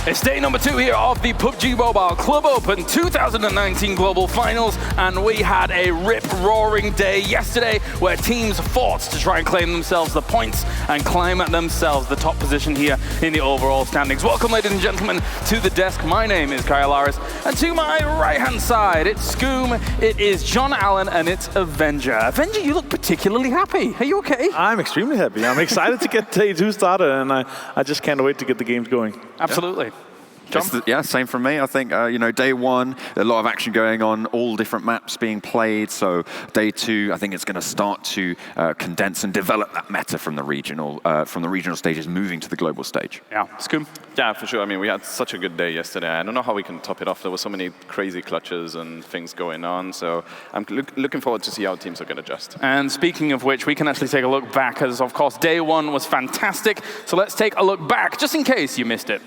It's day number 2 here of the PUBG Mobile Club Open 2019 Global Finals, and we had a rip-roaring day yesterday where teams fought to try and claim themselves the points and climb themselves the top position here in the overall standings. Welcome, ladies and gentlemen, to the desk. My name is Kyle Laris, and to my right-hand side, it's Scoom, it is John Allen, and it's Avenger. Avenger, you look particularly happy. Are you okay? I'm extremely happy. I'm excited to get day 2 started, and I just can't wait to get the games going. Absolutely. Yeah, same from me. I think, day one, a lot of action going on, all different maps being played. So day two, I think it's going to start to condense and develop that meta from the regional stages, moving to the global stage. Yeah, Scoom? Yeah, for sure. I mean, we had such a good day yesterday. I don't know how we can top it off. There were so many crazy clutches and things going on. So I'm looking forward to see how teams are going to adjust. And speaking of which, we can actually take a look back, as of course, day one was fantastic. So let's take a look back, just in case you missed it.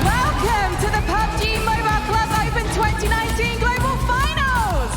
Welcome to the PUBG Mobile Club Open 2019 Global Finals!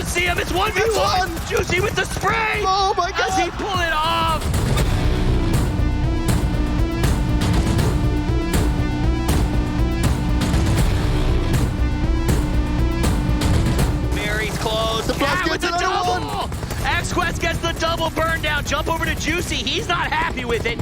See him, it's 1v1! Juicy with the spray! Oh my god! As he pull it off! Mary's close. The Cat with the double! X-Quest gets the double burn down. Jump over to Juicy. He's not happy with it.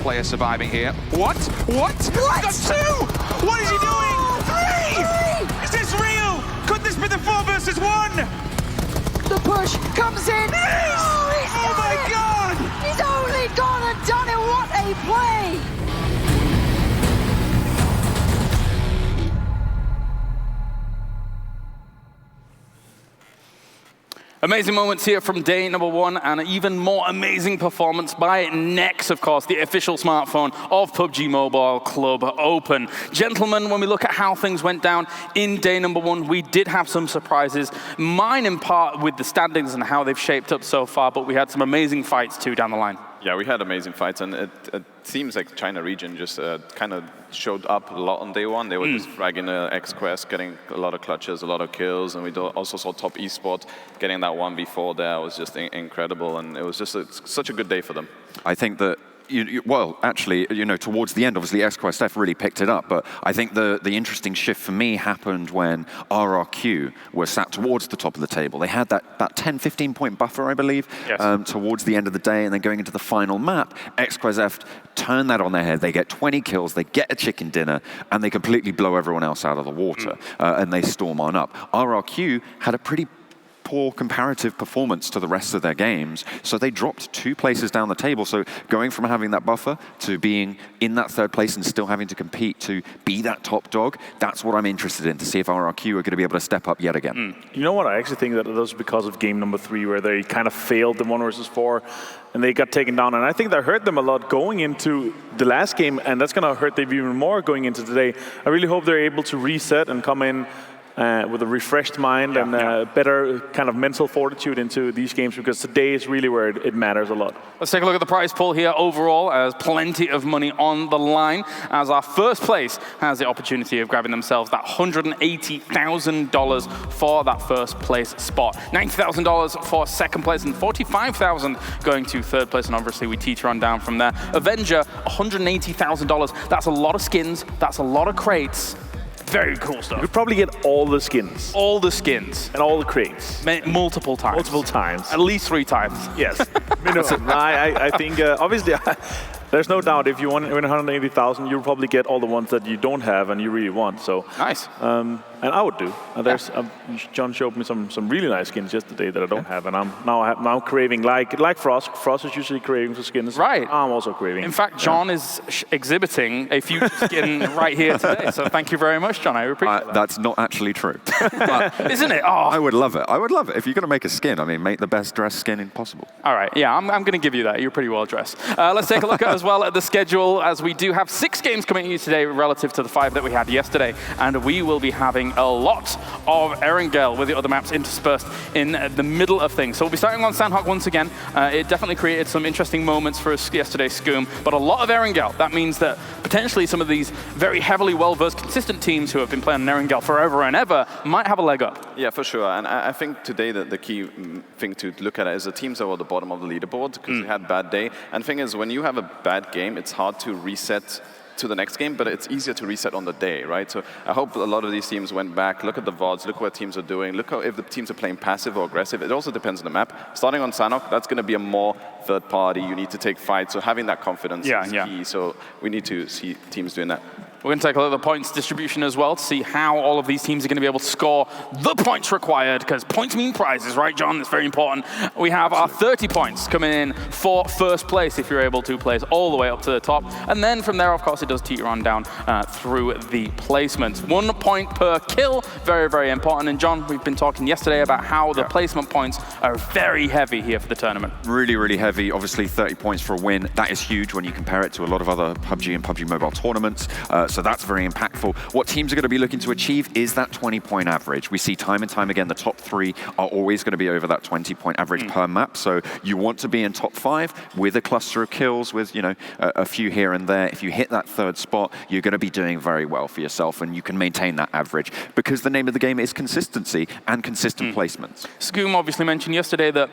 Player surviving here. What? What? Got two! What is he doing? Three! Is this real? Could this be the 4 versus 1? The push comes in. Oh my god! He's only gone and done it. What a play! Amazing moments here from day number one, and an even more amazing performance by Nex, of course, the official smartphone of PUBG Mobile Club Open. Gentlemen, when we look at how things went down in day number one, we did have some surprises. Mine in part with the standings and how they've shaped up so far, but we had some amazing fights too down the line. Yeah, we had amazing fights, and it seems like China region just kind of showed up a lot on day one. They were just fragging X-Quest, getting a lot of clutches, a lot of kills, and we also saw Top Esport getting that 1v4 there. It was just incredible, and it was just such a good day for them. I think that well, actually, towards the end, obviously, XQuest really picked it up. But I think the interesting shift for me happened when RRQ were sat towards the top of the table. They had that 10, 15-point buffer, I believe, yes. Towards the end of the day. And then going into the final map, XQuest turn that on their head. They get 20 kills, they get a chicken dinner, and they completely blow everyone else out of the water. And they storm on up. RRQ had a pretty poor comparative performance to the rest of their games, so they dropped 2 places down the table. So going from having that buffer to being in that 3rd place and still having to compete to be that top dog, that's what I'm interested in, to see if RRQ are going to be able to step up yet again. You know what, I actually think that it was because of game number 3 where they kind of failed the 1 versus 4 and they got taken down, and I think that hurt them a lot going into the last game, and that's going to hurt them even more going into today. I really hope they're able to reset and come in with a refreshed mind and better kind of mental fortitude into these games, because today is really where it matters a lot. Let's take a look at the prize pool here overall, as plenty of money on the line, as our first place has the opportunity of grabbing themselves that $180,000 for that first place spot, $90,000 for second place, and $45,000 going to third place, and obviously we teeter on down from there. Avenger, $180,000. That's a lot of skins, that's a lot of crates. Very cool stuff. You could probably get all the skins. All the skins. And all the crates. Multiple times. Multiple times. At least 3 times. Yes. Minimum. I think, obviously, there's no doubt if you win 180,000, you'll probably get all the ones that you don't have and you really want. So nice. And I would do. There's John showed me some really nice skins yesterday that I don't have, and I'm now craving like Frost. Frost is usually craving for skins. Right. I'm also craving. In fact, John is exhibiting a future skin right here today. So thank you very much, John. I appreciate that. That's not actually true. Isn't it? Oh. I would love it. I would love it. If you're going to make a skin, I mean, make the best dressed skin possible. All right, yeah, I'm going to give you that. You're pretty well dressed. Let's take a look as well at the schedule, as we do have 6 games coming at you today relative to the 5 that we had yesterday. And we will be having a lot of Erangel with the other maps interspersed in the middle of things. So we'll be starting on Sanhok once again. It definitely created some interesting moments for us yesterday, Scoom, but a lot of Erangel. That means that potentially some of these very heavily well-versed, consistent teams who have been playing Erangel forever and ever might have a leg up. Yeah, for sure. And I think today the key thing to look at is the teams that were at the bottom of the leaderboard because they had a bad day. And the thing is, when you have a bad game, it's hard to reset to the next game, but it's easier to reset on the day, right? So I hope a lot of these teams went back, look at the VODs, look what teams are doing, look if the teams are playing passive or aggressive. It also depends on the map. Starting on Sanhok, that's going to be a more third party. You need to take fights, so having that confidence is key. So we need to see teams doing that. We're going to take a look at the points distribution as well to see how all of these teams are going to be able to score the points required, because points mean prizes, right, John? That's very important. We have our 30 points coming in for first place if you're able to place all the way up to the top. And then from there, of course, it does teeter on down through the placements. 1 point per kill, very, very important. And John, we've been talking yesterday about how the placement points are very heavy here for the tournament. Really, really heavy. Obviously, 30 points for a win. That is huge when you compare it to a lot of other PUBG and PUBG Mobile tournaments. So that's very impactful. What teams are going to be looking to achieve is that 20-point average. We see time and time again, the top 3 are always going to be over that 20-point average per map. So you want to be in top 5 with a cluster of kills, with a few here and there. If you hit that 3rd spot, you're going to be doing very well for yourself, and you can maintain that average because the name of the game is consistency and consistent placements. Scoom obviously mentioned yesterday that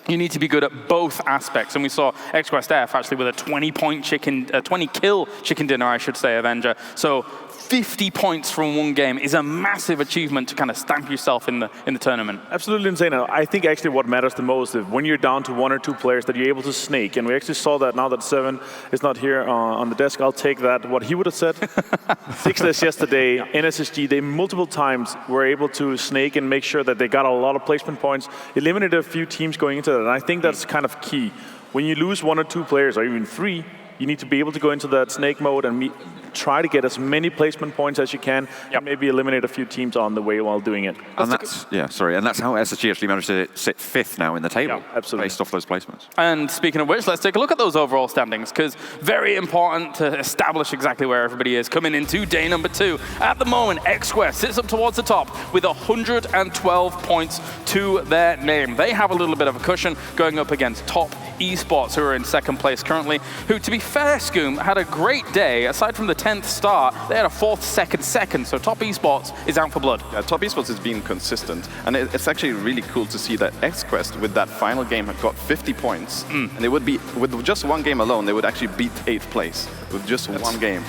you need to be good at both aspects, and we saw XQuestF actually with a 20-kill chicken dinner, I should say, Avenger. So 50 points from one game is a massive achievement to kind of stamp yourself in the tournament. Absolutely insane. I think actually what matters the most is when you're down to 1 or 2 players that you're able to snake, and we actually saw that now that 7 is not here on the desk. I'll take that. What he would have said. Sixless yesterday, NSSG, they multiple times were able to snake and make sure that they got a lot of placement points, eliminated a few teams going into that, and I think that's kind of key. When you lose 1 or 2 players, or even 3, you need to be able to go into that snake mode and try to get as many placement points as you can, and maybe eliminate a few teams on the way while doing it. And that's and that's how SSG actually managed to sit 5th now in the table, absolutely, based off those placements. And speaking of which, let's take a look at those overall standings, because very important to establish exactly where everybody is coming into day number 2. At the moment, XQuest sits up towards the top with 112 points to their name. They have a little bit of a cushion going up against Top Esports, who are in 2nd place currently, who, to be fair, Scoom, had a great day. Aside from the 10th start, they had a 4th, 2nd, so Top Esports is out for blood. Yeah, Top Esports is being consistent, and it's actually really cool to see that XQuest, with that final game, had got 50 points, and they would be, with just 1 game alone, they would actually beat 8th place with just 1 game.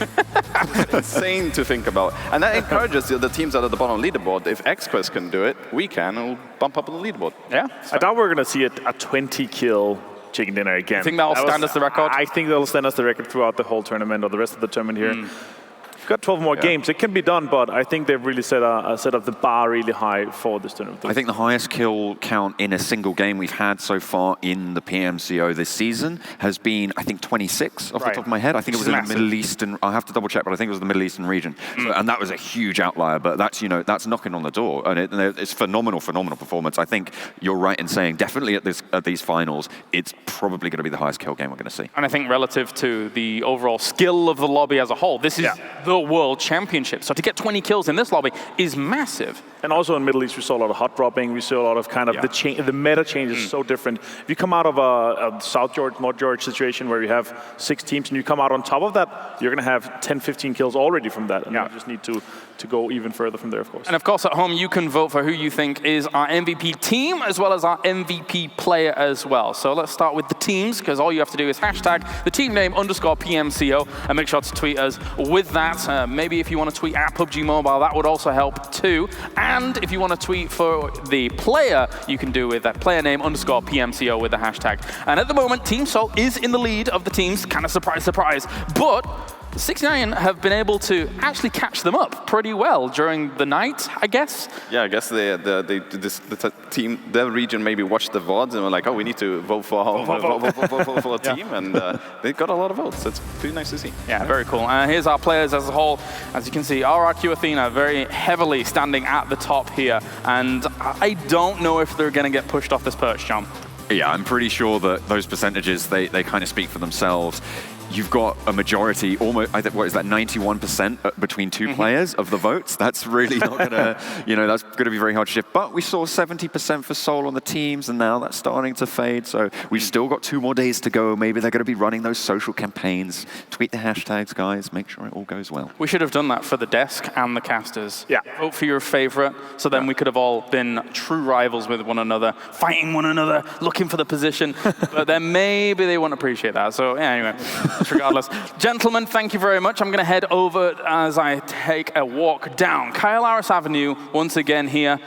Insane to think about. And that encourages the teams that are at the bottom of the leaderboard. If XQuest can do it, we can, and we'll bump up on the leaderboard. Yeah. I thought we were going to see a 20-kill chicken dinner again. I think that'll stand as the record? I think that'll stand as the record throughout the whole tournament, or the rest of the tournament here. We've got 12 more games. It can be done, but I think they've really set up the bar really high for this tournament. I think the highest kill count in a single game we've had so far in the PMCO this season has been, I think, 26 off the top of my head. I think it was in the Middle Eastern, I'll have to double check, but I think it was the Middle Eastern region. So, and that was a huge outlier, but that's, that's knocking on the door. And it's phenomenal performance. I think you're right in saying definitely at these finals, it's probably going to be the highest kill game we're going to see. And I think relative to the overall skill of the lobby as a whole, this is the World Championship. So to get 20 kills in this lobby is massive. And also in Middle East, we saw a lot of hot dropping. We saw a lot of kind of the meta change is so different. If you come out of a South George, North George situation where you have 6 teams and you come out on top of that, you're going to have 10, 15 kills already from that. And you just need to go even further from there, of course. And of course, at home, you can vote for who you think is our MVP team, as well as our MVP player as well. So let's start with the teams, because all you have to do is hashtag the team name _PMCO, and make sure to tweet us with that. Maybe if you want to tweet at PUBG Mobile, that would also help too. And And if you want to tweet for the player, you can do with that player name _PMCO with the hashtag. And at the moment, Team Salt is in the lead of the teams. Kind of surprise, surprise. But 69 have been able to actually catch them up pretty well during the night, I guess. Yeah, I guess the team, their region maybe watched the VODs and were like, oh, we need to vote for a team, and they got a lot of votes. It's pretty nice to see. Yeah, very cool. Here's our players as a whole. As you can see, RRQ Athena very heavily standing at the top here, and I don't know if they're going to get pushed off this perch, John. Yeah, I'm pretty sure that those percentages, they kind of speak for themselves. You've got a majority, almost, what is that, 91% between two players of the votes. That's really not going to, that's going to be very hard to shift. But we saw 70% for Seoul on the teams, and now that's starting to fade. So we've still got 2 more days to go. Maybe they're going to be running those social campaigns. Tweet the hashtags, guys. Make sure it all goes well. We should have done that for the desk and the casters. Yeah. Vote for your favorite, so then we could have all been true rivals with one another, fighting one another, looking for the position. But then maybe they won't appreciate that. So yeah, anyway. Regardless. Gentlemen, thank you very much. I'm going to head over as I take a walk down Kyle Harris Avenue once again here.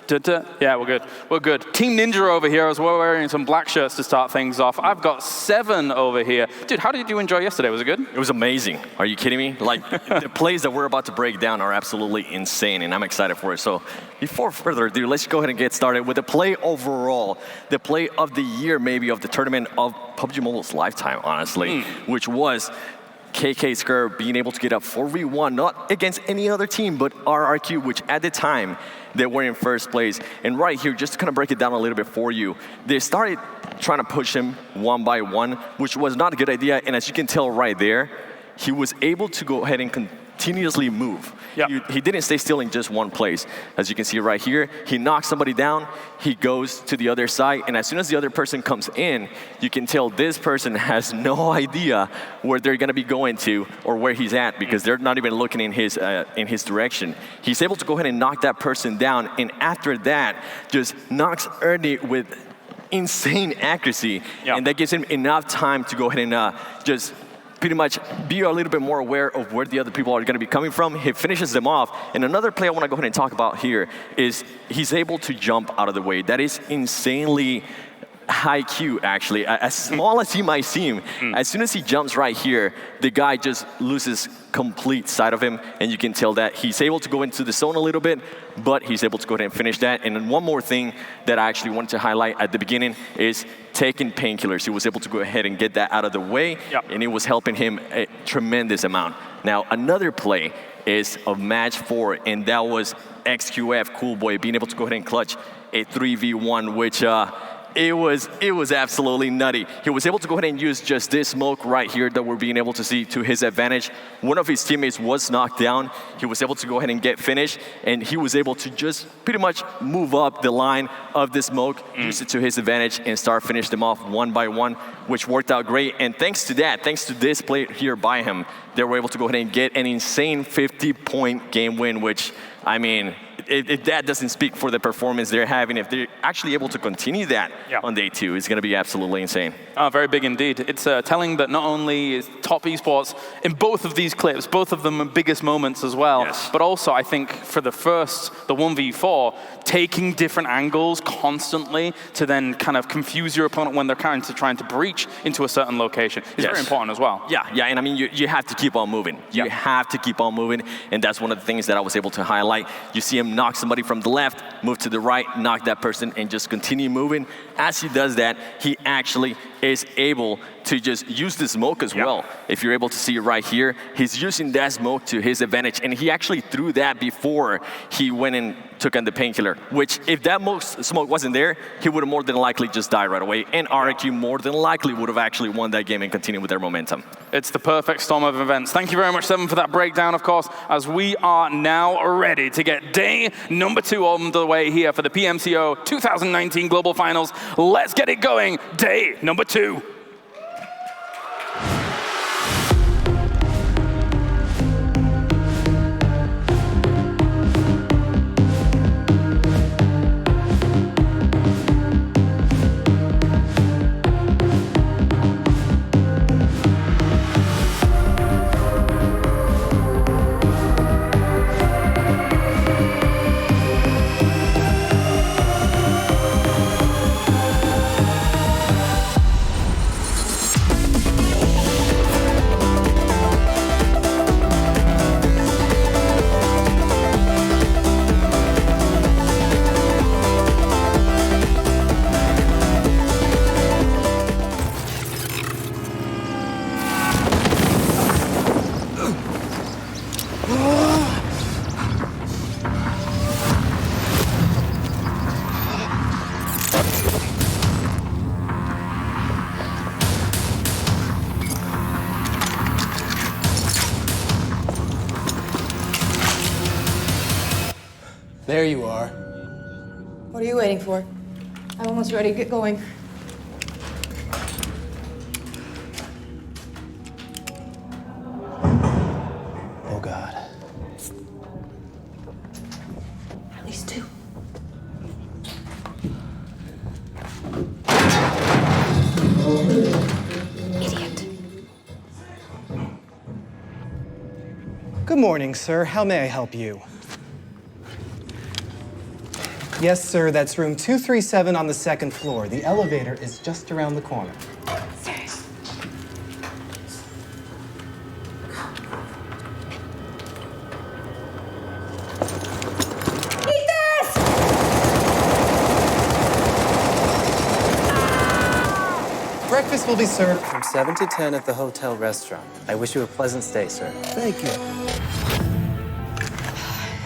Yeah, we're good. We're good. Team Ninja over here as well, wearing some black shirts to start things off. I've got 7 over here. Dude, how did you enjoy yesterday? Was it good? It was amazing. Are you kidding me? Like, the plays that we're about to break down are absolutely insane, and I'm excited for it. So before further ado, let's go ahead and get started with the play overall, the play of the year, maybe, of the tournament of PUBG Mobile's lifetime, honestly, which was KK Square being able to get a 4v1, not against any other team, but RRQ, which at the time, they were in first place. And right here, just to kind of break it down a little bit for you, they started trying to push him 1 by 1, which was not a good idea. And as you can tell right there, he was able to go ahead and continuously move. Yep. He didn't stay still in just one place. As you can see right here, he knocks somebody down, he goes to the other side, and as soon as the other person comes in, you can tell this person has no idea where they're gonna be going to or where he's at, because they're not even looking in his direction. He's able to go ahead and knock that person down, and after that, just knocks Ernie with insane accuracy, and that gives him enough time to go ahead and just pretty much be a little bit more aware of where the other people are going to be coming from. He finishes them off. And another play I want to go ahead and talk about here is he's able to jump out of the way. That is insanely high Q, actually. As small as he might seem, as soon as he jumps right here, the guy just loses complete sight of him, and you can tell that he's able to go into the zone a little bit, but he's able to go ahead and finish that. And then one more thing that I actually wanted to highlight at the beginning is taking painkillers. He was able to go ahead and get that out of the way, and it was helping him a tremendous amount. Now, another play is of match 4, and that was XQF, Cool Boy, being able to go ahead and clutch a 3v1, which it was absolutely nutty. He was able to go ahead and use just this smoke right here that we're being able to see to his advantage. One of his teammates was knocked down. He was able to go ahead and get finished, and he was able to just pretty much move up the line of the smoke, use it to his advantage, and start finish them off 1 by 1, which worked out great. And thanks to that, thanks to this play here by him, they were able to go ahead and get an insane 50-point game win, which, I mean, if that doesn't speak for the performance they're having, if they're actually able to continue that on day 2, it's going to be absolutely insane. Very big indeed. It's telling that not only is top esports in both of these clips, both of them are biggest moments as well, but also I think for the 1v4, taking different angles constantly to then kind of confuse your opponent when they're trying to breach into a certain location is very important as well. Yeah, and I mean, you have to keep on moving. You have to keep on moving, and that's one of the things that I was able to highlight. You see him knock somebody from the left, move to the right, knock that person, and just continue moving. As he does that, he actually is able to just use the smoke as well. If you're able to see it right here, he's using that smoke to his advantage, and he actually threw that before he went and took on the painkiller, which if that smoke wasn't there, he would have more than likely just died right away, and RRQ more than likely would have actually won that game and continued with their momentum. It's the perfect storm of events. Thank you very much, Seven, for that breakdown, of course, as we are now ready to get day number 2 on the way here for the PMCO 2019 Global Finals. Let's get it going. Day number 2. There you are. What are you waiting for? I'm almost ready to get going. Oh, God. At least 2. Idiot. Good morning, sir. How may I help you? Yes, sir, that's room 237 on the 2nd floor. The elevator is just around the corner. Eat this! Breakfast will be served from 7 to 10 at the hotel restaurant. I wish you a pleasant stay, sir. Thank you.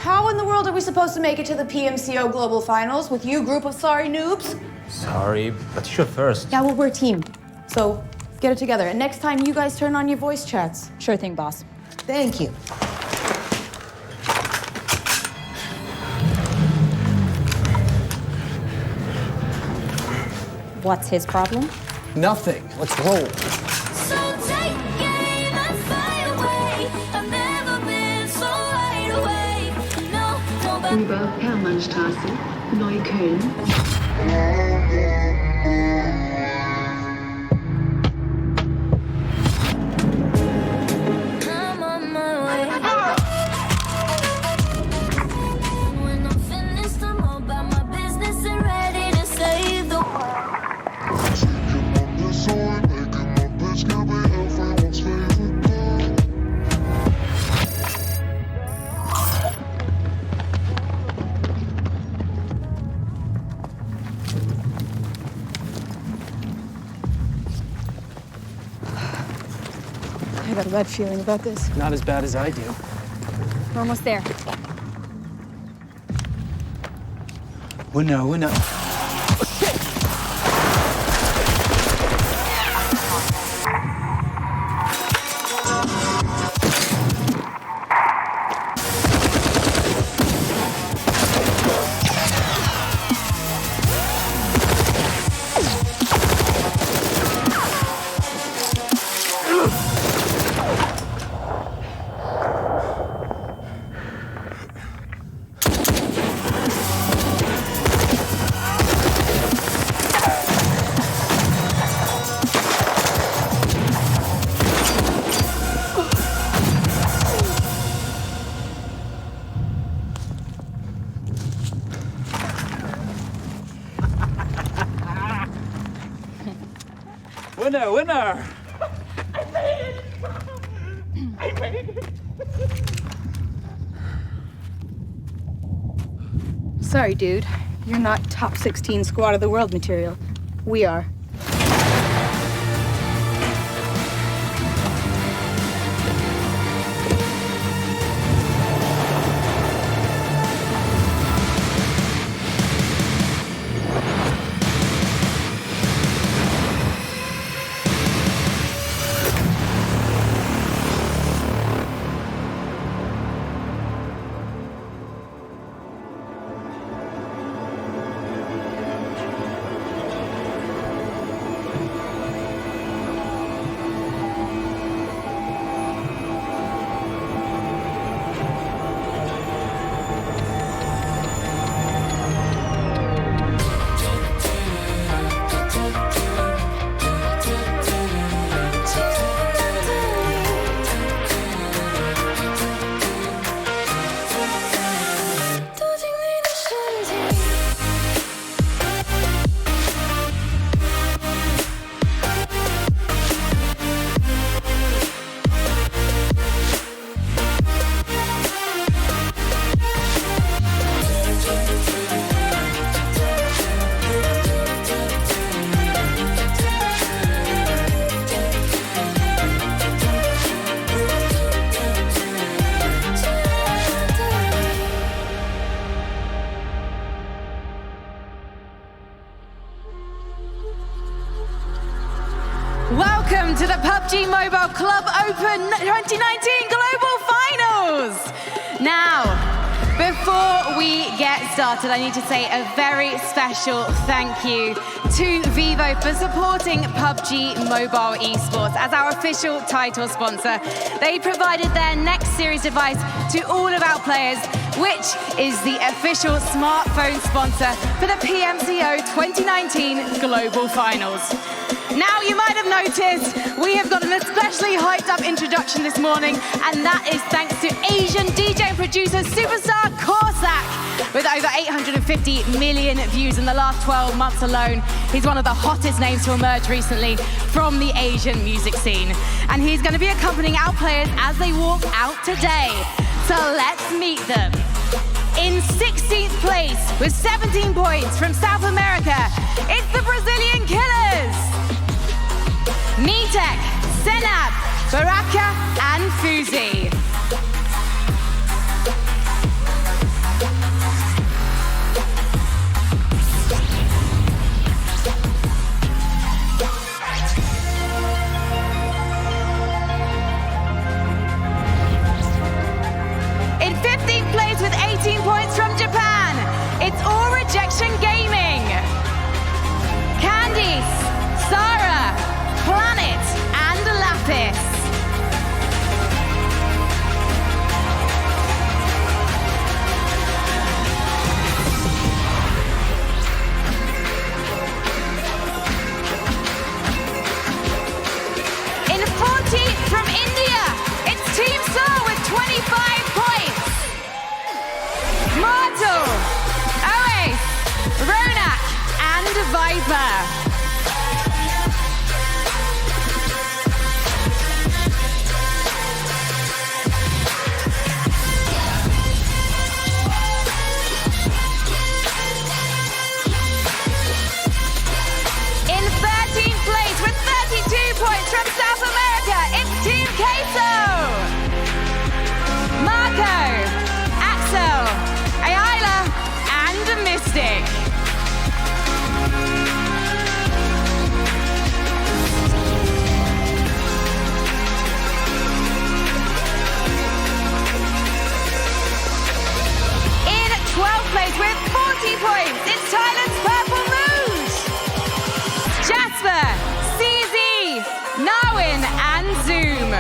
How in the world are we supposed to make it to the PMCO Global Finals with you group of sorry noobs? Sorry, but you should first. Yeah, well, we're a team. So get it together. And next time you guys turn on your voice chats. Sure thing, boss. Thank you. What's his problem? Nothing. Let's roll. So take aim and fly away. I've never been so wide awake. No, nobody. Über Hermannstraße, Neukölln. I'm on my way. When I'm finished, I'm all about my business and ready to save the I got a bad feeling about this. Not as bad as I do. We're almost there. Winner. Winner! Sorry, dude. You're not top 16 squad of the world material. We are. Welcome to the PUBG Mobile Club Open 2019 Global Finals! Now, Before we get started, I need to say a very special thank you to Vivo for supporting PUBG Mobile Esports as our official title sponsor. They provided their next series device to all of our players, which is the official smartphone sponsor for the PMCO 2019 Global Finals. Now, you might have noticed we have got an especially hyped up introduction this morning, and that is thanks to Asian DJ and producer superstar Corsac. With over 850 million views in the last 12 months alone, he's one of the hottest names to emerge recently from the Asian music scene. And he's going to be accompanying our players as they walk out today. So let's meet them. In 16th place with 17 points from South America, it's the Brazilian Killers. Mitek, Senab, Baraka, and Fuzi. In 15th place with 18 points from Japan, it's All Rejection Gaming. Candice, Sarah, Planet, and Lapis. In 14th from India, it's Team Soul with 25 points. Mortal, Oace, Ronak, and Viper. In 13th place with 32 points from South America, it's Team Queso. Marco, Axel, Ayala, and Mystic. In 12th place with 40 points, it's Thailand's Purple Moon. Jasper, CZ, Narwin, and Zoom.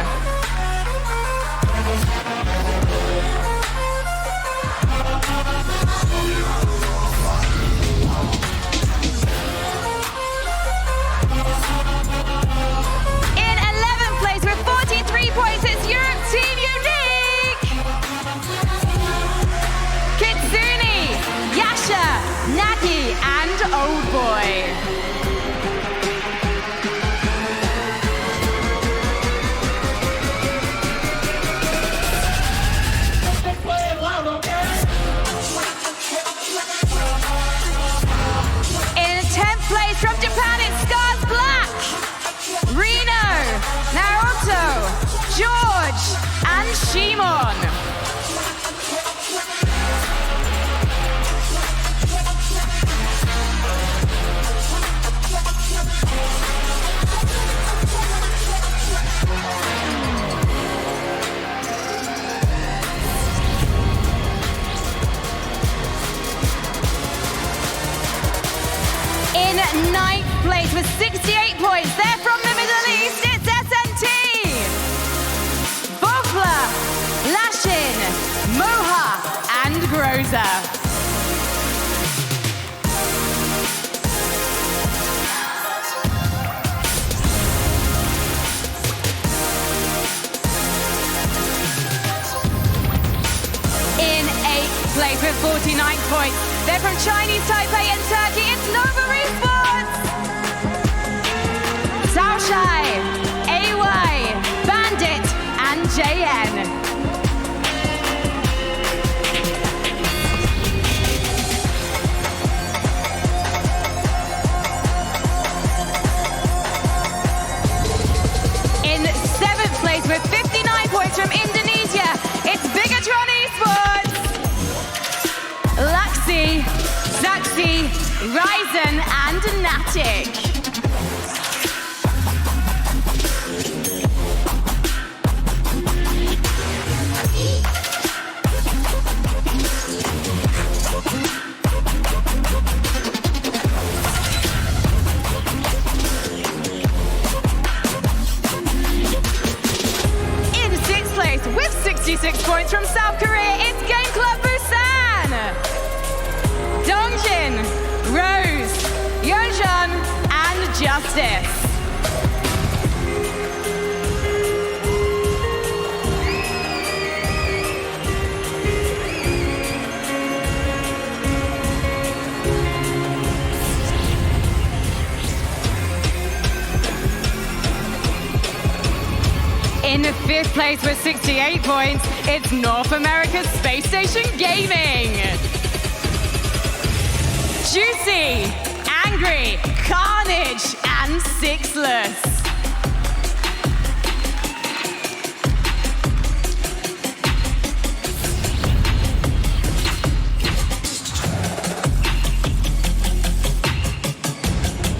In 11th place with 43 points, it's Europe Team Unique. Kitsune, Yasha, Nagi, and Old Boy. In 10th place from Japan, it's Scars Black, Reno, Naruto, George, and Shimon. In 9th place with 68 points, they're from the Middle East, it's SNT. Bofla, Lashin, Moha, and Groza. In 8th place with 49 points, they're from Chinese Taipei and Turkey, it's Nova Esports. Saoshai, AY, Bandit, and JN. In 7th place with 59 points from Indonesia, it's Bigatron Esports. Luxi, Zaxi, Ryzen, and Natic. justice. In 5th place with 68 points, it's North America's Space Station Gaming. Juicy, Angry, Carnage, and Sixless.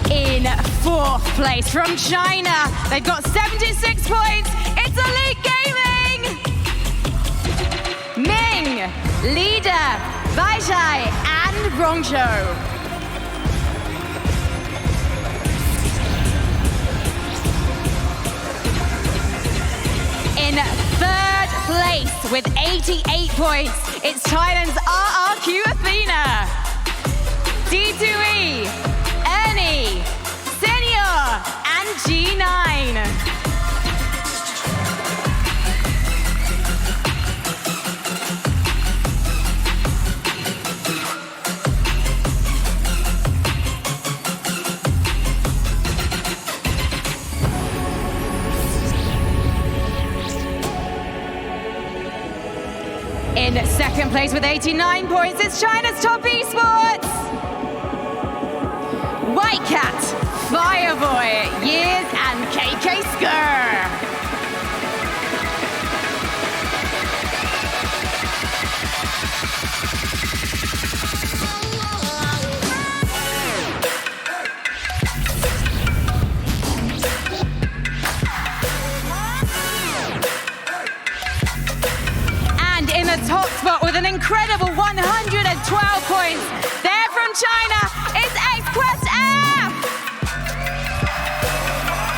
In 4th place from China, they've got 76 points. It's Elite Gaming! Ming, Leader, Baishai, and Rongzhou. In 3rd place with 88 points, it's Thailand's RRQ Athena. D2E, Ernie, Senior, and G9. In 2nd place with 89 points, it's China's top esports. White Cat, Fireboy, Years, and KK Skur. Top spot with an incredible 112 points. They're from China. It's X-Quest F.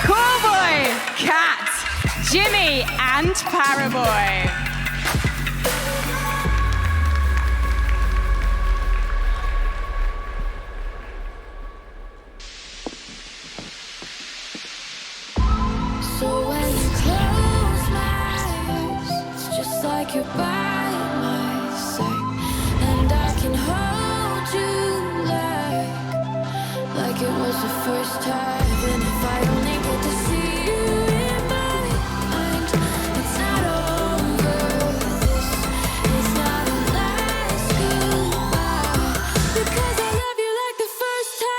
Coolboy, Cat, Jimmy, and Paraboy. So when you close my eyes, it's just like you're by my side, and I can hold you like it was the first time. Even if I only get to see you in my mind, it's not over. This is not a last goodbye, because I love you like the first time.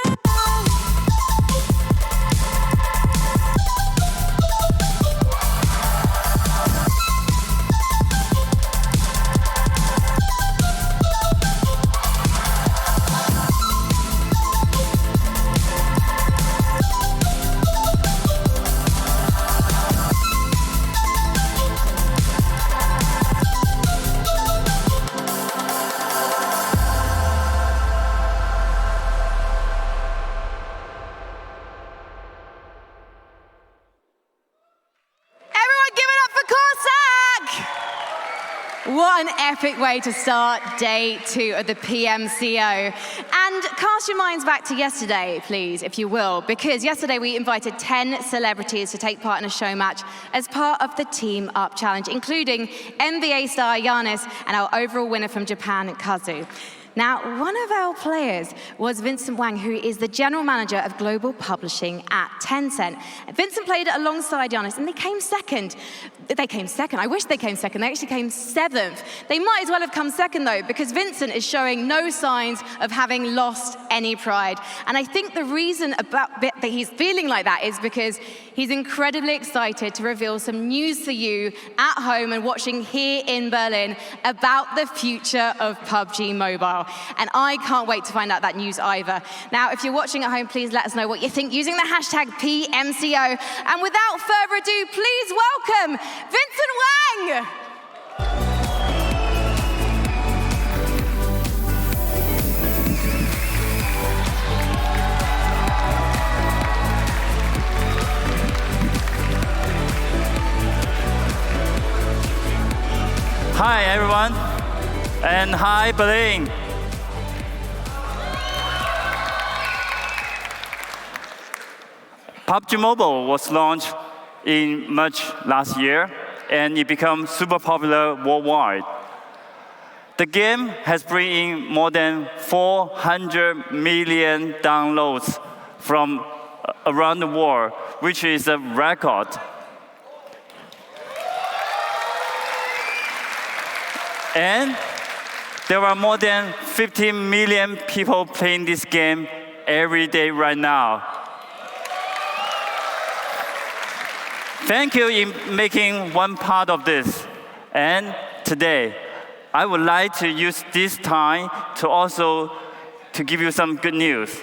What an epic way to start day 2 of the PMCO. And cast your minds back to yesterday, please, if you will, because yesterday we invited 10 celebrities to take part in a show match as part of the Team Up Challenge, including NBA star Giannis and our overall winner from Japan, Kazu. Now, one of our players was Vincent Wang, who is the general manager of global publishing at Tencent. Vincent played alongside Giannis, and they came second. I wish they came second. They actually came 7th. They might as well have come second, though, because Vincent is showing no signs of having lost any pride. And I think the reason that he's feeling like that is because he's incredibly excited to reveal some news for you at home and watching here in Berlin about the future of PUBG Mobile. And I can't wait to find out that news either. Now, if you're watching at home, please let us know what you think using the hashtag PMCO. And without further ado, please welcome Vincent Wang! Hi, everyone, and hi, Berlin. PUBG Mobile was launched in March last year, and it became super popular worldwide. The game has brought in more than 400 million downloads from around the world, which is a record. And there are more than 50 million people playing this game every day right now. Thank you in making one part of this. And today, I would like to use this time to also give you some good news.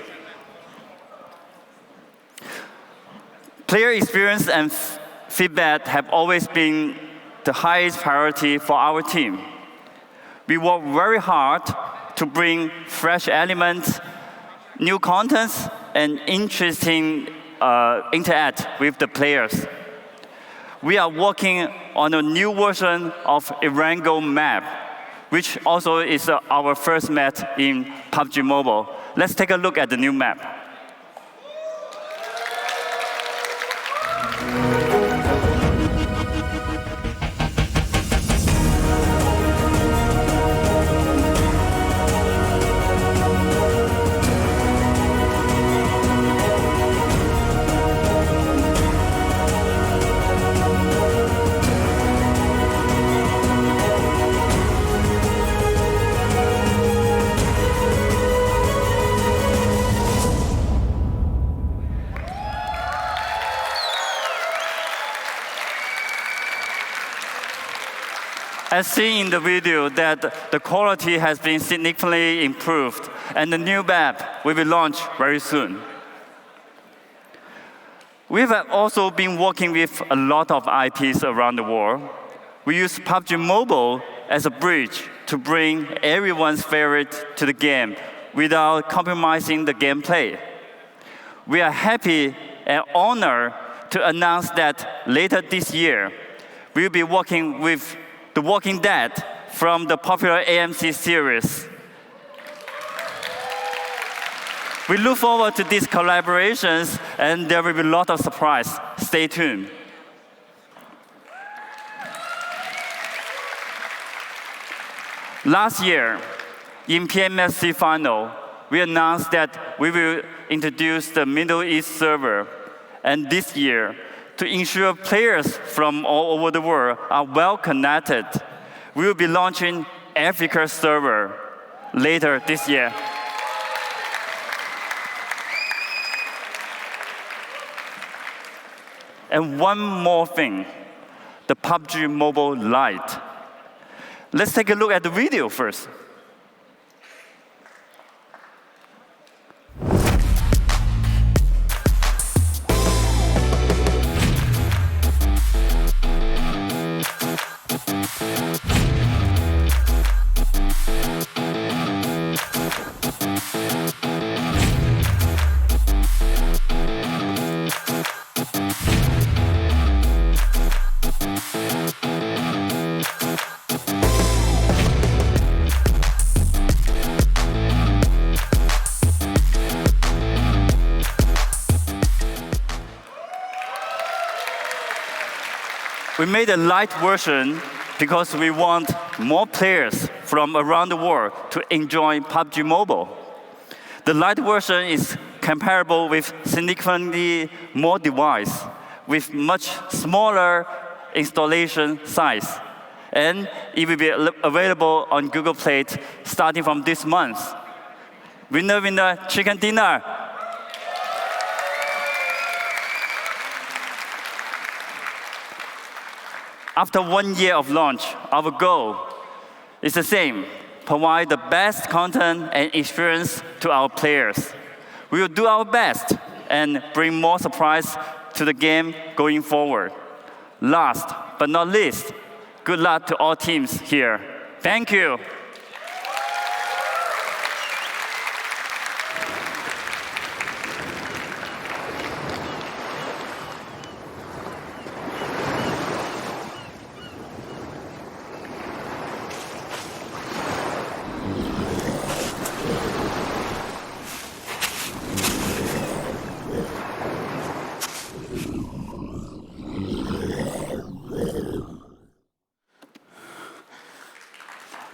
Player experience and feedback have always been the highest priority for our team. We work very hard to bring fresh elements, new contents, and interesting interact with the players. We are working on a new version of Erangel map, which also is our first map in PUBG Mobile. Let's take a look at the new map. As seen in the video, that the quality has been significantly improved, and the new map will be launched very soon. We have also been working with a lot of IPs around the world. We use PUBG Mobile as a bridge to bring everyone's favorite to the game without compromising the gameplay. We are happy and honored to announce that later this year, we'll be working with The Walking Dead from the popular AMC series. We look forward to these collaborations, and there will be a lot of surprise. Stay tuned. Last year, in PMCO final, we announced that we will introduce the Middle East server. And this year, to ensure players from all over the world are well connected, we will be launching Africa server later this year. And one more thing, the PUBG Mobile Lite. Let's take a look at the video first. We made a light version because we want more players from around the world to enjoy PUBG Mobile. The light version is comparable with significantly more devices, with much smaller installation size. And it will be available on Google Play starting from this month. Winner, winner, chicken dinner. After 1 year of launch, our goal is the same: provide the best content and experience to our players. We will do our best and bring more surprise to the game going forward. Last but not least, good luck to all teams here. Thank you.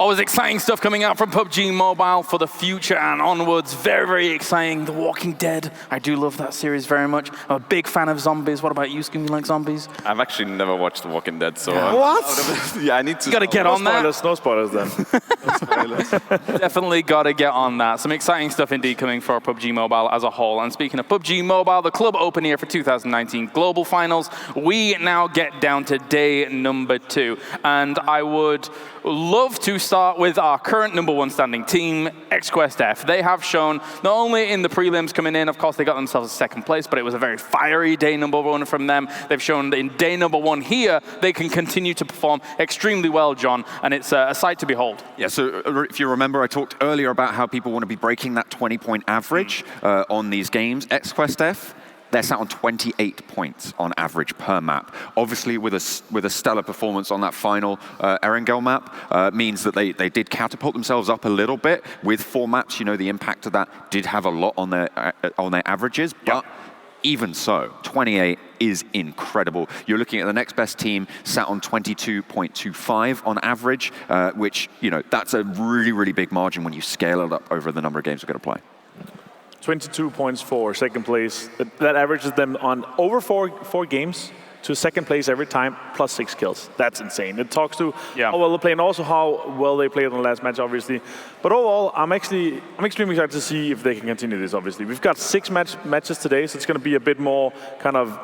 Always exciting stuff coming out from PUBG Mobile for the future and onwards. Very, very exciting. The Walking Dead. I do love that series very much. I'm a big fan of zombies. What about you, Scoom? You like zombies? I've actually never watched The Walking Dead, so... What? Yeah, I need to... You got to get on that. No spoilers then. Definitely got to get on that. Some exciting stuff indeed coming for PUBG Mobile as a whole. And speaking of PUBG Mobile, the club open here for 2019 Global Finals. We now get down to day number 2. And I would love to start with our current #1 standing team, XQuest F. They have shown, not only in the prelims coming in, of course they got themselves a 2nd place, but it was a very fiery day #1 from them. They've shown that in day #1 here, they can continue to perform extremely well, John, and it's a sight to behold. Yeah, so if you remember, I talked earlier about how people want to be breaking that 20-point average on these games. XQuest F, they're sat on 28 points on average per map. Obviously, with a stellar performance on that final Erangel map, means that they did catapult themselves up a little bit. With 4 maps, you know, the impact of that did have a lot on their averages, but even so, 28 is incredible. You're looking at the next best team sat on 22.25 on average, which, you know, that's a really, really big margin when you scale it up over the number of games we're going to play. 22 points for 2nd place. That averages them on over four games to 2nd place every time, plus 6 kills. That's insane. It talks to how well they play and also how well they played on the last match, obviously. But overall, I'm extremely excited to see if they can continue this, obviously. We've got 6 matches today, so it's going to be a bit more kind of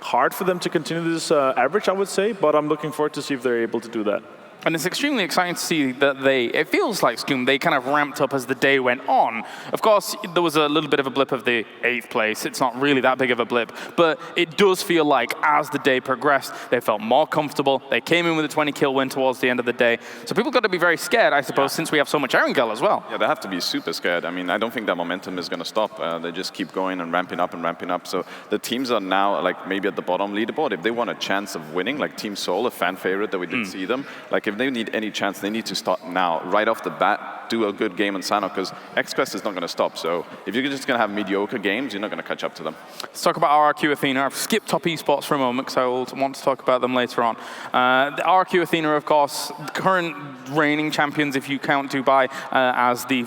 hard for them to continue this average, I would say. But I'm looking forward to see if they're able to do that. And it's extremely exciting to see that it feels like, Scoom, they kind of ramped up as the day went on. Of course, there was a little bit of a blip of the 8th place. It's not really that big of a blip, but it does feel like as the day progressed, they felt more comfortable. They came in with a 20-kill win towards the end of the day. So people got to be very scared, I suppose, since we have so much Erangel as well. Yeah, they have to be super scared. I mean, I don't think that momentum is going to stop. They just keep going and ramping up and ramping up. So the teams are now, like, maybe at the bottom leaderboard. If they want a chance of winning, like Team Seoul, a fan favorite that we did see them, like if they need any chance, they need to start now, right off the bat, do a good game on Sanhok, because XQuest is not going to stop. So if you're just going to have mediocre games, you're not going to catch up to them. Let's talk about RRQ Athena. I've skipped Top Esports for a moment because I will want to talk about them later on. The RRQ Athena, of course, current reigning champions, if you count Dubai as the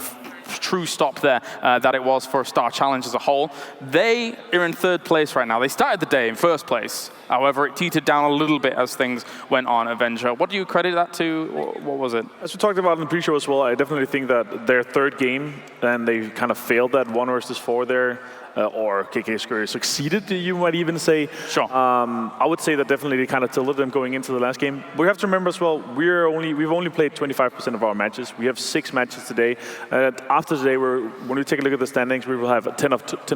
true stop there that it was for Star Challenge as a whole. They are in 3rd place right now. They started the day in 1st place. However, it teetered down a little bit as things went on. Avenger, what do you credit that to? What was it? As we talked about in the pre-show as well, I definitely think that their 3rd game, and they kind of failed that 1 versus 4 there, or KK Scurry succeeded, you might even say. Sure. I would say that definitely they kind of tilted them going into the last game. We have to remember as well, we've only played 25% of our matches. We have 6 matches today. After today, when we take a look at the standings, we will have 10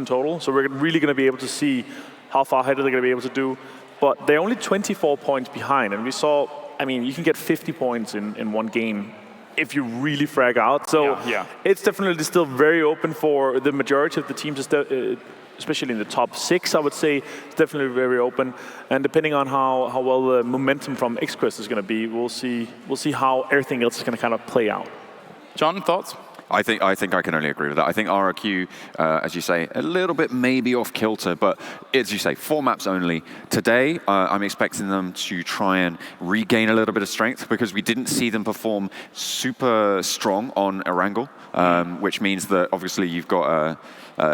total. So we're really going to be able to see how far ahead are they going to be able to do. But they're only 24 points behind. And we saw, I mean, you can get 50 points in 1 game if you really frag out. So it's definitely still very open for the majority of the teams, especially in the top 6, I would say. It's definitely very open. And depending on how well the momentum from XQuest is going to be, we'll see how everything else is going to kind of play out. John, thoughts? I think I can only agree with that. I think RRQ, as you say, a little bit maybe off kilter, but as you say, 4 maps only. Today, I'm expecting them to try and regain a little bit of strength because we didn't see them perform super strong on Erangel, which means that obviously you've got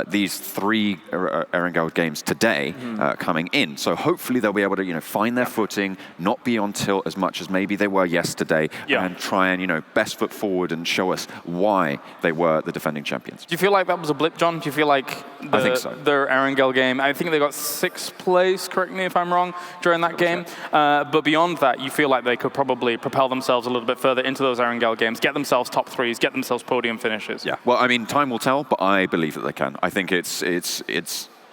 these 3 Erangel games today coming in. So hopefully they'll be able to, find their footing, not be on tilt as much as maybe they were yesterday, and try and, best foot forward and show us why they were the defending champions. Do you feel like that was a blip, John? Do you feel like I think so. Their Erangel game, I think they got 6th place, correct me if I'm wrong, during that game. But beyond that, you feel like they could probably propel themselves a little bit further into those Erangel games, get themselves top 3s, get themselves podium finishes. Yeah, well, I mean, time will tell, but I believe that they can. I think it's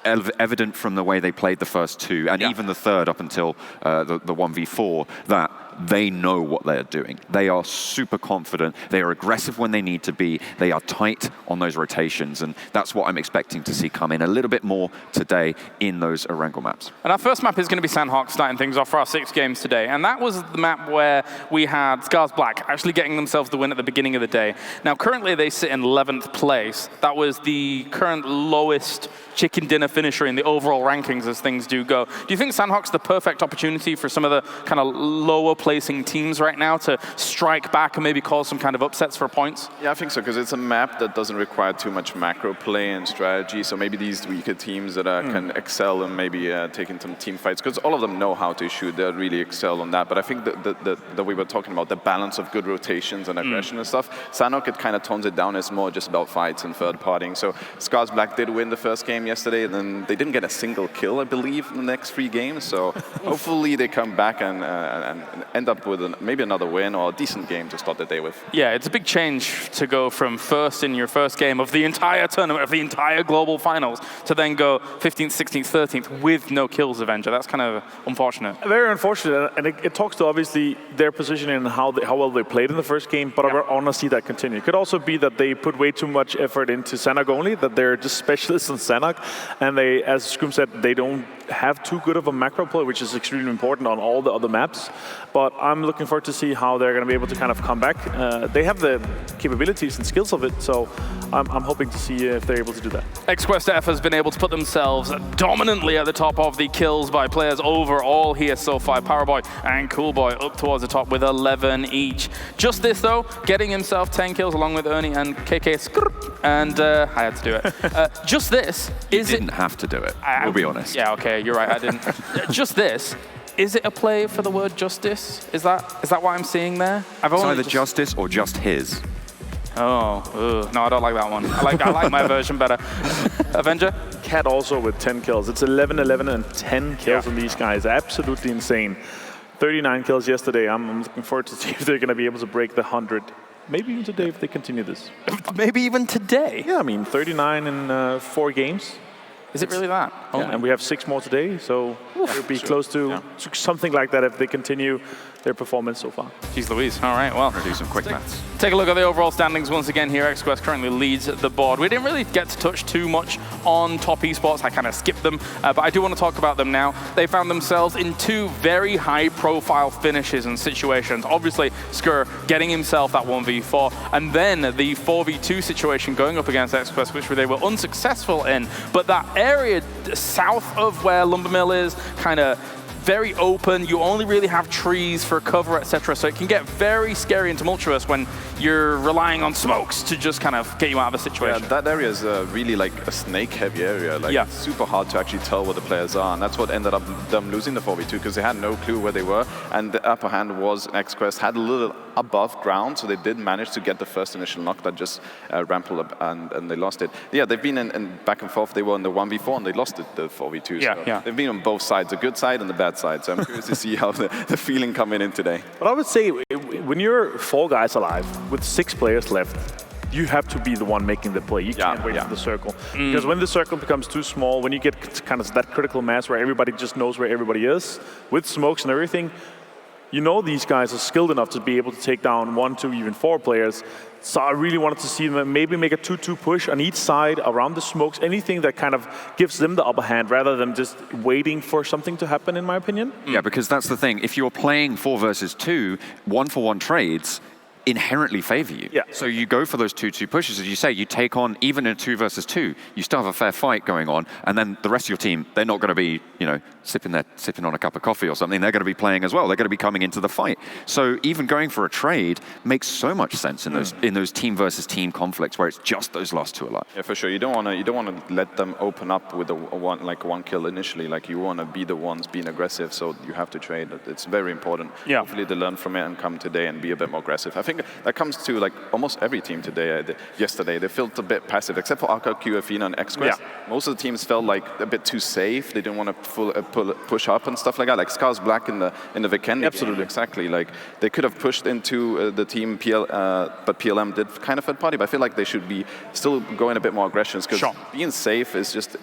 evident from the way they played the first 2, and even the 3rd up until the 1v4, that they know what they're doing. They are super confident. They are aggressive when they need to be. They are tight on those rotations, and that's what I'm expecting to see come in a little bit more today in those Erangel maps. And our first map is going to be Sanhok, starting things off for our 6 games today. And that was the map where we had Scars Black actually getting themselves the win at the beginning of the day. Now, currently they sit in 11th place. That was the current lowest chicken dinner finisher in the overall rankings as things do go. Do you think Sanhok's the perfect opportunity for some of the kind of lower placing teams right now to strike back and maybe cause some kind of upsets for points? Yeah, I think so, because it's a map that doesn't require too much macro play and strategy. So maybe these weaker teams that can excel and maybe taking some team fights, because all of them know how to shoot. They really excel on that. But I think that we were talking about the balance of good rotations and aggression and stuff. Sanhok, it kind of tones it down. It's more just about fights and third partying. So Scars Black did win the first game yesterday, and then they didn't get a single kill, I believe, in the next 3 games. So hopefully they come back and end up with maybe another win or a decent game to start the day with. Yeah, it's a big change to go from first in your first game of the entire tournament, of the entire global finals, to then go 15th, 16th, 13th with no kills, Avenger. That's kind of unfortunate. Very unfortunate, and it talks to obviously their position and how well they played in the first game, but I want to see that continue. It could also be that they put way too much effort into Sanhok only, that they're just specialists in Sanhok, and they, as Scrum said, they don't have too good of a macro play, which is extremely important on all the other maps. But I'm looking forward to see how they're going to be able to kind of come back. They have the capabilities and skills of it, so I'm hoping to see if they're able to do that. XQuest has been able to put themselves dominantly at the top of the kills by players overall here so far. Powerboy and Coolboy up towards the top with 11 each. Just this though, getting himself 10 kills along with Ernie and KK, and I had to do it. Just this, you didn't have to do it, we'll be honest. Yeah, okay, you're right, I didn't. Just this. Is it a play for the word justice? Is that what I'm seeing there? It's either justice or just his. Oh, no, I don't like that one. I like my version better. Avenger? Cat also with 10 kills. It's 11, 11, and 10 kills on these guys. Absolutely insane. 39 kills yesterday. I'm looking forward to see if they're going to be able to break the 100. Maybe even today if they continue this. Maybe even today? Yeah, I mean, 39 in 4 games. Is it really that? Oh, yeah, and we have 6 more today, so it'll be close to something like that if they continue their performance so far. Jeez Louise. All right, well. Do some quick maths. Take a look at the overall standings once again here. XQuest currently leads the board. We didn't really get to touch too much on top esports. I kind of skipped them, but I do want to talk about them now. They found themselves in 2 very high-profile finishes and situations. Obviously, Skur getting himself that 1v4, and then the 4v2 situation going up against XQuest, which they were unsuccessful in. But that area south of where Lumbermill is, kind of very open, you only really have trees for cover, etc. So it can get very scary and tumultuous when you're relying on smokes to just kind of get you out of a situation. Yeah, that area is really like a snake-heavy area. Like, it's super hard to actually tell where the players are, and that's what ended up them losing the 4v2, because they had no clue where they were, and the upper hand was XQuest had a little above ground, so they did manage to get the first initial knock that just rampled up, and they lost it. Yeah, they've been in back and forth. They were in the 1v4, and they lost it, the 4v2. So they've been on both sides, the good side and the bad side. So I'm curious to see how the feeling coming in today. But I would say, when you're 4 guys alive with 6 players left, you have to be the one making the play. You can't wait for the circle. Because when the circle becomes too small, when you get kind of that critical mass where everybody just knows where everybody is, with smokes and everything, you know these guys are skilled enough to be able to take down 1, 2, even 4 players. So I really wanted to see them maybe make a 2-2 push on each side around the smokes, anything that kind of gives them the upper hand rather than just waiting for something to happen, in my opinion. Yeah, because that's the thing. If you're playing 4 versus 2, 1-for-1 trades inherently favor you. Yeah. So you go for those 2-2 pushes, as you say, you take on, even in 2 versus 2, you still have a fair fight going on, and then the rest of your team, they're not going to be, you know, sipping on a cup of coffee or something. They're going to be playing as well. They're going to be coming into the fight. So even going for a trade makes so much sense in those team versus team conflicts where it's just those last 2 alive. Yeah, for sure. You don't want to let them open up with a one kill initially. Like, you want to be the ones being aggressive, so you have to trade. It's very important. Yeah. Hopefully they learn from it and come today and be a bit more aggressive. I think that comes to like almost every team today. Yesterday they felt a bit passive, except for RKQ, Athena, and XQuest. Yeah. Most of the teams felt like a bit too safe. They didn't want to push up and stuff like that. Like Scars Black in the Vikendi. Absolutely, game. Exactly. Like, they could have pushed into the team but PLM did kind of third party. But I feel like they should be still going a bit more aggressions, because being safe is just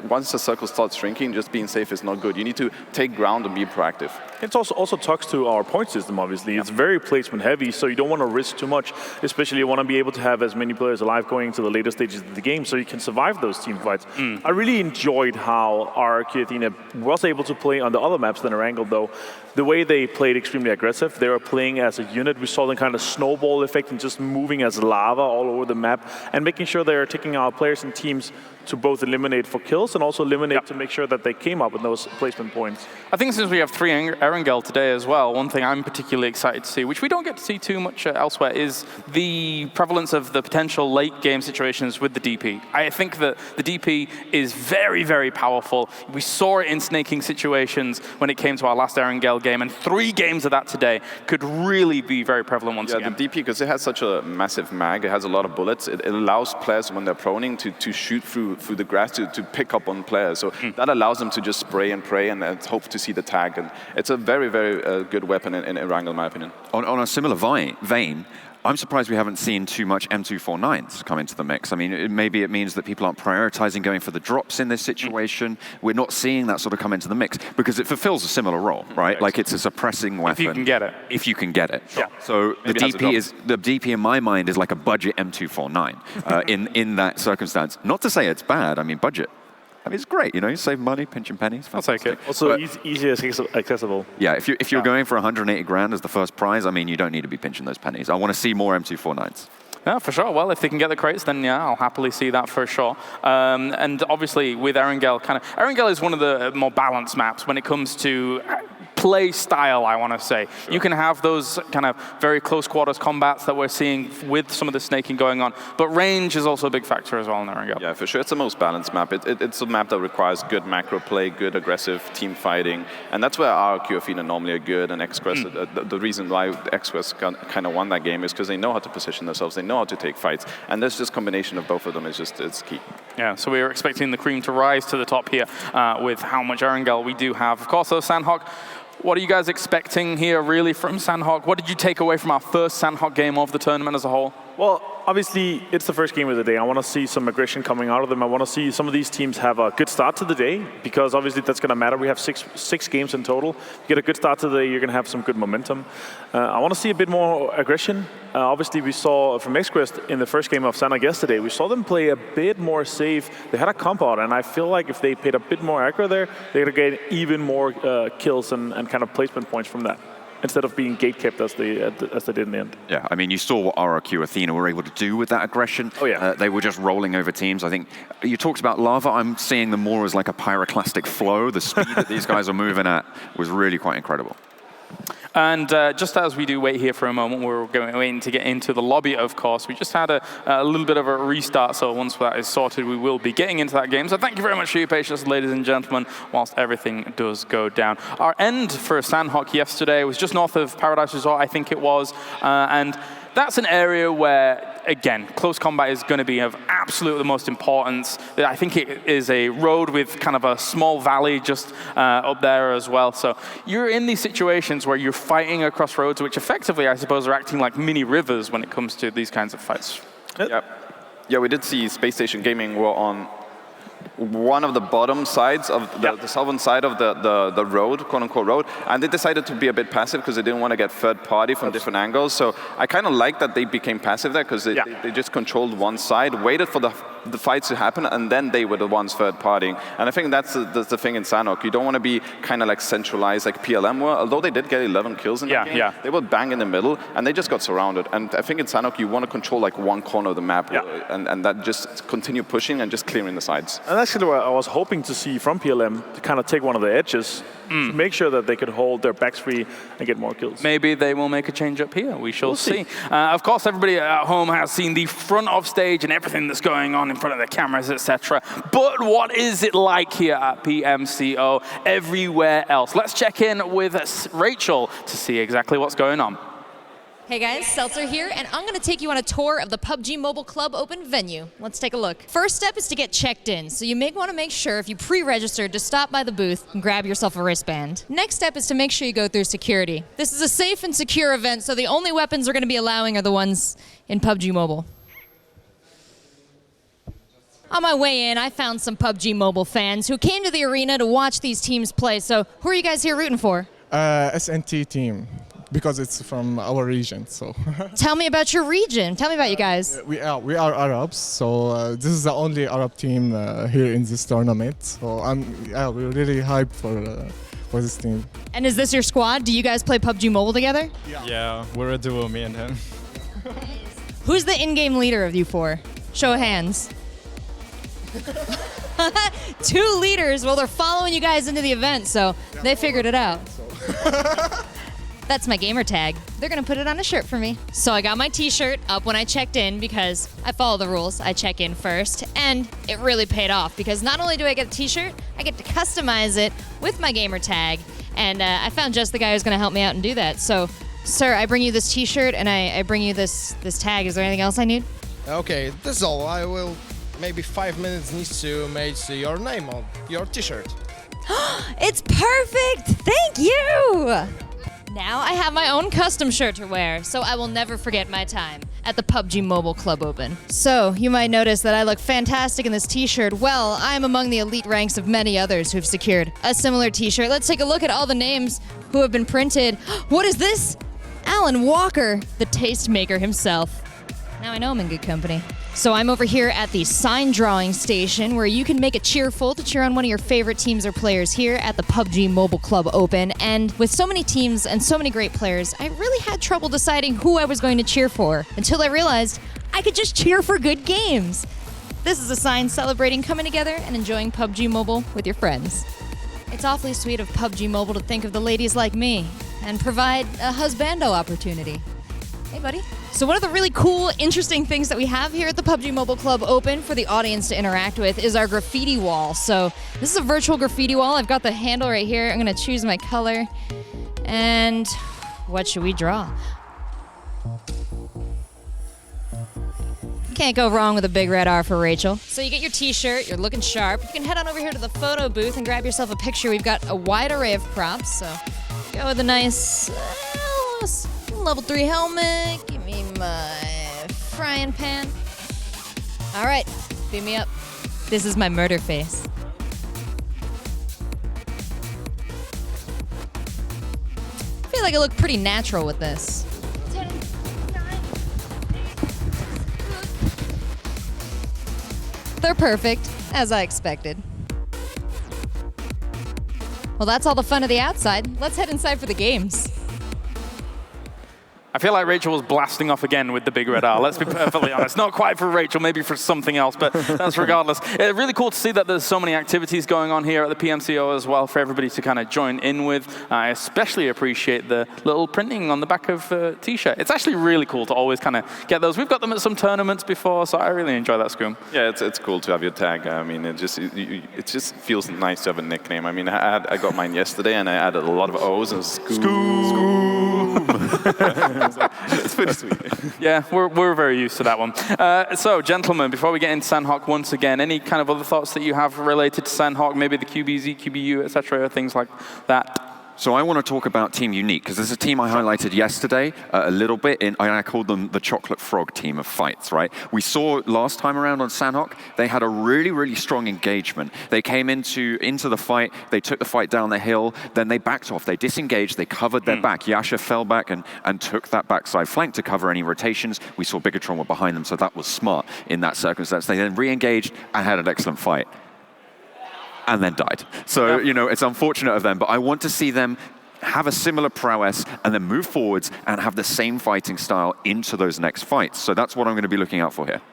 once the circle starts shrinking, just being safe is not good. You need to take ground and be proactive. It also talks to our point system, obviously. It's very placement heavy, so you don't want to risk too much, especially you want to be able to have as many players alive going into the later stages of the game so you can survive those team fights. I really enjoyed how our Athena was able to play on the other maps than Erangel, though. the way they played extremely aggressive, they were playing as a unit. We saw them kind of snowball effect and just moving as lava all over the map and making sure they are taking our players and teams to both eliminate for kills and also eliminate to make sure that they came up with those placement points. I think since we have 3 Erangel today as well, one thing I'm particularly excited to see, which we don't get to see too much elsewhere, is the prevalence of the potential late game situations with the DP. I think that the DP is very, very powerful. We saw it in snaking situations when it came to our last Erangel game, and 3 games of that today could really be very prevalent once again. The DP, because it has such a massive mag, it has a lot of bullets, it allows players when they're proning to shoot through the grass to pick up on players. So that allows them to just spray and pray and hope to see the tag. And it's a very, very good weapon in Erangel, in my opinion. On a similar vein, I'm surprised we haven't seen too much M249s come into the mix. I mean, maybe it means that people aren't prioritizing going for the drops in this situation. We're not seeing that sort of come into the mix because it fulfills a similar role, right? Like it's a suppressing weapon. If you can get it. If you can get it. Yeah. So the DP in my mind is like a budget M249 in that circumstance. Not to say it's bad. I mean, budget. I mean, it's great, you know, you save money, pinching pennies. I'll take it. Also, easy accessible. Yeah, if you're going for 180 grand as the first prize, I mean, you don't need to be pinching those pennies. I want to see more M249s. Yeah, for sure. Well, if they can get the crates, then yeah, I'll happily see that for sure. And obviously, with Erangel, Erangel is one of the more balanced maps when it comes to play style, I want to say. You can have those kind of very close quarters combats that we're seeing with some of the snaking going on, but range is also a big factor as well in Erangel. Yeah, for sure. It's the most balanced map. It's a map that requires good macro play, good aggressive team fighting, and that's where RRQ Athena normally are good, and XQuest, the reason why XQuest kind of won that game is because they know how to position themselves, they know how to take fights, and this just combination of both of them is just, it's key. Yeah, so we are expecting the cream to rise to the top here with how much Erangel we do have. Of course, though, Sanhok, what are you guys expecting here really from Sanhok? What did you take away from our first Sanhok game of the tournament as a whole? Well, obviously, it's the first game of the day. I want to see some aggression coming out of them. I want to see some of these teams have a good start to the day, because obviously that's going to matter. We have six games in total. You get a good start to the day, you're going to have some good momentum. I want to see a bit more aggression. Obviously, we saw from XQuest in the first game of Sanhok yesterday, we saw them play a bit more safe. They had a comp out, and I feel like if they played a bit more aggro there, they're going to get even more kills and kind of placement points from that, instead of being gate-kept as they did in the end. Yeah, I mean, you saw what RRQ Athena were able to do with that aggression. Oh, yeah. They were just rolling over teams. I think you talked about lava. I'm seeing them more as like a pyroclastic flow. The speed that these guys are moving at was really quite incredible. And just as we do wait here for a moment, we're waiting to get into the lobby, of course. We just had a little bit of a restart, so once that is sorted, we will be getting into that game. So thank you very much for your patience, ladies and gentlemen, whilst everything does go down. Our end for Sanhok yesterday was just north of Paradise Resort, I think it was, and that's an area where, again, close combat is going to be of absolute the most importance. I think it is a road with kind of a small valley just up there as well. So you're in these situations where you're fighting across roads, which effectively, I suppose, are acting like mini rivers when it comes to these kinds of fights. Yeah, we did see Space Station Gaming were on one of the bottom sides of the southern side of the road, quote-unquote road, and they decided to be a bit passive because they didn't want to get third party from different angles. So I kind of like that they became passive there, because they just controlled one side, waited for the fights to happen, and then they were the ones third partying. And I think that's the thing in Sanhok. You don't want to be kind of like centralized like PLM were, although they did get 11 kills in that game. They were bang in the middle, and they just got surrounded. And I think in Sanhok, you want to control like one corner of the map, and that just continue pushing and just clearing the sides. And actually what I was hoping to see from PLM, to kind of take one of the edges, to make sure that they could hold their backs free and get more kills. Maybe they will make a change up here. We shall see. Of course, everybody at home has seen the front of stage and everything that's going on in front of the cameras, etc. But what is it like here at PMCO everywhere else? Let's check in with Rachel to see exactly what's going on. Hey guys, Seltzer here, and I'm going to take you on a tour of the PUBG Mobile Club Open venue. Let's take a look. First step is to get checked in, so you may want to make sure if you pre-registered to stop by the booth and grab yourself a wristband. Next step is to make sure you go through security. This is a safe and secure event, so the only weapons we're going to be allowing are the ones in PUBG Mobile. On my way in, I found some PUBG Mobile fans who came to the arena to watch these teams play. So who are you guys here rooting for? SNT team, because it's from our region. So tell me about your region. Tell me about you guys. We are Arabs, so this is the only Arab team here in this tournament. So we're really hyped for for this team. And is this your squad? Do you guys play PUBG Mobile together? Yeah, we're a duo, me and him. Who's the in-game leader of you four? Show of hands. 2 leaders. Well, they're following you guys into the event, so they figured it out. That's my gamer tag. They're gonna put it on a shirt for me. So I got my t-shirt up when I checked in because I follow the rules. I check in first, and it really paid off because not only do I get a t-shirt, I get to customize it with my gamer tag, and I found just the guy who's gonna help me out and do that. So, sir, I bring you this t-shirt and I bring you this tag. Is there anything else I need? Okay, that's all. I will maybe 5 minutes needs to make your name on your t-shirt. It's perfect! Thank you! Now I have my own custom shirt to wear, so I will never forget my time at the PUBG Mobile Club Open. So, you might notice that I look fantastic in this t-shirt. Well, I am among the elite ranks of many others who've secured a similar t-shirt. Let's take a look at all the names who have been printed. What is this? Alan Walker, the tastemaker himself. Now I know I'm in good company. So I'm over here at the sign drawing station where you can make a cheerful to cheer on one of your favorite teams or players here at the PUBG Mobile Club Open. And with so many teams and so many great players, I really had trouble deciding who I was going to cheer for until I realized I could just cheer for good games. This is a sign celebrating coming together and enjoying PUBG Mobile with your friends. It's awfully sweet of PUBG Mobile to think of the ladies like me and provide a husbando opportunity. Hey, buddy. So one of the really cool, interesting things that we have here at the PUBG Mobile Club Open for the audience to interact with is our graffiti wall. So this is a virtual graffiti wall. I've got the handle right here. I'm going to choose my color. And what should we draw? Can't go wrong with a big red R for Rachel. So you get your t-shirt, you're looking sharp. You can head on over here to the photo booth and grab yourself a picture. We've got a wide array of props, so go with a nice level 3 helmet. Give me my frying pan. All right, beam me up. This is my murder face. I feel like I look pretty natural with this. 10, 9, 8. They're perfect, as I expected. Well, that's all the fun of the outside. Let's head inside for the games. I feel like Rachel was blasting off again with the big red R. Let's be perfectly honest. Not quite for Rachel, maybe for something else, but that's regardless. It's really cool to see that there's so many activities going on here at the PMCO as well for everybody to kind of join in with. I especially appreciate the little printing on the back of a t-shirt. It's actually really cool to always kind of get those. We've got them at some tournaments before, so I really enjoy that, Scoom. Yeah, it's cool to have your tag. I mean, it just feels nice to have a nickname. I mean, I got mine yesterday, and I added a lot of O's and Scoom. It's pretty sweet. Yeah, we're very used to that one. So, gentlemen, before we get into Sanhok once again, any kind of other thoughts that you have related to Sanhok, maybe the QBZ, QBU, etc., things like that? So I want to talk about Team Unique, because there's a team I highlighted yesterday a little bit, and I called them the Chocolate Frog team of fights, right? We saw last time around on Sanhok, they had a really, really strong engagement. They came into the fight, they took the fight down the hill, then they backed off, they disengaged, they covered their back. Yasha fell back and took that backside flank to cover any rotations. We saw Bigatron were behind them, so that was smart in that circumstance. They then re-engaged and had an excellent fight. And then died. So, you know, it's unfortunate of them, but I want to see them have a similar prowess and then move forwards and have the same fighting style into those next fights. So that's what I'm going to be looking out for here.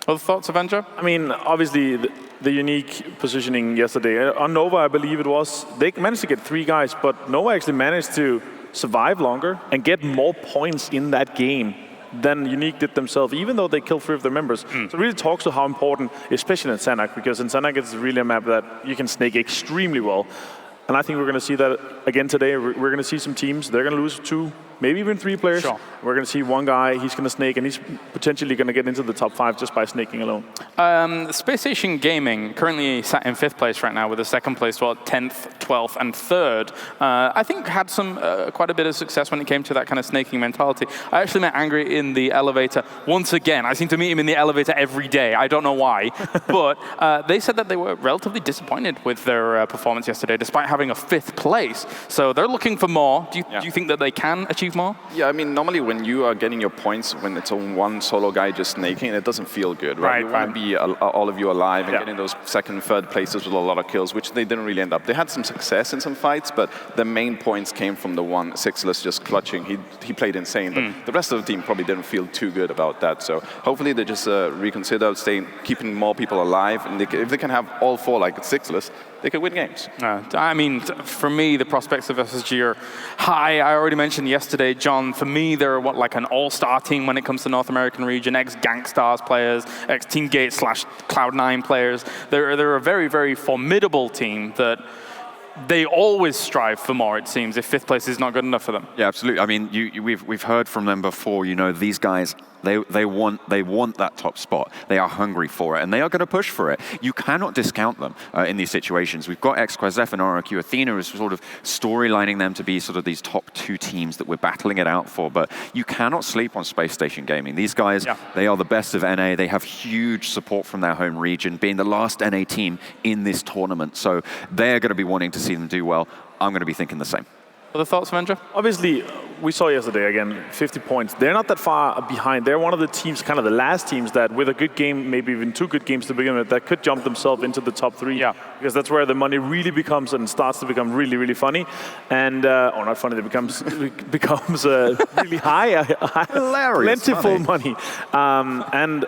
Other thoughts, Avenger? I mean, obviously, the unique positioning yesterday. On Nova, I believe it was, they managed to get 3 guys, but Nova actually managed to survive longer and get more points in that game than Unique did themselves, even though they killed 3 of their members. So it really talks to how important, especially in Sanhok, because in Sanhok it's really a map that you can snake extremely well. And I think we're going to see that again today. We're going to see some teams, they're going to lose 2, maybe even 3 players. Sure. We're going to see one guy, he's going to snake, and he's potentially going to get into the top 5 just by snaking alone. Space Station Gaming currently sat in 5th place right now with a 2nd place, 10th, 12th, and 3rd. I think had some quite a bit of success when it came to that kind of snaking mentality. I actually met Angry in the elevator once again. I seem to meet him in the elevator every day. I don't know why. But they said that they were relatively disappointed with their performance yesterday, despite having a 5th place. So they're looking for more. Do you think that they can achieve achieve more? Yeah, I mean, normally when you are getting your points, when it's on one solo guy just snaking, it doesn't feel good, right? You want to be all of you alive and getting those second, third places with a lot of kills, which they didn't really end up. They had some success in some fights, but the main points came from the one Sixless just clutching. He played insane, but the rest of the team probably didn't feel too good about that. So hopefully they just reconsider keeping more people alive, and if they can have all four like Sixless, they could win games. I mean, for me, the prospects of SSG are high. I already mentioned yesterday, John, for me, they're like an all-star team when it comes to North American region, ex-Gangstars players, ex-Teamgate / Cloud9 players. They're a very, very formidable team that they always strive for more, it seems, if 5th place is not good enough for them. Yeah, absolutely. I mean, we've heard from them before, these guys, they want that top spot. They are hungry for it, and they are going to push for it. You cannot discount them in these situations. We've got XQuest and RRQ Athena as sort of storylining them to be sort of these top 2 teams that we're battling it out for, but you cannot sleep on Space Station Gaming. These guys, they are the best of NA. They have huge support from their home region, being the last NA team in this tournament, so they're going to be wanting to see them do well. I'm going to be thinking the same. Other thoughts, Vendra? Obviously, we saw yesterday, again, 50 points. They're not that far behind. They're one of the teams, kind of the last teams that with a good game, maybe even 2 good games to begin with, that could jump themselves into the top 3. Yeah. Because that's where the money really becomes and starts to become really, really funny. And, or not funny, it becomes really high. Hilarious. Plentiful money. And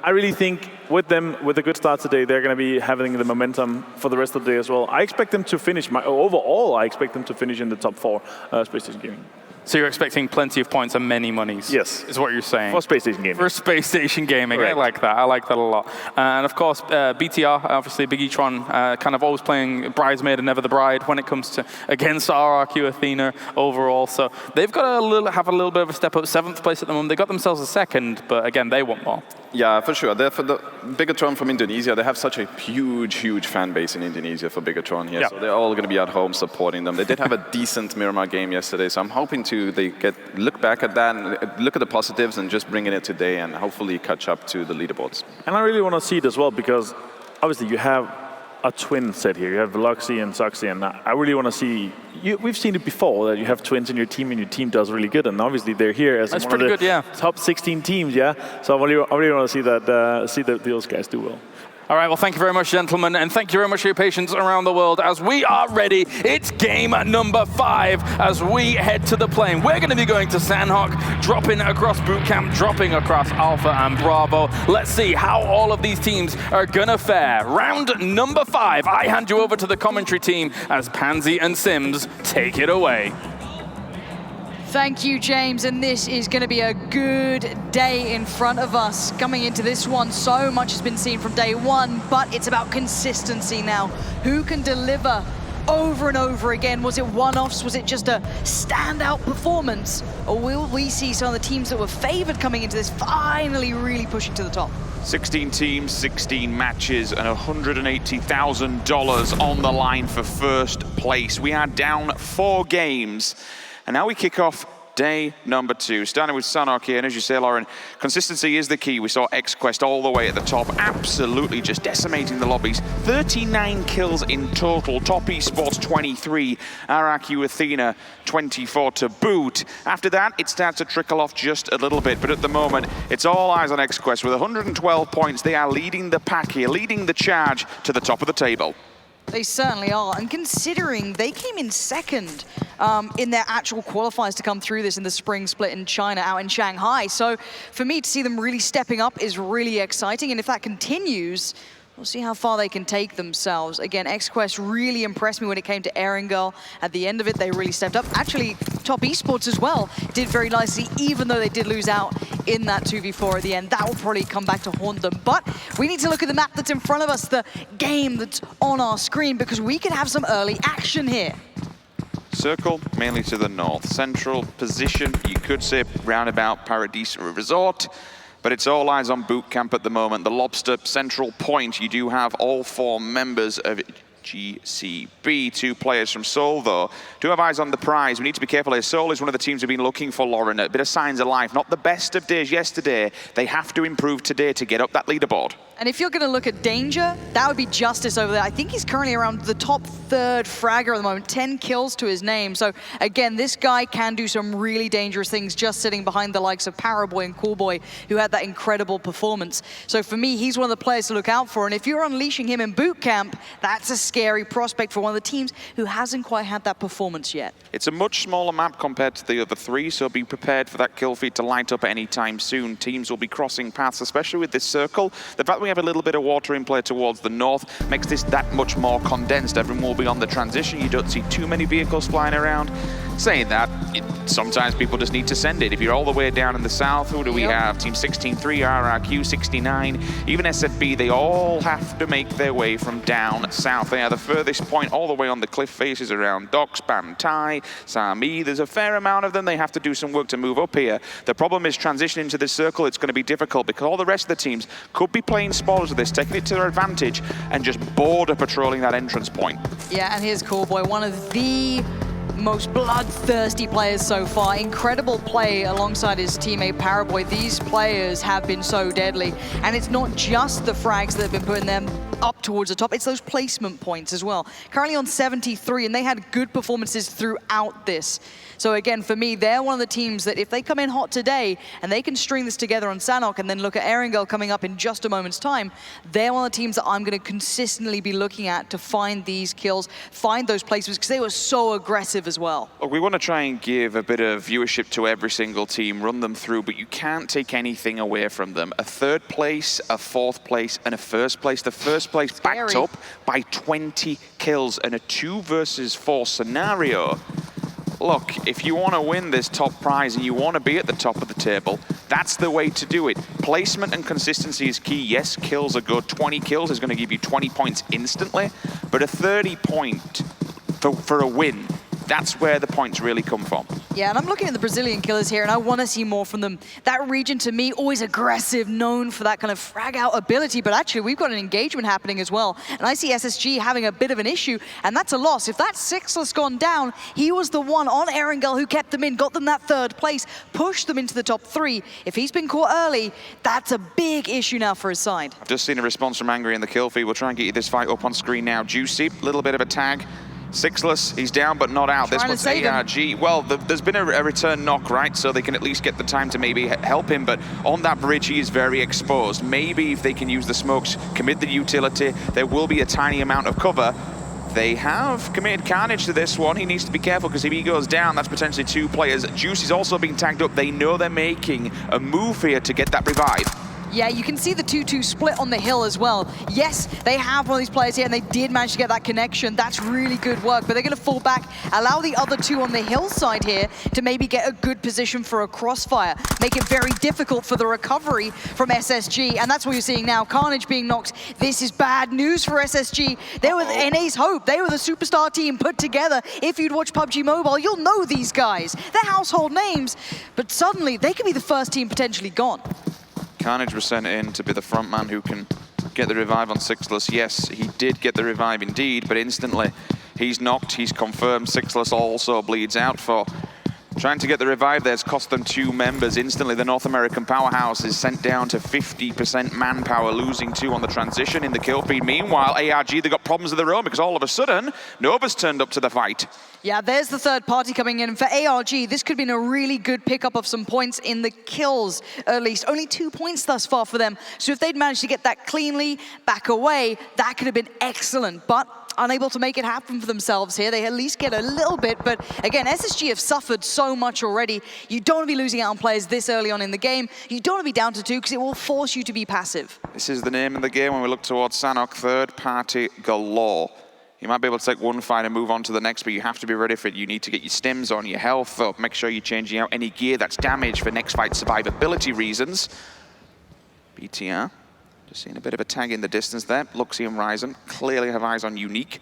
I really think with them, with a good start today, they're going to be having the momentum for the rest of the day as well. I expect them to finish, overall, I expect them to finish in the top 4 Space Station Gaming. So you're expecting plenty of points and many monies? Yes. Is what you're saying? For Space Station Gaming. For Space Station Gaming. Correct. I like that. I like that a lot. And of course, BTR, obviously Big E-tron, kind of always playing bridesmaid and never the bride when it comes to against RRQ Athena overall. So they've got have a little bit of a step up. 7th place at the moment. They got themselves a 2nd, but again, they want more. Yeah, for sure. For the Bigatron from Indonesia, they have such a huge, huge fan base in Indonesia for Bigatron here. Yeah. So they're all going to be at home supporting them. They did have a decent Miramar game yesterday, so I'm hoping they look back at that and look at the positives and just bring in it today and hopefully catch up to the leaderboards. And I really want to see it as well because obviously you have a twin set here. You have Veloxy and Soxy, and I really want to see. We've seen it before that you have twins in your team, and your team does really good. And obviously they're here as one of the top 16 teams. Yeah, so I really want to see that those guys do well. All right, well, thank you very much, gentlemen, and thank you very much for your patience around the world as we are ready. It's game number 5 as we head to the plane. We're going to be going to Sanhok, dropping across Bootcamp, dropping across Alpha and Bravo. Let's see how all of these teams are going to fare. Round number 5, I hand you over to the commentary team as Pansy and Sims take it away. Thank you, James, and this is going to be a good day in front of us. Coming into this one, so much has been seen from day 1, but it's about consistency now. Who can deliver over and over again? Was it one-offs? Was it just a standout performance? Or will we see some of the teams that were favored coming into this finally really pushing to the top? 16 teams, 16 matches, and $180,000 on the line for first place. We are down 4 games. And now we kick off day number 2, starting with Sanhok here. And as you say, Lauren, consistency is the key. We saw XQuest all the way at the top, absolutely just decimating the lobbies. 39 kills in total. Top Esports 23, RRQ Athena 24 to boot. After that, it starts to trickle off just a little bit. But at the moment, it's all eyes on XQuest. With 112 points, they are leading the pack here, leading the charge to the top of the table. They certainly are, and considering they came in 2nd in their actual qualifiers to come through this in the spring split in China, out in Shanghai. So for me to see them really stepping up is really exciting, and if that continues, we'll see how far they can take themselves. Again, XQuest really impressed me when it came to Erangel. At the end of it, they really stepped up. Actually, Top Esports as well did very nicely, even though they did lose out in that 2v4 at the end. That will probably come back to haunt them. But we need to look at the map that's in front of us, the game that's on our screen, because we could have some early action here. Circle, mainly to the north. Central position, you could say roundabout Paradiso Resort. But it's all eyes on Bootcamp at the moment. The Lobster central point, you do have all 4 members of GCB. 2 players from Seoul, though, do have eyes on the prize. We need to be careful here. Seoul is one of the teams we've been looking for, Lauren. A bit of signs of life. Not the best of days yesterday. They have to improve today to get up that leaderboard. And if you're going to look at danger, that would be Justice over there. I think he's currently around the top 3rd fragger at the moment, 10 kills to his name. So again, this guy can do some really dangerous things just sitting behind the likes of Paraboy and Coolboy, who had that incredible performance. So for me, he's one of the players to look out for. And if you're unleashing him in boot camp, that's a scary prospect for one of the teams who hasn't quite had that performance yet. It's a much smaller map compared to the other 3, so be prepared for that kill feed to light up at any time soon. Teams will be crossing paths, especially with this circle. The fact we have a little bit of water in play towards the north makes this that much more condensed. Everyone will be on the transition. You don't see too many vehicles flying around. Saying that, sometimes people just need to send it. If you're all the way down in the south, who do we have? Team 16-3, RRQ 69, even SFB, they all have to make their way from down south. They are the furthest point all the way on the cliff faces around Docks, Ban Tai, Sami. There's a fair amount of them. They have to do some work to move up here. The problem is transitioning to this circle. It's going to be difficult because all the rest of the teams could be playing spoilers of this, taking it to their advantage and just border patrolling that entrance point. Yeah, and here's Coolboy, one of the most bloodthirsty players so far. Incredible play alongside his teammate Paraboy. These players have been so deadly. And it's not just the frags that have been putting them up towards the top, it's those placement points as well. Currently on 73, and they had good performances throughout this. So again, for me, they're one of the teams that if they come in hot today and they can string this together on Sanhok and then look at Erangel coming up in just a moment's time, they're one of the teams that I'm going to consistently be looking at to find these kills, find those placements, because they were so aggressive as well. Look, we want to try and give a bit of viewership to every single team, run them through, but you can't take anything away from them. A 3rd place, a 4th place, and a 1st place. The 1st place backed up by 20 kills and a 2 versus 4 scenario. Look, if you want to win this top prize and you want to be at the top of the table, that's the way to do it. Placement and consistency is key. Yes, kills are good. 20 kills is going to give you 20 points instantly, but a 30 point for a win, that's where the points really come from. Yeah, and I'm looking at the Brazilian killers here, and I want to see more from them. That region, to me, always aggressive, known for that kind of frag-out ability, but actually, we've got an engagement happening as well. And I see SSG having a bit of an issue, and that's a loss. If that Sixless gone down, he was the one on Erangel who kept them in, got them that 3rd place, pushed them into the top 3. If he's been caught early, that's a big issue now for his side. I've just seen a response from Angry in the kill feed. We'll try and get you this fight up on screen now. Juicy, a little bit of a tag. Sixless, he's down but not out. This one's ARG. Well, there's been a return knock, right? So they can at least get the time to maybe help him, but on that bridge, he is very exposed. Maybe if they can use the smokes, commit the utility, there will be a tiny amount of cover. They have committed carnage to this one. He needs to be careful because if he goes down, that's potentially 2 players. Juice is also being tagged up. They know they're making a move here to get that revive. Yeah, you can see the 2-2 split on the hill as well. Yes, they have one of these players here, and they did manage to get that connection. That's really good work, but they're going to fall back, allow the other 2 on the hillside here to maybe get a good position for a crossfire, make it very difficult for the recovery from SSG, and that's what you're seeing now. Carnage being knocked. This is bad news for SSG. They were NA's hope. They were the superstar team put together. If you'd watch PUBG Mobile, you'll know these guys. They're household names, but suddenly they could be the first team potentially gone. Carnage was sent in to be the front man who can get the revive on Sixless. Yes, he did get the revive indeed, but instantly he's knocked, he's confirmed. Sixless also bleeds out for trying to get the revive there. It's cost them 2 members. Instantly, the North American powerhouse is sent down to 50% manpower, losing 2 on the transition in the kill feed. Meanwhile, ARG, they got problems of their own because all of a sudden, Nova's turned up to the fight. Yeah, there's the 3rd party coming in. For ARG, this could have been a really good pickup of some points in the kills, at least. Only 2 points thus far for them. So if they'd managed to get that cleanly back away, that could have been excellent. But unable to make it happen for themselves here. They at least get a little bit, but again, SSG have suffered so much already. You don't want to be losing out on players this early on in the game. You don't want to be down to 2 because it will force you to be passive. This is the name of the game when we look towards Sanhok, 3rd party galore. You might be able to take one fight and move on to the next, but you have to be ready for it. You need to get your stims on, your health up, make sure you're changing out any gear that's damaged for next fight survivability reasons. BTR, just seeing a bit of a tag in the distance there. Luxy and Ryzen clearly have eyes on Unique.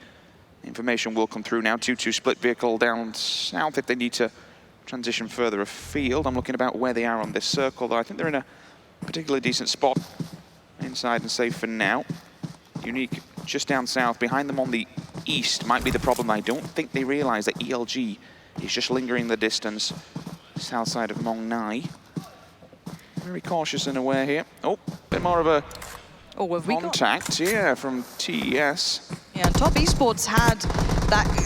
Information will come through now. 2-2 split vehicle down south if they need to transition further afield. I'm looking about where they are on this circle, though. I think they're in a particularly decent spot. Inside and safe for now. Unique just down south. Behind them on the east might be the problem. I don't think they realize that ELG is just lingering the distance south side of Mong Nai. Very cautious in a way here. Oh, bit more of a contact, yeah, from TES. Yeah, and Top Esports had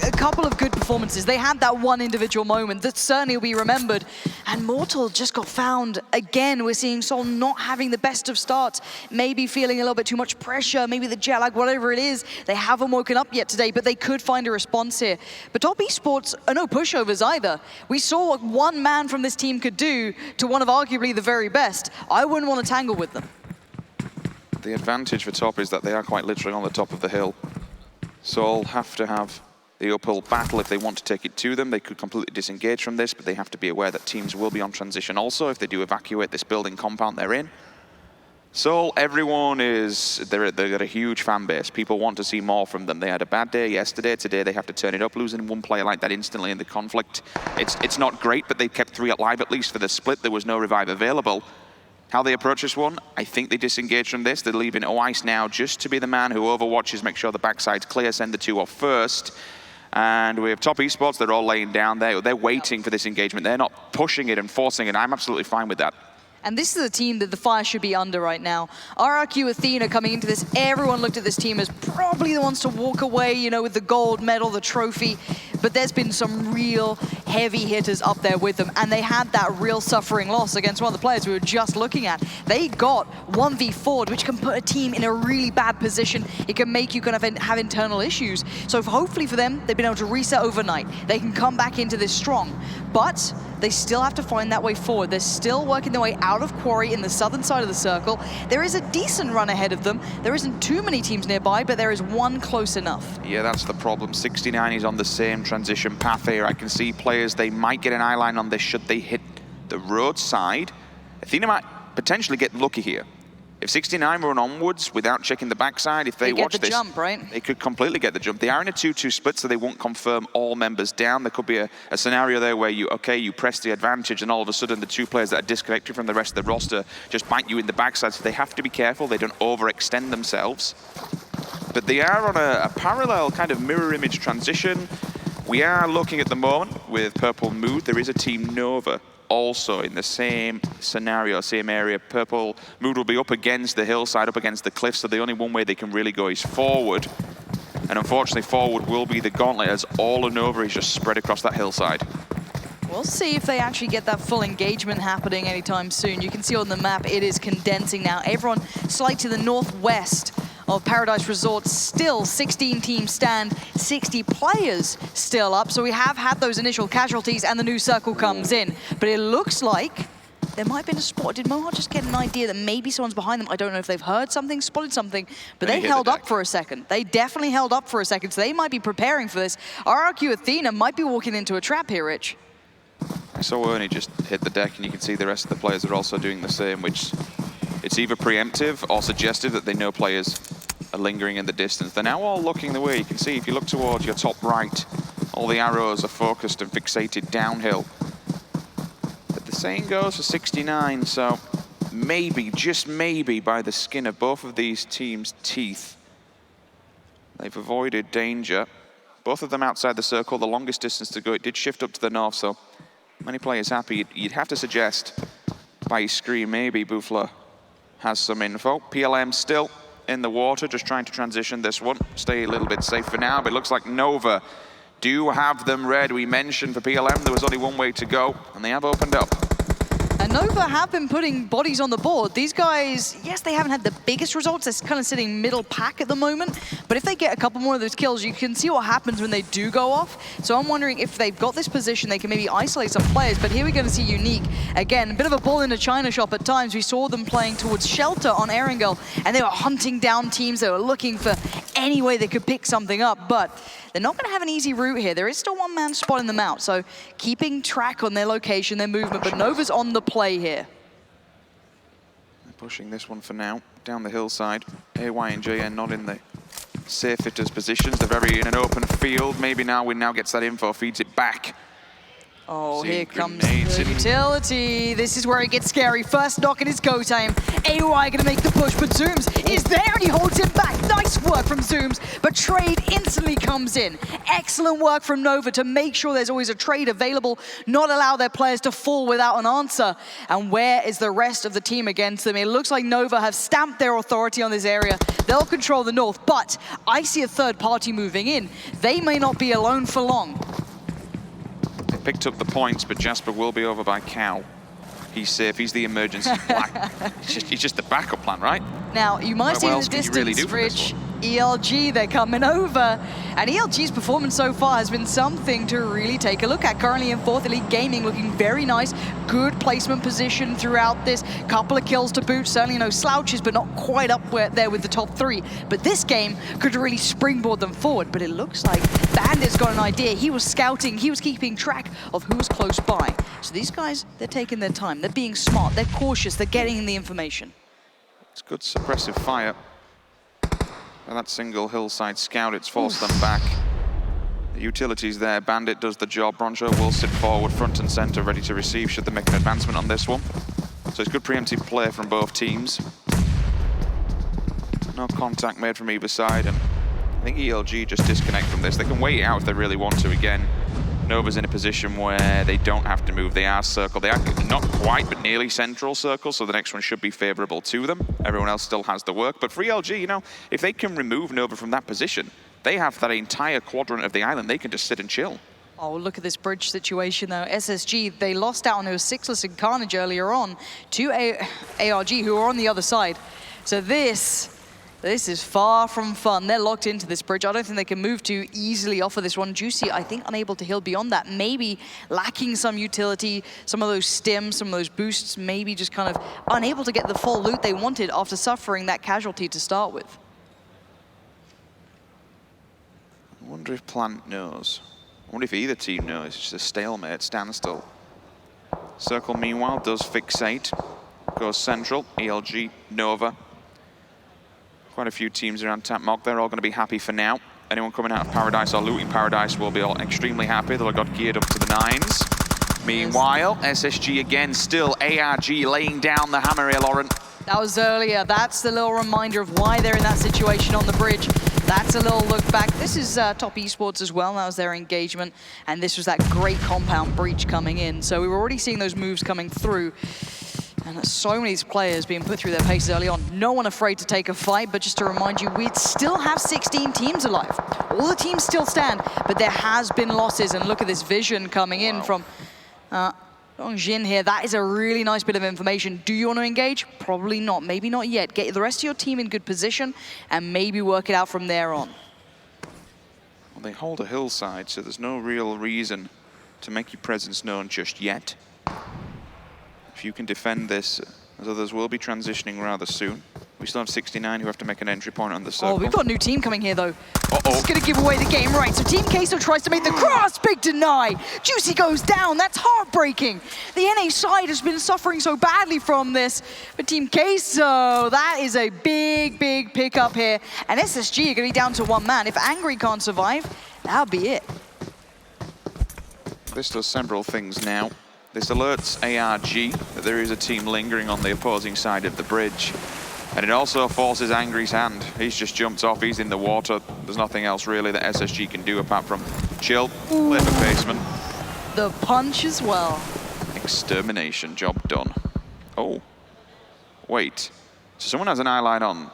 a couple of good performances. They had that one individual moment that certainly will be remembered. And Mortal just got found again. We're seeing Seoul not having the best of starts, maybe feeling a little bit too much pressure, maybe the jet lag, whatever it is. They haven't woken up yet today, but they could find a response here. But Top Esports are no pushovers either. We saw what one man from this team could do to one of arguably the very best. I wouldn't want to tangle with them. The advantage for Top is that they are quite literally on the top of the hill. Seoul have to have the uphill battle if they want to take it to them. They could completely disengage from this, but they have to be aware that teams will be on transition also if they do evacuate this building compound they're in. Seoul, everyone they've got a huge fan base. People want to see more from them. They had a bad day yesterday. Today they have to turn it up. Losing one player like that instantly in the conflict, it's not great, but they kept 3 alive at least for the split. There was no revive available. How they approach this one, I think they disengage from this. They're leaving Oice now just to be the man who overwatches, make sure the backside's clear, send the 2 off first. And we have Top Esports, they're all laying down there. They're waiting for this engagement. They're not pushing it and forcing it. I'm absolutely fine with that. And this is a team that the fire should be under right now. RRQ Athena coming into this, everyone looked at this team as probably the ones to walk away, you know, with the gold medal, the trophy. But there's been some real heavy hitters up there with them. And they had that real suffering loss against one of the players we were just looking at. They got 1v4'd, which can put a team in a really bad position. It can make you kind of have internal issues. So hopefully for them, they've been able to reset overnight. They can come back into this strong. But they still have to find that way forward. They're still working their way out of Quarry in the southern side of the circle. There is a decent run ahead of them. There isn't too many teams nearby, but there is one close enough. Yeah, that's the problem. 69 is on the same transition path here. I can see players, they might get an eye line on this should they hit the roadside. Athena might potentially get lucky here. If 69 run onwards without checking the backside, if they watch this, jump, right? They could completely get the jump. They are in a 2-2 split, so they won't confirm all members down. There could be a scenario there where you press the advantage, and all of a sudden the 2 players that are disconnected from the rest of the roster just bite you in the backside. So they have to be careful they don't overextend themselves. But they are on a parallel kind of mirror image transition. We are looking at the moment with Purple Mood. There is a Team Nova also in the same scenario, same area. Purple Mood will be up against the hillside, up against the cliff, so the only one way they can really go is forward. And unfortunately, forward will be the gauntlet as all of Nova is just spread across that hillside. We'll see if they actually get that full engagement happening anytime soon. You can see on the map, it is condensing now. Everyone slightly to the northwest of Paradise Resort, still 16 teams stand, 60 players still up. So we have had those initial casualties and the new circle comes in. But it looks like there might have been a spot. Did Mohawk just get an idea that maybe someone's behind them? I don't know if they've heard something, spotted something, but they held up for a second. They definitely held up for a second, so they might be preparing for this. RRQ Athena might be walking into a trap here, Rich. I saw Ernie just hit the deck, and you can see the rest of the players are also doing the same, which it's either preemptive or suggestive that they know players are lingering in the distance. They're now all looking the way. You can see if you look towards your top right, all the arrows are focused and fixated downhill. But the same goes for 69, so maybe, just maybe, by the skin of both of these teams' teeth, they've avoided danger. Both of them outside the circle, the longest distance to go. It did shift up to the north, so many players happy. You'd have to suggest by his screen maybe Buffalo has some info. PLM still in the water, just trying to transition this one. Stay a little bit safe for now, but it looks like Nova do have them red. We mentioned for PLM there was only one way to go, and they have opened up. And Nova have been putting bodies on the board. These guys, yes, they haven't had the biggest results. They're kind of sitting middle pack at the moment. But if they get a couple more of those kills, you can see what happens when they do go off. So I'm wondering if they've got this position, they can maybe isolate some players. But here we're going to see Unique. Again, a bit of a ball in the China shop at times. We saw them playing towards Shelter on Erangel, and they were hunting down teams. They were looking for any way they could pick something up. But they're not going to have an easy route here. There is still one man spotting them out. So keeping track on their location, their movement. But Nova's on the play here. They're pushing this one for now, down the hillside. AY and JN not in the safe hitters positions. They're very in an open field. Maybe now Win now gets that info, feeds it back Oh, Seeing here comes grenades the in. utility. This is where it gets scary. First knock in his go time. AY gonna make the push, but Zooms is there and he holds him back. Nice work from Zooms, but trade instantly comes in. Excellent work from Nova to make sure there's always a trade available, not allow their players to fall without an answer. And where is the rest of the team against them? It looks like Nova have stamped their authority on this area. They'll control the north, but I see a third party moving in. They may not be alone for long. They picked up the points, but Jasper will be over by Cow. He's safe. He's the emergency black. He's just the backup plan, right? Now, you might see in the distance, Rich, ELG, they're coming over. And ELG's performance so far has been something to really take a look at. Currently in 4th, Elite Gaming looking very nice. Good placement position throughout this. Couple of kills to boot. Certainly no slouches, but not quite up there with the top 3. But this game could really springboard them forward. But it looks like Bandit's got an idea. He was scouting. He was keeping track of who was close by. So these guys, they're taking their time. They're being smart. They're cautious. They're getting the information. It's good suppressive fire. And that single hillside scout, it's forced them back. The utility's there. Bandit does the job. Broncho will sit forward, front and center, ready to receive should they make an advancement on this one. So it's good preemptive play from both teams. No contact made from either side, and I think ELG just disconnect from this. They can wait it out if they really want to. Again, Nova's in a position where they don't have to move. They are circled. They are not quite, but nearly central circle, so the next one should be favorable to them. Everyone else still has the work. But for ELG, you know, if they can remove Nova from that position, they have that entire quadrant of the island. They can just sit and chill. Oh, look at this bridge situation, though. SSG, they lost out on those Sixless and Carnage earlier on to ARG, who are on the other side. So this is far from fun. They're locked into this bridge. I don't think they can move too easily off of this one. Juicy, I think, unable to heal beyond that. Maybe lacking some utility, some of those stims, some of those boosts, maybe just kind of unable to get the full loot they wanted after suffering that casualty to start with. I wonder if Plant knows. I wonder if either team knows. It's just a stalemate, standstill. Circle, meanwhile, does fixate. Goes central, ELG, Nova. Quite a few teams around Tapmog. They're all going to be happy for now. Anyone coming out of Paradise or looting Paradise will be all extremely happy. They'll have got geared up to the 9s. Meanwhile, SSG again, still ARG laying down the hammer here, Lauren. That was earlier. That's the little reminder of why they're in that situation on the bridge. That's a little look back. This is Top Esports as well. That was their engagement. And this was that great compound breach coming in. So we were already seeing those moves coming through. And so many of these players being put through their paces early on. No one afraid to take a fight, but just to remind you, we still have 16 teams alive. All the teams still stand, but there has been losses. And look at this vision coming in from Dongjin here. That is a really nice bit of information. Do you want to engage? Probably not. Maybe not yet. Get the rest of your team in good position and maybe work it out from there on. Well, they hold a hillside, so there's no real reason to make your presence known just yet. If you can defend this, as others will be transitioning rather soon. We still have 69 who have to make an entry point on the circle. Oh, we've got a new team coming here, though. This is going to give away the game right. So Team Queso tries to make the cross. Big deny. Juicy goes down. That's heartbreaking. The NA side has been suffering so badly from this. But Team Queso, that is a big, big pickup here. And SSG are going to be down to 1 man. If Angry can't survive, that'll be it. This does several things now. This alerts ARG that there is a team lingering on the opposing side of the bridge. And it also forces Angry's hand. He's just jumped off, he's in the water. There's nothing else really that SSG can do apart from chill, play for basement. The punch as well. Extermination, job done. Oh, wait. So someone has an eye light on.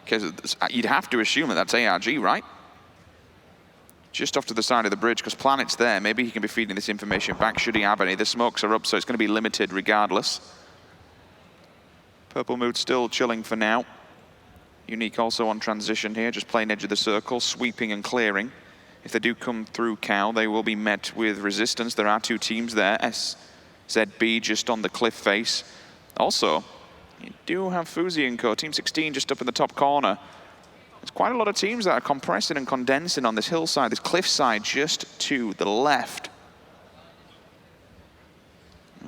Because you'd have to assume that that's ARG, right? Just off to the side of the bridge, because Planet's there. Maybe he can be feeding this information back, should he have any. The smokes are up, so it's going to be limited regardless. Purple Mood still chilling for now. Unique also on transition here, just playing edge of the circle, sweeping and clearing. If they do come through Cow, they will be met with resistance. There are 2 teams there, SZB just on the cliff face. Also, you do have Fuzi and Co. Team 16 just up in the top corner. There's quite a lot of teams that are compressing and condensing on this hillside, this cliffside just to the left.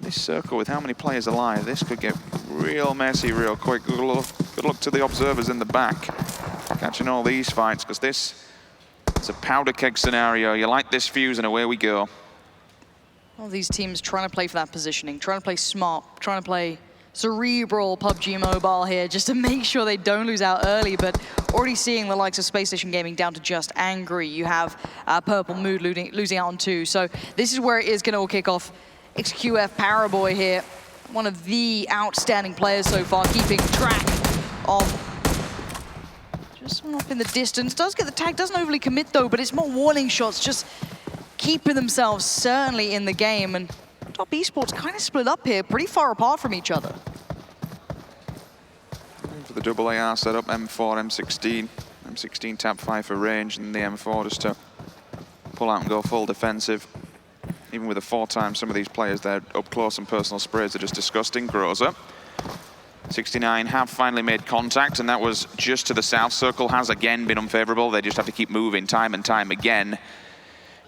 This circle with how many players alive, this could get real messy real quick. Good luck to the observers in the back, catching all these fights, because this is a powder keg scenario. You light this fuse and away we go. All these teams trying to play for that positioning, trying to play smart, trying to play cerebral PUBG Mobile here just to make sure they don't lose out early, but already seeing the likes of Space Station Gaming down to just angry. You have Purple Mood losing out on 2. So this is where it is going to all kick off. XQF Paraboy here, one of the outstanding players so far, keeping track of just one off in the distance. Does get the tag, doesn't overly commit though, but it's more warning shots, just keeping themselves certainly in the game. And Top Esports kind of split up here, pretty far apart from each other. For the double AR setup, M4, M16. M16 tap 5 for range, and the M4 just to pull out and go full defensive. Even with a 4x, some of these players, they're up close and personal sprays are just disgusting. Groza. 69 have finally made contact, and that was just to the south. Circle has again been unfavorable. They just have to keep moving time and time again.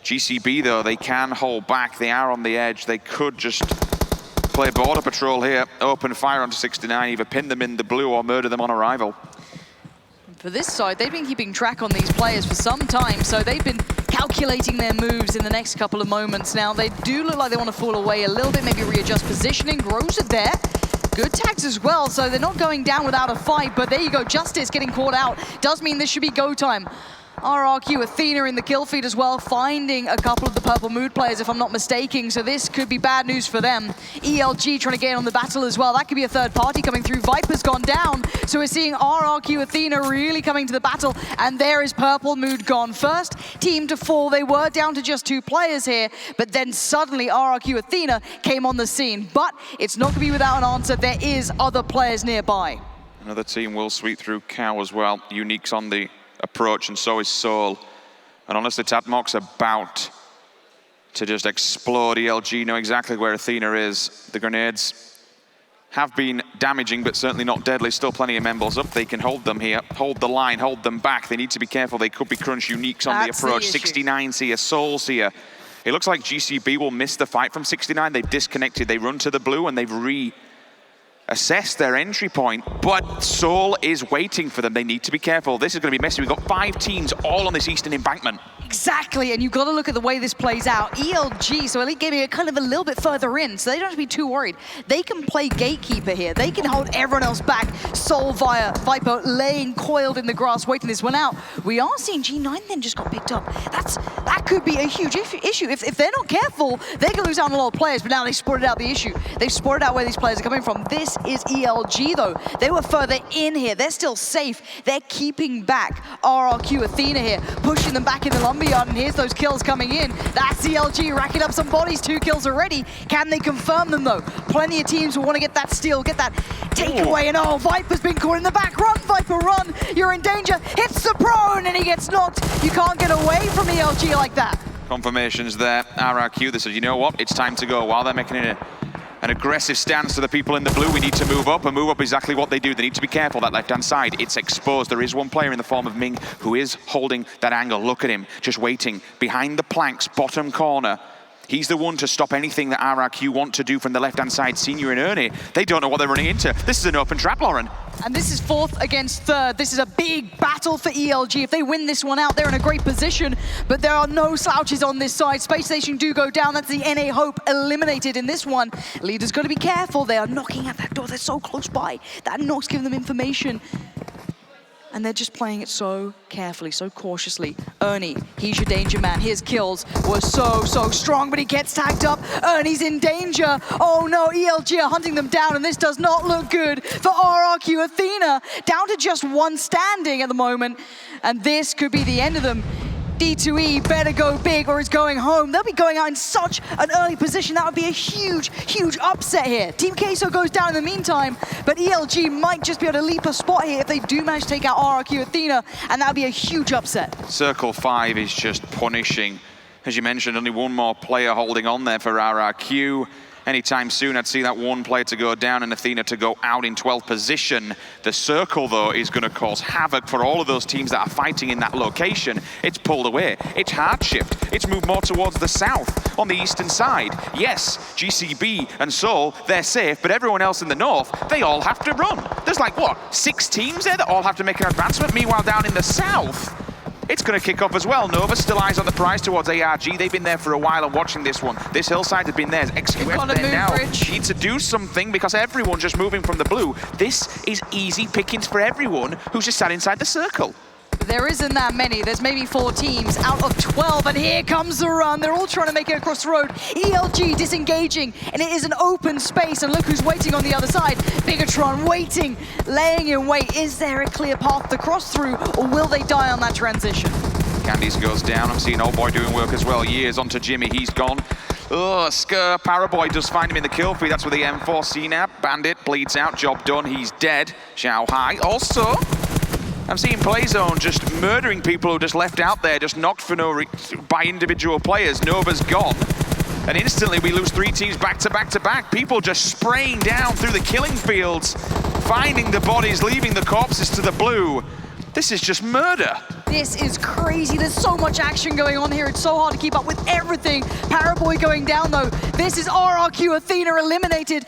GCB, though, they can hold back. They are on the edge. They could just play border patrol here, open fire onto 69, either pin them in the blue or murder them on arrival. For this side, they've been keeping track on these players for some time, so they've been calculating their moves in the next couple of moments. Now, they do look like they want to fall away a little bit, maybe readjust positioning. Groza there. Good tags as well, so they're not going down without a fight, but there you go. Justice getting caught out does mean this should be go time. RRQ, Athena in the kill feed as well, finding a couple of the Purple Mood players, if I'm not mistaken, so this could be bad news for them. ELG trying to get on the battle as well. That could be a third party coming through. Viper's gone down, so we're seeing RRQ, Athena really coming to the battle, and there is Purple Mood gone. First team to fall. They were down to just 2 players here, but then suddenly RRQ, Athena came on the scene. But it's not going to be without an answer. There is other players nearby. Another team will sweep through Cow as well. Unique's on the approach, and so is Soul. And honestly, Tatmok's about to just explode. ELG know exactly where Athena is. The grenades have been damaging, but certainly not deadly. Still plenty of Membles up. They can hold them here, hold the line, hold them back. They need to be careful. They could be crunch. Unique's on the approach. 69's here, Soul's here. It looks like GCB will miss the fight from 69. They've disconnected. They run to the blue, and they've assess their entry point, but Soul is waiting for them. They need to be careful. This is going to be messy. We've got 5 teams all on this eastern embankment. Exactly, and you've got to look at the way this plays out. ELG, so Elite Gaming are kind of a little bit further in, so they don't have to be too worried. They can play gatekeeper here. They can hold everyone else back. Soul via Viper laying coiled in the grass, waiting this one out. We are seeing G9 then just got picked up. That could be a huge issue. If they're not careful, they can lose out on a lot of players, but now they spotted out the issue. They've spotted out where these players are coming from. This is ELG, though. They were further in here. They're still safe. They're keeping back RRQ, Athena here, pushing them back in the lumberyard, and here's those kills coming in. That's ELG racking up some bodies, 2 kills already. Can they confirm them, though? Plenty of teams will want to get that steal, get that takeaway, and oh, Viper's been caught in the back. Run, Viper, run! You're in danger. Hits the prone, and he gets knocked. You can't get away from ELG like that. Confirmations there. RRQ, they said, you know what? It's time to go. While they're making an aggressive stance to the people in the blue, we need to move up, and move up exactly what they do. They need to be careful. That left-hand side, it's exposed. There is one player in the form of Ming who is holding that angle. Look at him, just waiting behind the planks, bottom corner. He's the one to stop anything that RRQ want to do from the left-hand side. Senior and Ernie, they don't know what they're running into. This is an open trap, Lauren. And this is 4th against 3rd. This is a big battle for ELG. If they win this one out, they're in a great position, but there are no slouches on this side. Space Station do go down. That's the NA Hope eliminated in this one. Leader's got to be careful. They are knocking at that door. They're so close by. That knock's giving them information. And they're just playing it so carefully, so cautiously. Ernie, he's your danger man. His kills were so strong, but he gets tagged up. Ernie's in danger. Oh no, ELG are hunting them down, and this does not look good for RRQ. Athena down to just 1 standing at the moment, and this could be the end of them. D2E better go big or it's going home. They'll be going out in such an early position. That would be a huge upset here. Team Queso goes down in the meantime, but ELG might just be able to leap a spot here if they do manage to take out RRQ Athena, and that would be a huge upset. Circle 5 is just punishing. As you mentioned, only 1 more player holding on there for RRQ. Anytime soon, I'd see that 1 player to go down and Athena to go out in 12th position. The circle, though, is going to cause havoc for all of those teams that are fighting in that location. It's pulled away. It's hard shift. It's moved more towards the south on the eastern side. Yes, GCB and Seoul, they're safe, but everyone else in the north, they all have to run. There's like, what, 6 teams there that all have to make an advancement? Meanwhile, down in the south, It's going to kick off as well. Nova still eyes on the prize towards ARG. They've been there for a while and watching this one. This hillside has been there. XQF there now. Need to do something because everyone's just moving from the blue. This is easy pickings for everyone who's just sat inside the circle. There isn't that many. There's maybe 4 teams out of 12, and here comes the run. They're all trying to make it across the road. ELG disengaging, and it is an open space, and look who's waiting on the other side. Bigatron waiting, laying in wait. Is there a clear path to cross through, or will they die on that transition? Candice goes down. I'm seeing Old Boy doing work as well. Years onto Jimmy, he's gone. Oh, Skur, Paraboy does find him in the kill feed. That's with the M4 CNAP. Bandit bleeds out, job done, he's dead. Xiao Hai also. I'm seeing Playzone just murdering people who are just left out there, just knocked for by individual players. Nova's gone. And instantly we lose 3 teams back to back to back. People just spraying down through the killing fields, finding the bodies, leaving the corpses to the blue. This is just murder. This is crazy. There's so much action going on here. It's so hard to keep up with everything. Paraboy going down, though. This is RRQ. Athena eliminated.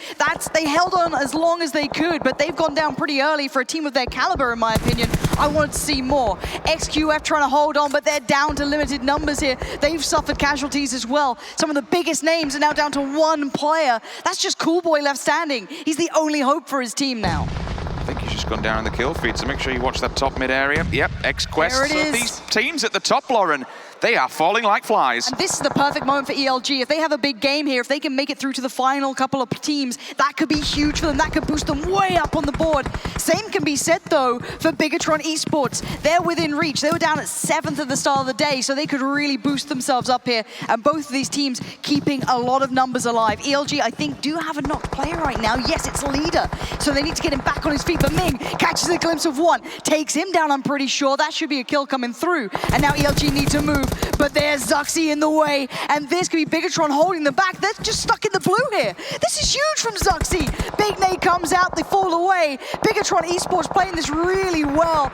They held on as long as they could, but they've gone down pretty early for a team of their caliber, in my opinion. I wanted to see more. XQF trying to hold on, but they're down to limited numbers here. They've suffered casualties as well. Some of the biggest names are now down to 1 player. That's just Cool Boy left standing. He's the only hope for his team now. I think he's just gone down in the kill feed, so make sure you watch that top mid area. Yep, XQuest. There it is. These teams at the top, Lauren, they are falling like flies. And this is the perfect moment for ELG. If they have a big game here, if they can make it through to the final couple of teams, that could be huge for them. That could boost them way up on the board. Same can be said, though, for Bigatron Esports. They're within reach. They were down at 7th at the start of the day, so they could really boost themselves up here. And both of these teams keeping a lot of numbers alive. ELG, I think, do have a knocked player right now. Yes, it's Leader, so they need to get him back on his feet. But Ming catches a glimpse of 1, takes him down, I'm pretty sure. That should be a kill coming through. And now ELG need to move. But there's Zuxi in the way, and this could be Bigatron holding them back. They're just stuck in the blue here. This is huge from Zuxi. Big Nate comes out, they fall away. Bigatron Esports playing this really well.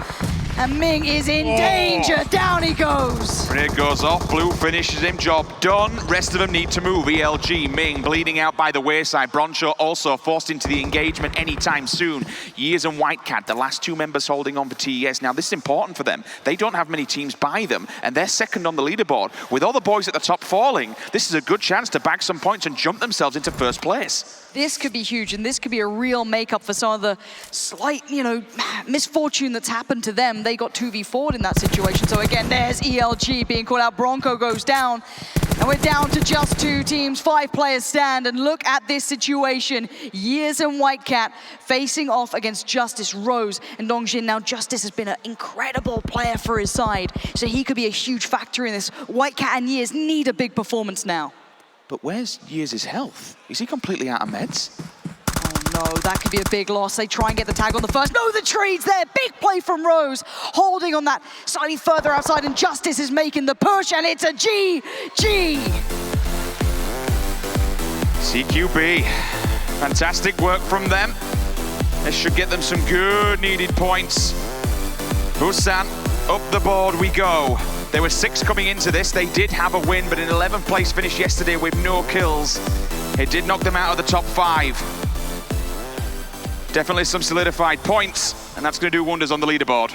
And Ming is in danger. Down he goes. Grenade goes off. Blue finishes him. Job done. Rest of them need to move. ELG, Ming bleeding out by the wayside. Broncho also forced into the engagement anytime soon. Years and Whitecat, the last 2 members holding on for TES. Now, this is important for them. They don't have many teams by them, and they're second on the leaderboard. With all the boys at the top falling, this is a good chance to bag some points and jump themselves into first place. This could be huge, and this could be a real makeup for some of the slight, misfortune that's happened to them. They got 2v4'd in that situation. So again, there's ELG being called out. Bronco goes down, and we're down to just 2 teams. 5 players stand, and look at this situation. Years and Whitecat facing off against Justice, Rose, and Dongjin. Now, Justice has been an incredible player for his side, so he could be a huge factor in this. Whitecat and Years need a big performance now. But where's Years' health? Is he completely out of meds? Oh no, that could be a big loss. They try and get the tag on the first. No, the trade's there. Big play from Rose. Holding on that slightly further outside, and Justice is making the push, and it's a GG. CQB. Fantastic work from them. This should get them some good needed points. Busan, up the board we go. There were 6 coming into this. They did have a win, but an 11th place finish yesterday with no kills. It did knock them out of the top 5. Definitely some solidified points, and that's going to do wonders on the leaderboard.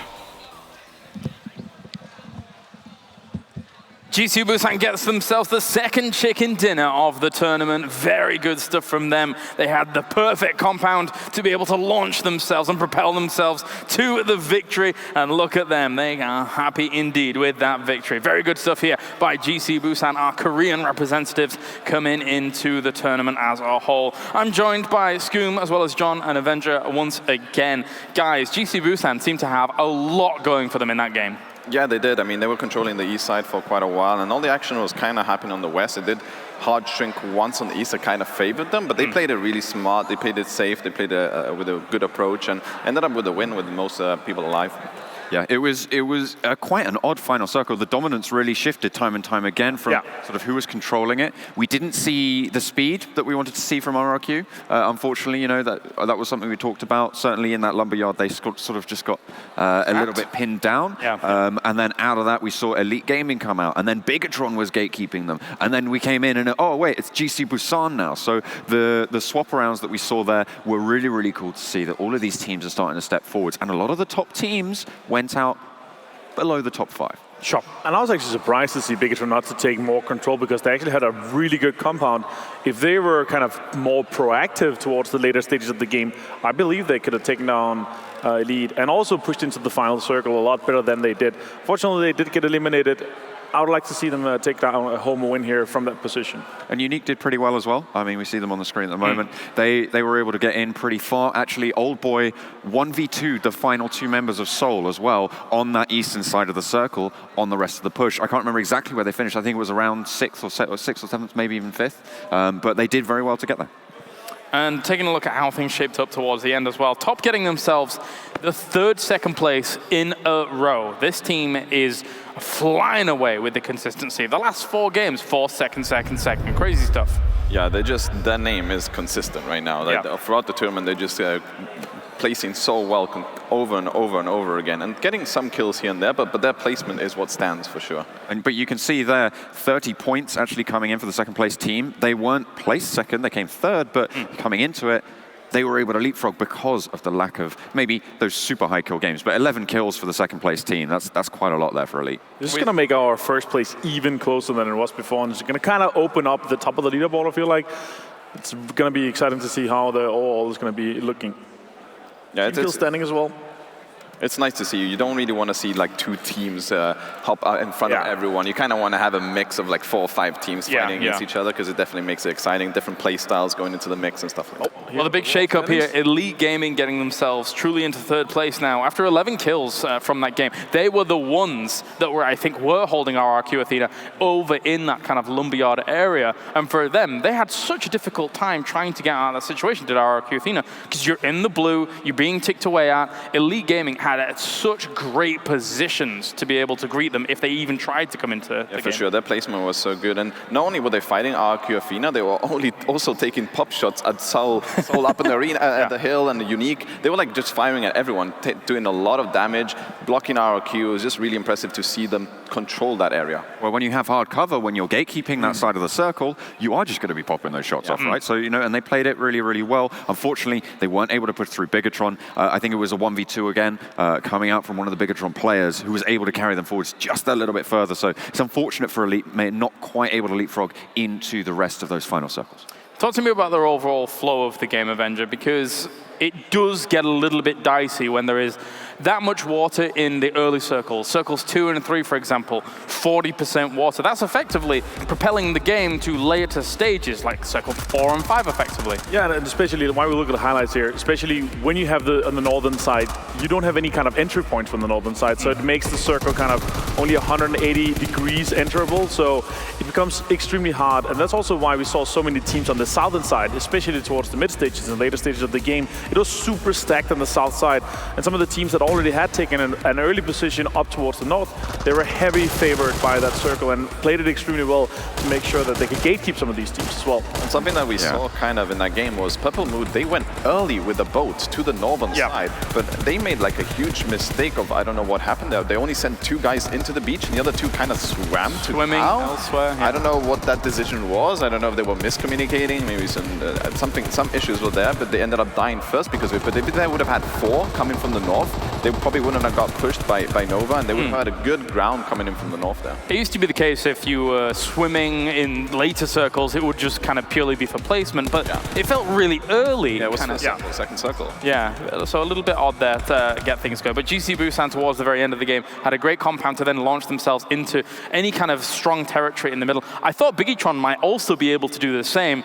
GC Busan gets themselves the second chicken dinner of the tournament. Very good stuff from them. They had the perfect compound to be able to launch themselves and propel themselves to the victory. And look at them. They are happy indeed with that victory. Very good stuff here by GC Busan, our Korean representatives coming into the tournament as a whole. I'm joined by Scoom as well as John and Avenger once again. Guys, GC Busan seem to have a lot going for them in that game. Yeah, they did. I mean, they were controlling the east side for quite a while, and all the action was kind of happening on the west. It did hard shrink once on the east that kind of favored them, but they played it really smart. They played it safe. They played it with a good approach, and ended up with a win with most people alive. Yeah, it was quite an odd final circle. The dominance really shifted time and time again from sort of who was controlling it. We didn't see the speed that we wanted to see from RRQ. Unfortunately, that was something we talked about. Certainly in that lumberyard, they sort of just got a little bit pinned down. And then out of that, we saw Elite Gaming come out, and then Bigatron was gatekeeping them. And then we came in and, oh wait, it's GC Busan now. So the swap arounds that we saw there were really, really cool to see that all of these teams are starting to step forwards. And a lot of the top teams went out below the top 5. Sure. And I was actually surprised to see BUYTICKET not to take more control because they actually had a really good compound. If they were kind of more proactive towards the later stages of the game, I believe they could have taken down Elite and also pushed into the final circle a lot better than they did. Fortunately, they did get eliminated. I would like to see them take down a home win here from that position. And Unique did pretty well as well. I mean, we see them on the screen at the moment. They were able to get in pretty far. Actually, Old Boy 1v2'd the final 2 members of Seoul as well on that eastern side of the circle on the rest of the push. I can't remember exactly where they finished. I think it was around 6th or 7th, maybe even 5th. But they did very well to get there. And taking a look at how things shaped up towards the end as well. Top getting themselves the 3rd second place in a row. This team is flying away with the consistency. The last 4 games, 4th, 2nd, 2nd. Crazy stuff. Yeah, their name is consistent right now. Throughout the tournament, they're just placing so well over and over and over again, and getting some kills here and there, but their placement is what stands for sure. But you can see there, 30 points actually coming in for the 2nd place team. They weren't placed 2nd, they came 3rd, but coming into it, they were able to leapfrog because of the lack of maybe those super high kill games. But 11 kills for the 2nd place team, that's quite a lot there for Elite. This is going to make our 1st place even closer than it was before, and it's going to kind of open up the top of the leaderboard, I feel like. It's going to be exciting to see how the overall is going to be looking. Yeah, it's still standing as well. It's nice to see. You don't really want to see like 2 teams hop out in front of everyone. You kind of want to have a mix of like 4 or 5 teams fighting against each other, because it definitely makes it exciting. Different play styles going into the mix and stuff like that. Well, the big shake-up here, Elite Gaming getting themselves truly into 3rd place now. After 11 kills from that game, they were the ones that were, I think, were holding RRQ Athena over in that kind of lumberyard area. And for them, they had such a difficult time trying to get out of that situation, did RRQ Athena, because you're in the blue, you're being ticked away at. Elite Gaming had such great positions to be able to greet them if they even tried to come into the game. For sure, their placement was so good. And not only were they fighting RRQ Athena, they were also taking pop shots at Seoul up in the arena, at the hill and the Unique. They were like just firing at everyone, doing a lot of damage, blocking RRQ. It was just really impressive to see them control that area. Well, when you have hard cover, when you're gatekeeping that side of the circle, you are just going to be popping those shots off, right? So, and they played it really, really well. Unfortunately, they weren't able to push through BUYTICKET. I think it was a 1v2 again, coming out from one of the BUYTICKET players who was able to carry them forwards just a little bit further. So it's unfortunate for Elite, not quite able to leapfrog into the rest of those final circles. Talk to me about their overall flow of the game, Avenger, because it does get a little bit dicey when there is that much water in the early circles. Circles 2 and 3, for example, 40% water. That's effectively propelling the game to later stages, like circle 4 and 5, effectively. Yeah, and especially why we look at the highlights here, especially when you have on the northern side, you don't have any kind of entry points from the northern side, so it makes the circle kind of only 180 degrees enterable, so it becomes extremely hard. And that's also why we saw so many teams on the southern side, especially towards the mid stages and later stages of the game. It was super stacked on the south side, and some of the teams that already had taken an early position up towards the north, they were heavy favored by that circle and played it extremely well to make sure that they could gatekeep some of these teams as well. And something that we saw kind of in that game was Purple Mood, they went early with the boat to the northern side, but they made like a huge mistake of, I don't know what happened there. They only sent 2 guys into the beach and the other 2 kind of swam to swimming elsewhere. I don't know what that decision was. I don't know if they were miscommunicating, maybe some issues were there, but they ended up dying first because of it. But if they would have had 4 coming from the north, they probably wouldn't have got pushed by Nova, and they would have had a good ground coming in from the north there. It used to be the case if you were swimming in later circles, it would just kind of purely be for placement, but it felt really early. Yeah, it was second circle. Yeah, so a little bit odd there to get things going. But GC Busan towards the very end of the game had a great compound to then launch themselves into any kind of strong territory in the middle. I thought BUYTICKET might also be able to do the same.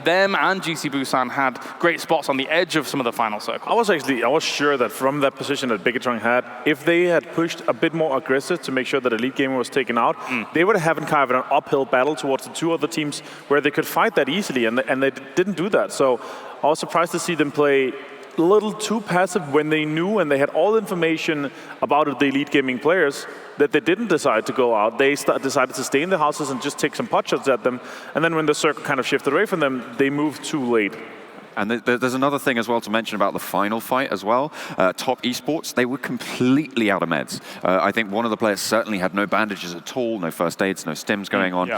Them and GC Busan had great spots on the edge of some of the final circles. I was sure that from that position that BUYTICKET had, if they had pushed a bit more aggressive to make sure that Elite Gaming was taken out, they would have kind of an uphill battle towards the 2 other teams where they could fight that easily, and they didn't do that. So I was surprised to see them play a little too passive when they knew and they had all the information about the Elite Gaming players that they didn't decide to go out. They decided to stay in the houses and just take some pot shots at them, and then when the circle kind of shifted away from them, they moved too late. And there's another thing as well to mention about the final fight as well. Top Esports, they were completely out of meds. I think one of the players certainly had no bandages at all, no first aids, no stims going on.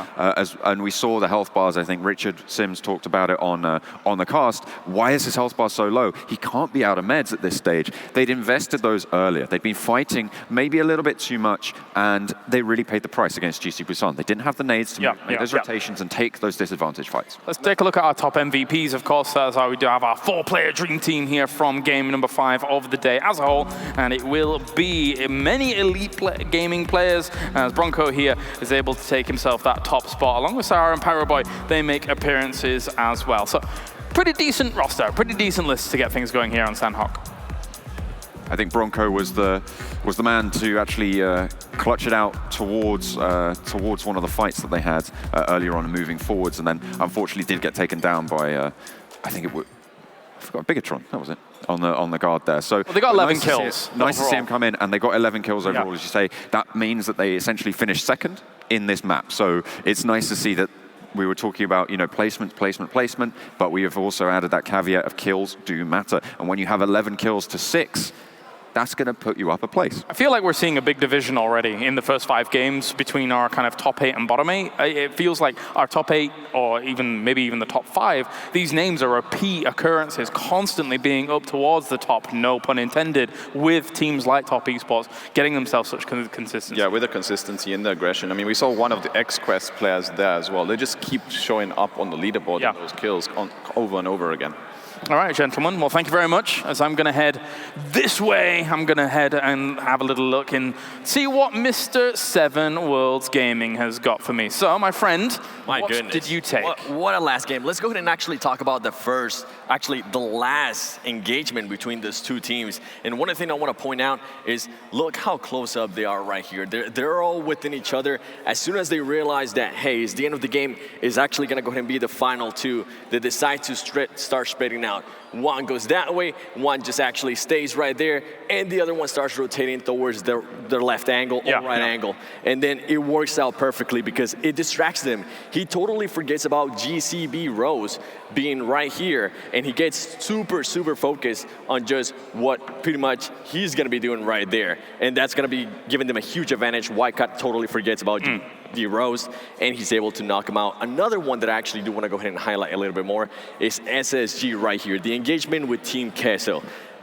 And we saw the health bars. I think Richard Sims talked about it on the cast. Why is his health bar so low? He can't be out of meds at this stage. They'd invested those earlier. They'd been fighting maybe a little bit too much, and they really paid the price against GC Busan. They didn't have the nades to make those rotations and take those disadvantage fights. Let's take a look at our top MVPs, of course. That's how we do have our 4-player dream team here from game number 5 of the day as a whole, and it will be many elite gaming players, as Bronco here is able to take himself that top spot, along with Sarah and Paraboy. They make appearances as well. So pretty decent roster, pretty decent list to get things going here on Sanhok. I think Bronco was the man to actually clutch it out towards one of the fights that they had earlier on, moving forwards, and then unfortunately did get taken down by I think it was, I forgot, Bigatron, that was it, on the guard there. So well, they got 11 kills. Nice to see him come in, and they got 11 kills overall, as you say. That means that they essentially finished second in this map. So it's nice to see that. We were talking about, placement, but we have also added that caveat of kills do matter. And when you have 11 kills to 6, that's going to put you up a place. I feel like we're seeing a big division already in the first 5 games between our kind of top 8 and bottom 8. It feels like our top 8, or maybe even the top 5, these names are repeat occurrences, constantly being up towards the top, no pun intended, with teams like Top Esports getting themselves such consistency. Yeah, with the consistency and the aggression. I mean, we saw one of the XQuest players there as well. They just keep showing up on the leaderboard in those kills over and over again. All right, gentlemen. Well, thank you very much. As I'm going to head this way, I'm going to head and have a little look and see what Mr. 7 Worlds Gaming has got for me. So, my friend, what did you take? What a last game. Let's go ahead and actually talk about the last engagement between those two teams. And one thing I want to point out is, look how close up they are right here. They're all within each other. As soon as they realize that, hey, it's the end of the game, is actually going to go ahead and be the final 2, they decide to start spreading out. One goes that way, one just actually stays right there, and the other one starts rotating towards their left angle or right angle. And then it works out perfectly because it distracts them. He totally forgets about GCB Rose being right here, and he gets super focused on just what pretty much he's going to be doing right there. And that's going to be giving them a huge advantage. Wycott totally forgets about the Rose, and he's able to knock him out. Another one that I actually do want to go ahead and highlight a little bit more is SSG right here, the engagement with Team Queso.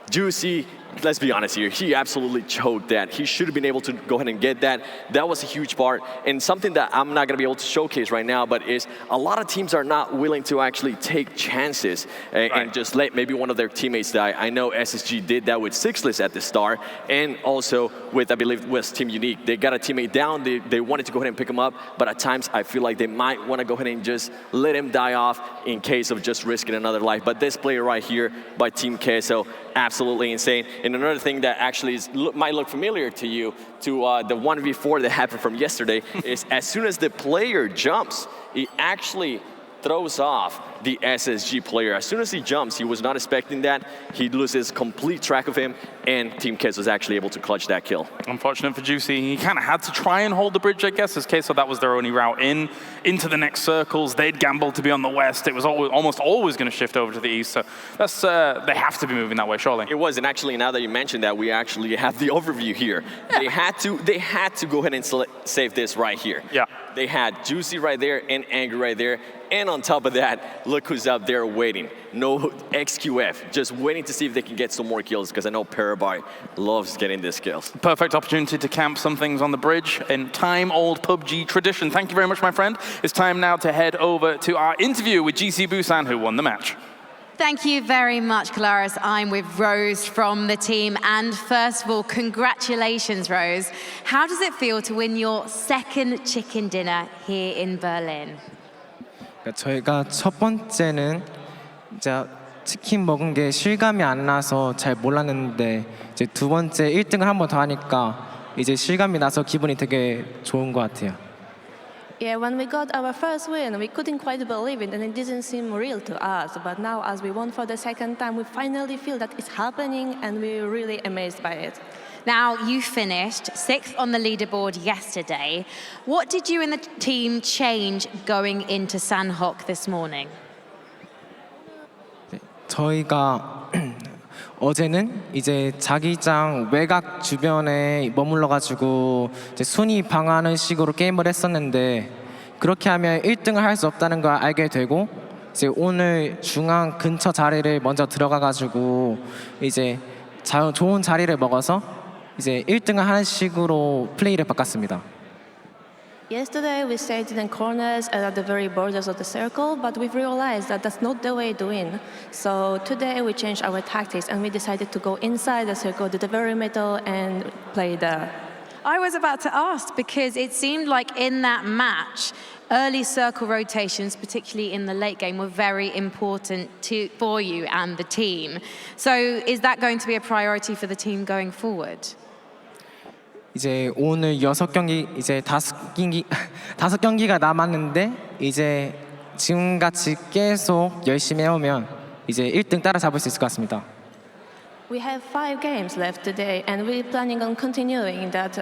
Juicy, let's be honest here, he absolutely choked that. He should have been able to go ahead and get that. That was a huge part, and something that I'm not going to be able to showcase right now, but is a lot of teams are not willing to actually take chances and just let maybe one of their teammates die. I know SSG did that with Sixless at the start, and also with, I believe, West Team Unique. They got a teammate down, they wanted to go ahead and pick him up, but at times I feel like they might want to go ahead and just let him die off in case of just risking another life. But this player right here by Team Queso, absolutely insane. And another thing that actually might look familiar to you, to the 1v4 that happened from yesterday, is as soon as the player jumps, he actually throws off the SSG player. As soon as he jumps, he was not expecting that. He loses complete track of him, and Team Queso was actually able to clutch that kill. Unfortunate for Juicy. He kind of had to try and hold the bridge, I guess, as Queso, that was their only route into the next circles. They'd gambled to be on the west. It was almost always going to shift over to the east. So that's they have to be moving that way, surely. It was, and actually, now that you mentioned that, we actually have the overview here. They had to go ahead and save this right here. Yeah. They had Juicy right there and Angry right there. And on top of that, look who's out there waiting. No XQF, just waiting to see if they can get some more kills, because I know Paraboy loves getting these kills. Perfect opportunity to camp some things on the bridge in time-old PUBG tradition. Thank you very much, my friend. It's time now to head over to our interview with GC Busan, who won the match. Thank you very much, Colaris. I'm with Rose from the team. And first of all, congratulations, Rose. How does it feel to win your second chicken dinner here in Berlin? 저희가 첫 번째는 이제 치킨 먹은 게 실감이 안 나서 잘 몰랐는데 이제 두 번째 1등을 한 번 더 하니까 이제 실감이 나서 기분이 되게 좋은 것 같아요. Yeah, when we got our first win, we couldn't quite believe it, and it didn't seem real to us. But now, as we won for the second time, we finally feel that it's happening, and we're really amazed by it. Now, you finished 6th on the leaderboard yesterday. What did you and the team change going into Sanhok this morning? 저희가 어제는 이제 자기장 외곽 주변에 머물러가지고 이제 순위 방어하는 식으로 게임을 했었는데 그렇게 하면 1등을 할 수 없다는 걸 알게 되고 이제 오늘 중앙 근처 자리를 먼저 들어가가지고 이제 좋은 자리를 먹어서 이제 1등을 하는 식으로 플레이를 바꿨습니다. Yesterday we stayed in the corners and at the very borders of the circle, but we've realized that that's not the way to win. So today we changed our tactics and we decided to go inside the circle to the very middle and play there. I was about to ask because it seemed like in that match, early circle rotations, particularly in the late game, were very important for you and the team. So is that going to be a priority for the team going forward? 이제 오늘 6경기 이제 5경기가 남았는데 이제 지금같이 계속 열심히 해오면 이제 1등 따라잡을 수 있을 것 같습니다. We have 5 games left today, and we're planning on continuing that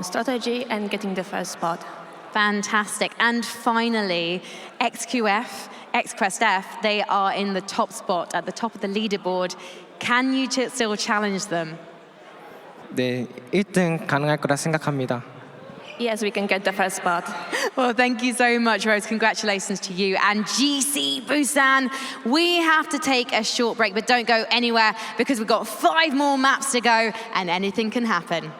strategy and getting the first spot. Fantastic. And finally, XQuest F, they are in the top spot at the top of the leaderboard. Can you still challenge them? 네, 1등 가능할 거라 생각합니다. Yes, we can get the first spot. Well, thank you so much, Rose. Congratulations to you. And GC Busan, we have to take a short break, but don't go anywhere because we've got 5 more maps to go and anything can happen.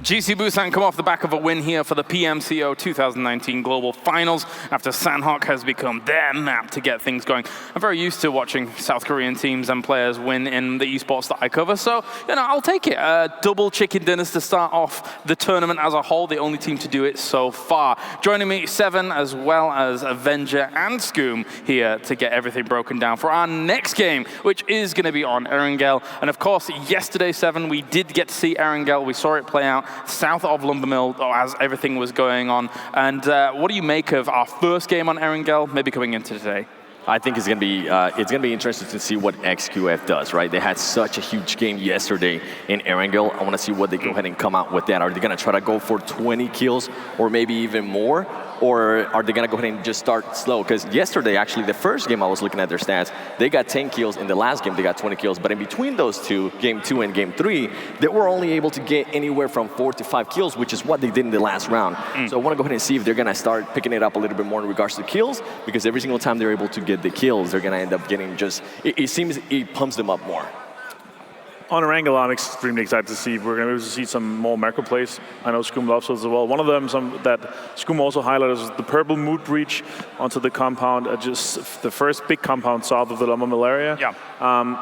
GC Busan come off the back of a win here for the PMCO 2019 Global Finals after Sanhok has become their map to get things going. I'm very used to watching South Korean teams and players win in the esports that I cover, so I'll take it. Double chicken dinners to start off the tournament as a whole, the only team to do it so far. Joining me, Seven, as well as Avenger and Scoom here to get everything broken down for our next game, which is going to be on Erangel. And of course, yesterday, Seven, we did get to see Erangel. We saw it play out south of Lumbermill as everything was going on. And what do you make of our first game on Erangel, maybe coming into today? I think it's gonna be interesting to see what XQF does, right? They had such a huge game yesterday in Erangel. I want to see what they go ahead and come out with that. Are they gonna try to go for 20 kills or maybe even more? Or are they gonna go ahead and just start slow? Because yesterday, actually, the first game I was looking at their stats, they got 10 kills. In the last game, they got 20 kills. But in between those two, game 2 and game 3, they were only able to get anywhere from 4 to 5 kills, which is what they did in the last round. So I want to go ahead and see if they're gonna start picking it up a little bit more in regards to kills, because every single time they're able to get the kills, they're gonna end up getting just, it seems it pumps them up more. On Erangel, I'm extremely excited to see. We're going to be able to see some more macro plays. I know Scoom loves those as well. One of them that Scoom also highlighted is the purple mood breach onto the compound, just the first big compound south of the Lumbermill area. Yeah.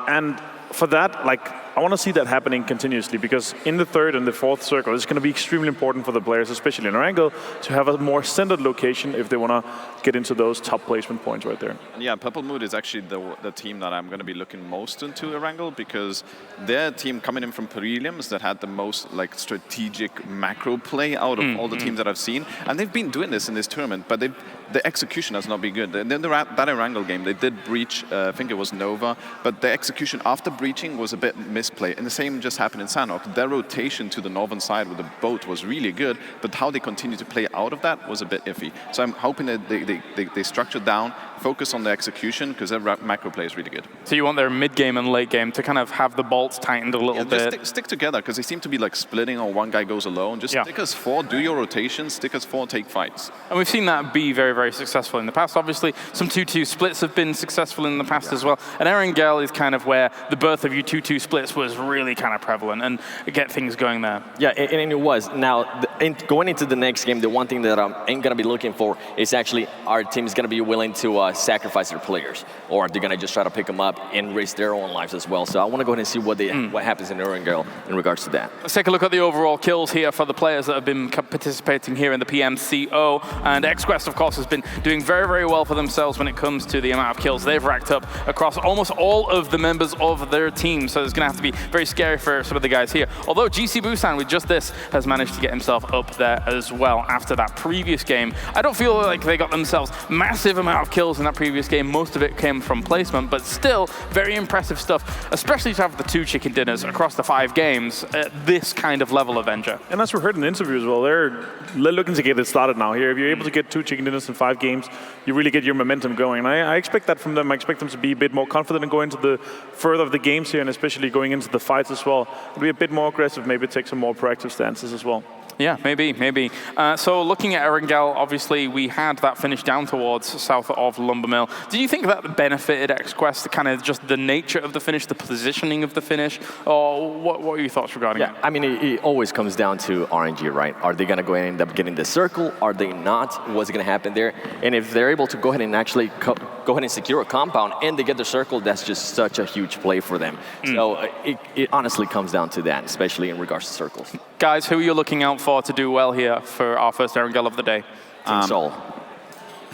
And for that, I want to see that happening continuously, because in the third and the fourth circle, it's going to be extremely important for the players, especially in Erangel, to have a more centered location if they want to get into those top placement points right there. Yeah, Purple Mood is actually the team that I'm going to be looking most into Erangel, because their team coming in from prelims that had the most strategic macro play out of all the teams that I've seen, and they've been doing this in this tournament, but the execution has not been good. Then that Erangel game, they did breach, I think it was Nova, but the execution after breaching was a bit misplay. And the same just happened in Sanhok. Their rotation to the northern side with the boat was really good, but how they continue to play out of that was a bit iffy. So I'm hoping that they structure down, focus on the execution, because their macro play is really good. So you want their mid-game and late game to kind of have the bolts tightened a little bit? Just stick together, because they seem to be splitting, or one guy goes alone. Just stick as 4, do your rotations, stick as 4, take fights. And we've seen that be very, very successful in the past. Obviously, some 2-2 splits have been successful in the past as well. And Erangel is kind of where the birth of your 2-2 splits was really kind of prevalent and get things going there. Yeah, and it was. Now, going into the next game, the one thing that I'm going to be looking for is actually our team is going to be willing to sacrifice their players, or are they going to just try to pick them up and risk their own lives as well? So I want to go ahead and see what happens in Erangel in regards to that. Let's take a look at the overall kills here for the players that have been participating here in the PMCO. And XQuest, of course, has been doing very, very well for themselves when it comes to the amount of kills they've racked up across almost all of the members of their team. So it's going to have to be very scary for some of the guys here. Although GC Busan, with just this, has managed to get himself up there as well after that previous game. I don't feel like they got themselves massive amount of kills in that previous game. Most of it came from placement, but still very impressive stuff, especially to have the 2 chicken dinners across the 5 games at this kind of level, Avenger. And as we heard in the interview as well, they're looking to get it started now here. If you're able to get 2 chicken dinners in 5 games, you really get your momentum going. And I expect that from them. I expect them to be a bit more confident and go into the further of the games here, and especially going into the fights as well. Be a bit more aggressive, maybe take some more proactive stances as well. Yeah, maybe. So looking at Erangel, obviously we had that finish down towards south of Lumbermill. Do you think that benefited XQuest, kind of just the nature of the finish, the positioning of the finish, or what are your thoughts regarding it? I mean, it always comes down to RNG, right? Are they going to go ahead and end up getting the circle? Are they not? What's going to happen there? And if they're able to go ahead and actually go ahead and secure a compound and they get the circle, that's just such a huge play for them. So it honestly comes down to that, especially in regards to circles. Guys, who are you looking out for to do well here for our first Erangel of the day? Team Seoul.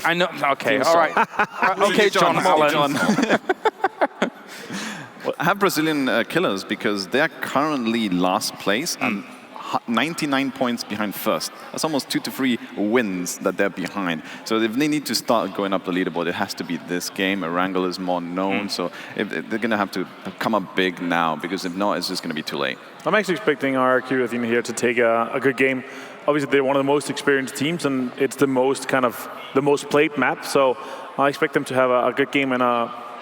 I know. Okay, all right. Okay, John. Well, I have Brazilian killers because they're currently last place and 99 points behind first. That's almost 2 to 3 wins that they're behind. So if they need to start going up the leaderboard, it has to be this game. Erangel is more known, so if they're going to have to come up big now, because if not, it's just going to be too late. I'm actually expecting our RRQ team here to take a good game. Obviously, they're one of the most experienced teams, and it's the most played map. So I expect them to have a good game and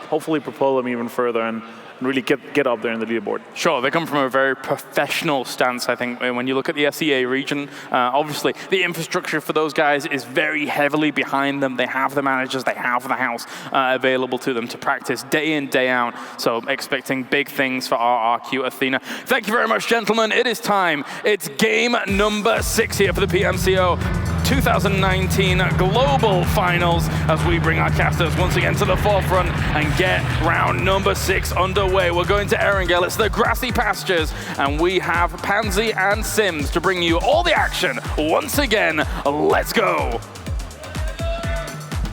hopefully propel them even further and really get up there in the leaderboard. Sure, they come from a very professional stance, I think. When you look at the SEA region, obviously the infrastructure for those guys is very heavily behind them. They have the managers, they have the house available to them to practice day in, day out. So expecting big things for RRQ Athena. Thank you very much, gentlemen. It is time. It's game number 6 here for the PMCO 2019 Global Finals as we bring our casters once again to the forefront and get round number 6 underway. We're going to Erangel. It's the grassy pastures, and we have Pansy and Sims to bring you all the action once again. Let's go.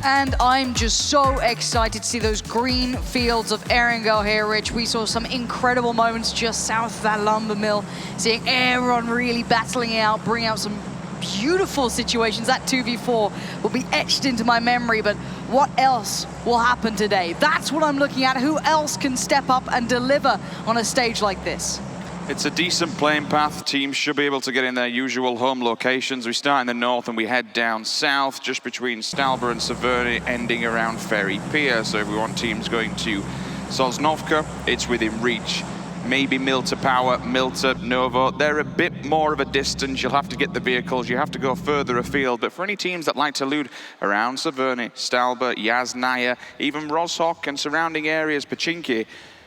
And I'm just so excited to see those green fields of Erangel here, Rich. We saw some incredible moments just south of that lumber mill, seeing everyone really battling it out, bring out some beautiful situations. That 2v4 will be etched into my memory, but what else will happen today? That's what I'm looking at. Who else can step up and deliver on a stage like this? It's a decent playing path. Teams should be able to get in their usual home locations. We start in the north and we head down south, just between Stalber and Severny, ending around Ferry Pier. So if we want teams going to Sosnovka, it's within reach. Maybe Milta Power, Milta, Novo. They're a bit more of a distance. You'll have to get the vehicles. You have to go further afield. But for any teams that like to loot around Severny, Stalber, Yasnaya, even Rozhok and surrounding areas, Pachinki,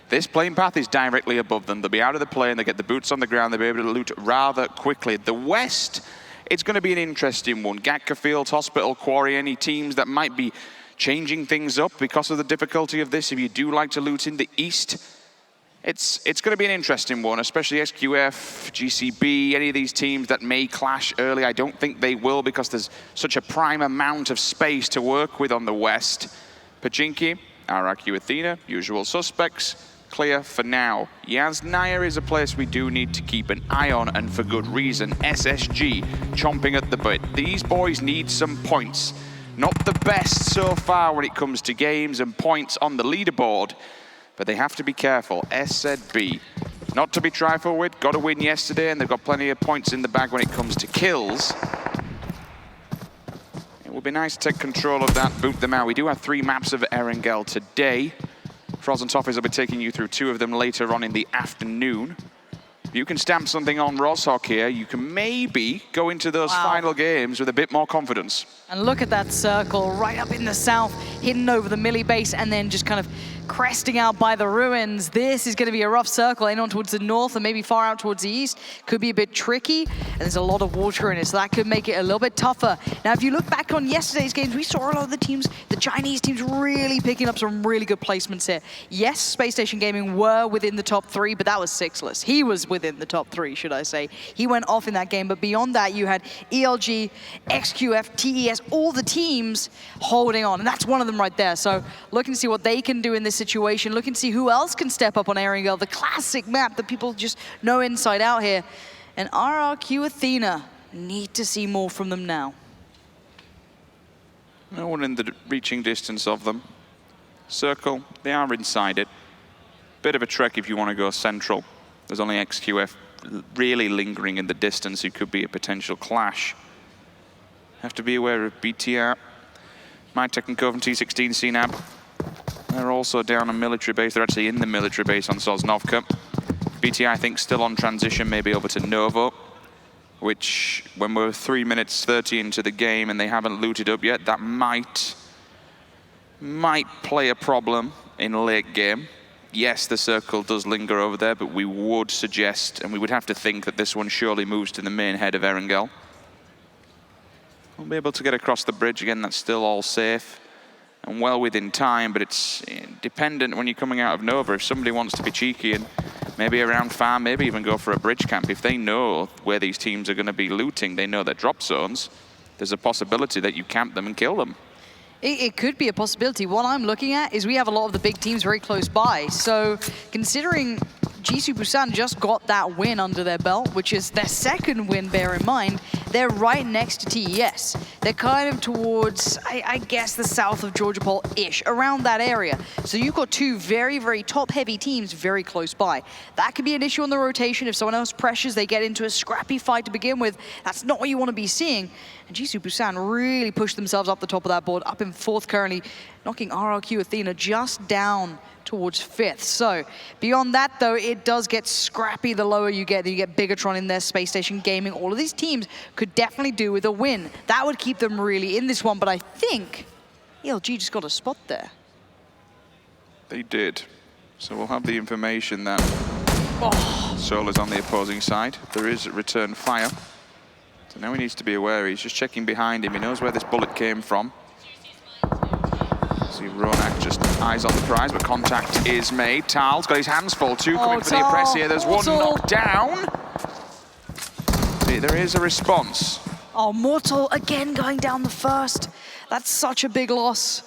this plane path is directly above them. They'll be out of the plane, they get the boots on the ground, they'll be able to loot rather quickly. The west, it's going to be an interesting one. Gatka Fields, Hospital, Quarry, any teams that might be changing things up because of the difficulty of this. If you do like to loot in the east, it's going to be an interesting one, especially SQF, GCB, any of these teams that may clash early. I don't think they will because there's such a prime amount of space to work with on the west. Pachinki, RRQ Athena, usual suspects, clear for now. Yasnaya is a place we do need to keep an eye on, and for good reason. SSG chomping at the bit. These boys need some points. Not the best so far when it comes to games and points on the leaderboard, but they have to be careful. SZB, not to be trifled with, got a win yesterday, and they've got plenty of points in the bag when it comes to kills. It would be nice to take control of that, boot them out. We do have 3 maps of Erangel today. Frozen Toffees will be taking you through 2 of them later on in the afternoon. If you can stamp something on Rozhok here, you can maybe go into those final games with a bit more confidence. And look at that circle right up in the south, hidden over the Millie base, and then just kind of cresting out by the ruins. This is going to be a rough circle, in on towards the north and maybe far out towards the east. Could be a bit tricky, and there's a lot of water in it, so that could make it a little bit tougher. Now, if you look back on yesterday's games, we saw a lot of the teams, the Chinese teams, really picking up some really good placements here. Yes, Space Station Gaming were within the top 3, but that was sixless. He was within the top 3, should I say. He went off in that game, but beyond that, you had ELG, XQF, TES, all the teams holding on, and that's one of them right there. So looking to see what they can do in this situation, looking to see who else can step up on Erangel, the classic map that people just know inside out here. And RRQ Athena need to see more from them now. No one in the reaching distance of them. Circle, they are inside it. Bit of a trek if you want to go central. There's only XQF really lingering in the distance, who could be a potential clash. Have to be aware of BTR, MyTech and Coven T16 CNAB. They're also down on military base. They're actually in the military base on Sosnovka. BTR, I think, still on transition, maybe over to Novo, which, when we're 3 minutes 30 into the game and they haven't looted up yet, that might play a problem in late game. Yes, the circle does linger over there, but we would suggest, and we would have to think, that this one surely moves to the main head of Erangel. We'll be able to get across the bridge again. That's still all safe and well within time, but it's dependent when you're coming out of Nova. If somebody wants to be cheeky and maybe around farm, maybe even go for a bridge camp, if they know where these teams are going to be looting, they know their drop zones, there's a possibility that you camp them and kill them. It could be a possibility. What I'm looking at is we have a lot of the big teams very close by. So considering Jisoo Busan just got that win under their belt, which is their second win, bear in mind, they're right next to TES. They're kind of towards, I guess, the south of Georgia Pole-ish, around that area. So you've got two very, very top-heavy teams very close by. That could be an issue on the rotation. If someone else pressures, they get into a scrappy fight to begin with. That's not what you want to be seeing. And Jisoo Busan really pushed themselves up the top of that board, up in 4th currently, knocking RRQ Athena just down towards 5th. So beyond that, though, it does get scrappy the lower you get Bigatron in there, Space Station Gaming. All of these teams could definitely do with a win. That would keep them really in this one, but I think ELG just got a spot there. They did. So we'll have the information that Sol is on the opposing side. There is return fire. So now he needs to be aware. He's just checking behind him. He knows where this bullet came from. See Ronak just eyes on the prize, but contact is made. Tal's got his hands full. Two coming for the Oppress here. There's one knocked down. There is a response. Oh, Mortal again going down the first. That's such a big loss.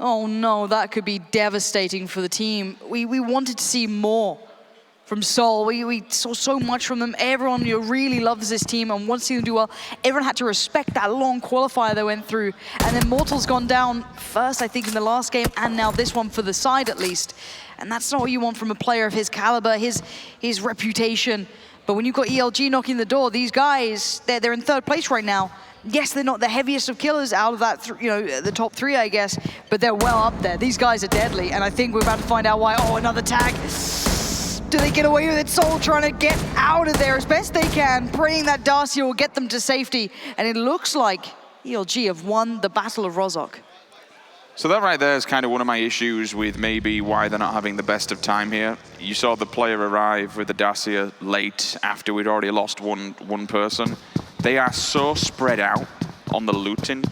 Oh no, that could be devastating for the team. We wanted to see more from Sol. We saw so much from them. Everyone really loves this team and wants to see them do well. Everyone had to respect that long qualifier they went through. And then Mortal's gone down first, I think, in the last game, and now this one for the side at least. And that's not what you want from a player of his caliber, his reputation. But when you've got ELG knocking the door, these guys, they're in 3rd place right now. Yes, they're not the heaviest of killers out of that, the top 3, I guess, but they're well up there. These guys are deadly, and I think we're about to find out why. Oh, another tag. Do they get away with it? Sol trying to get out of there as best they can, praying that Darcy will get them to safety. And it looks like ELG have won the Battle of Rozhok. So that right there is kind of one of my issues with maybe why they're not having the best of time here. You saw the player arrive with the Dacia late after we'd already lost one person. They are so spread out on the looting.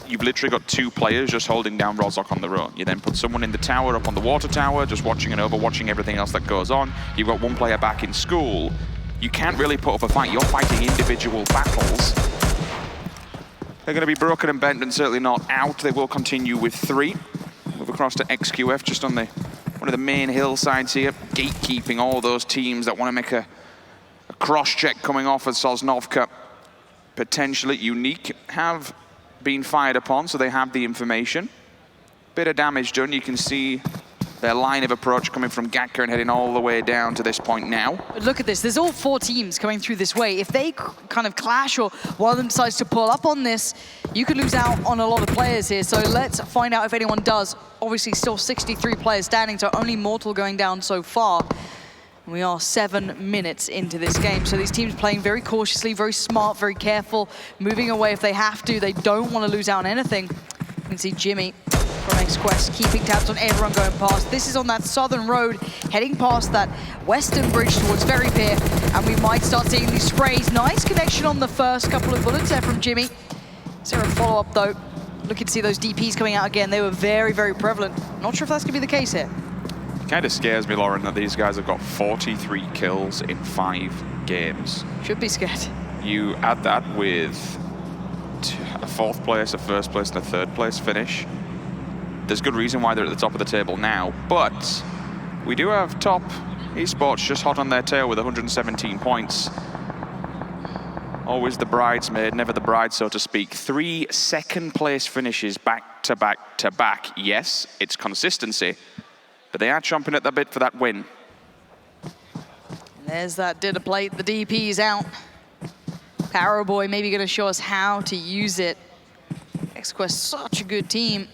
You've literally got 2 players just holding down Rozhok on their own. You then put someone in the tower, up on the water tower, just watching and overwatching everything else that goes on. You've got 1 player back in school. You can't really put up a fight. You're fighting individual battles. They're going to be broken and bent and certainly not out. They will continue with 3. Move across to XQF just on one of the main hillsides here. Gatekeeping all those teams that want to make a cross-check coming off of Sosnovka. Potentially unique. Have been fired upon, so they have the information. Bit of damage done. You can see their line of approach coming from Gatka and heading all the way down to this point now. But look at this. There's all 4 teams coming through this way. If they kind of clash or one of them decides to pull up on this, you could lose out on a lot of players here. So let's find out if anyone does. Obviously, still 63 players standing, so only Mortal going down so far. We are 7 minutes into this game. So these teams playing very cautiously, very smart, very careful, moving away if they have to. They don't want to lose out on anything. You can see Jimmy from XQuest keeping tabs on everyone going past. This is on that southern road, heading past that western bridge towards Ferry Pier, and we might start seeing these sprays. Nice connection on the first couple of bullets there from Jimmy. Is there a follow-up though? Looking to see those DPs coming out again. They were very, very prevalent. Not sure if that's gonna be the case here. It kind of scares me, Lauren, that these guys have got 43 kills in 5 games. Should be scared. You add that with a 4th place, a 1st place, and a 3rd place finish. There's good reason why they're at the top of the table now, but we do have top esports just hot on their tail with 117 points. Always the bridesmaid, never the bride, so to speak. 3 second-place finishes back to back to back. Yes, it's consistency, but they are chomping at the bit for that win. There's that dinner plate. The DP's out. Power Boy maybe going to show us how to use it. XQuest, such a good team.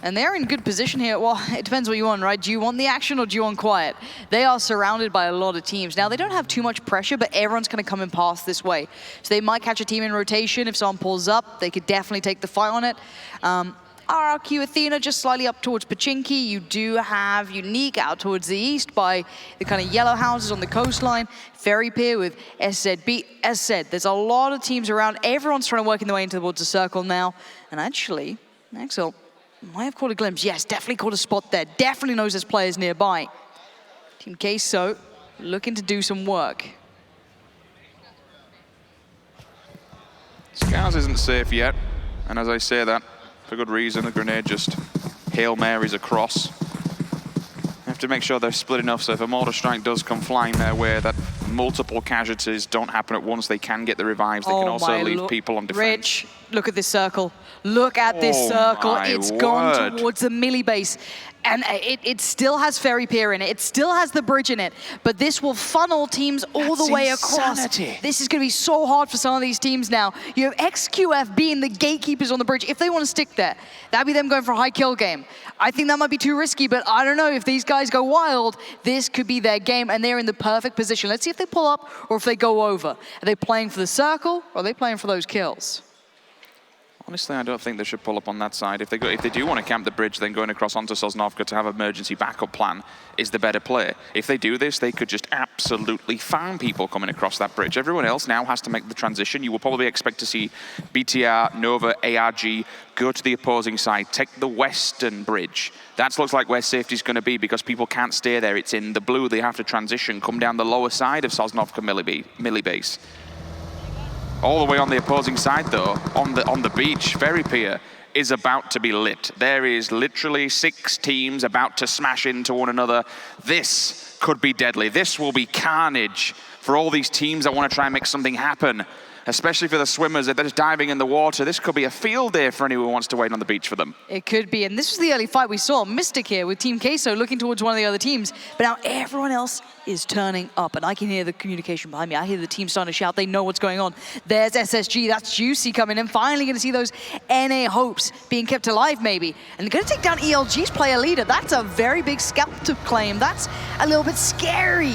And they're in good position here. Well, it depends what you want, right? Do you want the action or do you want quiet? They are surrounded by a lot of teams. Now, they don't have too much pressure, but everyone's going to come and pass this way. So they might catch a team in rotation. If someone pulls up, they could definitely take the fight on it. RRQ Athena just slightly up towards Pachinki. You do have Unique out towards the east by the kind of yellow houses on the coastline. Ferry Pier with SZB. As said, there's a lot of teams around. Everyone's trying to work in their way towards the circle now. And actually, Erangel might have caught a glimpse. Yes, definitely caught a spot there. Definitely knows there's players nearby. Team Queso looking to do some work. Scars isn't safe yet. And as I say that, for good reason, the grenade just Hail Marys across. Have to make sure they're split enough so if a mortar strike does come flying their way, that multiple casualties don't happen at once. They can get the revives. They can also leave people on defense. Rich, look at this circle. Look at this circle. It's gone towards the melee base. And it still has Fairy Pier in it. It still has the bridge in it. But this will funnel teams all the way across. This is going to be so hard for some of these teams now. You have XQF being the gatekeepers on the bridge. If they want to stick there, that'd be them going for a high kill game. I think that might be too risky, but I don't know. If these guys go wild, this could be their game, and they're in the perfect position. Let's see if they pull up or if they go over. Are they playing for the circle, or are they playing for those kills? Honestly, I don't think they should pull up on that side. If they do want to camp the bridge, then going across onto Sosnovka to have an emergency backup plan is the better play. If they do this, they could just absolutely farm people coming across that bridge. Everyone else now has to make the transition. You will probably expect to see BTR, Nova, ARG go to the opposing side, take the western bridge. That looks like where safety is going to be because people can't stay there. It's in the blue. They have to transition, come down the lower side of Sosnovka melee base. All the way on the opposing side, though, on the beach, Fairy Pier is about to be lit. There is literally 6 teams about to smash into one another. This could be deadly. This will be carnage for all these teams that want to try and make something happen, especially for the swimmers that are just diving in the water. This could be a field day for anyone who wants to wait on the beach for them. It could be, and this was the early fight we saw. Mystic here with Team Queso looking towards one of the other teams, but now everyone else is turning up, and I can hear the communication behind me. I hear the team starting to shout. They know what's going on. There's SSG, that's Juicy coming in. Finally going to see those NA hopes being kept alive, maybe. And they're going to take down ELG's player leader. That's a very big scalp to claim. That's a little bit scary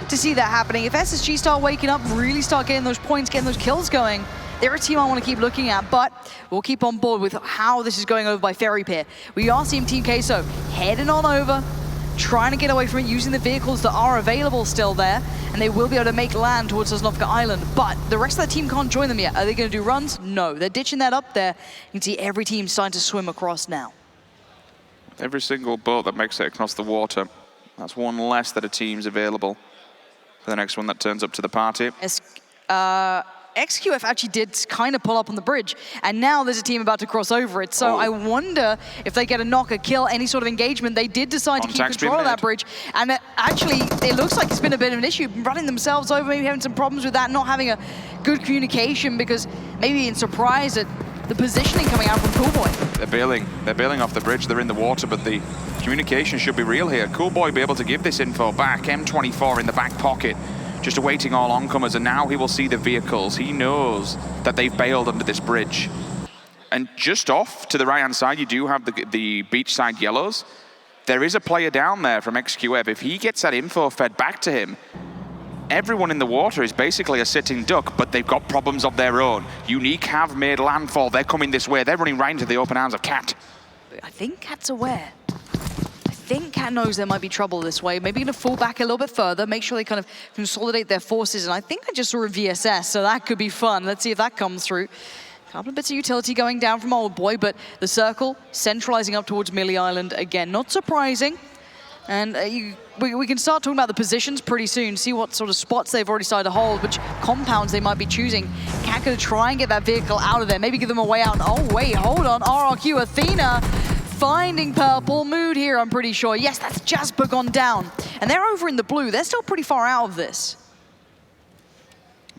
to see that happening. If SSG start waking up, really start getting those points, getting those kills going, they're a team I want to keep looking at, but we'll keep on board with how this is going over by Fairy Pier. We are seeing Team Queso heading on over, trying to get away from it, using the vehicles that are available still there, and they will be able to make land towards Sosnovka Island, but the rest of the team can't join them yet. Are they going to do runs? No, they're ditching that up there. You can see every team starting to swim across now. Every single boat that makes it across the water, that's one less that a team's available for the next one that turns up to the party. XQF actually did kind of pull up on the bridge, and now there's a team about to cross over it. So I wonder if they get a knock, a kill, any sort of engagement. They did decide to keep control of that bridge, and actually it looks like it's been a bit of an issue, running themselves over, maybe having some problems with that, not having a good communication because maybe in surprise at the positioning coming out from Coolboy. They're bailing off the bridge, they're in the water, but the communication should be real here. Coolboy be able to give this info back, M24 in the back pocket, just awaiting all oncomers, and now he will see the vehicles. He knows that they've bailed under this bridge. And just off to the right-hand side, you do have the beachside yellows. There is a player down there from XQF. If he gets that info fed back to him, everyone in the water is basically a sitting duck, but they've got problems of their own. Unique have made landfall. They're coming this way. They're running right into the open arms of Cat. I think Cat's aware. I think Cat knows there might be trouble this way. Maybe going to fall back a little bit further, make sure they kind of consolidate their forces. And I think I just saw a VSS, so that could be fun. Let's see if that comes through. A couple of bits of utility going down from Old Boy, but the circle centralizing up towards Millie Island again. Not surprising. And we can start talking about the positions pretty soon, see what sort of spots they've already started to hold, which compounds they might be choosing. Cat gonna try and get that vehicle out of there, maybe give them a way out. Oh wait, hold on, RRQ Athena finding purple mood here, I'm pretty sure. Yes, that's Jasper gone down. And they're over in the blue, they're still pretty far out of this.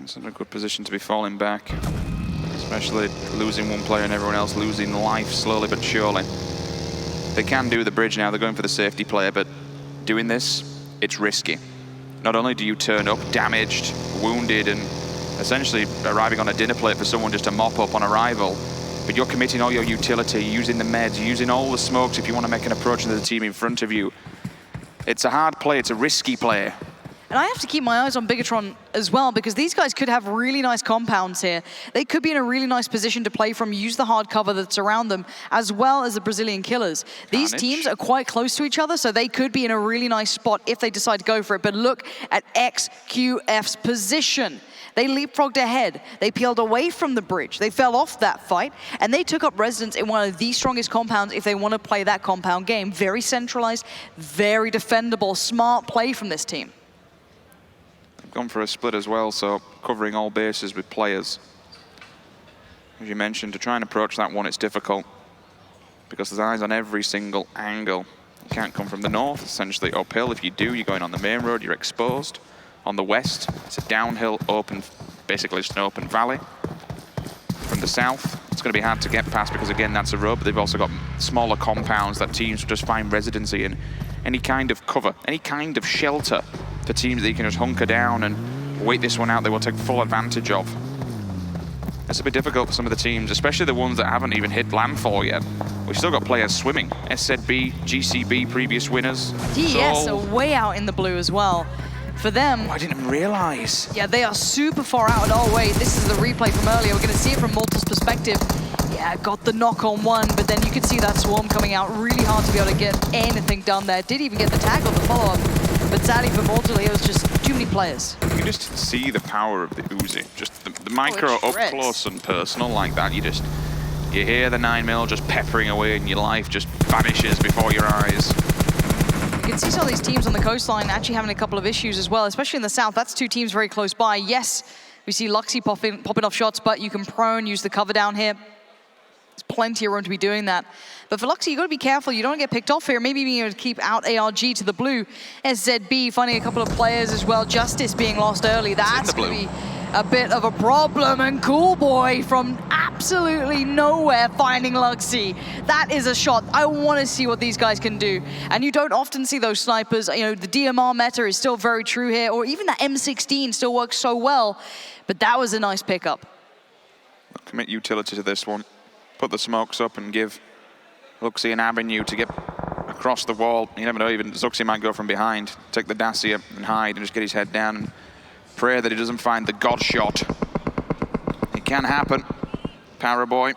It's in a good position to be falling back, especially losing one player and everyone else losing life slowly but surely. They can do the bridge now, they're going for the safety player, but doing this, it's risky. Not only do you turn up damaged, wounded, and essentially arriving on a dinner plate for someone just to mop up on arrival, but you're committing all your utility, using the meds, using all the smokes if you want to make an approach into the team in front of you. It's a hard play, it's a risky play. And I have to keep my eyes on Bigatron as well, because these guys could have really nice compounds here. They could be in a really nice position to play from, use the hard cover that's around them, as well as the Brazilian killers. These teams are quite close to each other, so they could be in a really nice spot if they decide to go for it. But look at XQF's position. They leapfrogged ahead. They peeled away from the bridge. They fell off that fight, and they took up residence in one of the strongest compounds if they want to play that compound game. Very centralized, very defendable, smart play from this team. Gone for a split as well, so covering all bases with players. As you mentioned, to try and approach that one, it's difficult because there's eyes on every single angle. You can't come from the north, essentially uphill. If you do, you're going on the main road, you're exposed. on the west. It's a downhill, open, basically just an open valley. From the south, it's going to be hard to get past because, again, that's a road, but they've also got smaller compounds that teams just find residency in. Any kind of cover, any kind of shelter for teams that you can just hunker down and wait this one out, they will take full advantage of. It's a bit difficult for some of the teams, especially the ones that haven't even hit landfall yet. We've still got players swimming. SZB, GCB, previous winners. TES are way out in the blue as well. For them... Oh, I didn't realize. Yeah, they are super far out. Oh, wait, this is the replay from earlier. We're going to see it from Mortal's perspective. Yeah, got the knock on one, but then you can see that swarm coming out. Really hard to be able to get anything done there. Did even get the tag on the follow-up. But sadly for Mortal, it was just too many players. You just see the power of the Uzi. Just the micro up close and personal like that. You hear the 9mm just peppering away and your life just vanishes before your eyes. You can see some of these teams on the coastline actually having a couple of issues as well, especially in the south. That's two teams very close by. Yes, we see Luxy popping off shots, but you can prone, use the cover down here. There's plenty of room to be doing that. But for Luxy, you got to be careful. You don't get picked off here. Maybe being able to keep out ARG to the blue. SZB finding a couple of players as well. Justice being lost early. That's going to be a bit of a problem. And Cool Boy from absolutely nowhere finding Luxy. That is a shot. I want to see what these guys can do. And you don't often see those snipers. You know, the DMR meta is still very true here. Or even that M16 still works so well. But that was a nice pickup. Commit utility to this one. Put the smokes up and give Luxy an avenue to get across the wall. You never know, even Zuxi might go from behind, take the Dacia and hide and just get his head down and pray that he doesn't find the god shot. It can happen. Paraboy.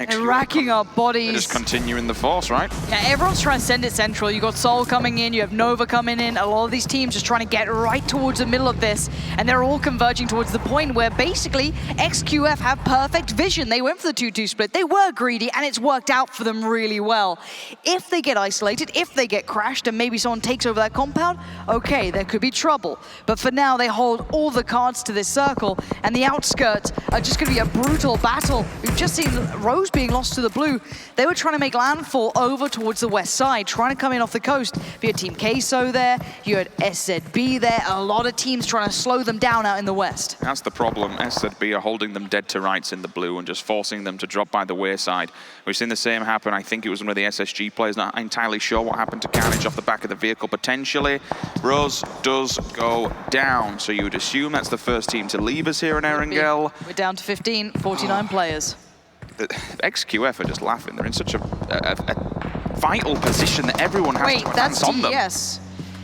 They're racking up bodies. They're just continuing the force, right? Yeah, everyone's trying to send it central. You got Sol coming in, you have Nova coming in. A lot of these teams just trying to get right towards the middle of this, and they're all converging towards the point where basically XQF have perfect vision. They went for the 2-2 split. They were greedy, and it's worked out for them really well. If they get isolated, if they get crashed, and maybe someone takes over that compound, okay, there could be trouble. But for now, they hold all the cards to this circle, and the outskirts are just going to be a brutal battle. We've just seen Rose being lost to the blue. They were trying to make landfall over towards the west side, trying to come in off the coast. You had Team Queso there, you had SZB there, a lot of teams trying to slow them down out in the west. That's the problem. SZB are holding them dead to rights in the blue and just forcing them to drop by the wayside. We've seen the same happen. I think it was one of the SSG players, not entirely sure what happened to Carnage off the back of the vehicle potentially. Rose does go down, so you would assume that's the first team to leave us here in Erangel. We're down to 15, 49 players. The XQF are just laughing. They're in such a vital position that everyone has to advance on them. Yes.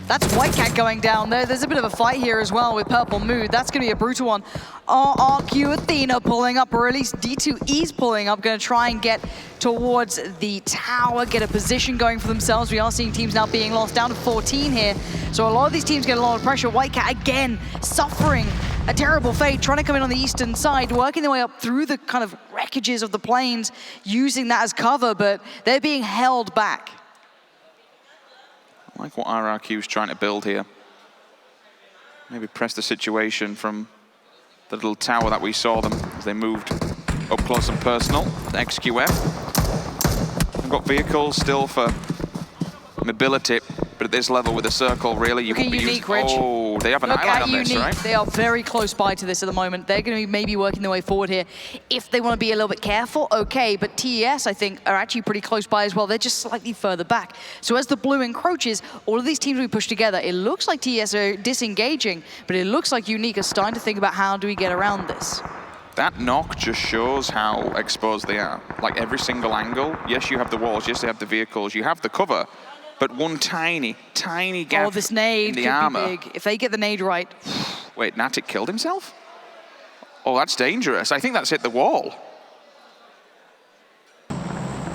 That's Whitecat going down there. There's a bit of a fight here as well with Purple Mood. That's going to be a brutal one. RRQ Athena pulling up, or at least D2E's pulling up, going to try and get towards the tower, get a position going for themselves. We are seeing teams now being lost down to 14 here. So a lot of these teams get a lot of pressure. Whitecat again suffering a terrible fate, trying to come in on the eastern side, working their way up through the kind of wreckages of the planes, using that as cover, but they're being held back. I like what RRQ is trying to build here. Maybe press the situation from the little tower that we saw them as they moved up close and personal. The XQF. They've got vehicles still for mobility, but at this level with a circle, really, you won't be using... Oh, they have an island on this, right? They are very close by to this at the moment. They're going to be maybe working their way forward here. If they want to be a little bit careful, okay, but TES, I think, are actually pretty close by as well. They're just slightly further back. So as the blue encroaches, all of these teams will be pushed together. It looks like TES are disengaging, but it looks like Unique are starting to think about how do we get around this. That knock just shows how exposed they are. Like every single angle, yes, you have the walls, yes, they have the vehicles, you have the cover, but one tiny, tiny gap this nade in the could armor. Be big. If they get the nade right. Wait, Natic killed himself? Oh, that's dangerous. I think that's hit the wall.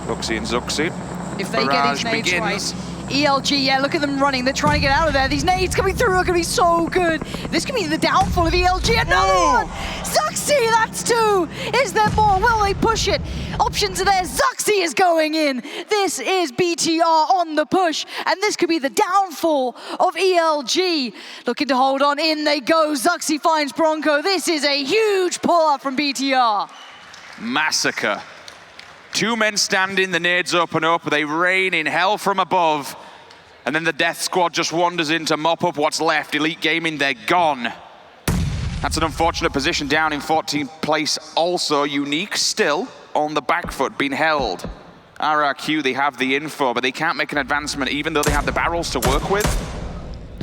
Luxy and Zuxi. If they get these nades right. ELG, yeah, look at them running. They're trying to get out of there. These nades coming through are going to be so good. This could be the downfall of ELG. Another one! Zuxi, that's two! Is there more? Will they push it? Options are there. Zuxi is going in. This is BTR on the push, and this could be the downfall of ELG. Looking to hold on. In they go. Zuxi finds Bronco. This is a huge pull-up from BTR. Massacre. Two men standing, the nades open up, they rain in hell from above. And then the Death Squad just wanders in to mop up what's left. Elite Gaming, they're gone. That's an unfortunate position down in 14th place. Also, Unique still on the back foot, being held. RRQ, they have the info, but they can't make an advancement even though they have the barrels to work with.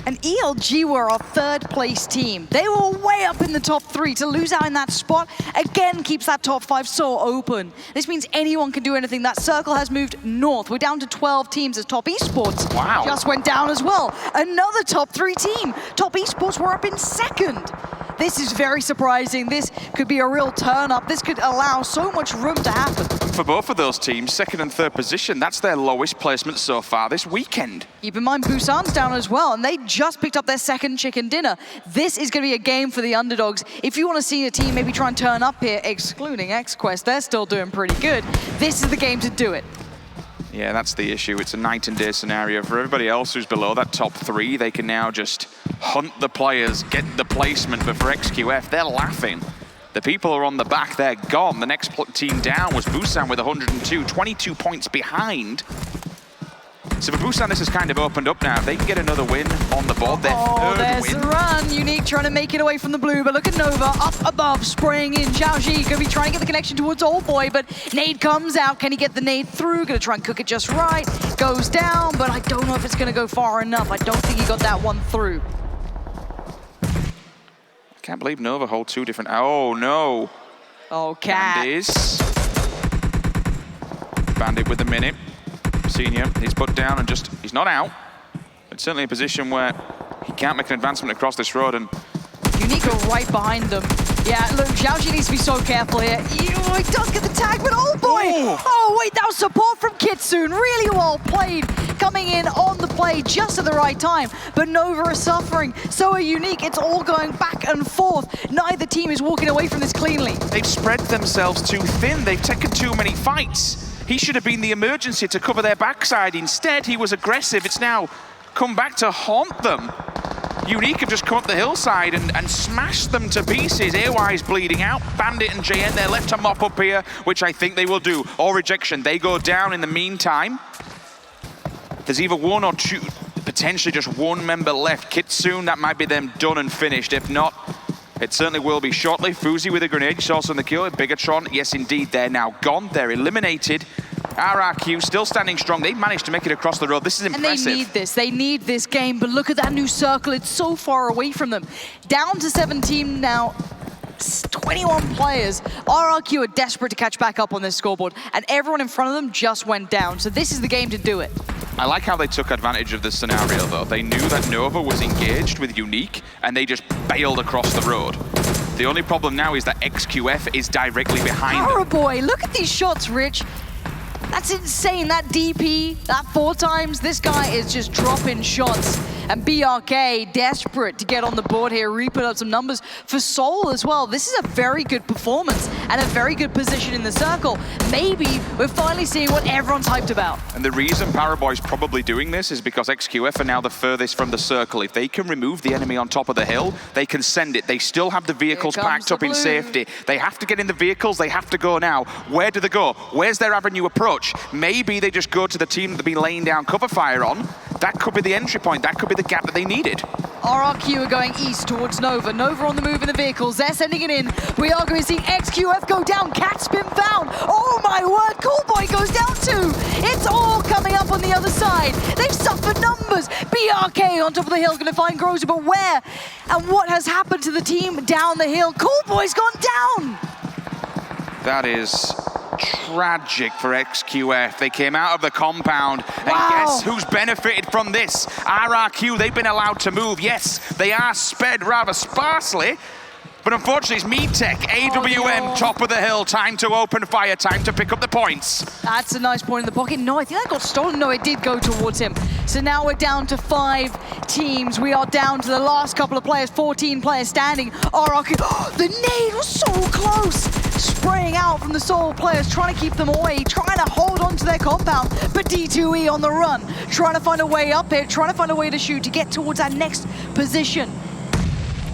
And ELG were our 3rd place team. They were way up in the top 3. To lose out in that spot, again, keeps that top 5 so open. This means anyone can do anything. That circle has moved north. We're down to 12 teams as Top Esports. Wow. Just went down as well. Another top 3 team. Top Esports were up in 2nd. This is very surprising. This could be a real turn-up. This could allow so much room to happen. For both of those teams, 2nd and 3rd position, that's their lowest placement so far this weekend. Keep in mind, Busan's down as well, and they just picked up their 2nd chicken dinner. This is going to be a game for the underdogs. If you want to see a team maybe try and turn up here, excluding XQuest, they're still doing pretty good. This is the game to do it. Yeah, that's the issue. It's a night and day scenario. For everybody else who's below that top 3, they can now just hunt the players, get the placement. But for XQF, they're laughing. The people are on the back, they're gone. The next team down was Busan with 102, 22 points behind. So for Busan, this has kind of opened up now. If they can get another win on the board, their third win. The run. Unique trying to make it away from the blue, but look at Nova up above, spraying in. Xiaoji gonna be trying to get the connection towards Old Boy, but nade comes out. Can he get the nade through? Gonna try and cook it just right. Goes down, but I don't know if it's gonna go far enough. I don't think he got that one through. I can't believe Nova hold 2 different. Oh no. Oh, Cat. Bandit with the minute. Senior, he's put down and just, he's not out. It's certainly a position where he can't make an advancement across this road, and Unique are right behind them. Yeah, look, Xiaoji needs to be so careful here. He does get the tag, but oh boy! Oh wait, that was support from Kitsune. Really well played. Coming in on the play just at the right time. But Nova is suffering. So are Unique. It's all going back and forth. Neither team is walking away from this cleanly. They've spread themselves too thin. They've taken too many fights. He should have been the emergency to cover their backside. Instead, he was aggressive. It's now come back to haunt them. Unique have just come up the hillside and smashed them to pieces. AY's bleeding out. Bandit and JN, they're left to mop up here, which I think they will do. Or rejection, they go down in the meantime. There's either 1 or 2, potentially just 1 member left. Kitsune, that might be them done and finished. If not, it certainly will be shortly. Fuzi with a grenade, you saw some of the kill. Bigatron, yes indeed, they're now gone. They're eliminated. RRQ still standing strong. They managed to make it across the road. This is impressive. And they need this game, but look at that new circle. It's so far away from them. Down to 17 now. 21 players. RRQ are desperate to catch back up on this scoreboard, and everyone in front of them just went down. So this is the game to do it. I like how they took advantage of this scenario, though. They knew that Nova was engaged with Unique, and they just bailed across the road. The only problem now is that XQF is directly behind them. Boy, look at these shots, Rich. That's insane. That DP, that 4 times. This guy is just dropping shots. And BRK desperate to get on the board here, re-put up some numbers for Seoul as well. This is a very good performance and a very good position in the circle. Maybe we're finally seeing what everyone's hyped about. And the reason Paraboy's probably doing this is because XQF are now the furthest from the circle. If they can remove the enemy on top of the hill, they can send it. They still have the vehicles packed up in safety. They have to get in the vehicles, they have to go now. Where do they go? Where's their avenue approach? Maybe they just go to the team that they've been laying down cover fire on. That could be the entry point. That could be the gap that they needed. RRQ are going east towards Nova. Nova on the move in the vehicles. They're sending it in. We are going to see XQF go down. Cat's been found. Oh my word, Coolboy goes down too. It's all coming up on the other side. They've suffered numbers. BRK on top of the hill is going to find Grozer, but where? And what has happened to the team down the hill? Coolboy's gone down. That is tragic for XQF. They came out of the compound, and guess who's benefited from this? RRQ, they've been allowed to move. Yes, they are sped rather sparsely, but unfortunately it's MeTech, AWM, top of the hill. Time to open fire, time to pick up the points. That's a nice point in the pocket. No, I think that got stolen. No, it did go towards him. So now we're down to 5 teams. We are down to the last couple of players, 14 players standing. RRQ, the nade was so close. Spraying out from the Seoul players, trying to keep them away, trying to hold on to their compound, but D2E on the run, trying to find a way up here, trying to find a way to shoot to get towards that next position.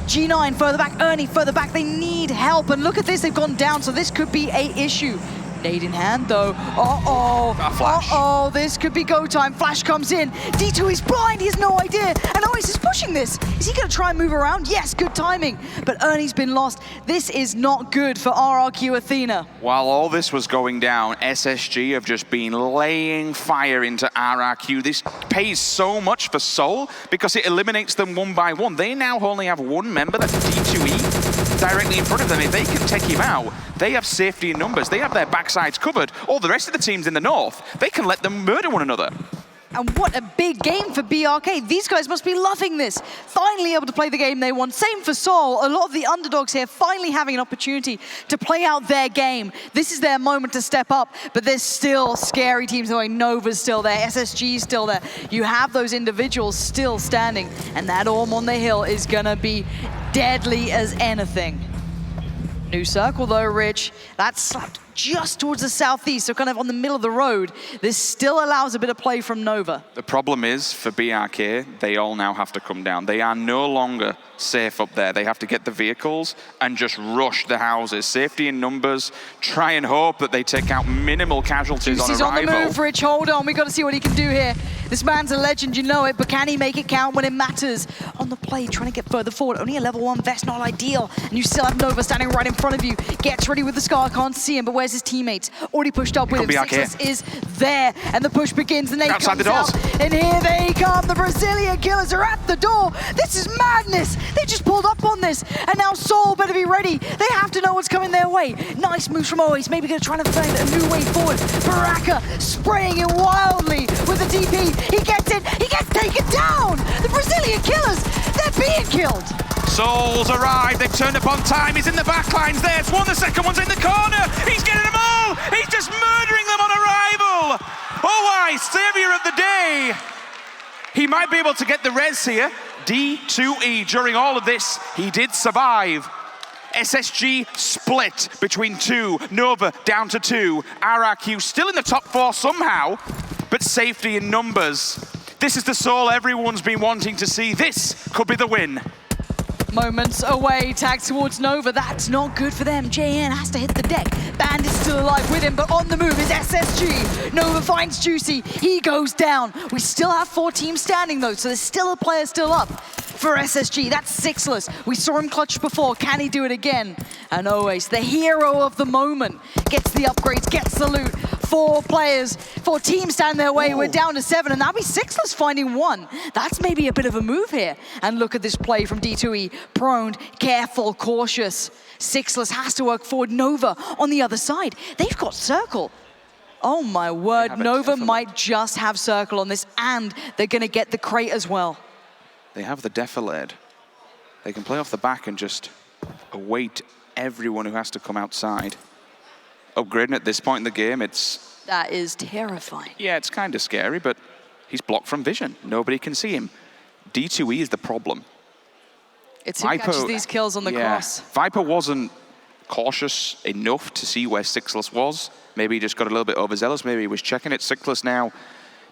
G9 further back, Ernie further back, they need help, and look at this, they've gone down, so this could be an issue. Nade in hand, though. Uh-oh, this could be go time. Flash comes in. D2 is blind, he has no idea. And Oasis is pushing this. Is he gonna try and move around? Yes, good timing. But Ernie's been lost. This is not good for RRQ Athena. While all this was going down, SSG have just been laying fire into RRQ. This pays so much for Seoul because it eliminates them one by one. They now only have one member, that's D2E. Directly in front of them. If they can take him out, they have safety in numbers. They have their backsides covered. All the rest of the teams in the north, they can let them murder one another. And what a big game for BRK. These guys must be loving this. Finally able to play the game they want. Same for Seoul. A lot of the underdogs here finally having an opportunity to play out their game. This is their moment to step up, but there's still scary teams going. Nova's still there, SSG's still there. You have those individuals still standing, and that Orm on the hill is gonna be deadly as anything. New circle though, Rich. That's slapped just towards the southeast, so kind of on the middle of the road. This still allows a bit of play from Nova. The problem is, for BRK, they all now have to come down. They are no longer safe up there. They have to get the vehicles and just rush the houses. Safety in numbers, try and hope that they take out minimal casualties on arrival. He's on the move, Rich, hold on. We got to see what he can do here. This man's a legend, you know it, but can he make it count when it matters? On the play, trying to get further forward. Only a level 1 vest, not ideal. And you still have Nova standing right in front of you. Gets ready with the Scar, can't see him, but where's his teammates? Already pushed up with him. Sixless is there, and the push begins, and they come out. And here they come. The Brazilian killers are at the door. This is madness. They just pulled up on this, and now Seoul better be ready. They have to know what's coming their way. Nice moves from Oasis, maybe gonna try to find a new way forward. Baraka spraying it wildly with the DP. He gets it, he gets taken down. The Brazilian killers, they're being killed. Seoul's arrived, they've turned up on time, he's in the back lines, there's one, the second one's in the corner, he's getting them all, he's just murdering them on arrival. Oasis, savior of the day. He might be able to get the res here. D2E, during all of this, he did survive. SSG split between 2, Nova down to 2, RRQ still in the top 4 somehow, but safety in numbers. This is the Seoul everyone's been wanting to see. This could be the win. Moments away, tag towards Nova. That's not good for them. JN has to hit the deck. Bandit's still alive with him, but on the move is SSG. Nova finds Juicy. He goes down. We still have 4 teams standing though, so there's still a player still up for SSG. That's Sixless. We saw him clutch before. Can he do it again? And Oasis, the hero of the moment, gets the upgrades, gets the loot. 4 players, 4 teams stand their way. Ooh. We're down to 7, and that'll be Sixless finding 1. That's maybe a bit of a move here. And look at this play from D2E. Prone, careful, cautious. Sixless has to work forward. Nova on the other side. They've got Circle. Oh my word, Nova might just have Circle on this, and they're gonna get the crate as well. They have the defilade. They can play off the back and just await everyone who has to come outside. Upgrading at this point in the game, that is terrifying. Yeah, it's kind of scary, but he's blocked from vision. Nobody can see him. D2E is the problem. It's who catches these kills on the cross. Viper wasn't cautious enough to see where Sixless was. Maybe he just got a little bit overzealous. Maybe he was checking it. Sixless now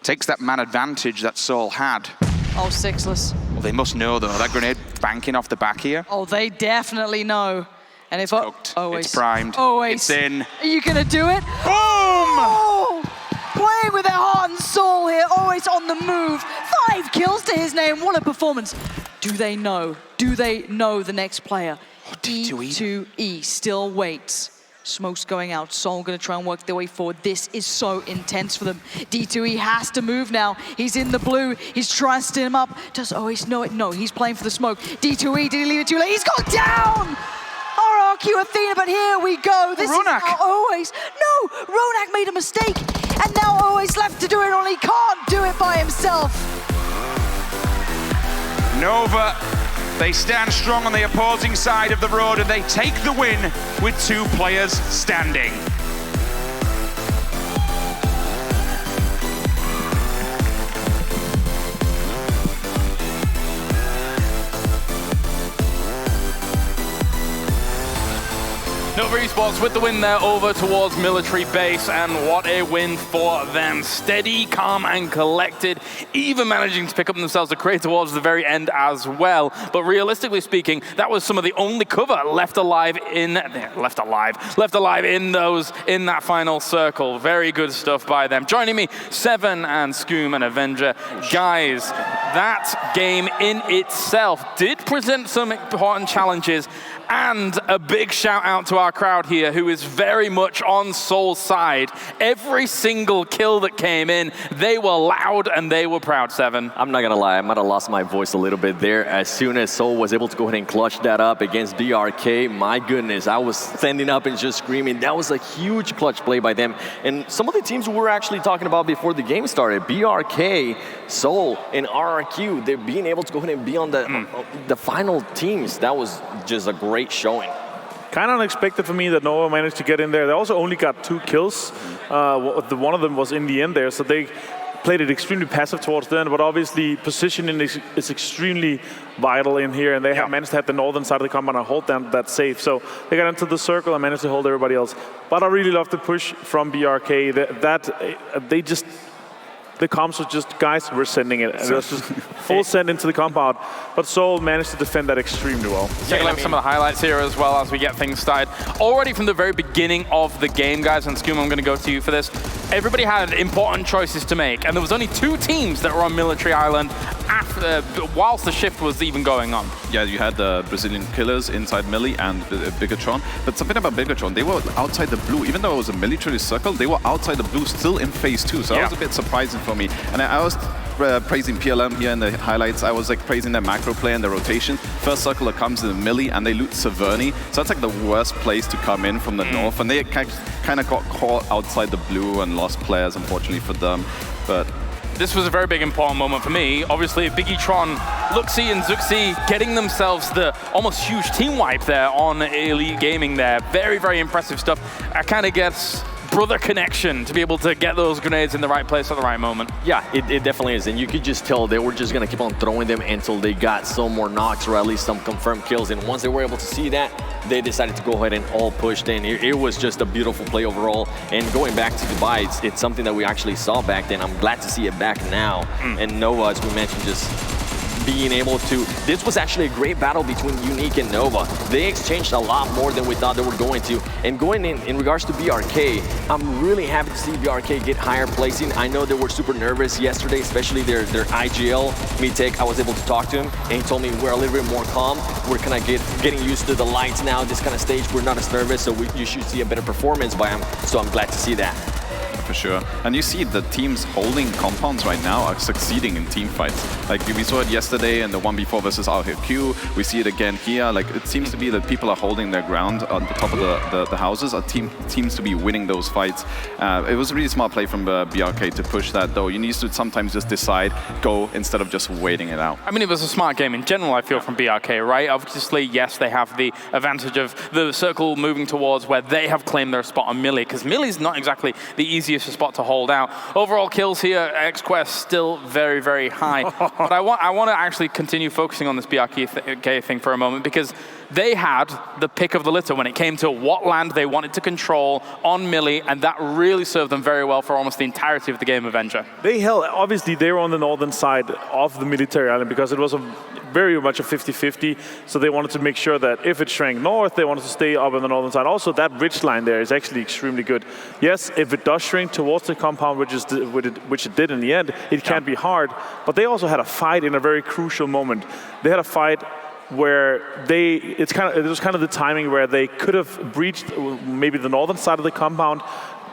takes that man advantage that Seoul had. Oh, Sixless. Well, they must know, though. That grenade banking off the back here. Oh, they definitely know. And if it's primed. Oasis. It's in. Are you going to do it? Boom! Oh! Playing with their heart and soul here. Always on the move. 5 kills to his name. What a performance. Do they know? Do they know the next player? Oh, D2E still waits. Smoke's going out. Seoul going to try and work their way forward. This is so intense for them. D2E has to move now. He's in the blue. He's trying to steer him up. Does Oasis know it? No, he's playing for the smoke. D2E, did he leave it too late? He's gone down! RRQ Athena, but here we go. This is now Oasis. No, Ronak made a mistake. And now Oasis left to do it, only can't do it by himself. Nova, they stand strong on the opposing side of the road and they take the win with 2 players standing. Nova Vivo Esports with the win there over towards military base, and what a win for them. Steady, calm, and collected, even managing to pick up themselves a crate towards the very end as well. But realistically speaking, that was some of the only cover left alive in that final circle. Very good stuff by them. Joining me, Seven and Scoom and Avenger. Guys, that game in itself did present some important challenges, and a big shout out to our crowd here, who is very much on Seoul's side. Every single kill that came in, they were loud and they were proud, Seven. I'm not gonna lie, I might have lost my voice a little bit there. As soon as Seoul was able to go ahead and clutch that up against BRK, my goodness, I was standing up and just screaming. That was a huge clutch play by them. And some of the teams we were actually talking about before the game started, BRK, Seoul, and RRQ, they're being able to go ahead and be on the final teams. That was just a great showing. Kind of unexpected for me that Nova managed to get in there. They also only got 2 kills. One of them was in the end there, so they played it extremely passive towards the end, but obviously positioning is extremely vital in here, and they have managed to have the northern side of the compound and hold down that safe. So they got into the circle and managed to hold everybody else. But I really love the push from BRK. The comms was just, guys, we're sending it. And it was just full send into the compound. But Seoul managed to defend that extremely well. Take a look at some of the highlights here as well as we get things started. Already from the very beginning of the game, guys, and Scoom, I'm going to go to you for this. Everybody had important choices to make, and there was only 2 teams that were on Military Island whilst the shift was even going on. Yeah, you had the Brazilian killers inside Millie and Bigatron. But something about Bigatron, they were outside the blue. Even though it was a military circle, they were outside the blue still in phase 2. So that was a bit surprising for me. And I was praising PLM here in the highlights. I was like praising their macro play and the rotation. First circle that comes in the Millie and they loot Severny. So that's like the worst place to come in from the north. And they kind of got caught outside the blue and lost players, unfortunately for them. But this was a very big important moment for me. Obviously, Bigatron, Luxi and Zuxi getting themselves the almost huge team wipe there on Elite Gaming there. Very, very impressive stuff. I kind of gets brother connection to be able to get those grenades in the right place at the right moment. Yeah, it definitely is. And you could just tell they were just going to keep on throwing them until they got some more knocks or at least some confirmed kills. And once they were able to see that, they decided to go ahead and all pushed in. It was just a beautiful play overall. And going back to Dubai, it's something that we actually saw back then. I'm glad to see it back now. And Nova, as we mentioned, just being able to, this was actually a great battle between Unique and Nova. They exchanged a lot more than we thought they were going to. And going in regards to BRK, I'm really happy to see BRK get higher placing. I know they were super nervous yesterday, especially their IGL, Mitek. I was able to talk to him, and he told me we're a little bit more calm. We're kind of getting used to the lights now, this kind of stage. We're not as nervous, so you should see a better performance by him. So I'm glad to see that. For sure. And you see the teams holding compounds right now are succeeding in team fights. Like we saw it yesterday in the 1v4 versus RRQ. We see it again here. Like it seems to be that people are holding their ground on the top of the houses. Our team seems to be winning those fights. It was a really smart play from BRK to push that though. You need to sometimes just decide, go, instead of just waiting it out. I mean, it was a smart game in general, I feel, from BRK, right? Obviously, yes, they have the advantage of the circle moving towards where they have claimed their spot on Millie, because Millie's not exactly the easiest spot to hold out. Overall kills here, XQuest still very, very high. But I want to actually continue focusing on this BRK thing for a moment, because they had the pick of the litter when it came to what land they wanted to control on Millie, and that really served them very well for almost the entirety of the game, Avenger. They held, obviously they were on the northern side of the military island because it was very much a 50-50, so they wanted to make sure that if it shrank north, they wanted to stay up on the northern side. Also, that ridge line there is actually extremely good. Yes, if it does shrink towards the compound, which it did in the end, it can be hard, but they also had a fight in a very crucial moment. They had a fight where it was kind of the timing where they could have breached maybe the northern side of the compound,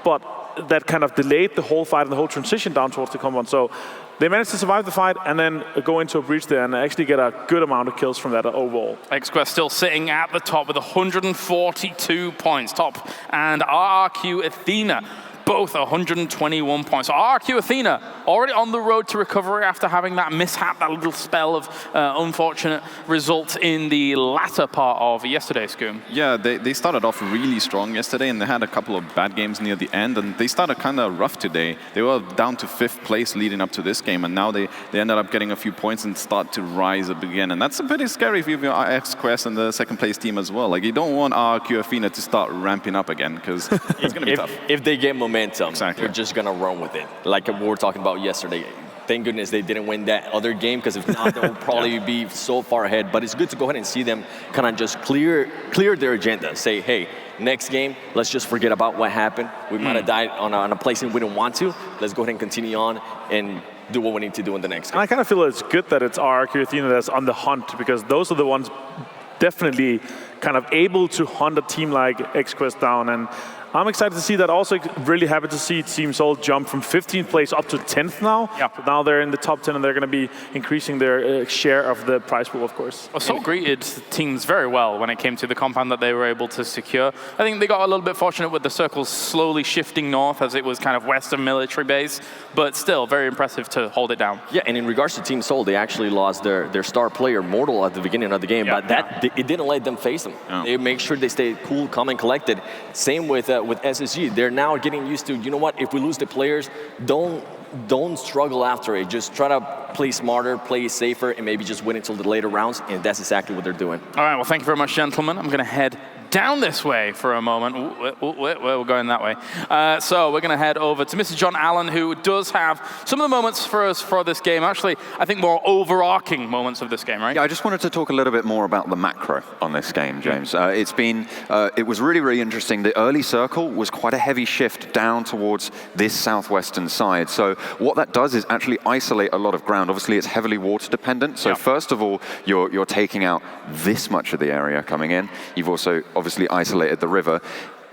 but that kind of delayed the whole fight and the whole transition down towards the compound. So they managed to survive the fight and then go into a breach there and actually get a good amount of kills from that overall. XQuest still sitting at the top with 142 points, top, and RRQ Athena both 121 points. So RRQ Athena already on the road to recovery after having that mishap, that little spell of unfortunate results in the latter part of yesterday's Scoom. Yeah, they started off really strong yesterday, and they had a couple of bad games near the end, and they started kind of rough today. They were down to 5th place leading up to this game, and now they ended up getting a few points and start to rise up again. And that's a bit scary if you have your X-Quest and the second place team as well. Like, you don't want RRQ Athena to start ramping up again, because it's going to be tough. If they get momentum, they're just going to run with it. Like we were talking about yesterday. Thank goodness they didn't win that other game, because if not, they would probably be so far ahead. But it's good to go ahead and see them kind of just clear their agenda. Say, hey, next game, let's just forget about what happened. We might have died on a placement we didn't want to. Let's go ahead and continue on and do what we need to do in the next game. And I kind of feel it's good that it's RRQ Athena that's on the hunt, because those are the ones definitely kind of able to hunt a team like X-Quest down. And I'm excited to see that. Also really happy to see Team Seoul jump from 15th place up to 10th now. Yep. So now they're in the top 10, and they're going to be increasing their share of the prize pool, of course. Well, Seoul greeted teams very well when it came to the compound that they were able to secure. I think they got a little bit fortunate with the circles slowly shifting north, as it was kind of western military base, but still very impressive to hold it down. Yeah, and in regards to Team Seoul, they actually lost their star player, Mortal, at the beginning of the game, but it didn't let them face them. They make sure they stayed cool, calm, and collected. Same with SSG. They're now getting used to, you know what, if we lose the players, don't struggle after it. Just try to play smarter, play safer, and maybe just wait until the later rounds, and that's exactly what they're doing. All right, well, thank you very much, gentlemen. I'm going to head down this way for a moment. We're going that way. So we're going to head over to Mr. John Allen, who does have some of the moments for us for this game. Actually, I think more overarching moments of this game, right? Yeah, I just wanted to talk a little bit more about the macro on this game, James. It was really, really interesting. The early circle was quite a heavy shift down towards this southwestern side. So what that does is actually isolate a lot of ground. Obviously, it's heavily water dependent. So first of all, you're taking out this much of the area coming in. You've also obviously isolated the river.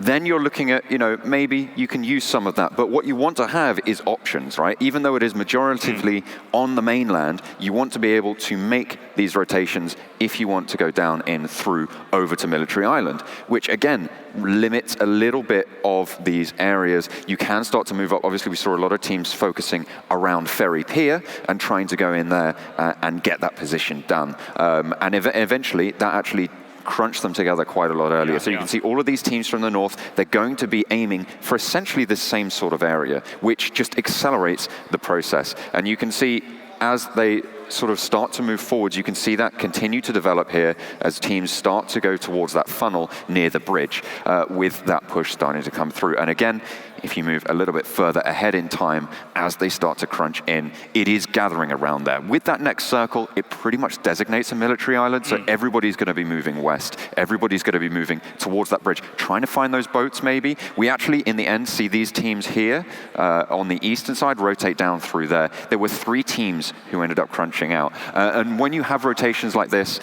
Then you're looking at, maybe you can use some of that, but what you want to have is options, right? Even though it is majoritively on the mainland, you want to be able to make these rotations if you want to go down in through over to Military Island, which again, limits a little bit of these areas. You can start to move up. Obviously, we saw a lot of teams focusing around Ferry Pier and trying to go in there and get that position done. And eventually, that actually crunch them together quite a lot earlier. So you can see all of these teams from the north, they're going to be aiming for essentially the same sort of area, which just accelerates the process. And you can see as they sort of start to move forwards, you can see that continue to develop here as teams start to go towards that funnel near the bridge with that push starting to come through. And again, if you move a little bit further ahead in time, as they start to crunch in, it is gathering around there. With that next circle, it pretty much designates a military island, so everybody's going to be moving west. Everybody's going to be moving towards that bridge, trying to find those boats maybe. We actually, in the end, see these teams here on the eastern side rotate down through there. There were 3 teams who ended up crunching out. And when you have rotations like this,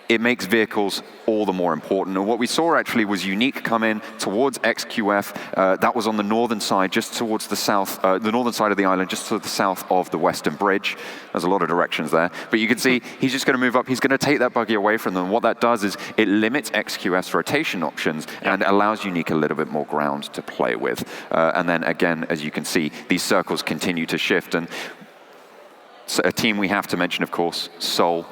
it makes vehicles all the more important. And what we saw actually was Unique come in towards XQF. That was on the northern side, just towards the south, the northern side of the island, just to the south of the western bridge. There's a lot of directions there. But you can see he's just going to move up. He's going to take that buggy away from them. What that does is it limits XQF's rotation options and allows Unique a little bit more ground to play with. And then again, as you can see, these circles continue to shift. And a team we have to mention, of course, Seoul.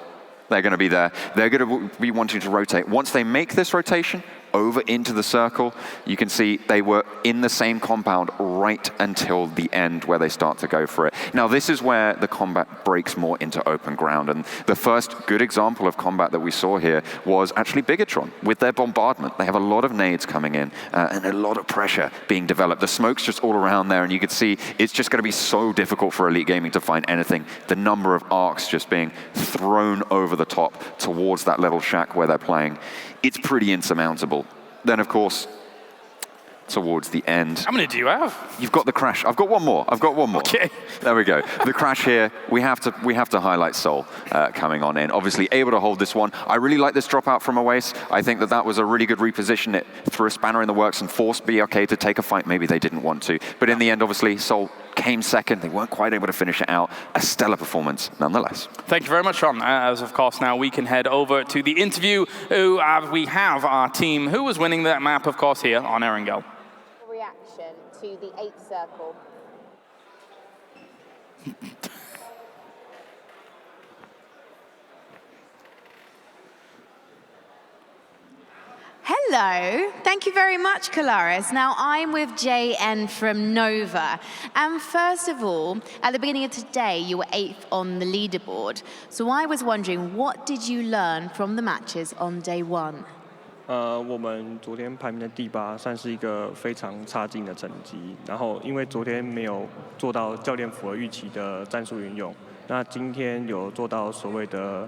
They're going to be there. They're going to be wanting to rotate. Once they make this rotation over into the circle, you can see they were in the same compound right until the end where they start to go for it. Now, this is where the combat breaks more into open ground. And the first good example of combat that we saw here was actually Bigatron with their bombardment. They have a lot of nades coming in and a lot of pressure being developed. The smoke's just all around there, and you can see it's just going to be so difficult for Elite Gaming to find anything. The number of arcs just being thrown over the top towards that little shack where they're playing. It's pretty insurmountable. Then, of course, towards the end. How many do you have? You've got the crash. I've got one more. Okay. There we go. The crash here. We have to highlight Seoul coming on in. Obviously able to hold this one. I really like this dropout from Oasis. I think that was a really good reposition. It threw a spanner in the works and forced BRK to take a fight. Maybe they didn't want to. But in the end, obviously, Seoul came second. They weren't quite able to finish it out. A stellar performance, nonetheless. Thank you very much, Ron. As of course, now we can head over to the interview. We have our team who was winning that map, of course, here on Erangel. Reaction to the 8th circle. Hello, thank you very much, Kalaris. Now I'm with JN from Nova. And first of all, at the beginning of today, you were 8th on the leaderboard. So I was wondering, what did you learn from the matches on day 1? 我们昨天排名的第8，算是一个非常差劲的成绩。然后因为昨天没有做到教练符合预期的战术运用，那今天有做到所谓的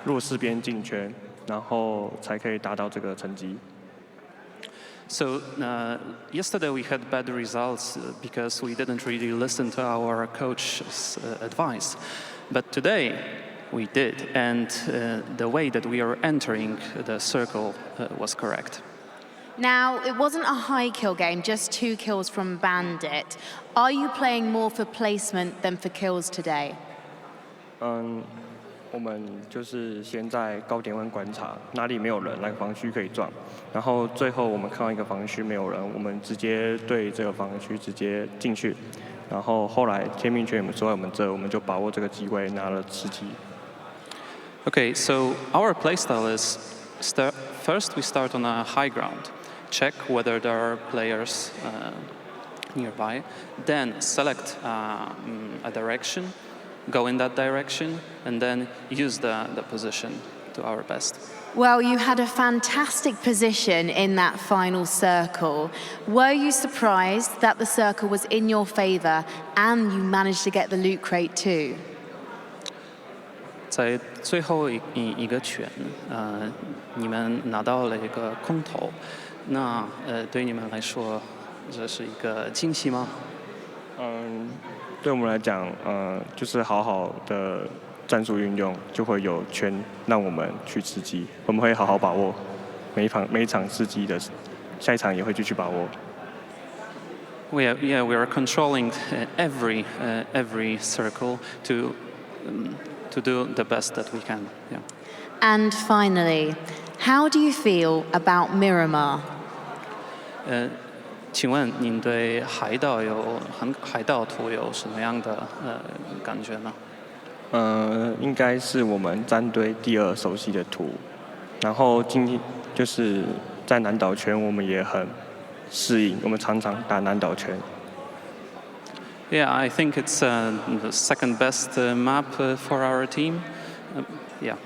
弱势边进圈。 然后才可以达到这个成绩。So yesterday we had bad results because we didn't really listen to our coach's advice, but today we did, and the way that we are entering the circle was correct. Now, it wasn't a high kill game, just 2 kills from Bandit. Are you playing more for placement than for kills today? 我们就是先在高点位观察哪里没有人，哪个防区可以撞，然后最后我们看到一个防区没有人，我们直接对这个防区直接进去，然后后来天命圈说在我们这，我们就把握这个机会拿了吃鸡。Okay, so our playstyle is first we start on a high ground, check whether there are players nearby, then select a direction. Go in that direction, and then use the position to our best. Well, you had a fantastic position in that final circle. Were you surprised that the circle was in your favor and you managed to get the loot crate too? 在最后一个圈，你们拿到了一个空投，那对你们来说，这是一个惊喜吗？对我们来讲，就是好好的战术运用，就会有圈让我们去吃鸡。我们会好好把握每一场吃鸡的，下一场也会继续把握。We are controlling every circle to do the best that we can. Yeah. And finally, how do you feel about Miramar? 请问您对海岛图有什么样的感觉呢？应该是我们战队第2熟悉的图，然后今天就是在南岛圈，我们也很适应，我们常常打南岛圈。Yeah, I think it's the second best map for our team. Yeah.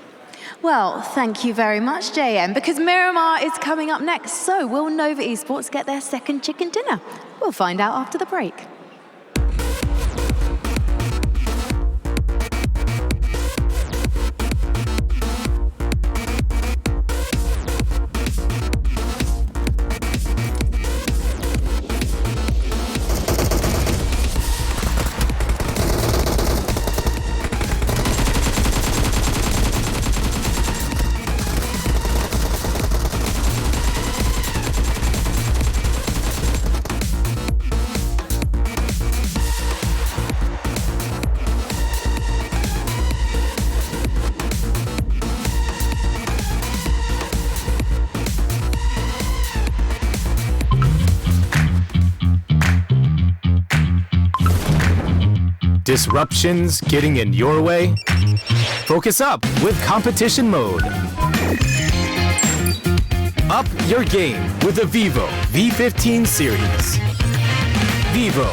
Well, thank you very much, JM, because Miramar is coming up next. So will Nova Esports get their second chicken dinner? We'll find out after the break. Disruptions getting in your way? Focus up with competition mode. Up your game with the Vivo V15 series. Vivo.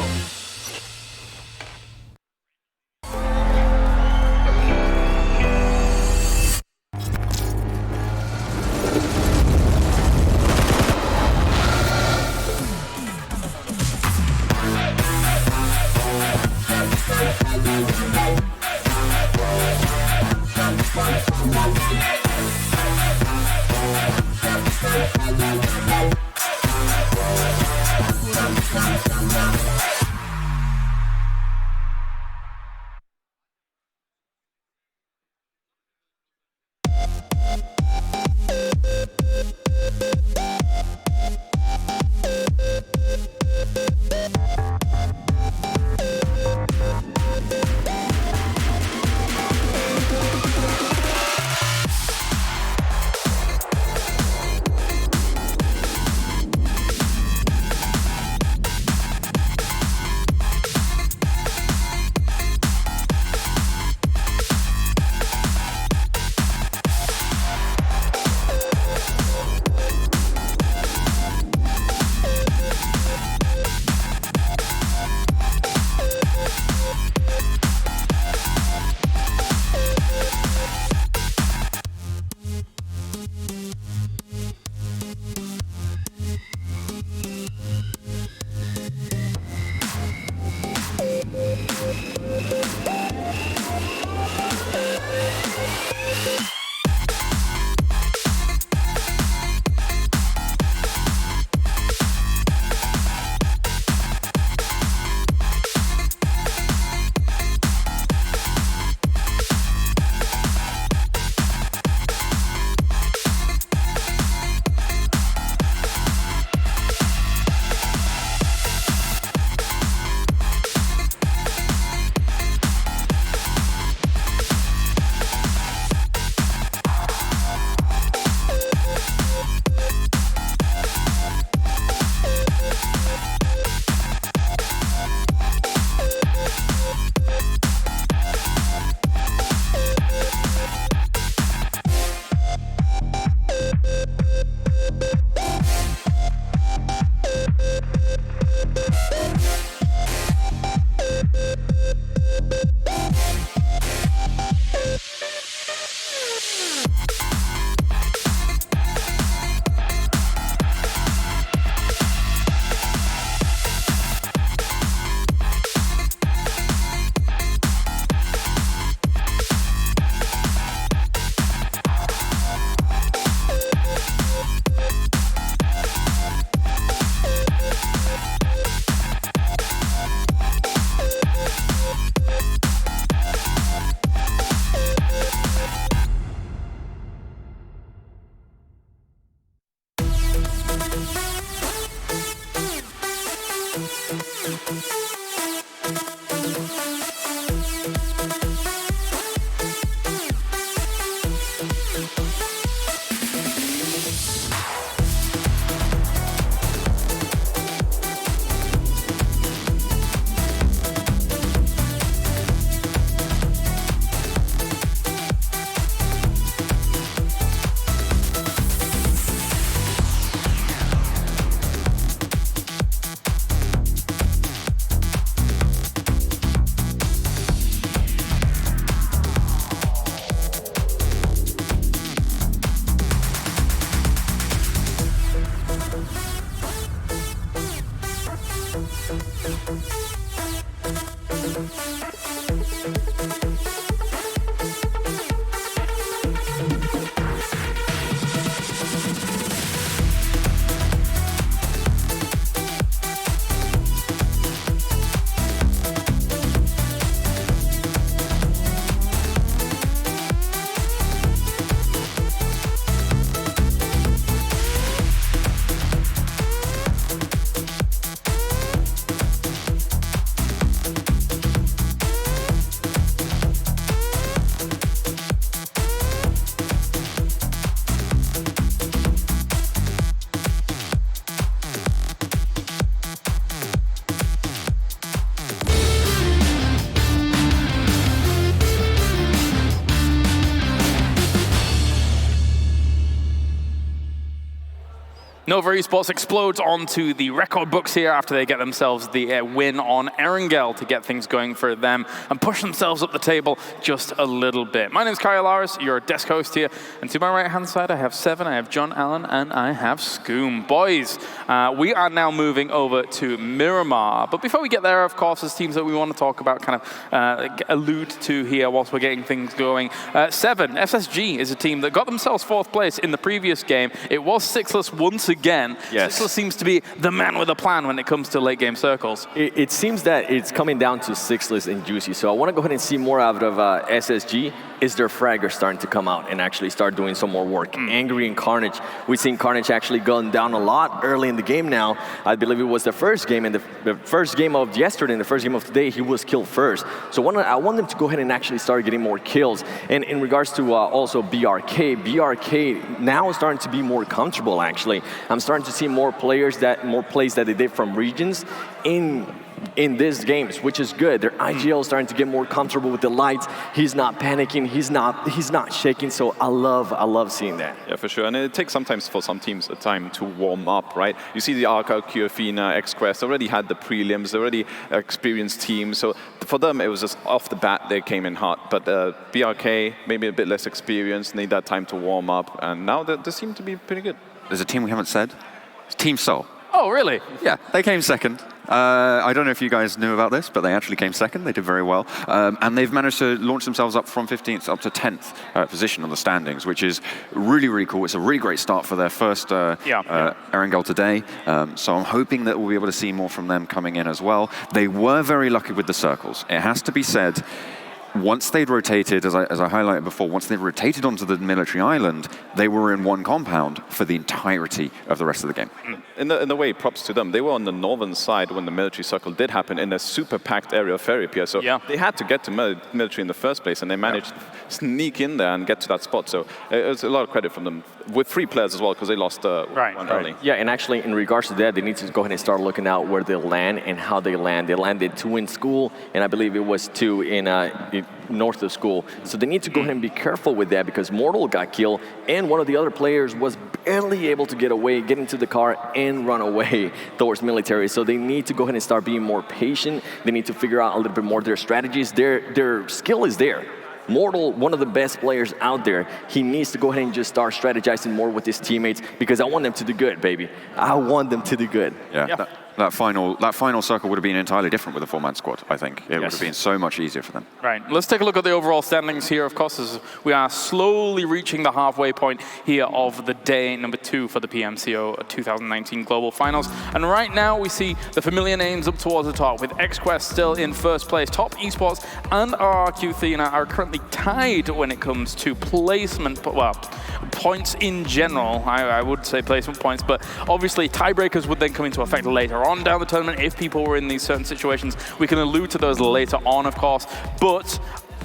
Nova Esports explodes onto the record books here after they get themselves the win on Erangel to get things going for them and push themselves up the table just a little bit. My name's Kyle Laris, your desk host here, and to my right-hand side I have Seven, I have John Allen, and I have Scoom. Boys, we are now moving over to Miramar, but before we get there, of course, there's teams that we want to talk about, kind of allude to here whilst we're getting things going. Seven, SSG is a team that got themselves 4th place in the previous game. It was sixless once again. Yes. Sixless seems to be the man with a plan when it comes to late game circles. It seems that it's coming down to sixless and juicy. So I want to go ahead and see more out of SSG. Is their fragger starting to come out and actually start doing some more work? Angry and Carnage. We've seen Carnage actually going down a lot early in the game now. I believe it was the first game, and the first game of yesterday and the first game of today, he was killed first. So I want them to go ahead and actually start getting more kills. And in regards to also BRK now is starting to be more comfortable, actually. I'm starting to see more plays that they did from regions in these games, which is good. Their IGL is starting to get more comfortable with the lights. He's not panicking. He's not shaking. So I love seeing that. Yeah, for sure. And it takes sometimes for some teams a time to warm up, right? You see the RKQ, Athena, XQuest already had the prelims, already experienced teams. So for them, it was just off the bat they came in hot. But BRK, maybe a bit less experienced, need that time to warm up. And now they seem to be pretty good. There's a team we haven't said. It's Team Seoul. Oh, really? Yeah, they came second. I don't know if you guys knew about this, but they actually came second. They did very well. And they've managed to launch themselves up from 15th up to 10th position on the standings, which is really, really cool. It's a really great start for their first Erangel today. So I'm hoping that we'll be able to see more from them coming in as well. They were very lucky with the circles. It has to be said, once they'd rotated, as I highlighted before, once they'd rotated onto the military island, they were in one compound for the entirety of the rest of the game. In a way, props to them. They were on the northern side when the military circle did happen in a super packed area of Ferrypier. So they had to get to military in the first place, and they managed to sneak in there and get to that spot. So it was a lot of credit from them, with 3 players as well, because they lost one early. Yeah, and actually, in regards to that, they need to go ahead and start looking out where they land and how they land. They landed 2 in school, and I believe it was 2 in north of school. So they need to go ahead and be careful with that, because Mortal got killed, and one of the other players was barely able to get into the car and run away towards military. So they need to go ahead and start being more patient. They need to figure out a little bit more their strategies. Their skill is there. Mortal, one of the best players out there, he needs to go ahead and just start strategizing more with his teammates, because I want them to do good, baby. I want them to do good. Yeah. That final circle would have been entirely different with a 4-man squad, I think. It would have been so much easier for them. Right, let's take a look at the overall standings here, of course, as we are slowly reaching the halfway point here of the day number 2 for the PMCO 2019 Global Finals. And right now we see the familiar names up towards the top, with XQuest still in first place. Top Esports and RRQ Athena are currently tied when it comes to placement, well, points in general. I would say placement points, but obviously tiebreakers would then come into effect later on down the tournament if people were in these certain situations. We can allude to those later on, of course, but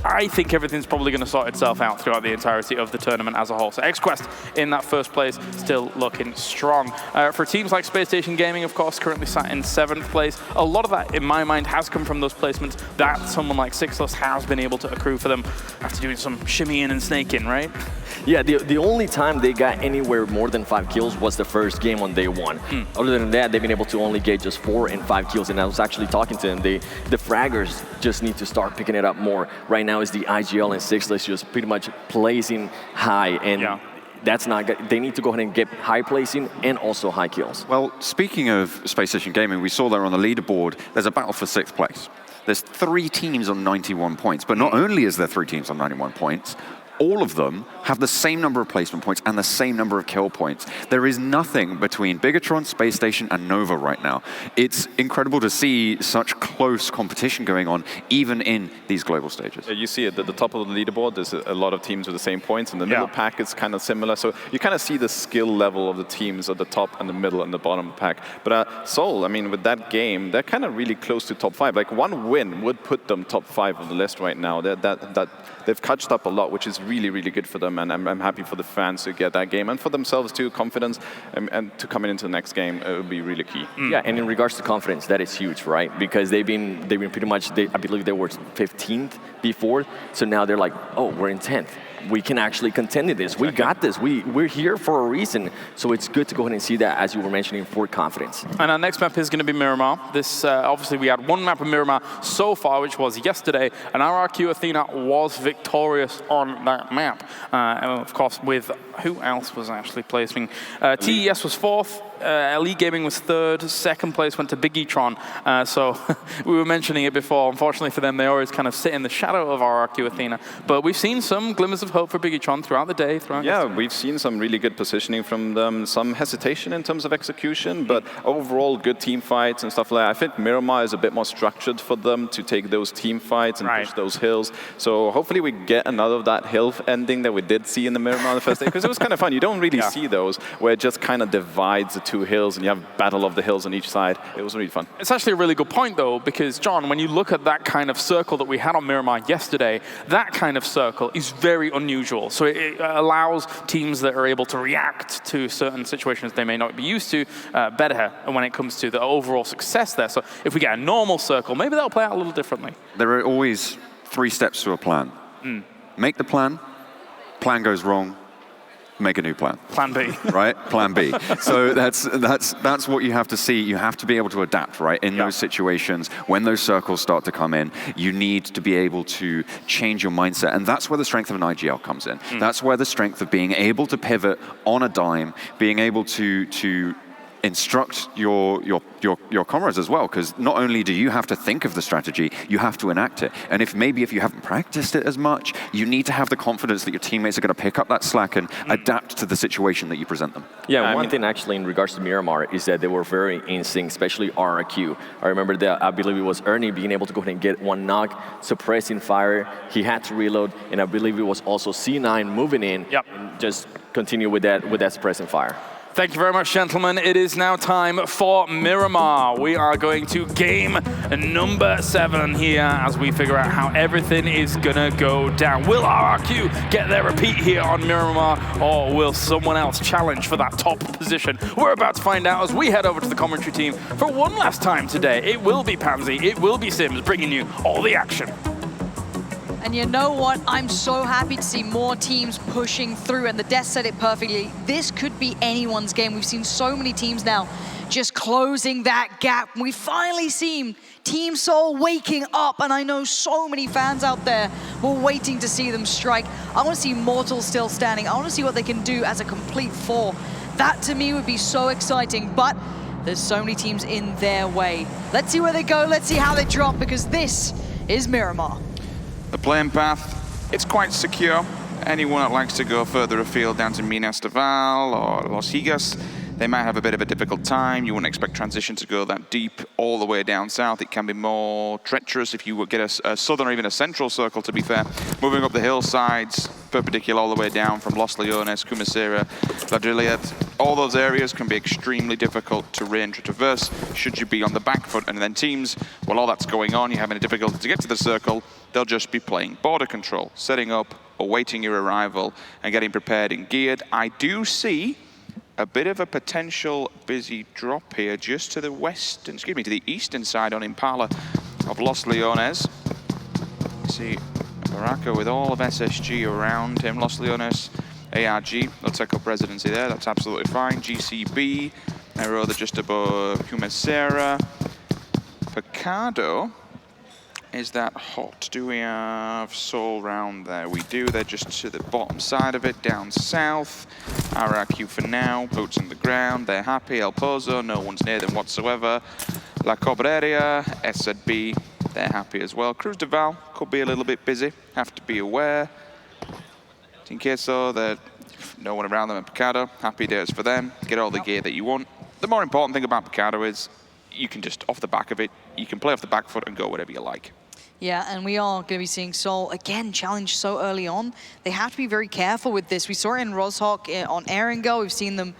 I think everything's probably going to sort itself out throughout the entirety of the tournament as a whole. So XQuest in that first place, still looking strong. For teams like Space Station Gaming, of course, currently sat in 7th place. A lot of that, in my mind, has come from those placements that someone like Sixless has been able to accrue for them after doing some shimmying and snaking, right? Yeah, the only time they got anywhere more than 5 kills was the first game on day 1. Other than that, they've been able to only get just 4 and 5 kills. And I was actually talking to them. The fraggers just need to start picking it up more. Right now is the IGL and Sixless just pretty much placing high, and that's not good. They need to go ahead and get high placing and also high kills. Well, speaking of Space Station Gaming, we saw there on the leaderboard, there's a battle for 6th place. There's 3 teams on 91 points, but not only is there 3 teams on 91 points, all of them have the same number of placement points and the same number of kill points. There is nothing between Bigatron, Space Station, and Nova right now. It's incredible to see such close competition going on, even in these global stages. Yeah, you see it at the top of the leaderboard, there's a lot of teams with the same points, and the middle pack is kind of similar. So you kind of see the skill level of the teams at the top and the middle and the bottom pack. But Seoul, I mean, with that game, they're kind of really close to top 5. Like 1 win would put them top 5 on the list right now. That they've catched up a lot, which is really, really good for them. And I'm happy for the fans to get that game and for themselves too, confidence and to coming into the next game, it would be really key. Yeah, and in regards to confidence, that is huge, right? Because they've been pretty much, I believe they were 15th before, so now they're like, oh, we're in 10th. We can actually contend in this. We got this. We're here for a reason. So it's good to go ahead and see that, as you were mentioning, for confidence. And our next map is going to be Miramar. This, obviously, we had one map of Miramar so far, which was yesterday, and RRQ Athena was victorious on that map. And of course, with who else was actually placing? TES was 4th. Elite Gaming was 3rd, 2nd place went to Bigitron. So we were mentioning it before. Unfortunately for them, they always kind of sit in the shadow of RRQ Athena. But we've seen some glimmers of hope for Bigitron throughout the day. We've seen some really good positioning from them, some hesitation in terms of execution, but overall good team fights and stuff like that. I think Miramar is a bit more structured for them to take those team fights and push those hills. So hopefully we get another of that hill ending that we did see in the Miramar the first day, because it was kind of fun. You don't really see those where it just kind of divides the two hills and you have battle of the hills on each side. It was really fun. It's actually a really good point, though, because, John, when you look at that kind of circle that we had on Miramar yesterday, that kind of circle is very unusual. So it allows teams that are able to react to certain situations they may not be used to better when it comes to the overall success there. So if we get a normal circle, maybe that'll play out a little differently. There are always 3 steps to a plan. Make the plan goes wrong, make a new plan. Plan B. Right? Plan B. So that's what you have to see. You have to be able to adapt, right? In those situations, when those circles start to come in, you need to be able to change your mindset. And that's where the strength of an IGL comes in. That's where the strength of being able to pivot on a dime, being able to instruct your comrades as well, because not only do you have to think of the strategy, you have to enact it. And if you haven't practiced it as much, you need to have the confidence that your teammates are going to pick up that slack and adapt to the situation that you present them. Yeah, one thing actually in regards to Miramar is that they were very in sync, especially RRQ. I remember that, I believe it was Ernie being able to go ahead and get one knock, suppressing fire. He had to reload, and I believe it was also C9 moving in and just continue with that suppressing fire. Thank you very much, gentlemen. It is now time for Miramar. We are going to game number 7 here as we figure out how everything is gonna go down. Will RRQ get their repeat here on Miramar, or will someone else challenge for that top position? We're about to find out as we head over to the commentary team for one last time today. It will be Pansy, it will be Sims, bringing you all the action. And you know what? I'm so happy to see more teams pushing through, and the Death said it perfectly. This could be anyone's game. We've seen so many teams now just closing that gap. We've finally seen Team Seoul waking up, and I know so many fans out there were waiting to see them strike. I want to see Mortal still standing. I want to see what they can do as a complete 4. That to me would be so exciting, but there's so many teams in their way. Let's see where they go. Let's see how they drop, because this is Miramar. The playing path, it's quite secure. Anyone that likes to go further afield down to Minas de Val or Los Higas, they might have a bit of a difficult time. You wouldn't expect transition to go that deep all the way down south. It can be more treacherous if you would get a southern or even a central circle, to be fair. Moving up the hillsides, perpendicular all the way down from Los Leones, Cumisera, La Juliette. All those areas can be extremely difficult to range or traverse should you be on the back foot. And then teams, while all that's going on, you're having a difficulty to get to the circle, they'll just be playing border control, setting up, awaiting your arrival, and getting prepared and geared. I do see a bit of a potential busy drop here just to the western, to the eastern side on Impala of Los Leones. You see Baraka with all of SSG around him. Los Leones, ARG, they'll take up residency there, that's absolutely fine. GCB, they're just above Cumisera. Picado, is that hot? Do we have Seoul round there? We do. They're just to the bottom side of it, down south. RRQ for now, boots on the ground. They're happy. El Pozo, no one's near them whatsoever. La Cobreria, SZB, they're happy as well. Cruz de Val could be a little bit busy. Have to be aware. Tinqueso, there's no one around them. And Picado, happy days for them. Get all the gear that you want. The more important thing about Picado is you can just, off the back of it, you can play off the back foot and go whatever you like. Yeah, and we are going to be seeing Seoul, again, challenged so early on. They have to be very careful with this. We saw it in Sanhok on Erangel. We've seen them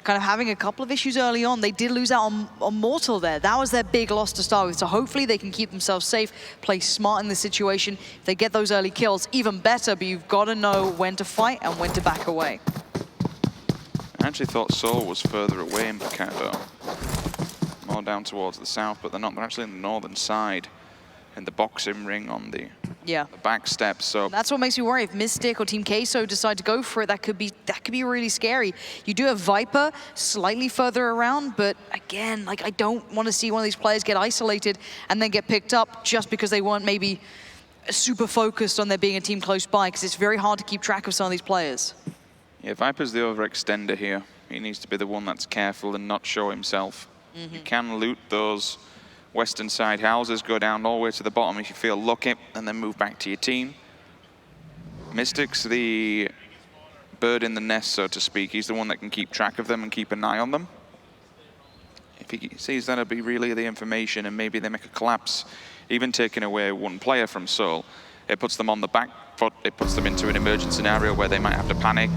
kind of having a couple of issues early on. They did lose out on Mortal there. That was their big loss to start with. So hopefully they can keep themselves safe, play smart in this situation. If they get those early kills, even better, but you've got to know when to fight and when to back away. I actually thought Seoul was further away in Picado. More down towards the south, but they're not. They're actually in the northern side, in the boxing ring on the back steps. So that's what makes me worry. If Mystic or Team Queso decide to go for it, that could be really scary. You do have Viper slightly further around, but again, like I don't want to see one of these players get isolated and then get picked up just because they weren't maybe super focused on there being a team close by, because it's very hard to keep track of some of these players. Yeah, Viper's the overextender here. He needs to be the one that's careful and not show himself. You can loot those western side houses, go down all the way to the bottom if you feel lucky, and then move back to your team. Mystic's the bird in the nest, so to speak. He's the one that can keep track of them and keep an eye on them. If he sees that'll be really the information and maybe they make a collapse, even taking away one player from Seoul, it puts them on the back foot, it puts them into an emergent scenario where they might have to panic.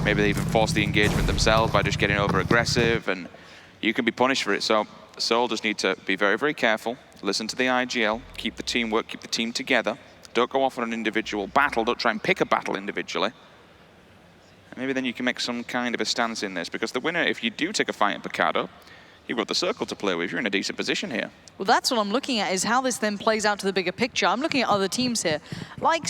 Maybe they even force the engagement themselves by just getting over aggressive, and you can be punished for it. So Seoul just need to be very, very careful, listen to the IGL, keep the teamwork, keep the team together. Don't go off on an individual battle, don't try and pick a battle individually. And maybe then you can make some kind of a stance in this, because the winner, if you do take a fight in Picado, you've got the circle to play with. You're in a decent position here. Well, that's what I'm looking at, is how this then plays out to the bigger picture. I'm looking at other teams here, like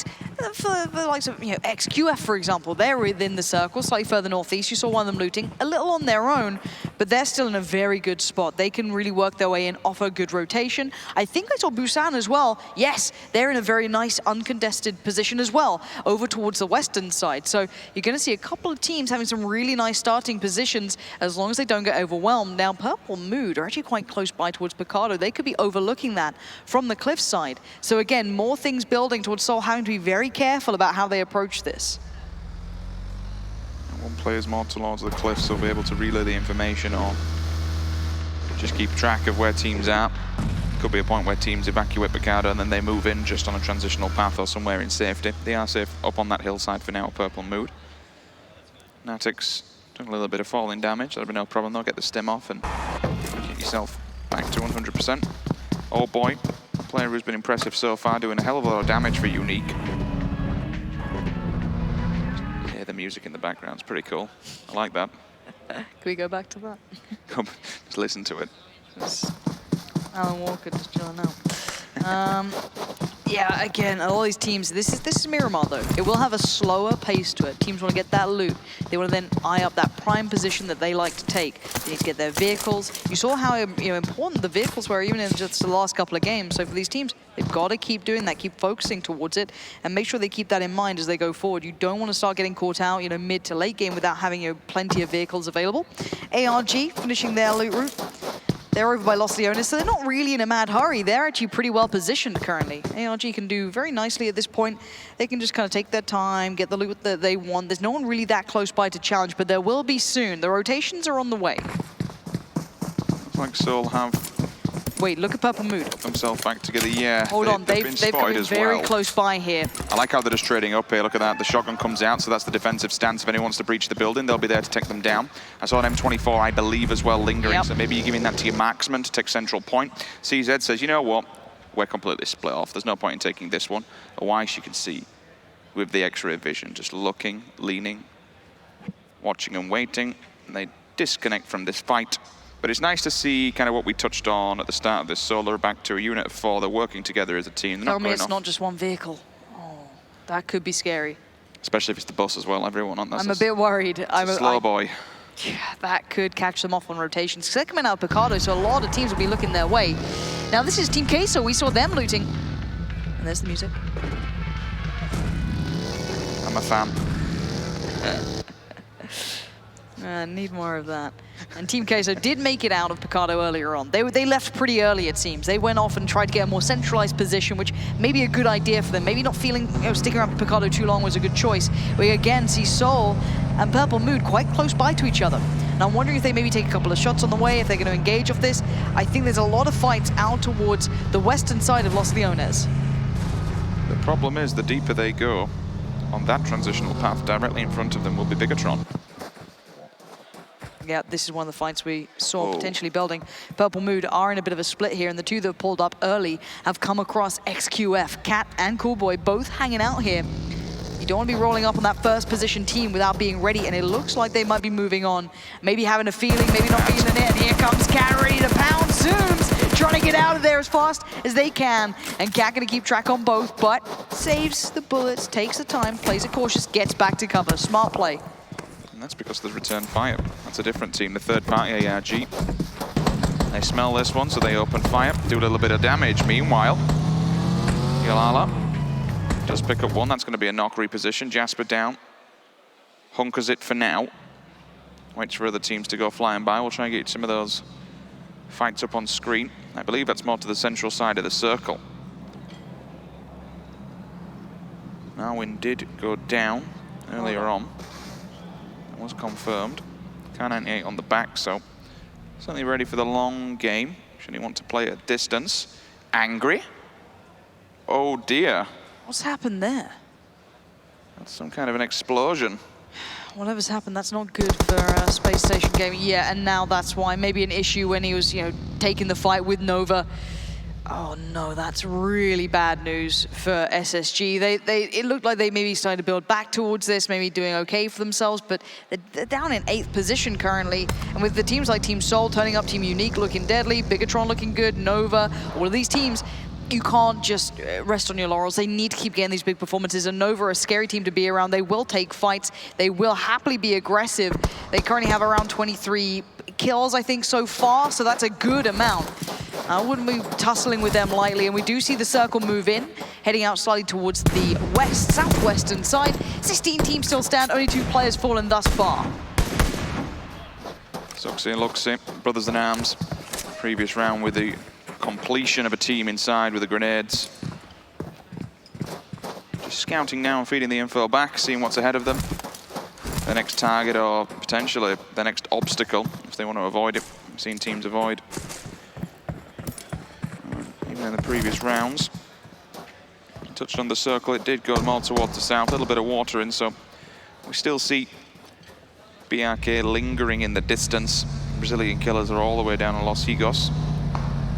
for the likes of XQF, for example. They're within the circle, slightly further northeast. You saw one of them looting a little on their own, but they're still in a very good spot. They can really work their way in, offer good rotation. I think I saw Busan as well. Yes, they're in a very nice uncontested position as well, over towards the western side. So you're going to see a couple of teams having some really nice starting positions as long as they don't get overwhelmed. Now, Purple Mood are actually quite close by towards Picado. They could be overlooking that from the cliff side. So again, more things building towards Seoul, having to be very careful about how they approach this. One player's more towards the cliffs, so will be able to relay the information or just keep track of where teams are. Could be a point where teams evacuate Picado and then they move in just on a transitional path or somewhere in safety. They are safe up on that hillside for now, Purple Mood. Natix doing a little bit of falling damage, that'll be no problem. They'll get the stim off and get yourself back to 100%. Oh boy, a player who's been impressive so far, doing a hell of a lot of damage for Unique. Yeah, the music in the background's pretty cool. I like that. Can we go back to that? Just listen to it. Alan Walker just chilling out. Yeah, again, all these teams, this is Miramar though. It will have a slower pace to it. Teams want to get that loot. They want to then eye up that prime position that they like to take. They need to get their vehicles. You saw how important the vehicles were even in just the last couple of games. So for these teams, they've got to keep doing that, keep focusing towards it, and make sure they keep that in mind as they go forward. You don't want to start getting caught out, mid to late game without having plenty of vehicles available. ARG finishing their loot route. They're over by Los Leones, so they're not really in a mad hurry. They're actually pretty well positioned currently. ARG can do very nicely at this point. They can just kind of take their time, get the loot that they want. There's no one really that close by to challenge, but there will be soon. The rotations are on the way. Looks like Seoul have... Wait, look at Purple Mood. Got themselves back together, yeah. Hold on, they've come very close by here. I like how they're just trading up here. Look at that, the shotgun comes out, so that's the defensive stance. If anyone wants to breach the building, they'll be there to take them down. I saw an M24, I believe, as well, lingering, so maybe you're giving that to your marksman to take central point. CZ says, you know what, we're completely split off. There's no point in taking this one. Weiss, you can see, with the X-ray vision, just looking, leaning, watching and waiting, and they disconnect from this fight. But it's nice to see kind of what we touched on at the start of this. Solar back to a unit of 4. They're working together as a team. Tell me it's not just one vehicle. Oh, that could be scary. Especially if it's the bus as well. Everyone on that. I'm a bit worried. I'm a slow boy. Yeah, that could catch them off on rotations. Because they're coming out of Picado, so a lot of teams will be looking their way. Now this is Team Queso. We saw them looting. And there's the music. I'm a fan. Need more of that. And Team Queso did make it out of Picado earlier on. They left pretty early, it seems. They went off and tried to get a more centralized position, which may be a good idea for them. Maybe not feeling sticking around Picado too long was a good choice. We again see Seoul and Purple Mood quite close by to each other. And I'm wondering if they maybe take a couple of shots on the way, if they're going to engage off this. I think there's a lot of fights out towards the western side of Los Leones. The problem is, the deeper they go on that transitional path, directly in front of them will be Bigatron. Yeah, this is one of the fights we saw potentially building. Purple Mood are in a bit of a split here, and the two that pulled up early have come across XQF. Cat and Coolboy both hanging out here. You don't want to be rolling up on that first position team without being ready, and it looks like they might be moving on. Maybe having a feeling, maybe not feeling it, and here comes Cat ready to pound. Zooms, trying to get out of there as fast as they can, and Cat going to keep track on both, but saves the bullets, takes the time, plays it cautious, gets back to cover. Smart play. And that's because there's return fire. That's a different team, the third party ARG. They smell this one, so they open fire, do a little bit of damage. Meanwhile, Yalala does pick up one. That's going to be a knock reposition. Jasper down. Hunkers it for now. Waits for other teams to go flying by. We'll try and get some of those fights up on screen. I believe that's more to the central side of the circle. Narwin did go down earlier on. That was confirmed. K98 on the back, so certainly ready for the long game. Should he want to play at distance. Angry. Oh dear. What's happened there? That's some kind of an explosion. Whatever's happened, that's not good for Space Station Gaming. Yeah, and now that's why. Maybe an issue when he was, taking the fight with Nova. Oh no, that's really bad news for SSG. It looked like they maybe started to build back towards this, maybe doing okay for themselves, but they're down in 8th position currently. And with the teams like Team Soul turning up, Team Unique looking deadly, Bigatron looking good, Nova, all of these teams, you can't just rest on your laurels. They need to keep getting these big performances. And Nova are a scary team to be around. They will take fights. They will happily be aggressive. They currently have around 23 kills, I think, so far. So that's a good amount. I wouldn't be tussling with them lightly. And we do see the circle move in, heading out slightly towards the west, southwestern side. 16 teams still stand, only 2 players fallen thus far. Soxy and Luxy, brothers in arms. Previous round with the completion of a team inside with the grenades. Just scouting now and feeding the info back, seeing what's ahead of them. The next target or potentially the next obstacle, if they want to avoid it. I've seen teams avoid. Even in the previous rounds. Touched on the circle, it did go more towards the south, a little bit of water in, so we still see BRK lingering in the distance. Brazilian killers are all the way down in Los Higos.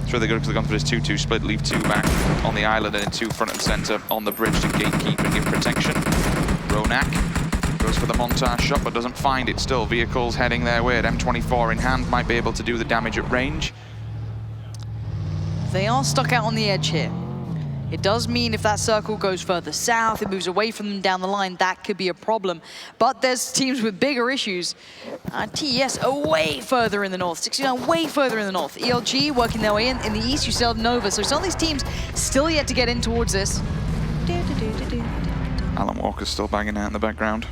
It's really good because they've gone for this 2-2 split, leave 2 back on the island and 2 front and center on the bridge to gatekeep and give protection. Ronak goes for the montage shot but doesn't find it still. Vehicles heading their way at M24 in hand, might be able to do the damage at range. They are stuck out on the edge here. It does mean if that circle goes further south, it moves away from them down the line, that could be a problem. But there's teams with bigger issues. TES are way further in the north, 69 way further in the north. ELG working their way in the east, you still have Nova. So some of these teams still yet to get in towards this. Alan Walker's still banging out in the background.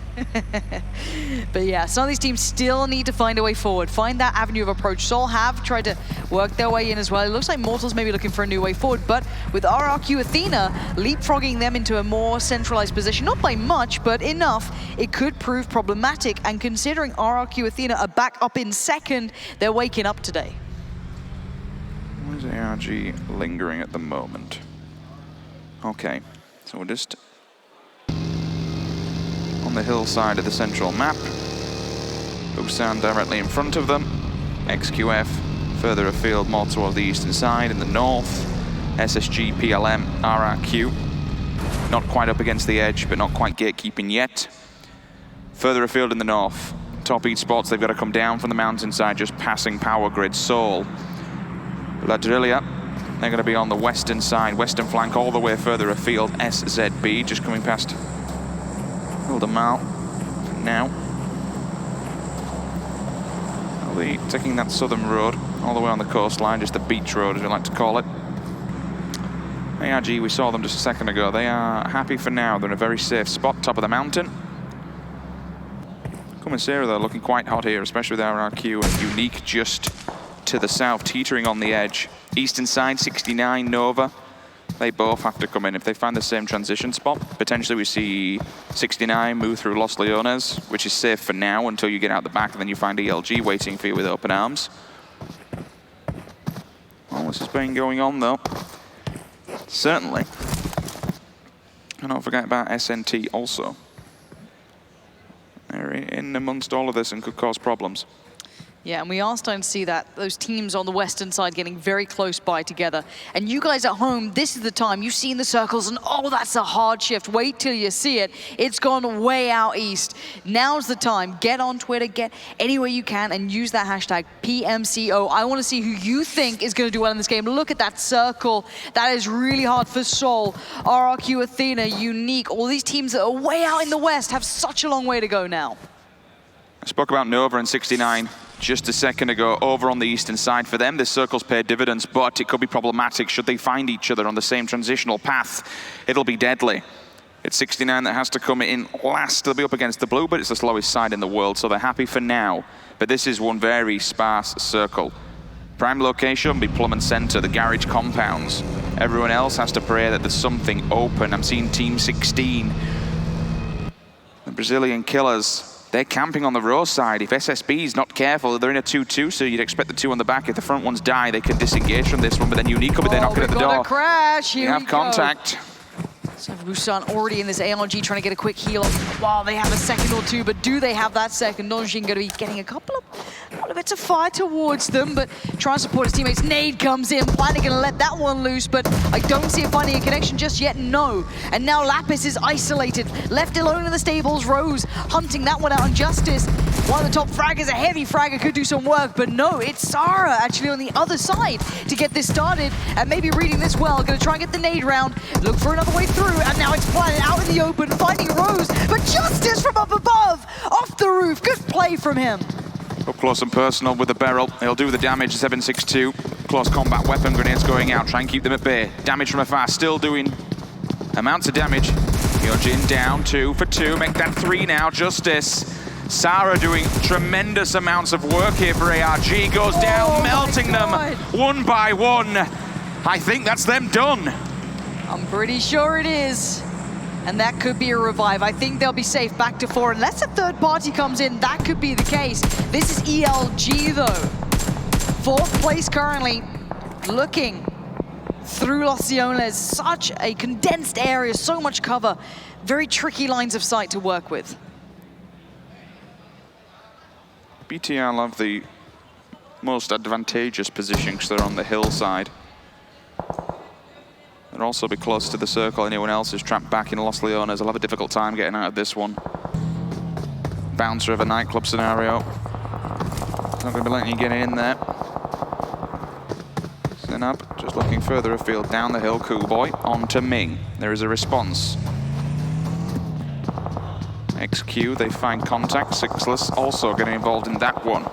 But yeah, some of these teams still need to find a way forward, find that avenue of approach. Soul have tried to work their way in as well. It looks like Mortals may be looking for a new way forward, but with RRQ Athena leapfrogging them into a more centralized position, not by much, but enough, it could prove problematic. And considering RRQ Athena are back up in 2nd, they're waking up today. Where's ARG lingering at the moment? Okay, so we're just on the hillside of the central map. Busan directly in front of them. XQF further afield, more towards the eastern side. In the north, SSG, PLM, RRQ. Not quite up against the edge, but not quite gatekeeping yet. Further afield in the north, top esports, they've got to come down from the mountainside, just passing power grid. Seoul, Ladrillia, they're going to be on the western side, western flank, all the way further afield. SZB, just coming past Hildemal for now. I'll be taking that southern road all the way on the coastline, just the beach road as we like to call it. ARG, we saw them just a second ago. They are happy for now. They're in a very safe spot, top of the mountain. Commissary, though, looking quite hot here, especially with RRQ and Unique just to the south, teetering on the edge. Eastern side, 69, Nova. They both have to come in. If they find the same transition spot, potentially we see 69 move through Los Leones, which is safe for now until you get out the back, and then you find ELG waiting for you with open arms. Well, this has been going on, though. Certainly. And don't forget about SNT also. They're in amongst all of this and could cause problems. Yeah, and we are starting to see that, those teams on the western side getting very close by together. And you guys at home, this is the time, you've seen the circles and oh, that's a hard shift. Wait till you see it. It's gone way out east. Now's the time. Get on Twitter, get anywhere you can and use that hashtag PMCO. I want to see who you think is going to do well in this game. Look at that circle. That is really hard for Seoul, RRQ, Athena, Unique. All these teams that are way out in the west have such a long way to go now. I spoke about Nova and 69 just a second ago. Over on the eastern side for them, this circle's paid dividends, but it could be problematic should they find each other on the same transitional path. It'll be deadly. It's 69 that has to come in last. They'll be up against the blue, but it's the slowest side in the world, so they're happy for now. But this is one very sparse circle. Prime location will be Plum and Center, the garage compounds. Everyone else has to pray that there's something open. I'm seeing Team 16. The Brazilian killers. They're camping on the row side. If SSB is not careful, they're in a 2-2, so you'd expect the two on the back. If the front ones die, they can disengage from this one, but then Unique will be there knocking at the door. Crash. Here we have contact. So Busan already in this ARG trying to get a quick heal. Wow, they have a second or two, but do they have that second? Dongjin going to be getting a couple of bits of fire towards them, but trying to support his teammates. Nade comes in, Planet going to let that one loose, but I don't see it finding a connection just yet, no. And now Lapis is isolated, left alone in the stables. Rose hunting that one out on Justice. One of the top fraggers, a heavy fragger, could do some work, but no, it's Sarah actually on the other side to get this started, and maybe reading this well, going to try and get the nade round, look for another way through, and now it's Planet out in the open, finding Rose, but Justice from up above, off the roof, good play from him. Up close and personal with the barrel. He'll do the damage, 762. Close combat weapon grenades going out, try and keep them at bay. Damage from afar, still doing amounts of damage. Hyojin down, 2 for 2, make that 3 now, Justice. Sarah doing tremendous amounts of work here for ARG, goes down, melting them one by one. I think that's them done. I'm pretty sure it is. And that could be a revive. I think they'll be safe back to 4. Unless a third party comes in, that could be the case. This is ELG though. 4th place currently. Looking through Los Leones. Such a condensed area, so much cover. Very tricky lines of sight to work with. BTL have the most advantageous position because they're on the hillside. They'll also be close to the circle. Anyone else is trapped back in Los Leones. They'll have a difficult time getting out of this one. Bouncer of a nightclub scenario. Not going to be letting you get in there. Zenab just looking further afield down the hill. Cool Boy on to Ming. There is a response. XQ, they find contact. Sixless also getting involved in that one.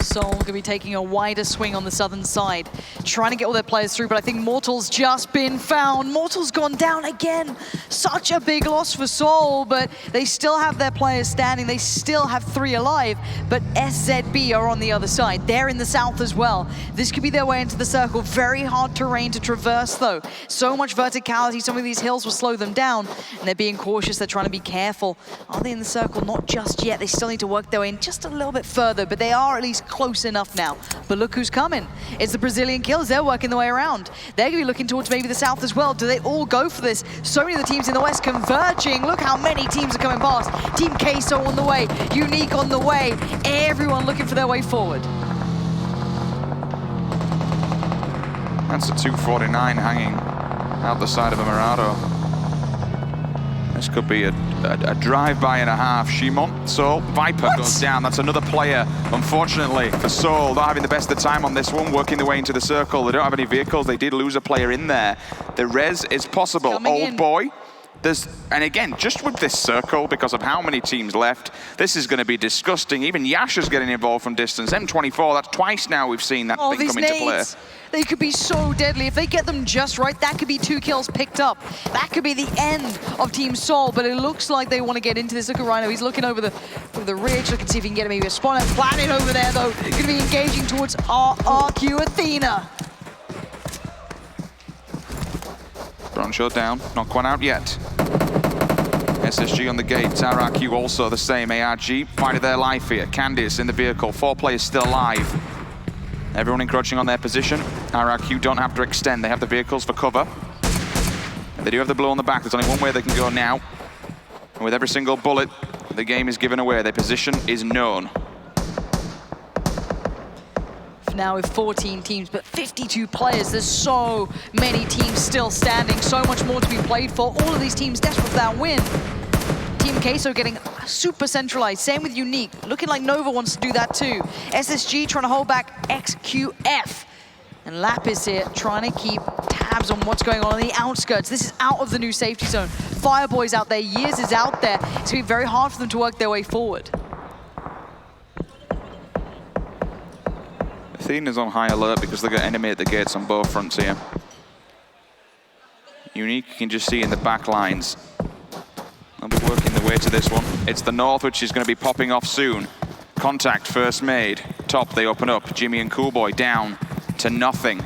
Seoul going to be taking a wider swing on the southern side, trying to get all their players through, but I think Mortal's just been found. Mortal's gone down again. Such a big loss for Seoul, but they still have their players standing. They still have 3 alive, but SZB are on the other side. They're in the south as well. This could be their way into the circle. Very hard terrain to traverse, though. So much verticality. Some of these hills will slow them down, and they're being cautious. They're trying to be careful. Are they in the circle? Not just yet. They still need to work their way in just a little bit further, but they are at least close enough now. But look who's coming. It's the Brazilian killers. They're working their way around. They're going to be looking towards maybe the south as well. Do they all go for this? So many of the teams in the west converging. Look how many teams are coming past. Team Queso on the way. Unique on the way. Everyone looking for their way forward. That's a 249 hanging out the side of a Mirado. This could be a drive-by and a half. Shimon, so Viper goes down. That's another player, unfortunately, for Seoul. Not having the best of the time on this one, working their way into the circle. They don't have any vehicles. They did lose a player in there. The res is possible. Old Boy. And again, just with this circle, because of how many teams left, this is going to be disgusting. Even Yasha's getting involved from distance. M24, that's twice now we've seen that thing come into play. They could be so deadly. If they get them just right, that could be 2 kills picked up. That could be the end of Team Seoul, but it looks like they want to get into this. Look at Rhino, he's looking over the ridge, looking to see if he can get maybe a spawn. Planet over there, though, going to be engaging towards RRQ Athena. Bronze shot down, not quite out yet. SSG on the gates, RRQ also the same. ARG fighting their life here. Candice in the vehicle, 4 players still alive. Everyone encroaching on their position. RRQ don't have to extend, they have the vehicles for cover. And they do have the blow on the back, there's only one way they can go now. And with every single bullet, the game is given away, their position is known. now with 14 teams, but 52 players. There's so many teams still standing, so much more to be played for. All of these teams desperate for that win. Team Queso getting super centralized. Same with Unique. Looking like Nova wants to do that too. SSG trying to hold back XQF. And Lapis here trying to keep tabs on what's going on the outskirts. This is out of the new safety zone. Fireboy's out there, Years is out there. It's going to be very hard for them to work their way forward. Athena's on high alert because they've got enemy at the gates on both fronts here. Unique, you can just see in the back lines. They'll be working their way to this one. It's the north, which is going to be popping off soon. Contact first made. Top, they open up. Jimmy and Coolboy down to nothing.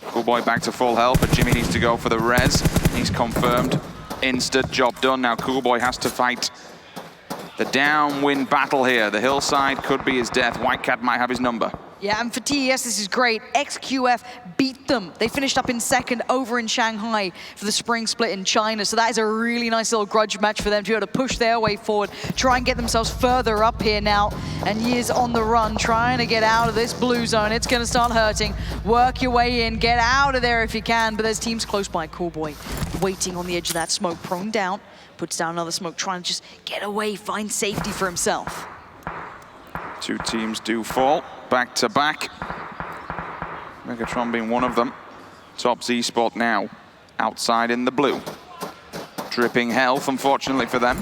Coolboy back to full health, but Jimmy needs to go for the res. He's confirmed. Instant job done. Now Coolboy has to fight the downwind battle here. The hillside could be his death. Whitecat might have his number. Yeah, and for TES, this is great. XQF beat them. They finished up in second over in Shanghai for the spring split in China. So that is a really nice little grudge match for them to be able to push their way forward, try and get themselves further up here now. And Years on the run, trying to get out of this blue zone. It's going to start hurting. Work your way in, get out of there if you can. But there's teams close by. Coolboy waiting on the edge of that smoke, prone down, puts down another smoke, trying to just get away, find safety for himself. Two teams do fall back to back. Megatron being one of them. Top Z spot now, outside in the blue. Dripping health, unfortunately for them.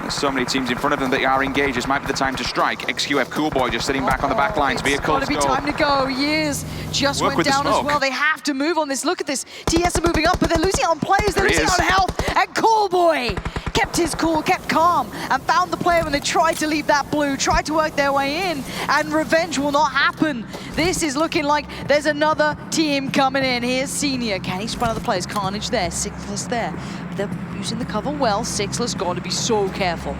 There's so many teams in front of them that are engaged. This might be the time to strike. XQF Coolboy just sitting back on the back lines. Vehicles It's got to be time to go. Years just went down as well. They have to move on this. Look at this. TS are moving up, but they're losing out on players. They're losing out on health. And Coolboy kept his cool, kept calm, and found the player when they tried to leave that blue, tried to work their way in, and revenge will not happen. This is looking like there's another team coming in. Here's Senior. Can he spot other players? Carnage there, Sixless there. They're using the cover well. Sixless got to be so careful.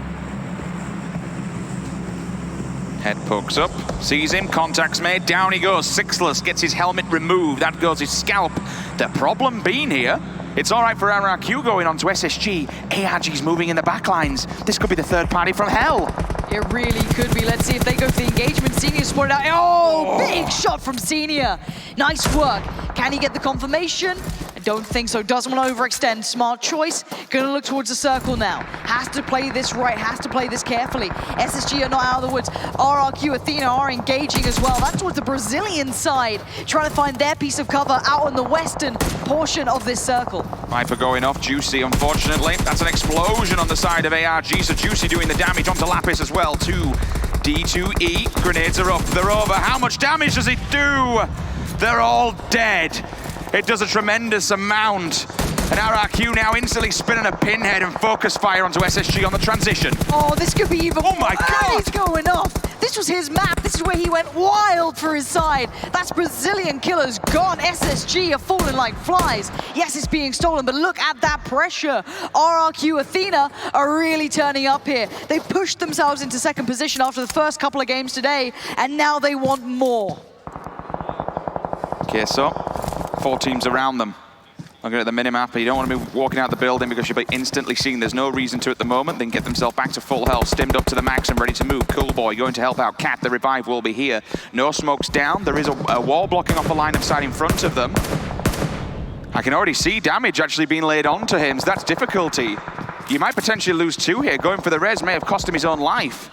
Head pokes up, sees him, contact's made, down he goes. Sixless gets his helmet removed, that goes his scalp. The problem being here, it's all right for RRQ going on to SSG. ARG's moving in the backlines. This could be the third party from hell. It really could be. Let's see if they go for the engagement. Senior spotted out. Oh, big shot from Senior. Nice work. Can he get the confirmation? I don't think so. Doesn't want to overextend. Smart choice. Gonna look towards the circle now. Has to play this right. Has to play this carefully. SSG are not out of the woods. RRQ, Athena are engaging as well. That's towards the Brazilian side. Trying to find their piece of cover out on the western portion of this circle. Viper going off, Juicy, unfortunately. That's an explosion on the side of ARG, so Juicy doing the damage onto Lapis as well, too. D2E, grenades are up, they're over. How much damage does it do? They're all dead. It does a tremendous amount. And RRQ now instantly spinning a pinhead and focus fire onto SSG on the transition. Oh, this could be even Oh my God! He's going off. This was his map. This is where he went wild for his side. That's Brazilian killers gone. SSG are falling like flies. Yes, it's being stolen, but look at that pressure. RRQ Athena are really turning up here. They pushed themselves into second position after the first couple of games today, and now they want more. Okay, so 4 teams around them. Looking at the minimap, you don't want to be walking out the building because you'll be instantly seen. There's no reason to at the moment. They can get themselves back to full health, stimmed up to the max and ready to move. Coolboy going to help out Cat. The revive will be here. No smokes down. There is a wall blocking off the line of sight in front of them. I can already see damage actually being laid onto him, so that's difficulty. You might potentially lose 2 here. Going for the res may have cost him his own life.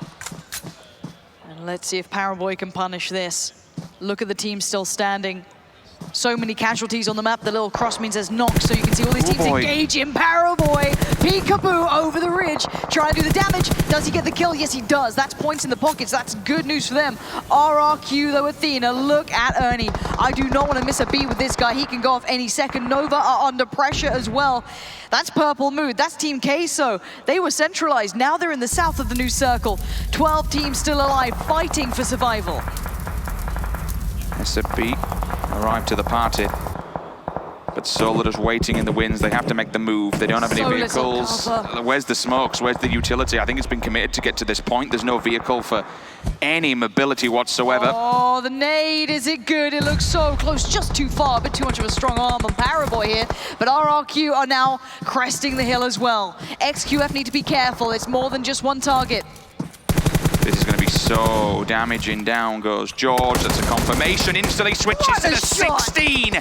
And let's see if Paraboy can punish this. Look at the team still standing. So many casualties on the map. The little cross means there's knocks, so you can see all these teams engage in Paraboy. Peekaboo over the ridge, trying to do the damage. Does he get the kill? Yes, he does. That's points in the pockets. That's good news for them. RRQ, though, Athena, look at Ernie. I do not want to miss a beat with this guy. He can go off any second. Nova are under pressure as well. That's Purple Mood. That's Team Queso. They were centralized. Now they're in the south of the new circle. 12 teams still alive, fighting for survival. SFB arrived to the party, but Solar just waiting in the winds. They have to make the move. They don't have any vehicles. Where's the smokes? Where's the utility? I think it's been committed to get to this point. There's no vehicle for any mobility whatsoever. Oh, the nade, is it good? It looks so close, just too far, but too much of a strong arm on Paraboy here. But RRQ are now cresting the hill as well. XQF need to be careful. It's more than just one target. This is going to be so damaging. Down goes George. That's a confirmation. Instantly switches to the 16.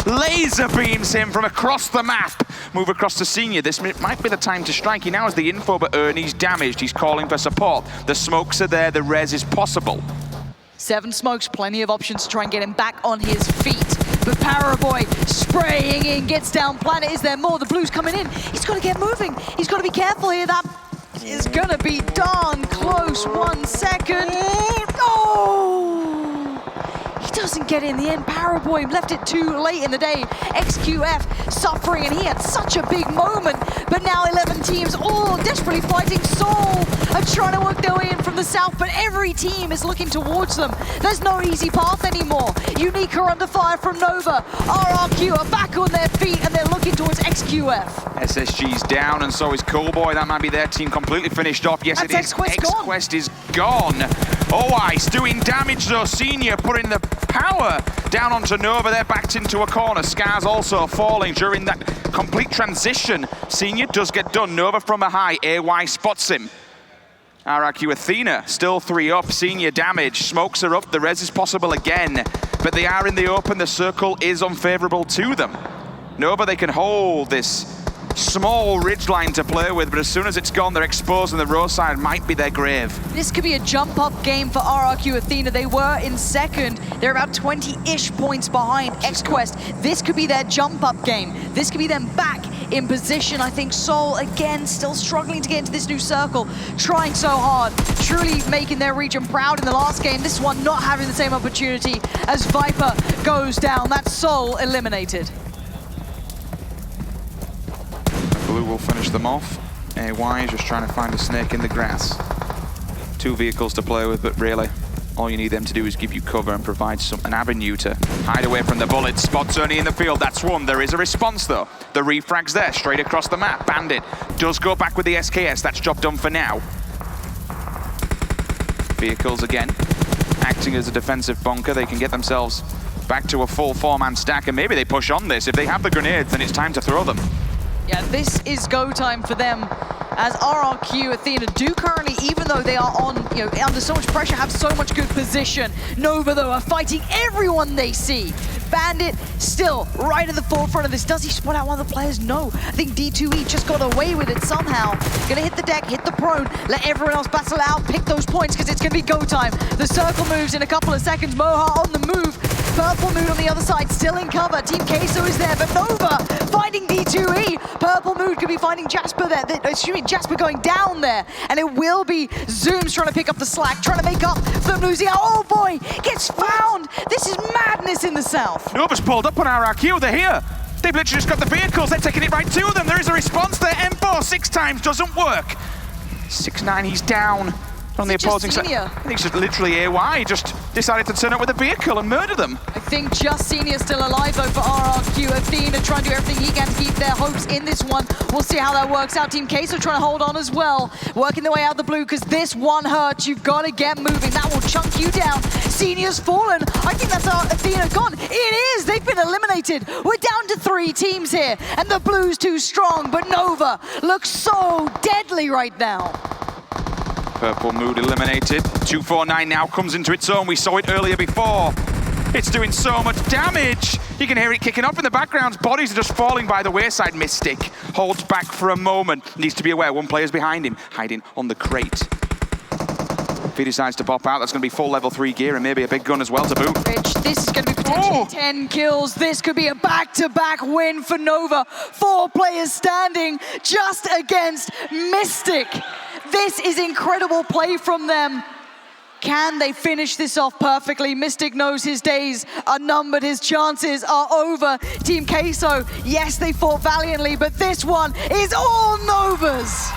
Laser beams him from across the map. Move across to Senior. This might be the time to strike. He now has the info, but Ernie's damaged. He's calling for support. The smokes are there. The res is possible. 7 smokes, plenty of options to try and get him back on his feet. But Paraboy spraying in, gets down Planet. Is there more? The blue's coming in. He's got to get moving. He's got to be careful here. That is going to be darn close. 1 second. Oh! He doesn't get in the end. Paraboy left it too late in the day. XQF suffering, and he had such a big moment. But now 11 teams all desperately fighting. Seoul are trying to work their way in from the south, but every team is looking towards them. There's no easy path anymore. Unique are under fire from Nova. RRQ are back on their feet, and they're looking towards XQF. SSG's down, and so is Coolboy. That might be their team completely finished off. Yes, it is. XQuest is gone. Ice doing damage though. Senior putting the power down onto Nova. They're backed into a corner. Scars also falling during that complete transition. Senior does get done. Nova from a high. AY spots him. RRQ Athena still 3 up. Senior damage. Smokes are up. The res is possible again. But they are in the open. The circle is unfavorable to them. Nova, they can hold this small ridgeline to play with, but as soon as it's gone, they're exposed, and the roadside might be their grave. This could be a jump-up game for RRQ Athena. They were in second. They're about 20-ish points behind XQuest. This could be their jump-up game. This could be them back in position. I think Seoul, again, still struggling to get into this new circle, trying so hard, truly making their region proud in the last game. This one not having the same opportunity as Viper goes down. That's Seoul eliminated. Blue will finish them off. AY is just trying to find a snake in the grass. 2 vehicles to play with, but really, all you need them to do is give you cover and provide an avenue to hide away from the bullets. Spots Ernie in the field, that's one. There is a response though. The refrag's there, straight across the map. Bandit does go back with the SKS, that's job done for now. Vehicles again, acting as a defensive bunker. They can get themselves back to a full 4-man stack, and maybe they push on this. If they have the grenades, then it's time to throw them. Yeah, this is go time for them, as RRQ Athena do currently, even though they are on, under so much pressure, have so much good position. Nova, though, are fighting everyone they see. Bandit still right at the forefront of this. Does he spot out one of the players? No. I think D2E just got away with it somehow. Gonna hit the deck, hit the prone, let everyone else battle out, pick those points, because it's gonna be go time. The circle moves in a couple of seconds. Moha on the move. Purple Moon on the other side, still in cover. Team Queso is there, but Nova finding D2E. Purple Moon could be finding Jasper there. Excuse me, Jasper going down there. And it will be Zooms trying to pick up the slack, trying to make up for them losing out. Oh boy, gets found. This is madness in the south. Nova's pulled up on RRQ, they're here. They've literally just got the vehicles, they're taking it right to them. There is a response there. M4 6 times doesn't work. 6-9, he's down on the opposing side. I think it's just literally AY just decided to turn up with a vehicle and murder them. I think just Senior still alive though for RRQ. Athena trying to do everything he can to keep their hopes in this one. We'll see how that works out. Team Queso trying to hold on as well. Working their way out of the blue, because this one hurts. You've got to get moving. That will chunk you down. Senior's fallen. I think that's our Athena gone. It is! They've been eliminated. We're down to 3 teams here, and the blue's too strong, but Nova looks so deadly right now. Purple Mood eliminated. 249 now comes into its own. We saw it earlier before. It's doing so much damage. You can hear it kicking up in the background. Bodies are just falling by the wayside. Mystic holds back for a moment. Needs to be aware. One player's behind him, hiding on the crate. If he decides to pop out, that's going to be full level 3 gear and maybe a big gun as well to boot. Rich, this is going to be potentially 10 kills. This could be a back-to-back win for Nova. 4 players standing just against Mystic. This is incredible play from them. Can they finish this off perfectly? Mystic knows his days are numbered, his chances are over. Team Queso, yes, they fought valiantly, but this one is all Nova's.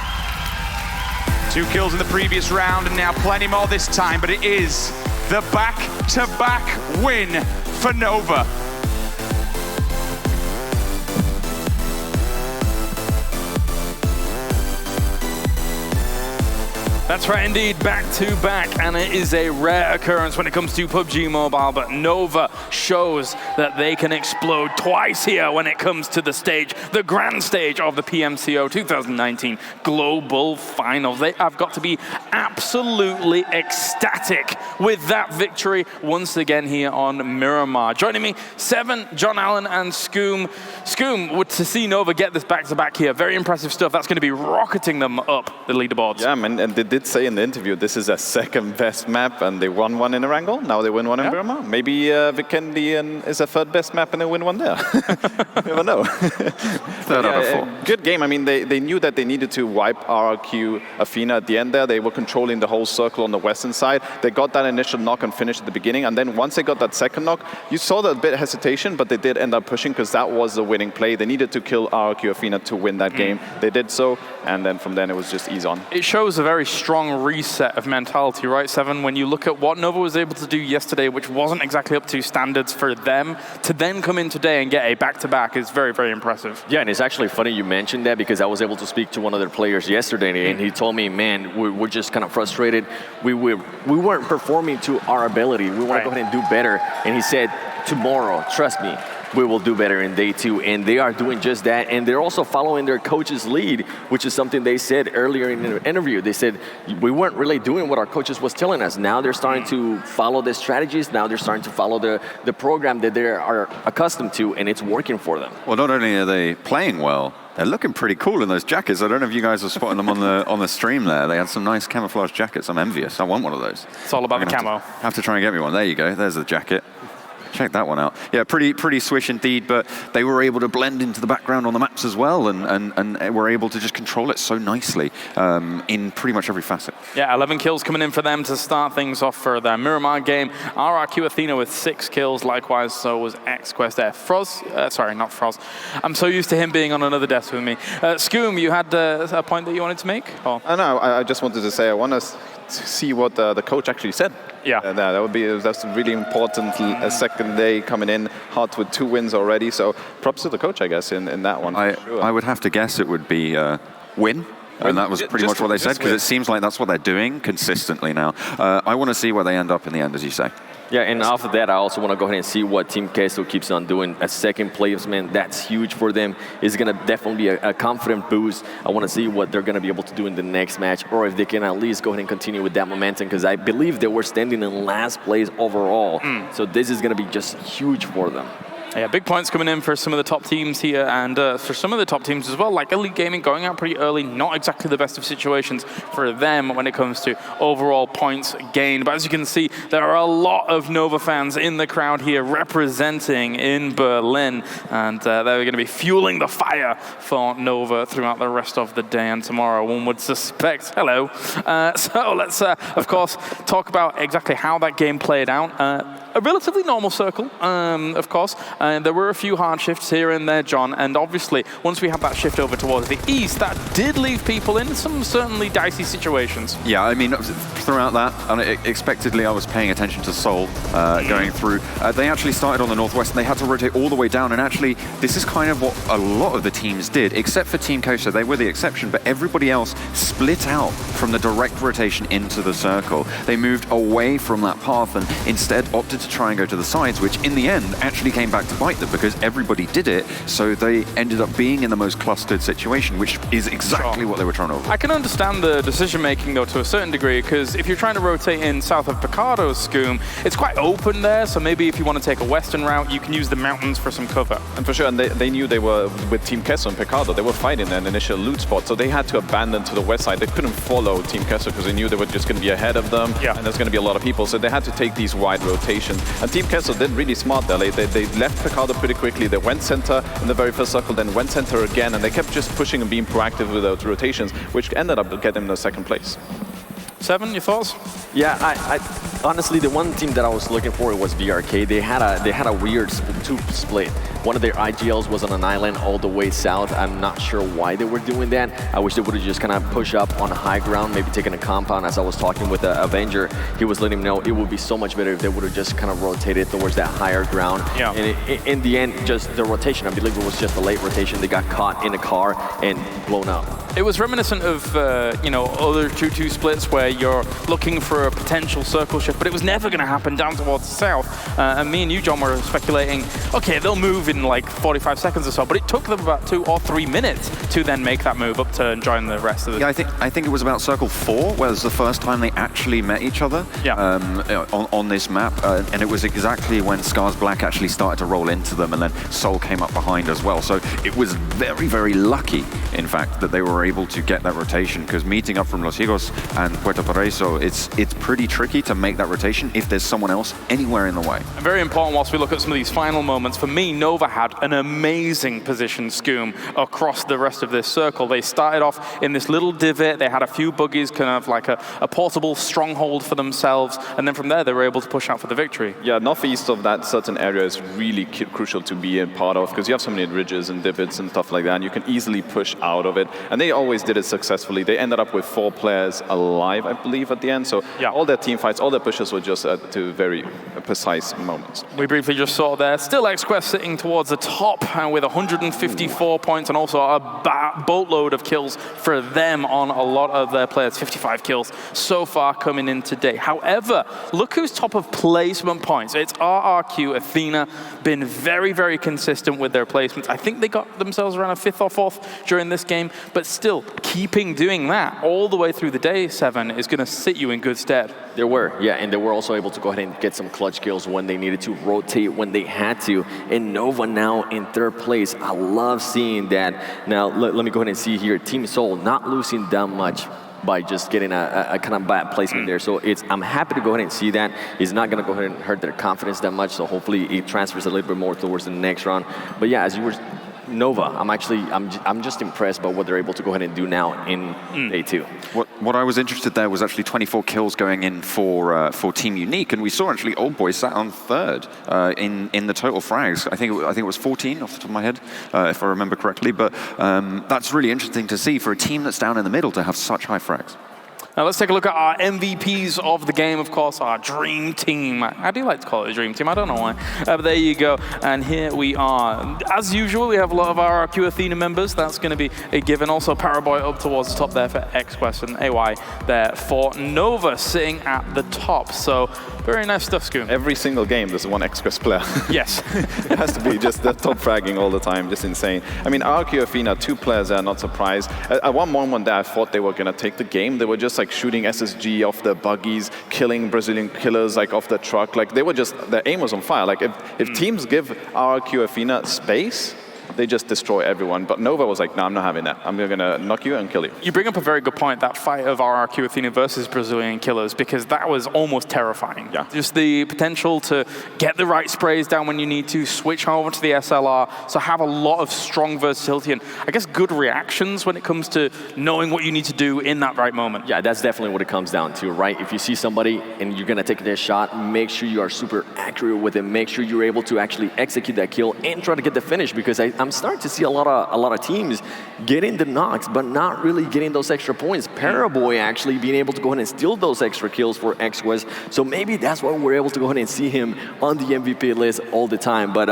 2 kills in the previous round and now plenty more this time, but it is the back-to-back win for Nova. That's right, indeed, back-to-back, and it is a rare occurrence when it comes to PUBG Mobile, but Nova shows that they can explode twice here when it comes to the stage, the grand stage of the PMCO 2019 Global Finals. They have got to be absolutely ecstatic with that victory once again here on Miramar. Joining me, Seven, John Allen, and Scoom. Scoom, to see Nova get this back-to-back here, very impressive stuff. That's going to be rocketing them up the leaderboards. Yeah, man, and they did say in the interview this is their second best map, and they won one in Erangel. Now they win one in Miramar. Maybe Vikendi is a third best map, and they win one there. You never know. Third out of four. Good game. I mean, they knew that they needed to wipe RRQ Athena at the end there. They were controlling the whole circle on the western side. They got that initial knock and finish at the beginning, and then once they got that second knock, you saw that bit of hesitation, but they did end up pushing because that was the winning play. They needed to kill RRQ Athena to win that game. They did so, and then from then it was just ease on. It shows a very strong reset of mentality, right, Seven? When you look at what Nova was able to do yesterday, which wasn't exactly up to standards for them, to then come in today and get a back-to-back is very, very impressive. Yeah, and it's actually funny you mentioned that because I was able to speak to one of their players yesterday, and he told me, man, we're just kind of frustrated. We weren't performing to our ability. We want to go ahead and do better. And he said, tomorrow, trust me, we will do better in day 2, and they are doing just that, and they're also following their coach's lead, which is something they said earlier in the interview. They said, we weren't really doing what our coaches was telling us. Now they're starting to follow the strategies, now they're starting to follow the program that they are accustomed to, and it's working for them. Well, not only are they playing well, they're looking pretty cool in those jackets. I don't know if you guys are spotting them on the stream there. They had some nice camouflage jackets. I'm envious. I want one of those. It's all about the camo. Have to try and get me one. There you go. There's the jacket. Check that one out. Yeah, pretty swish indeed, but they were able to blend into the background on the maps as well, and were able to just control it so nicely in pretty much every facet. Yeah, 11 kills coming in for them to start things off for their Miramar game. RRQ Athena with 6 kills, likewise so was XQuest there. Sorry, not Froz. I'm so used to him being on another desk with me. Scoom, you had a point that you wanted to make? Or? No, I just wanted to say I want to see what the coach actually said. Yeah, that's really important. A second day coming in hot with 2 wins already. So props to the coach, I guess, in that one. I would have to guess it would be win. And that was pretty much what they said, because it seems like that's what they're doing consistently now. I want to see where they end up in the end, as you say. Yeah, and off of that, I also want to go ahead and see what Team Queso keeps on doing. A second placement, that's huge for them. It's going to definitely be a confident boost. I want to see what they're going to be able to do in the next match, or if they can at least go ahead and continue with that momentum, because I believe they were standing in last place overall. So this is going to be just huge for them. Yeah, big points coming in for some of the top teams here, and for some of the top teams as well, like Elite Gaming going out pretty early, not exactly the best of situations for them when it comes to overall points gained. But as you can see, there are a lot of Nova fans in the crowd here representing in Berlin, and they're going to be fueling the fire for Nova throughout the rest of the day and tomorrow, one would suspect. Hello. So let's, of course, talk about exactly how that game played out. A relatively normal circle, of course. There were a few hard shifts here and there, John, and obviously, once we had that shift over towards the east, that did leave people in some certainly dicey situations. Yeah, I mean, throughout that, unexpectedly, I was paying attention to Seoul going through. They actually started on the northwest, and they had to rotate all the way down, and actually, this is kind of what a lot of the teams did, except for Team Kosa. They were the exception, but everybody else split out from the direct rotation into the circle. They moved away from that path and instead opted to try and go to the sides, which in the end actually came back to bite them because everybody did it, so they ended up being in the most clustered situation, which is exactly what they were trying to avoid. I can understand the decision-making, though, to a certain degree, because if you're trying to rotate in south of Picardo's Scoom, it's quite open there, so maybe if you want to take a western route, you can use the mountains for some cover. And for sure, and they knew they were, with Team Queso and Picardo, they were fighting an initial loot spot, so they had to abandon to the west side. They couldn't follow Team Queso because they knew they were just going to be ahead of them, and there's going to be a lot of people, so they had to take these wide rotations. And Team Queso did really smart there. They left Picardo pretty quickly. They went center in the very first circle, then went center again, and they kept just pushing and being proactive with those rotations, which ended up getting them the second place. Seven, your thoughts? Yeah, I honestly, the one team that I was looking for was VRK. They had a weird two split. One of their IGLs was on an island all the way south. I'm not sure why they were doing that. I wish they would have just kind of pushed up on high ground, maybe taken a compound. As I was talking with Avenger, he was letting me know it would be so much better if they would have just kind of rotated towards that higher ground. Yeah. And in the end, just the rotation, I believe it was just a late rotation. They got caught in a car and blown up. It was reminiscent of, other 2-2 splits where you're looking for a potential circle shift, but it was never going to happen down towards the south. And me and you, John, were speculating, okay, they'll move in like 45 seconds or so, but it took them about 2 or 3 minutes to then make that move up to join the rest of the... Yeah, I think it was about Circle 4, where it was the first time they actually met each other on this map. And it was exactly when Scars Black actually started to roll into them, and then Sol came up behind as well. So it was very, very lucky, in fact, that they were able to get that rotation, because meeting up from Los Higos and Puerto Paraíso, it's pretty tricky to make that rotation if there's someone else anywhere in the way. And very important whilst we look at some of these final moments, for me, Nova had an amazing position scoom across the rest of this circle. They started off in this little divot, they had a few buggies, kind of like a portable stronghold for themselves, and then from there they were able to push out for the victory. Yeah, northeast of that certain area is really crucial to be a part of, because you have so many ridges and divots and stuff like that, and you can easily push out of it. And they always did it successfully. They ended up with 4 players alive, I believe, at the end. So all their team fights, all their pushes were just to very precise moments. We briefly just saw there, still XQuest sitting towards the top with 154 points, and also a boatload of kills for them on a lot of their players. 55 kills so far coming in today. However, look who's top of placement points. It's RRQ, Athena, been very, very consistent with their placements. I think they got themselves around a 5th or 4th during this game, but still, keeping doing that all the way through the day 7 is going to sit you in good stead. There were, yeah, and they were also able to go ahead and get some clutch kills when they needed to, rotate when they had to. And Nova now in 3rd place. I love seeing that. Now, let me go ahead and see here. Team Sol not losing that much by just getting a kind of bad placement there. So I'm happy to go ahead and see that. It's not going to go ahead and hurt their confidence that much, so hopefully it transfers a little bit more towards the next round. But yeah, as you were... Nova, I'm just impressed by what they're able to go ahead and do now in day 2. What I was interested there was actually 24 kills going in for Team Unique, and we saw actually Old Boy sat on 3rd in the total frags. I think it was 14 off the top of my head, if I remember correctly. But that's really interesting to see for a team that's down in the middle to have such high frags. Now let's take a look at our MVPs of the game, of course, our dream team. I do like to call it a dream team, I don't know why. But there you go, and here we are. As usual, we have a lot of our RQ Athena members. That's going to be a given. Also, Paraboy up towards the top there for XQuest, and AY there for Nova sitting at the top. So very nice stuff, Scoom. Every single game, there's one XQuest player. Yes. It has to be just the top fragging all the time, just insane. I mean, RQ Athena, 2 players there, not surprised. At one moment there, I thought they were going to take the game. They were just like shooting SSG off the buggies, killing Brazilian killers like off the truck. Like they were just, their aim was on fire. Like if teams give RQ Athena space, they just destroy everyone. But Nova was like, no, I'm not having that. I'm going to knock you and kill you. You bring up a very good point, that fight of RRQ Athena versus Brazilian killers, because that was almost terrifying. Yeah. Just the potential to get the right sprays down when you need to, switch over to the SLR, so have a lot of strong versatility and I guess good reactions when it comes to knowing what you need to do in that right moment. Yeah, that's definitely what it comes down to, right? If you see somebody and you're going to take their shot, make sure you are super accurate with it. Make sure you're able to actually execute that kill and try to get the finish, because I'm starting to see a lot of teams getting the knocks, but not really getting those extra points. Paraboy actually being able to go ahead and steal those extra kills for XQuest. So maybe that's why we're able to go ahead and see him on the MVP list all the time. But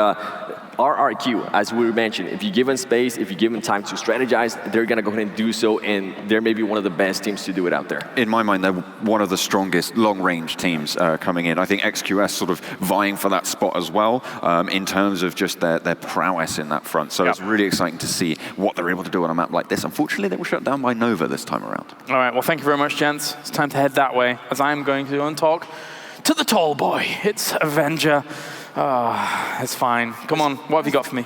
RRQ, as we mentioned, if you give them space, if you give them time to strategize, they're going to go ahead and do so, and they're maybe one of the best teams to do it out there. In my mind, they're one of the strongest long-range teams coming in. I think XQS sort of vying for that spot as well, in terms of just their prowess in that front. So it's really exciting to see what they're able to do on a map like this. Unfortunately, they were shut down by Nova this time around. All right, well, thank you very much, gents. It's time to head that way, as I'm going to go and talk to the tall boy. It's Avenger. Oh, it's fine. Come on, what have you got for me?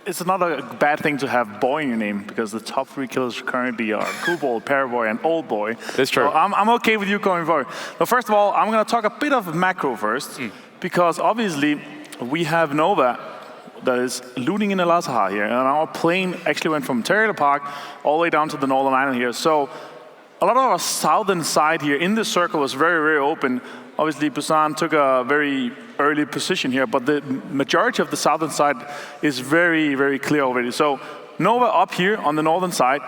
It's not a bad thing to have boy in your name, because the top 3 killers currently are Cool Boy, Paraboy, and Old Boy. That's true. So I'm okay with you going forward. But first of all, I'm going to talk a bit of macro first, because obviously we have Nova that is looting in the Lazaha here, and our plane actually went from Terrier Park all the way down to the Northern Island here. So a lot of our southern side here in this circle was very, very open. Obviously, Busan took a very early position here, but the majority of the southern side is very, very clear already. So Nova up here on the northern side,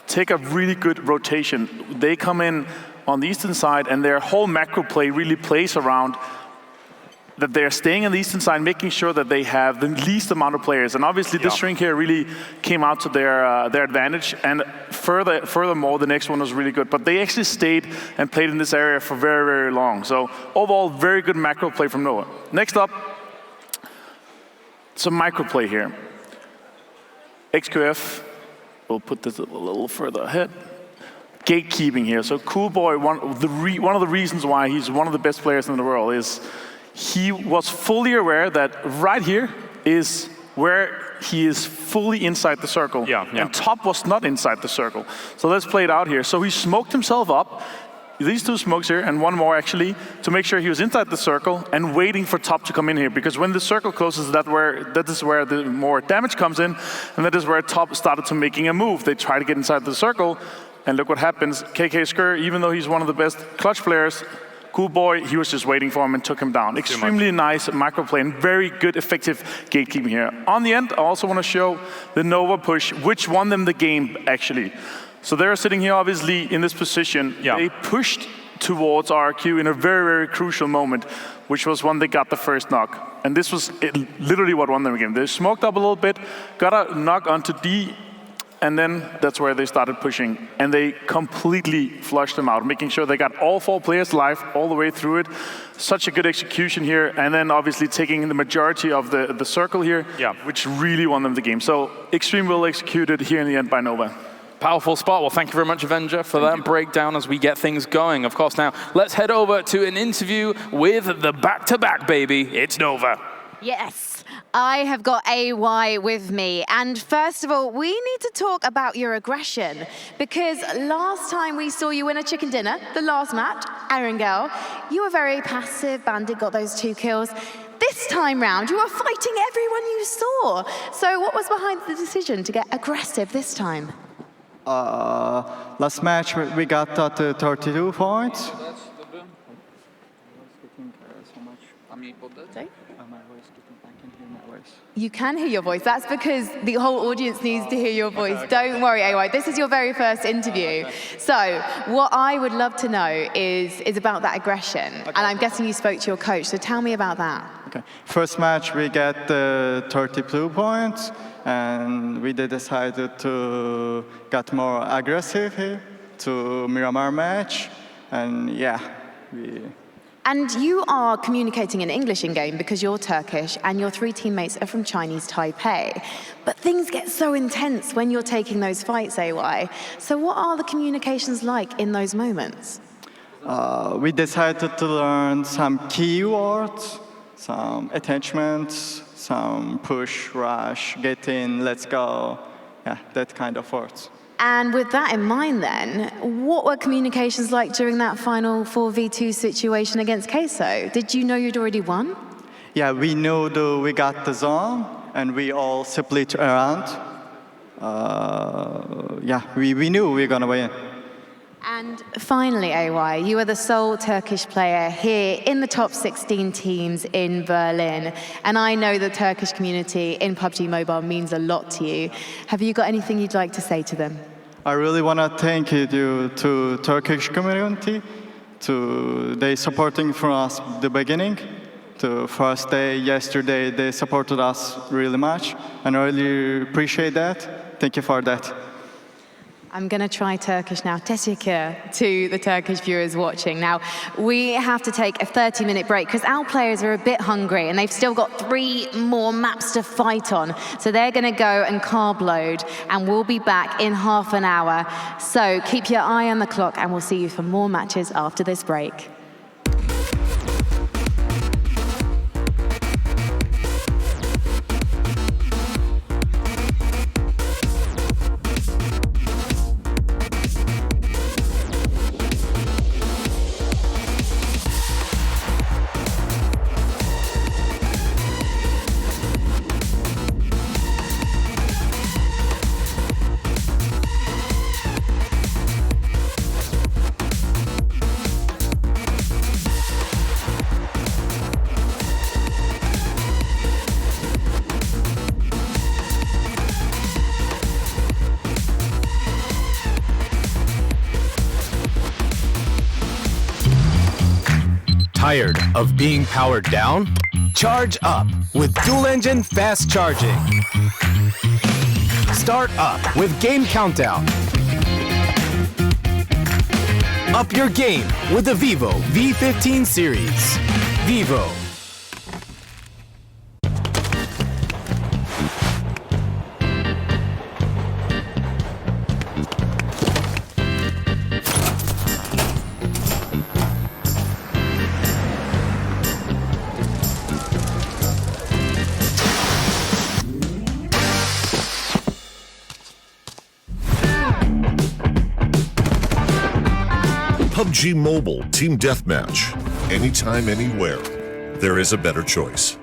take a really good rotation. They come in on the eastern side, and their whole macro play really plays around that they're staying on the eastern side, making sure that they have the least amount of players. And obviously this shrink here really came out to their advantage. And furthermore, the next one was really good. But they actually stayed and played in this area for very, very long. So overall, very good macro play from Nova. Next up, some micro play here. XQF, we'll put this a little further ahead. Gatekeeping here. So Cool Boy, one of the reasons why he's one of the best players in the world is he was fully aware that right here is where he is fully inside the circle. And top was not inside the circle. So let's play it out here. So he smoked himself up, these two smokes here, and one more actually, to make sure he was inside the circle and waiting for top to come in here. Because when the circle closes, that is where the more damage comes in, and that is where top started to making a move. They try to get inside the circle, and look what happens. KK Skur, even though he's one of the best clutch players, Cool Boy, he was just waiting for him and took him down. Extremely nice macro play and very good, effective gatekeeping here. On the end, I also want to show the Nova push, which won them the game, actually. So they're sitting here, obviously, in this position. They pushed towards RRQ in a very, very crucial moment, which was when they got the first knock. And this was literally what won them the game. They smoked up a little bit, got a knock onto D, and then that's where they started pushing. And they completely flushed them out, making sure they got all 4 players live all the way through it. Such a good execution here. And then obviously taking the majority of the circle here, which really won them the game. So extremely well executed here in the end by Nova. Powerful spot. Well, thank you very much, Avenger, for that breakdown as we get things going. Of course, now let's head over to an interview with the back-to-back baby. It's Nova. Yes, I have got AY with me. And first of all, we need to talk about your aggression, because last time we saw you win a chicken dinner, the last match, Erangel, you were very passive. Bandit got those 2 kills. This time round, you were fighting everyone you saw. So what was behind the decision to get aggressive this time? Last match, we got 32 points. You can hear your voice. That's because the whole audience needs to hear your voice. Don't worry, AY. This is your very first interview. So what I would love to know is about that aggression. And I'm guessing you spoke to your coach. So tell me about that. Okay. First match, we get 32 points. And we decided to get more aggressive here to Miramar match. And yeah, And you are communicating in English in-game because you're Turkish and your 3 teammates are from Chinese Taipei. But things get so intense when you're taking those fights, AY. So what are the communications like in those moments? We decided to learn some keywords, some attachments, some push, rush, get in, let's go, that kind of words. And with that in mind then, what were communications like during that final 4v2 situation against Queso? Did you know you'd already won? Yeah, we knew we got the zone and we all split around. We knew we were gonna win. And finally, AY, you are the sole Turkish player here in the top 16 teams in Berlin. And I know the Turkish community in PUBG Mobile means a lot to you. Have you got anything you'd like to say to them? I really want to thank you to Turkish community, they supporting from us the beginning. The first day, yesterday, they supported us really much. And I really appreciate that. Thank you for that. I'm going to try Turkish now. Teşekkür to the Turkish viewers watching. Now, we have to take a 30-minute break because our players are a bit hungry and they've still got 3 more maps to fight on. So they're going to go and carb load and we'll be back in half an hour. So keep your eye on the clock and we'll see you for more matches after this break. Tired of being powered down? Charge up with dual engine fast charging. Start up with Game Countdown. Up your game with the Vivo V15 series. Vivo. PUBG Mobile Team Deathmatch. Anytime, anywhere. There is a better choice.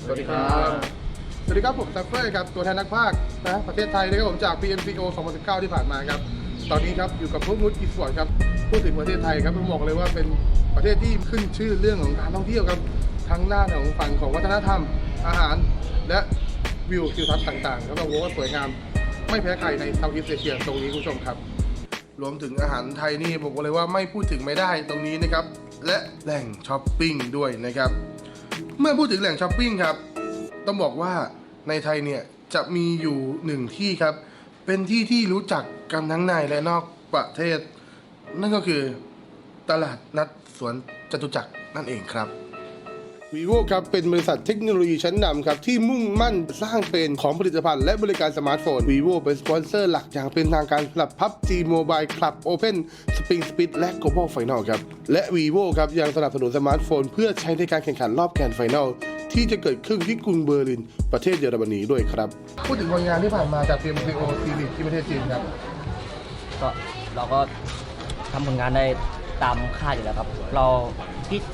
สวัสดีครับผมซัฟเฟอร์ครับตัวแทนนักพากย์นะประเทศไทยนะครับผมจาก PMCO 2019 ที่ผ่านมาครับตอนนี้ครับอยู่กับพวกนุชอีสปอร์ตครับพูดถึงประเทศไทยครับต้องบอกเลยว่าเป็นประเทศที่ขึ้นชื่อเรื่องของการท่องเที่ยวครับทั้งหน้าของฝั่งของวัฒนธรรมอาหารและวิวทิวทัศน์ต่างๆครับต้องบอกว่าสวยงามไม่แพ้ใครในเซาท์อีสต์เอเชียตรงนี้คุณผู้ชมครับรวมถึงอาหารไทยนี่บอกเลยว่าไม่พูดถึงไม่ได้ตรงนี้นะครับและแหล่งช้อปปิ้งด้วยนะครับเมื่อพูดถึงแหล่งช้อปปิ้งครับต้องบอกว่าในไทยเนี่ยจะมีอยู่หนึ่งที่ครับเป็นที่ที่รู้จักกันทั้งในและนอกประเทศนั่นก็คือตลาดนัดสวนจตุจักรนั่นเองครับ Vivo ครับเป็นบริษัทเทคโนโลยีชั้นนำครับที่มุ่งมั่นสร้างเป็นของผลิตภัณฑ์และบริการสมาร์ทโฟน Vivo เป็นสปอนเซอร์หลักอย่างเป็นทางการสำหรับ PUBG Mobile Club Open Spring Split และ Global Final ครับและ Vivo ครับยังสนับสนุนสมาร์ทโฟนเพื่อใช้ในการแข่งขันรอบแกรนด์ไฟนอลที่จะเกิดขึ้นที่กรุงเบอร์ลินประเทศเยอรมนีด้วยครับพูดถึงผลงานที่ผ่านมาจาก PMCO ซีรีส์ที่ประเทศจีนครับก็เราก็ทำผลงานได้ตามคาดอยู่แล้วครับเรา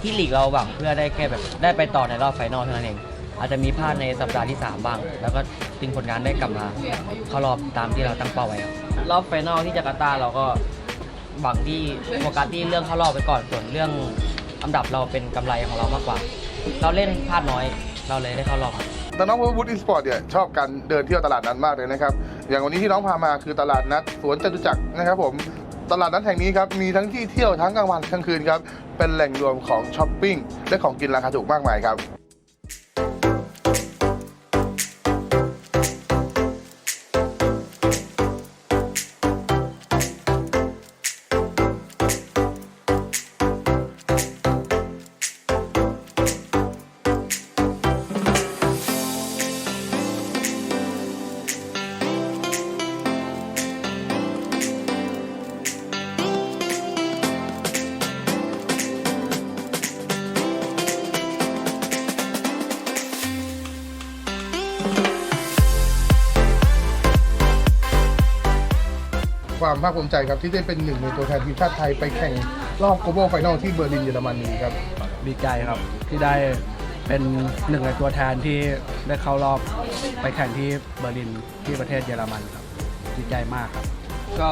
ที่ลีกเราหวังเพื่อได้แค่แบบได้ไปต่อในรอบไฟนอลเท่านั้นเองอาจจะมีพลาดในสัปดาห์ที่3บ้างแล้วก็ดึงผลงานได้กลับมาเข้ารอบตามที่เราตั้งเป้าไว้ครับรอบไฟนอลที่จาการ์ตาเราก็ หวังที่โฟกัสที่เรื่องเข้ารอบไปก่อนส่วนเรื่องอันดับเราเป็นกำไรของเรามากกว่าเราเล่นพลาดน้อยเราเลยได้เข้ารอบน้องวูดอีสปอร์ตเนี่ยชอบการเดินเที่ยวตลาดนัดมากเลยนะครับอย่างวันนี้ที่น้องพามาคือตลาดนัดสวนจตุจักรนะครับผมตลาดนัดแห่งนี้ครับมีทั้งที่เที่ยวทั้งกลางวันกลางคืนครับเป็นแหล่งรวมของช้อปปิ้งและของกินราคาถูกมากมายครับความภาคภูมิใจครับที่ได้เป็นหนึ่งในตัวแทนทีมชาติไทยไปแข่งรอบ Global Final ที่เบอร์ลินเยอรมนีครับดีใจครับที่ได้เป็นหนึ่งในตัวแทนที่ได้เข้ารอบไปแข่งที่เบอร์ลินที่ประเทศเยอรมันครับดีใจมากครับก็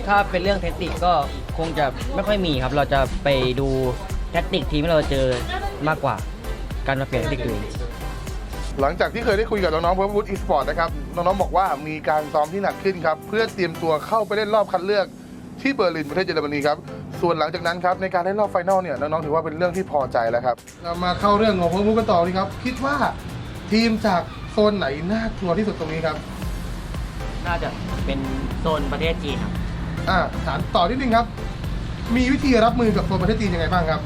ถ้าเป็นเรื่องเทคนิคก็คงจะไม่ค่อยมีครับเราจะไปดูแทคนิคทีมที่เราเจอมากกว่าการมาเปลี่ยนเทคนิคตัวเองหลังจากที่เคยได้คุยกับน้องๆเพื่อนวูดอีสปอร์ตนะครับน้องๆบอกว่ามีการซ้อมที่หนักขึ้นครับเพื่อเตรียมตัวเข้าไปเล่นรอบคัดเลือกที่เบอร์ลินประเทศเยอรมนีครับส่วนหลังจากนั้นครับในการเล่นรอบไฟนอลเนี่ยน้องๆถือว่าเป็นเรื่องที่พอใจแล้วครับเรามาเข้าเรื่องของเพื่อนวูดกันต่อดีครับคิดว่าทีมจากโซนไหนน่ากลัวที่สุดตรงนี้ครับน่าจะเป็นโซนประเทศจีนครับถามต่อนิดนึงครับมีวิธีรับมือกับโซนประเทศจีนยังไงบ้างครับ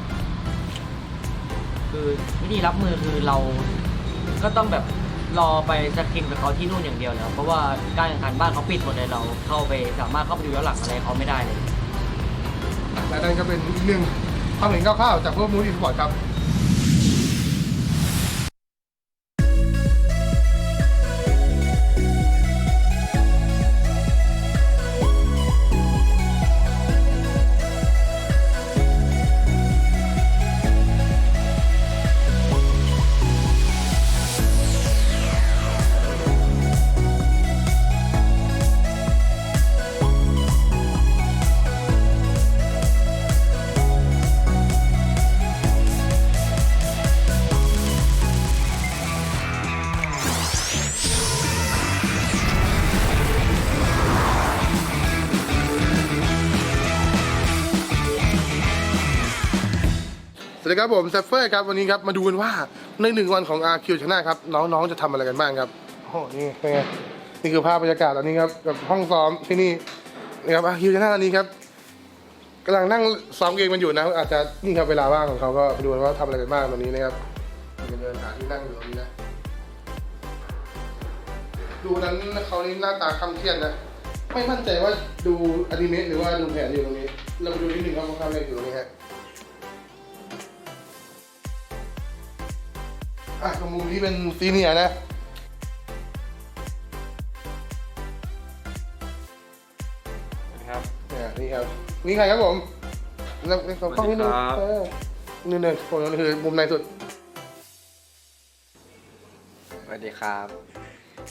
คือวิธีรับมือคือเราก็ต้องแบบรอไปสกินกับเขาที่นู่นอย่างเดียวแล้วเพราะว่าการแข่งขันบ้านเขาปิดหมดเลยเราเข้าไปสามารถเข้าไปดูย้อนหลังอะไรเขาไม่ได้เลยและนั่นก็เป็นอีกหนึ่งความเห็นคร่าวๆจากพวกมูดอีสปอร์ตครับสวัสดีครับผมเซฟเฟอร์ครับวันนี้ครับมาดูกันว่าใน1วันของ RQ ชนะครับน้องๆจะทำอะไรกันบ้างครับโอ้นี่เป็นไงนี่คือภาพบรรยากาศตอนนี้ครับกับห้องซ้อมที่นี่นะครับ RQ ชนะตอนนี้ครับกำลังนั่งซ้อมเกมกันอยู่นะอาจจะนี่ครับเวลาว่างของเขาก็ไปดูว่าทำอะไรกันบ้างตอนนี้นะครับเดินหาที่นั่งอยู่ตรงนี้นะดูนั้นเขานี่หน้าตาค่ำเครียดนะไม่มั่นใจว่าดูอนิเมะหรือว่าดูแผนอยู่ตรงนี้เราไปดูนิดนึงว่าเขาทำอะไรอยู่ตรงนี้ฮะตรงมุมนี้เป็นซีเนียร์นะครับนี่ครับนี่ใครครับผมเราเข้านิดนึงนี่ผมนี่คือมุมในสุดสวัสดีครับ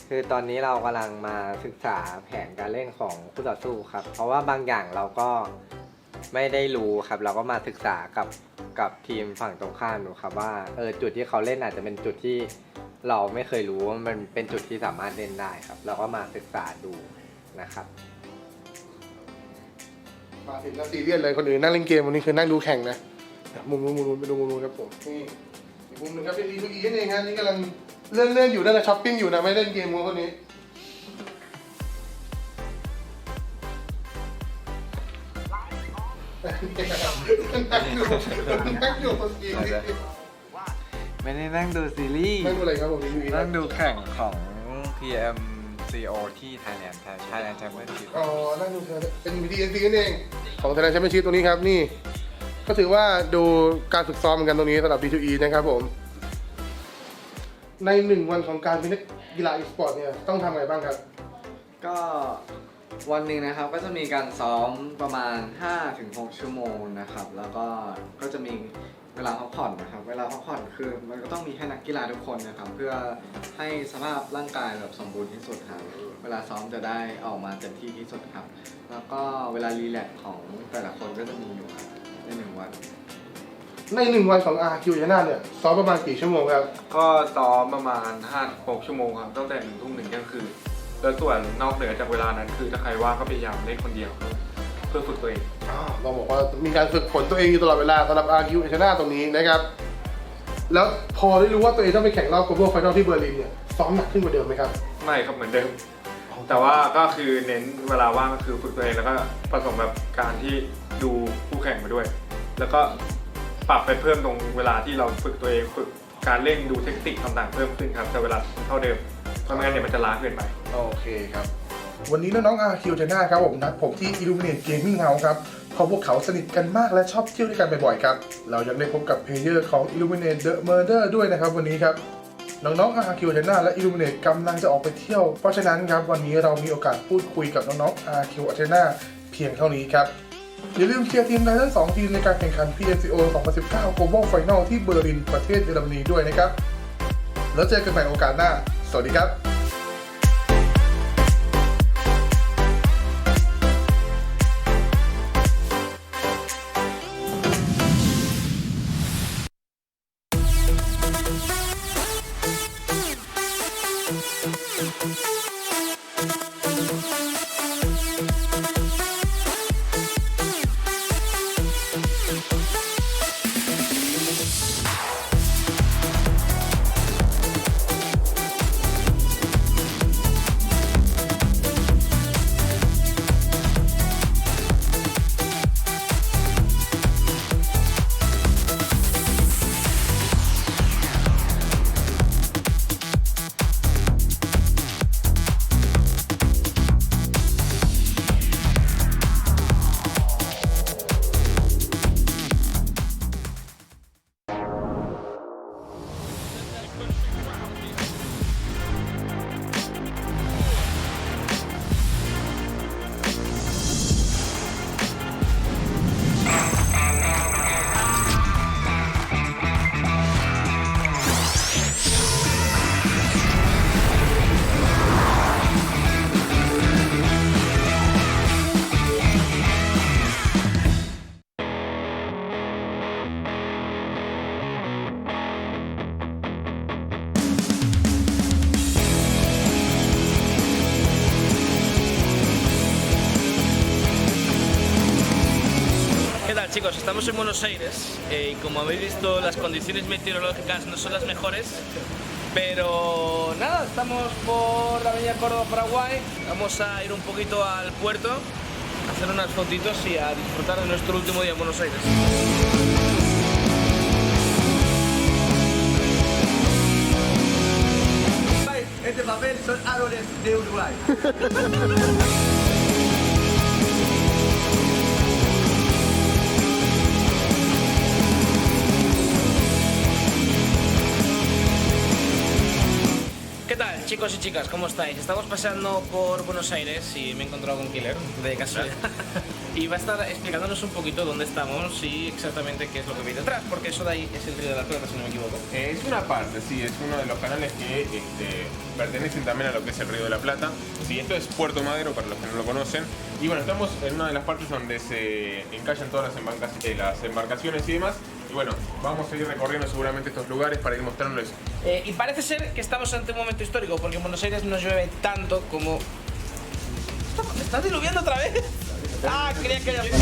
คือตอนนี้เรากำลังมาศึกษาแผนการเล่นของคู่ต่อสู้ครับเพราะว่าบางอย่างเราก็ไม่ได้รู้ครับเราก็มาศึกษากับทีมฝั่งตรงข้ามดูครับว่าจุดที่เขาเล่นอาจจะเป็นจุดที่เราไม่เคยรู้ว่ามันเป็นจุดที่สามารถเล่นได้ครับเราก็มาศึกษาดูนะครับมาถึงแล้วซีเรียสเลยคนอื่นนั่งเล่นเกมวันนี้คือนั่งดูแข่งนะมุมนู้นไปดูมุมนู้นครับผมนี่อีกมุมนึงครับเป็นดีทูอีนั่นเองครับนี่กำลังเล่นอยู่นั่นนะช้อปปิ้งอยู่นะไม่เล่นเกมมือคนนี้ไม่ได้นั่งดูซีรีส์นั่งดูอะไรครับผมนั่งดูแข่งของ PMCO ที่ Thailand Championship นั่งดูเป็น PMCO นั่นเองของ Thailand Championship ตรงนี้ครับนี่ก็ถือว่าดูการฝึกซ้อมเหมือนกันตรงนี้สำหรับ D2E นะครับผมใน1วันของการเป็นนักกีฬาอีสปอร์ตเนี่ยต้องทำอะไรบ้างครับก็วันหนึ่งนะครับก็จะมีการซ้อมประมาณ 5-6 ชั่วโมงนะครับแล้วก็จะมีเวลาพักผ่อนนะครับเวลาพักผ่อนคือมันก็ต้องมีให้นักกีฬาทุกคนนะครับเพื่อให้สภาพร่างกายแบบสมบูรณ์ที่สุดครับเวลาซ้อมจะได้ออกมาเต็มที่ที่สุดครับแล้ว แล้วก็เวลารีแลกซ์ของแต่ละคนก็จะมีอยู่ครับใน1 วันใน1 วันของ RQ ชนะเนี่ยซ้อมประมาณกี่ชั่วโมงครับก็ซ้อมประมาณ 5-6 ชั่วโมงครับตั้งแต่1 ทุ่มถึงเที่ยงคืนแล้วส่วนนอกเหนือจากเวลานั้นคือถ้าใครว่างก็พยายามเล่นคนเดียวเพื่อฝึกตัวเองเราบอกว่ามีการฝึกฝนตัวเองอยู่ตลอดเวลาสำหรับ RQ ชนะตรงนี้นะครับแล้วพอได้รู้ว่าตัวเองต้องไปแข่งรอบ Global Final ที่เบอร์ลินเนี่ยซ้อมหนักขึ้นกว่าเดิมไหมครับไม่ครับเหมือนเดิมแต่ว่าก็คือเน้นเวลาว่างก็คือฝึกตัวเองแล้วก็ผสมแบบการที่ดูคู่แข่งมาด้วยแล้วก็ปรับไปเพิ่มตรงเวลาที่เราฝึกตัวเองฝึกการเล่นดูเทคนิคต่างๆเพิ่มขึ้นครับแต่เวลาเท่าเดิมเพราะไม่งั้นเนี่ยมันจะล้าเกินไปโอเคครับวันนี้น้องๆ RQ ชนะครับผมนัดผมที่ Illuminate Gaming House ครับเพราะพวกเขาสนิทกันมากและชอบเที่ยวด้วยกันบ่อยๆครับเรายังได้พบกับเพลเยอร์ของ Illuminate The Murder ด้วยนะครับวันนี้ครับน้องๆ RQ ชนะและ Illuminate กำลังจะออกไปเที่ยวเพราะฉะนั้นครับวันนี้เรามีโอกาสพูดคุยกับน้องๆ RQ ชนะเพียงเท่านี้ครับอย่าลืมเชียร์ทีมไททัน2 ทีมในการแข่งขัน PMCO 2019 Global Final ที่เบอร์ลินประเทศเยอรมนีด้วยนะครับแล้วเจอกันใหม่โอกาสหน้าสวัสดีครับChicos, estamos en Buenos Aires y como habéis visto las condiciones meteorológicas no son las mejores, pero nada, estamos por la avenida Córdoba-Paraguay, vamos a ir un poquito al puerto, a hacer unas fotitos y a disfrutar de nuestro último día en Buenos Aires. Este papel son árboles de Uruguay. ¿Qué tal, chicos y chicas? ¿Cómo estáis? Estamos paseando por Buenos Aires y me he encontrado con Killer, de casualidad. Y va a estar explicándonos un poquito dónde estamos y exactamente qué es lo que veis detrás, porque eso de ahí es el Río de la Plata, si no me equivoco. Es una parte, sí, es uno de los canales que pertenecen también a lo que es el Río de la Plata. Sí, esto es Puerto Madero, para los que no lo conocen. Y bueno, estamos en una de las partes donde se encallan todas las embarcaciones y demás. Y bueno, vamos a ir recorriendo seguramente estos lugares para ir mostrándoles. Y parece ser que estamos ante un momento histórico, porque en Buenos Aires no llueve tanto como... ¿Me estás diluviando otra vez? Ah, creía que había...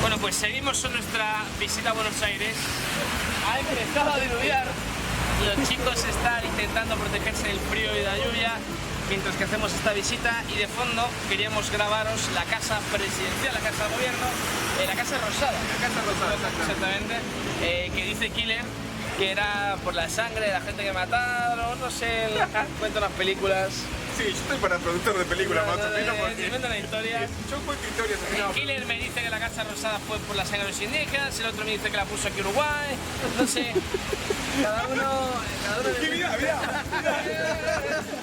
Bueno, pues seguimos en nuestra visita a Buenos Aires. Ha empezado a diluviar. Los chicos están intentando protegerse del frío y de la lluvia mientras que hacemos esta visita, y de fondo queríamos grabaros la casa presidencial, la casa de gobierno, la casa rosada. La casa rosada, exactamente, que dice Killer que era por la sangre de la gente que mataron, no sé, cuenta las películas. Sí, yo estoy para productor de películas más o menos porque... Inventa la historia. Yo cuento historias. Killer me dice que la Casa Rosada fue por la sangre de los indígenas, el otro me dice que la puso aquí Uruguay, no sé. Cada uno... Mira.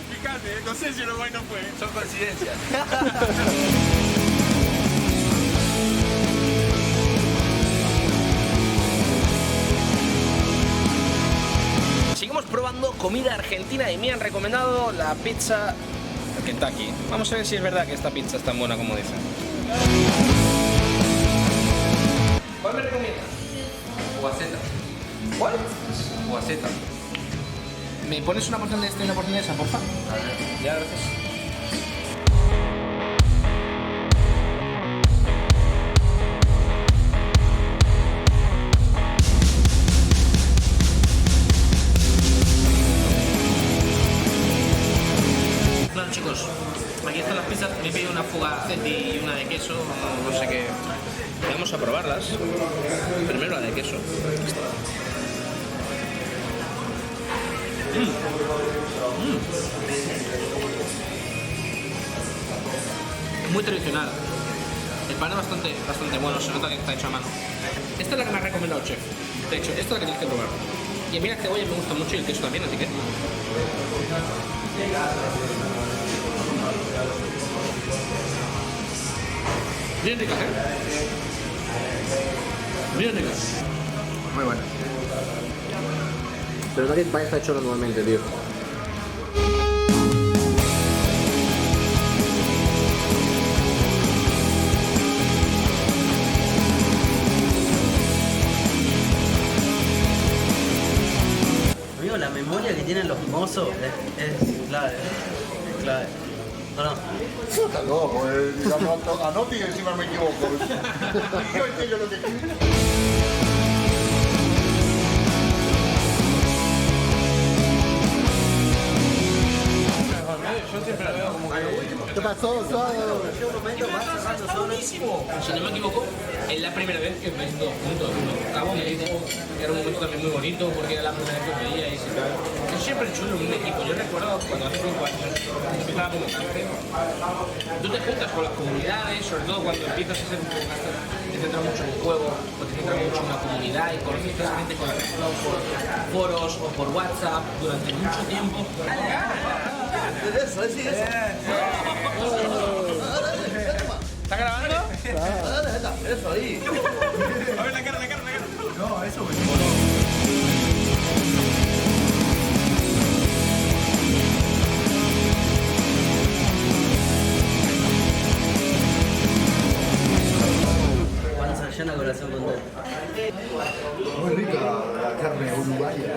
Fíjate, no sé si Uruguay no fue. Son coincidencias. comida argentina y me han recomendado la pizza Kentucky. Vamos a ver si es verdad que esta pizza es tan buena como dicen. ¿Cuál me recomiendas? Guaceta. ¿Cuál? Guaceta. ¿Me pones una porción de esta y una porción de esa, porfa? Ya, gracias. Claro, chicos, aquí están las pizzas. Me he pedido una fugaceti y una de queso, no sé qué. Vamos a probarlas. Primero la de queso. Muy tradicional. El pan es bastante bueno, se nota que está hecho a mano. Esta es la que me ha recomendado el chef. De hecho, esta es la que tienes que probar. Y a mí la cebolla me gusta mucho y el queso también, así que... Bien rica, ¿eh? Bien rica. Muy buena. Pero no que el pan está hecho normalmente, tío. Amigo, la memoria que tienen los mozos es clave. Es clave. ¿O no? Está loco, anote y encima me equivoco. Yo entiendo lo que quiero. Yo siempre lo veo como que... ¿Qué pasó? ¡Está buenísimo! Si no me equivoco, es la primera vez que ves dos juntos. Cabo me dijo que era un momento también muy bonito porque era la primera vez que veía y tal. Yo siempre he chulo en un equipo. Yo recuerdo cuando hace 5 años empezaba como cáncer. Tú te juntas con las comunidades, sobre todo cuando empiezas a ser un poco cáncer, te centras mucho en el juego, o te centras mucho en una comunidad y conoces a gente con la que por foros o por WhatsApp durante mucho tiempo. Eso. ¿Está grabando? Eso ahí. A ver la cara. No, eso me Cuando se llena corazón contento. Muy rica la carne uruguaya.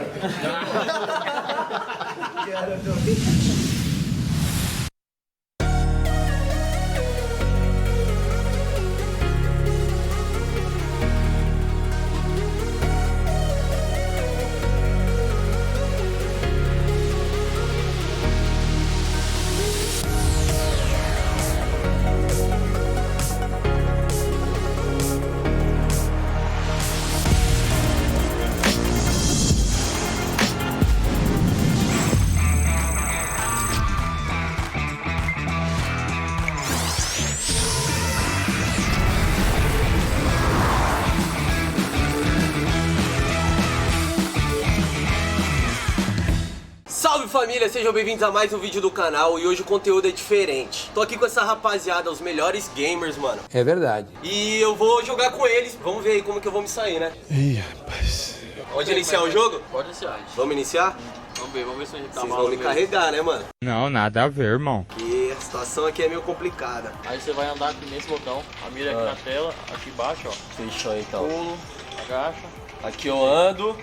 Salve família, sejam bem-vindos a mais um vídeo do canal e hoje o conteúdo é diferente. Tô aqui com essa rapaziada, os melhores gamers, mano. É verdade. E eu vou jogar com eles, vamos ver aí como que eu vou me sair, né? Ih, rapaz. Pode iniciar o jogo? Pode iniciar. Vamos iniciar? Vamos ver se a gente tá Vocês mal vão me mesmo. carregar, né, mano? Não, nada a ver, irmão. Porque a situação aqui é meio complicada. Aí você vai andar aqui nesse botão, a mira aqui na tela, aqui embaixo, ó. Fechou então. Pulo, agacha. Aqui eu ando,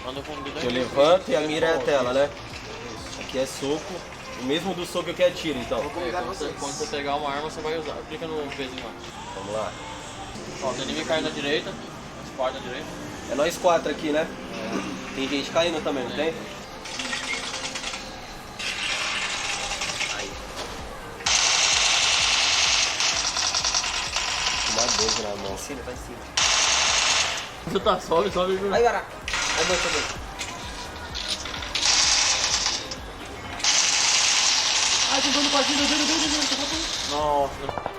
Anda com o dedo aqui eu aqui. levanto e a mira é a tela, né? Aqui é soco, o mesmo do soco que é tiro, então. Quando você pegar uma arma, você vai usar. Clica no pezinho lá. Vamos lá. Ó, tem inimigo caindo na direita, as quatro na direita. É nós quatro aqui, né? Tem gente caindo também, não tem? Aí. Uma 12 na mão. Cima, vai em cima. Você tá sobe. Aí, caraca. Aí, dois. Ai, tô dando partida, deu. Nossa.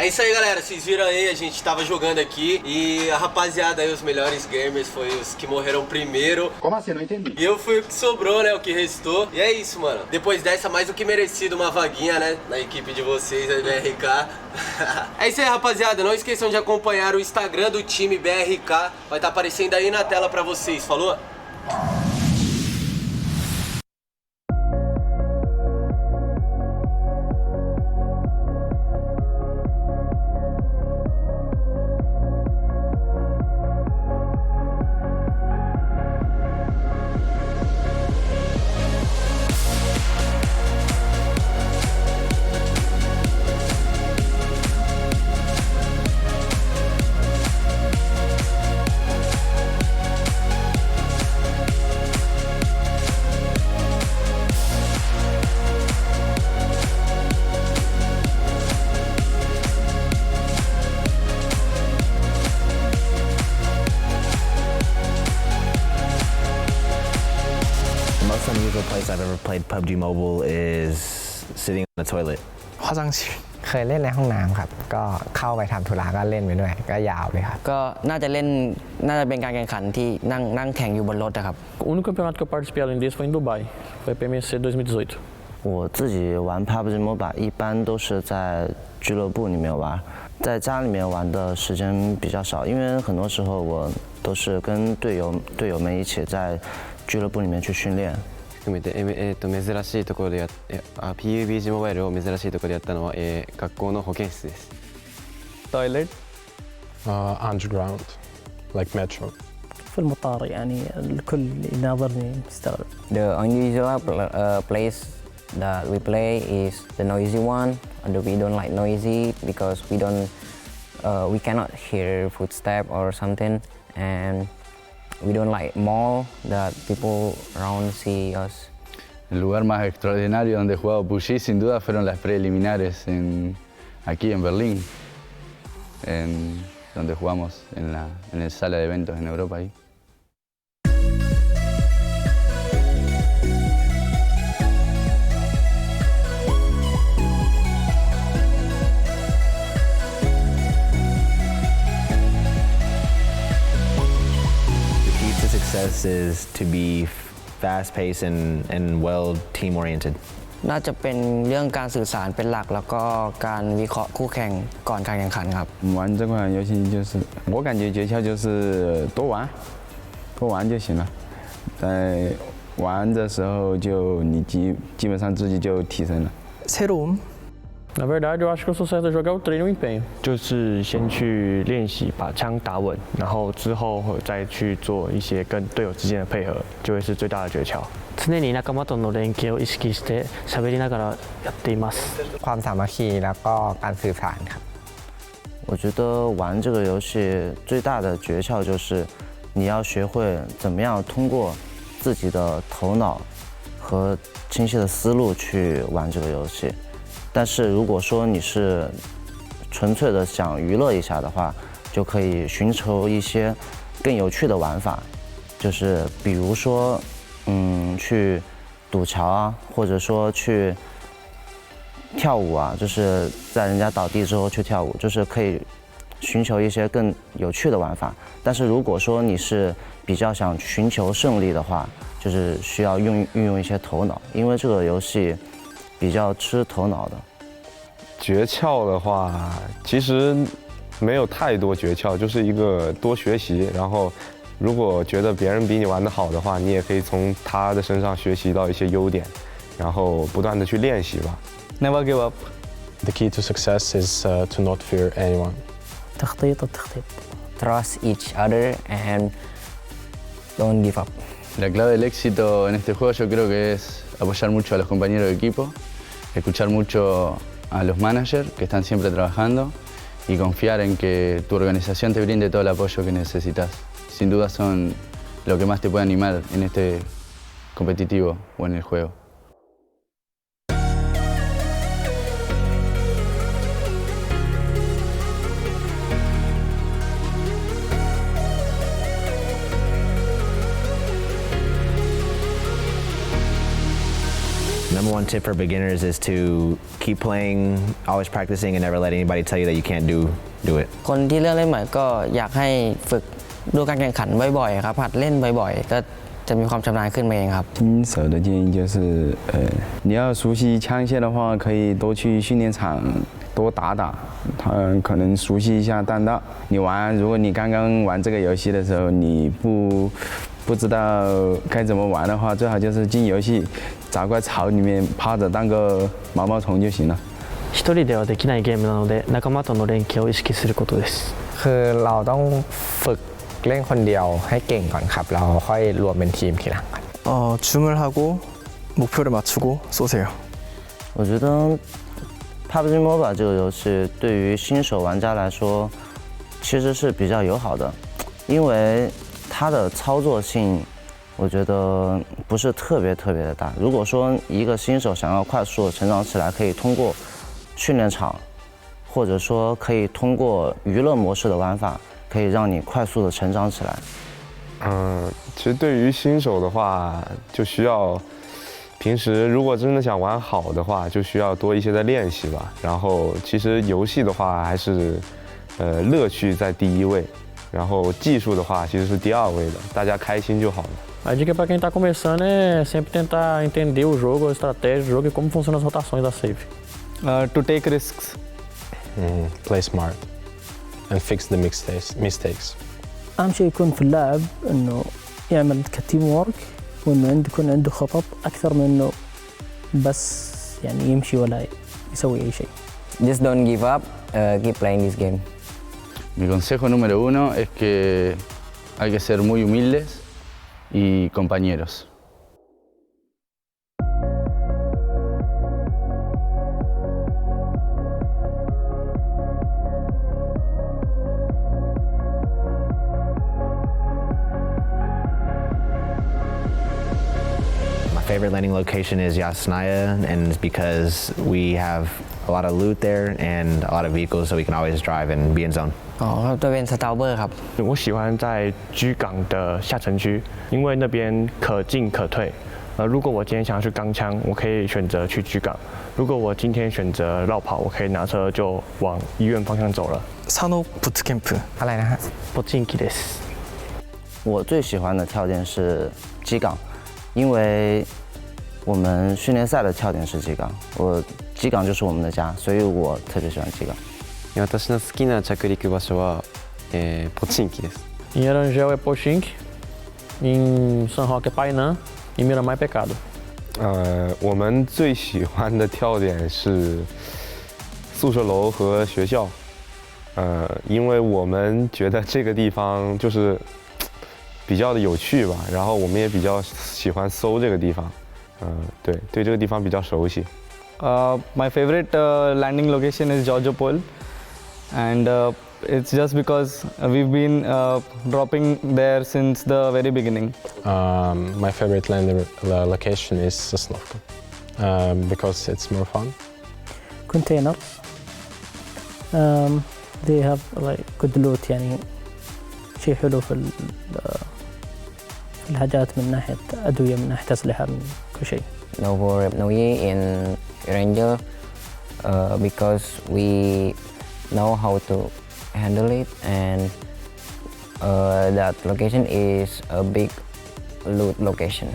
É isso aí, galera. Vocês viram aí, a gente tava jogando aqui e a rapaziada aí, os melhores gamers, foi os que morreram primeiro. Como assim? Não entendi. E eu fui o que sobrou, né? O que restou. E é isso, mano. Depois dessa, mais do que merecido uma vaguinha, né? Na equipe de vocês, aí, BRK. É isso aí, rapaziada. Não esqueçam de acompanhar o Instagram do time BRK. Vai estar aparecendo aí na tela pra vocês. Falou? most unusual place I've ever played PUBG Mobile is sitting on the toilet. 화장실เคยเล่นในห้องน้ำครับก็เข้าไปทำธุระก็เล่นไปด้วยก็ยาวเลยครับก็น่าจะเป็นการแข่งขันที่นั่งแข่งอยู่บนรถนะครับ O único campeonato que eu participei além disso foi em Dubai, foi PMCO 2018. 我自己玩 PUBG Mobile 一般都是在俱乐部里面玩，在家里面玩的时间比较少，因为很多时候我都是跟队友们一起在俱乐部里面去訓練。珍しいところでPUBG モバイルを珍しいところでやったのは、学校の保健室です。Toilet underground like metro. في المطار يعني الكل يناظرني مستغرب. The unusual place that we play is the noisy one. We don't like noisy because we cannot hear footsteps or something, and we don't like mall that people around see us. El lugar más extraordinario donde he jugado PUBG sin duda fueron las preliminares aquí en Berlín, donde jugamos en la sala de eventos en Europa ahí. Success is to be fast-paced and well team-oriented. น่าจะเป็นเรื่องการสื่อสารเป็นหลักแล้วก็การวิเคราะห์คู่แข่งก่อนการแข่งขันครับ玩这款游戏就是我感觉诀窍就是多玩就行了，在玩的时候就你基本上自己就提升了。새로움 Na verdade, eu acho que o sucesso do jogo é o treino e o empenho. 就是先去练习把枪打稳，然后之後再去做一些跟隊友之間的配合，就會是最大的訣竅。常に仲間との連携を意識して喋りながらやっています。ความสามัคคีแล้วก็การสื่อสารครับ。我觉得玩这个游戏最大的诀窍就是你要学会怎么样通过自己的头脑和清晰的思路去玩这个游戏。但是如果说你是纯粹的想娱乐一下的话，就可以寻求一些更有趣的玩法，就是比如说，去堵桥啊，或者说去跳舞啊，就是在人家倒地之后去跳舞，就是可以寻求一些更有趣的玩法。但是如果说你是比较想寻求胜利的话，就是需要运用一些头脑，因为这个游戏比较吃头脑的。诀窍的话，其实没有太多诀窍，就是一个多学习。然后，如果觉得别人比你玩得好的话，你也可以从他的身上学习到一些优点，然后不断的去练习吧。Never give up. The key to success is to not fear anyone. تخطيط. Trust each other and don't give up. La clave del éxito en este juego yo creo que es apoyar mucho a los compañeros de equipo, escuchar mucho a los managers que están siempre trabajando y confiar en que tu organización te brinde todo el apoyo que necesitas. Sin duda son lo que más te puede animar en este competitivo o en el juego. Number one tip for beginners is to keep playing, always practicing, and never let anybody tell you that you can't do it. คนที่เริ่มเล่นใหม่ก็อยากให้ฝึกดูการแข่งขันบ่อยๆครับหัดเล่นบ่อยๆก็จะมีความชำนาญขึ้นมาเองครับ新手的建议就是，你要熟悉枪械的话，可以多去训练场多打打，可能熟悉一下弹道。如果你刚刚玩这个游戏的时候，你不知道该怎么玩的话，最好就是进游戏，找块草里面趴着当个毛毛虫就行了。一人ではできないゲームなので仲間との連携を意識することです。คือเราต้องฝึกเล่นคนเดียวให้เก่งก่อนครับเราค่อยรวมเป็นทีมทีหลังครับ줌을 하고 목표를 맞추고 쏘세요. 我觉得 PUBG Mobile 这个游戏对于新手玩家来说其实是比较友好的，因为它的操作性我觉得不是特别的大。如果说一个新手想要快速的成长起来，可以通过训练场，或者说可以通过娱乐模式的玩法，可以让你快速的成长起来。其实对于新手的话，就需要平时如果真的想玩好的话，就需要多一些的练习吧。然后其实游戏的话还是乐趣在第一位，然后技术的话其实是第二位的，大家开心就好了。A dica para quem está começando é sempre tentar entender o jogo, a estratégia do jogo e como funcionam as rotações da save. To take risks. Play smart and fix the mistakes. أهم شيء يكون في اللاعب إنه يعمل كتيم وورك وإنه يكون عنده خطط أكثر من إنه بس يعني يمشي ولا يسوي أي شيء. Just don't give up, keep playing this game. Mi consejo número uno es que hay que ser muy humildes y compañeros. My favorite landing location is Yasnaya, and it's because we have a lot of loot there and a lot of vehicles, so we can always drive and be in zone. อ๋อจะเป็นสตาร์เบอร์ครับ我喜欢在居港的下城区，因为那边可进可退。如果我今天想要去钢枪，我可以选择去居港；如果我今天选择绕跑，我可以拿车就往医院方向走了。Sanhok Bootcamp อะไรนะฮะ Bootcampです。我最喜欢的跳点是机港，因为我们训练赛的跳点是机港，机港就是我们的家，所以我特别喜欢机港。私の好きな着陸場所は、ポチンキです。Em Erangel é Pochinki, em Sanhok é Painã, em Miramar é Pecado. 我们最喜欢的跳点是宿舍楼和学校，因为我们觉得这个地方就是比较的有趣吧，然后我们也比较喜欢搜这个地方，对这个地方比较熟悉。My favorite landing location is Georgiopol, and it's just because we've been dropping there since the very beginning. My favorite landing location is Sanhok because it's more fun. Container. They have like good loot يعني شيء حلو في الحاجات من ناحية أدوية من ناحية أسلحة من كل شيء. No in Erangel because we know how to handle it, and that location is a big loot location.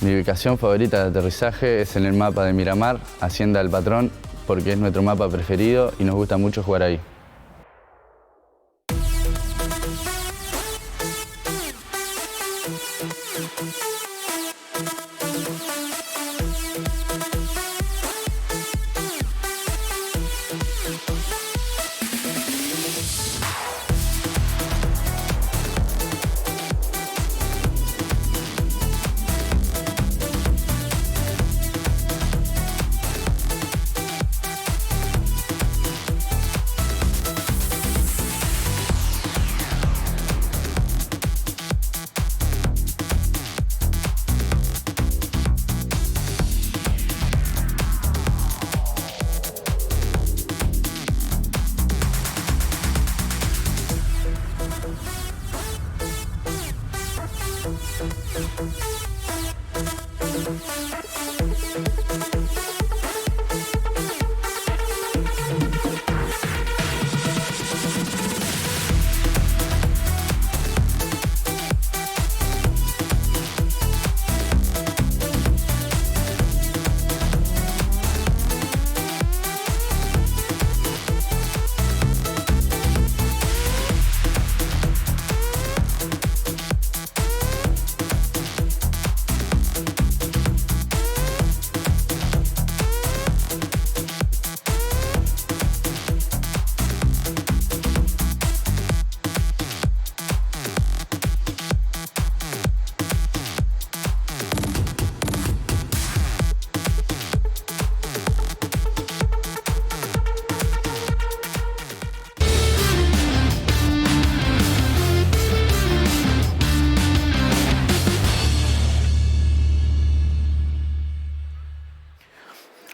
Mi ubicación favorita de aterrizaje es en el mapa de Miramar, Hacienda del Patrón, porque es nuestro mapa preferido y nos gusta mucho jugar ahí.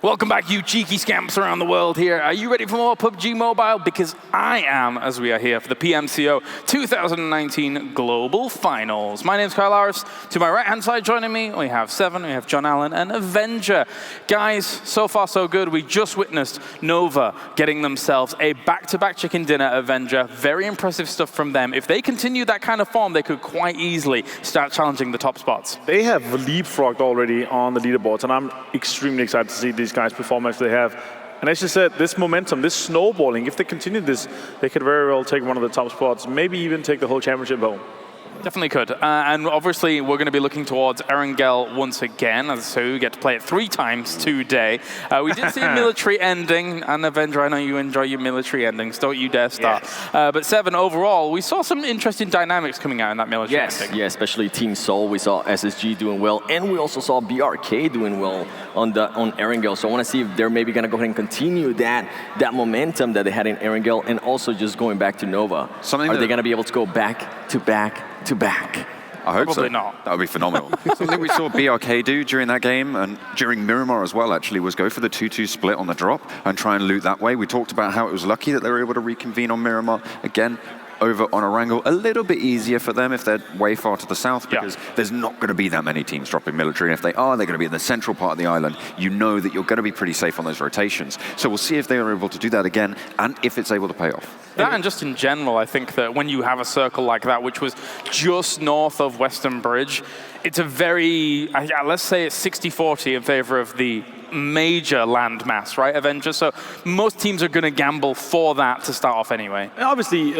Welcome back, you cheeky scamps around the world here. Are you ready for more PUBG Mobile? Because I am, as we are here for the PMCO 2019 Global Finals. My name's Kyle Harris. To my right-hand side joining me, we have Seven, we have John Allen, and Avenger. Guys, so far so good. We just witnessed Nova getting themselves a back-to-back chicken dinner Avenger. Very impressive stuff from them. If they continue that kind of form, they could quite easily start challenging the top spots. They have leapfrogged already on the leaderboards, and I'm extremely excited to see these guys' performance they have. And as you said, this momentum, this snowballing, if they continue this, they could very well take one of the top spots, maybe even take the whole championship home. Definitely could. And obviously, we're going to be looking towards Erangel once again, so we get to play it 3 times today. We did see a military ending, and Avenger, I know you enjoy your military endings. Don't you dare start. Yes. But Seven, overall, we saw some interesting dynamics coming out in that military ending. Yeah, especially Team Seoul. We saw SSG doing well, and we also saw BRK doing well on Erangel. So I want to see if they're maybe going to go ahead and continue that momentum that they had in Erangel, and also just going back to Nova. Are they going to be able to go back to back to back? I hope Probably so. Not. That would be phenomenal. Something we saw BRK do during that game, and during Miramar as well, actually, was go for the 2-2 split on the drop and try and loot that way. We talked about how it was lucky that they were able to reconvene on Miramar. Again, over on Erangel, a little bit easier for them if they're way far to the south, because there's not going to be that many teams dropping military. And if they are, they're going to be in the central part of the island. You know that you're going to be pretty safe on those rotations. So we'll see if they are able to do that again, and if it's able to pay off. That, and just in general, I think that when you have a circle like that, which was just north of Western Bridge, it's a very, let's say it's 60-40 in favor of the major landmass, right, Avenger? So most teams are going to gamble for that to start off anyway. And obviously,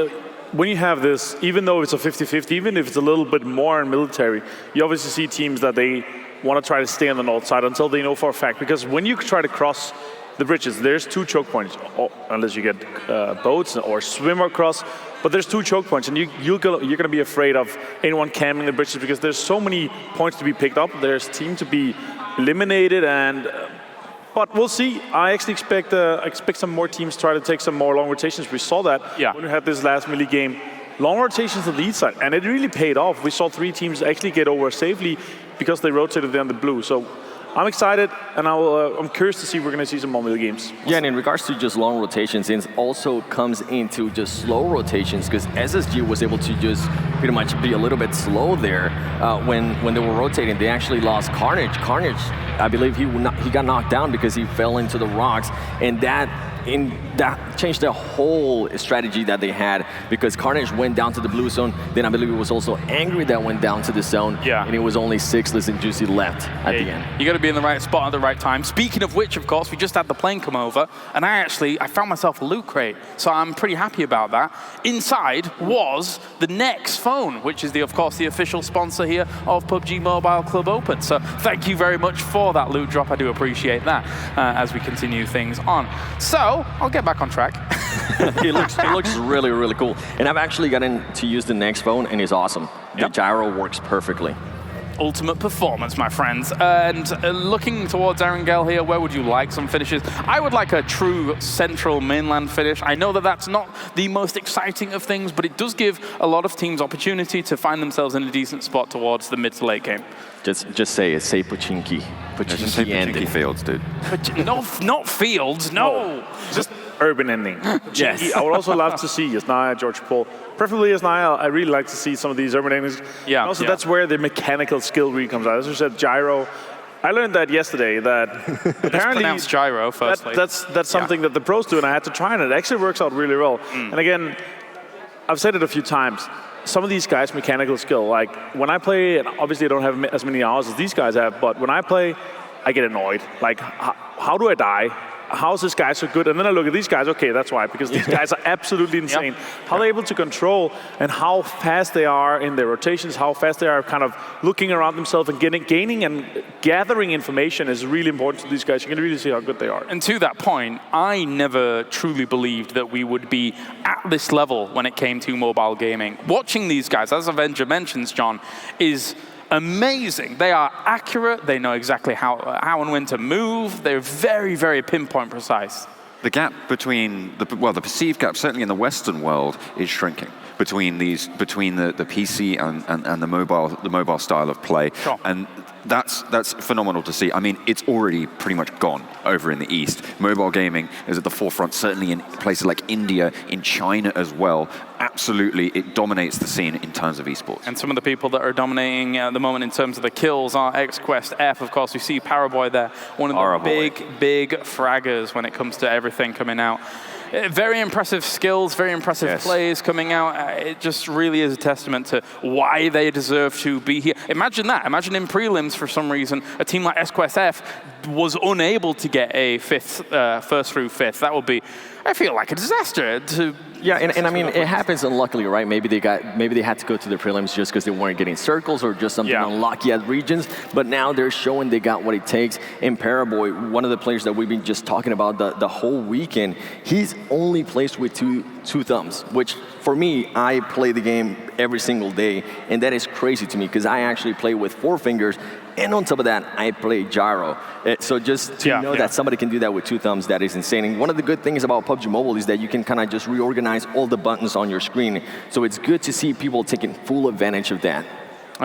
when you have this, even though it's a 50-50, even if it's a little bit more in military, you obviously see teams that they want to try to stay on the north side until they know for a fact. Because when you try to cross the bridges, there's 2 choke points, unless you get boats or swim across. But there's 2 choke points, and you're going to be afraid of anyone camming the bridges, because there's so many points to be picked up. There's team to be eliminated, and but we'll see. I actually expect some more teams try to take some more long rotations. We saw that when we had this last melee game. Long rotations to the lead side, and it really paid off. We saw 3 teams actually get over safely because they rotated down the blue. So I'm excited, and I'm curious to see if we're going to see some more melee games. Yeah, and in regards to just long rotations, it also comes into just slow rotations, because SSG was able to just pretty much be a little bit slow there when they were rotating. They actually lost Carnage. Carnage, I believe he got knocked down because he fell into the rocks, and that changed the whole strategy that they had, because Carnage went down to the blue zone. Then I believe it was also Angry that went down to the zone. Yeah. And it was only Sixless and Juicy left at the end. You got to be in the right spot at the right time. Speaking of which, of course, we just had the plane come over, and I found myself a loot crate, so I'm pretty happy about that. Inside was the Nex phone, which is of course the official sponsor here of PUBG Mobile Club Open. So thank you very much for that loot drop. I do appreciate that as we continue things on. So I'll get back on track. It looks really, really cool. And I've actually gotten to use the Nex phone, and it's awesome. The gyro works perfectly. Ultimate performance, my friends. And looking towards Erangel here, where would you like some finishes? I would like a true central mainland finish. I know that that's not the most exciting of things, but it does give a lot of teams opportunity to find themselves in a decent spot towards the mid to late game. Just say it. Say Pochinki. Just say Pochinki Fields, dude. Not Fields, no. Just urban ending. Yes. I would also love to see Yasnaya, George Paul. Preferably Yasnaya. I really like to see some of these urban endings. Yeah. And also, that's where the mechanical skill really comes out. As you said, gyro. I learned that yesterday, that apparently pronounced gyro, firstly. That's something that the pros do, and I had to try, and it actually works out really well. And again, I've said it a few times. Some of these guys' mechanical skill, like when I play, and obviously I don't have as many hours as these guys have, but when I play, I get annoyed. Like, how do I die? How is this guy so good? And then I look at these guys, okay, that's why, because these guys are absolutely insane. How they're able to control, and how fast they are in their rotations, how fast they are kind of looking around themselves and gaining and gathering information is really important to these guys. You can really see how good they are. And to that point, I never truly believed that we would be at this level when it came to mobile gaming. Watching these guys, as Avenger mentions, John, is amazing. They are accurate. They know exactly how and when to move. They're very, very pinpoint precise. The gap between, the perceived gap, certainly in the Western world, is shrinking. between the PC and the mobile style of play. Sure. And that's phenomenal to see. I mean, it's already pretty much gone over in the East. Mobile gaming is at the forefront, certainly in places like India, in China as well. Absolutely, it dominates the scene in terms of esports. And some of the people that are dominating at the moment in terms of the kills are XQuest F, of course. We see Paraboy there, one of the big fraggers when it comes to everything coming out. Very impressive skills, very impressive plays coming out. It just really is a testament to why they deserve to be here. Imagine that. Imagine in prelims, for some reason, a team like XQuest F was unable to get a first through fifth. That would be, I feel like, a disaster. Yeah, and I mean, it happens unluckily, right? Maybe they had to go to the prelims just because they weren't getting circles or just something unlucky at regions. But now they're showing they got what it takes. And Paraboy, one of the players that we've been just talking about the whole weekend, he's only placed with two thumbs, which for me, I play the game every single day, and that is crazy to me because I actually play with 4 fingers. And on top of that, I play gyro. So just to know that somebody can do that with 2 thumbs, that is insane. And one of the good things about PUBG Mobile is that you can kind of just reorganize all the buttons on your screen. So it's good to see people taking full advantage of that.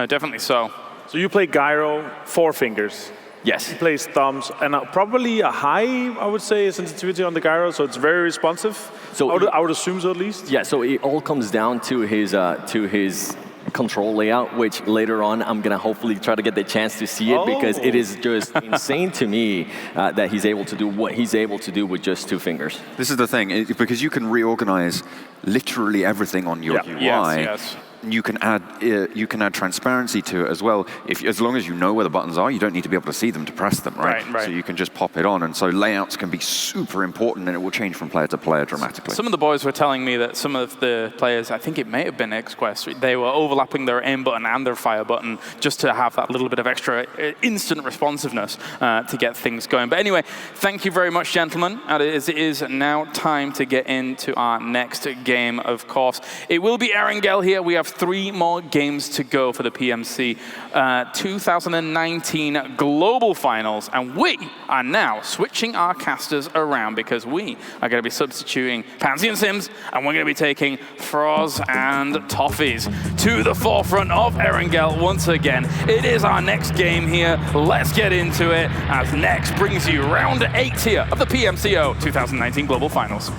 Definitely so. So you play gyro 4 fingers. Yes. He plays thumbs, and probably a high, I would say, sensitivity on the gyro, so it's very responsive. So I would assume so at least. Yeah, so it all comes down to his control layout, which later on I'm gonna hopefully try to get the chance to see it because it is just insane to me that he's able to do what he's able to do with just 2 fingers. This is the thing, because you can reorganize literally everything on your UI. Yes. You can add transparency to it as well. As long as you know where the buttons are, you don't need to be able to see them to press them, right? So you can just pop it on, and so layouts can be super important, and it will change from player to player dramatically. Some of the boys were telling me that some of the players, I think it may have been XQuest, they were overlapping their aim button and their fire button just to have that little bit of extra instant responsiveness to get things going. But anyway, thank you very much, gentlemen. It is now time to get into our next game, of course. It will be Erangel here. We have 3 more games to go for the PMC 2019 Global Finals, and we are now switching our casters around because we are going to be substituting Pansy and Sims, and we're going to be taking Froz and Toffees to the forefront of Erangel once again. It is our next game here. Let's get into it, as next brings you round 8 here of the PMCO 2019 Global Finals.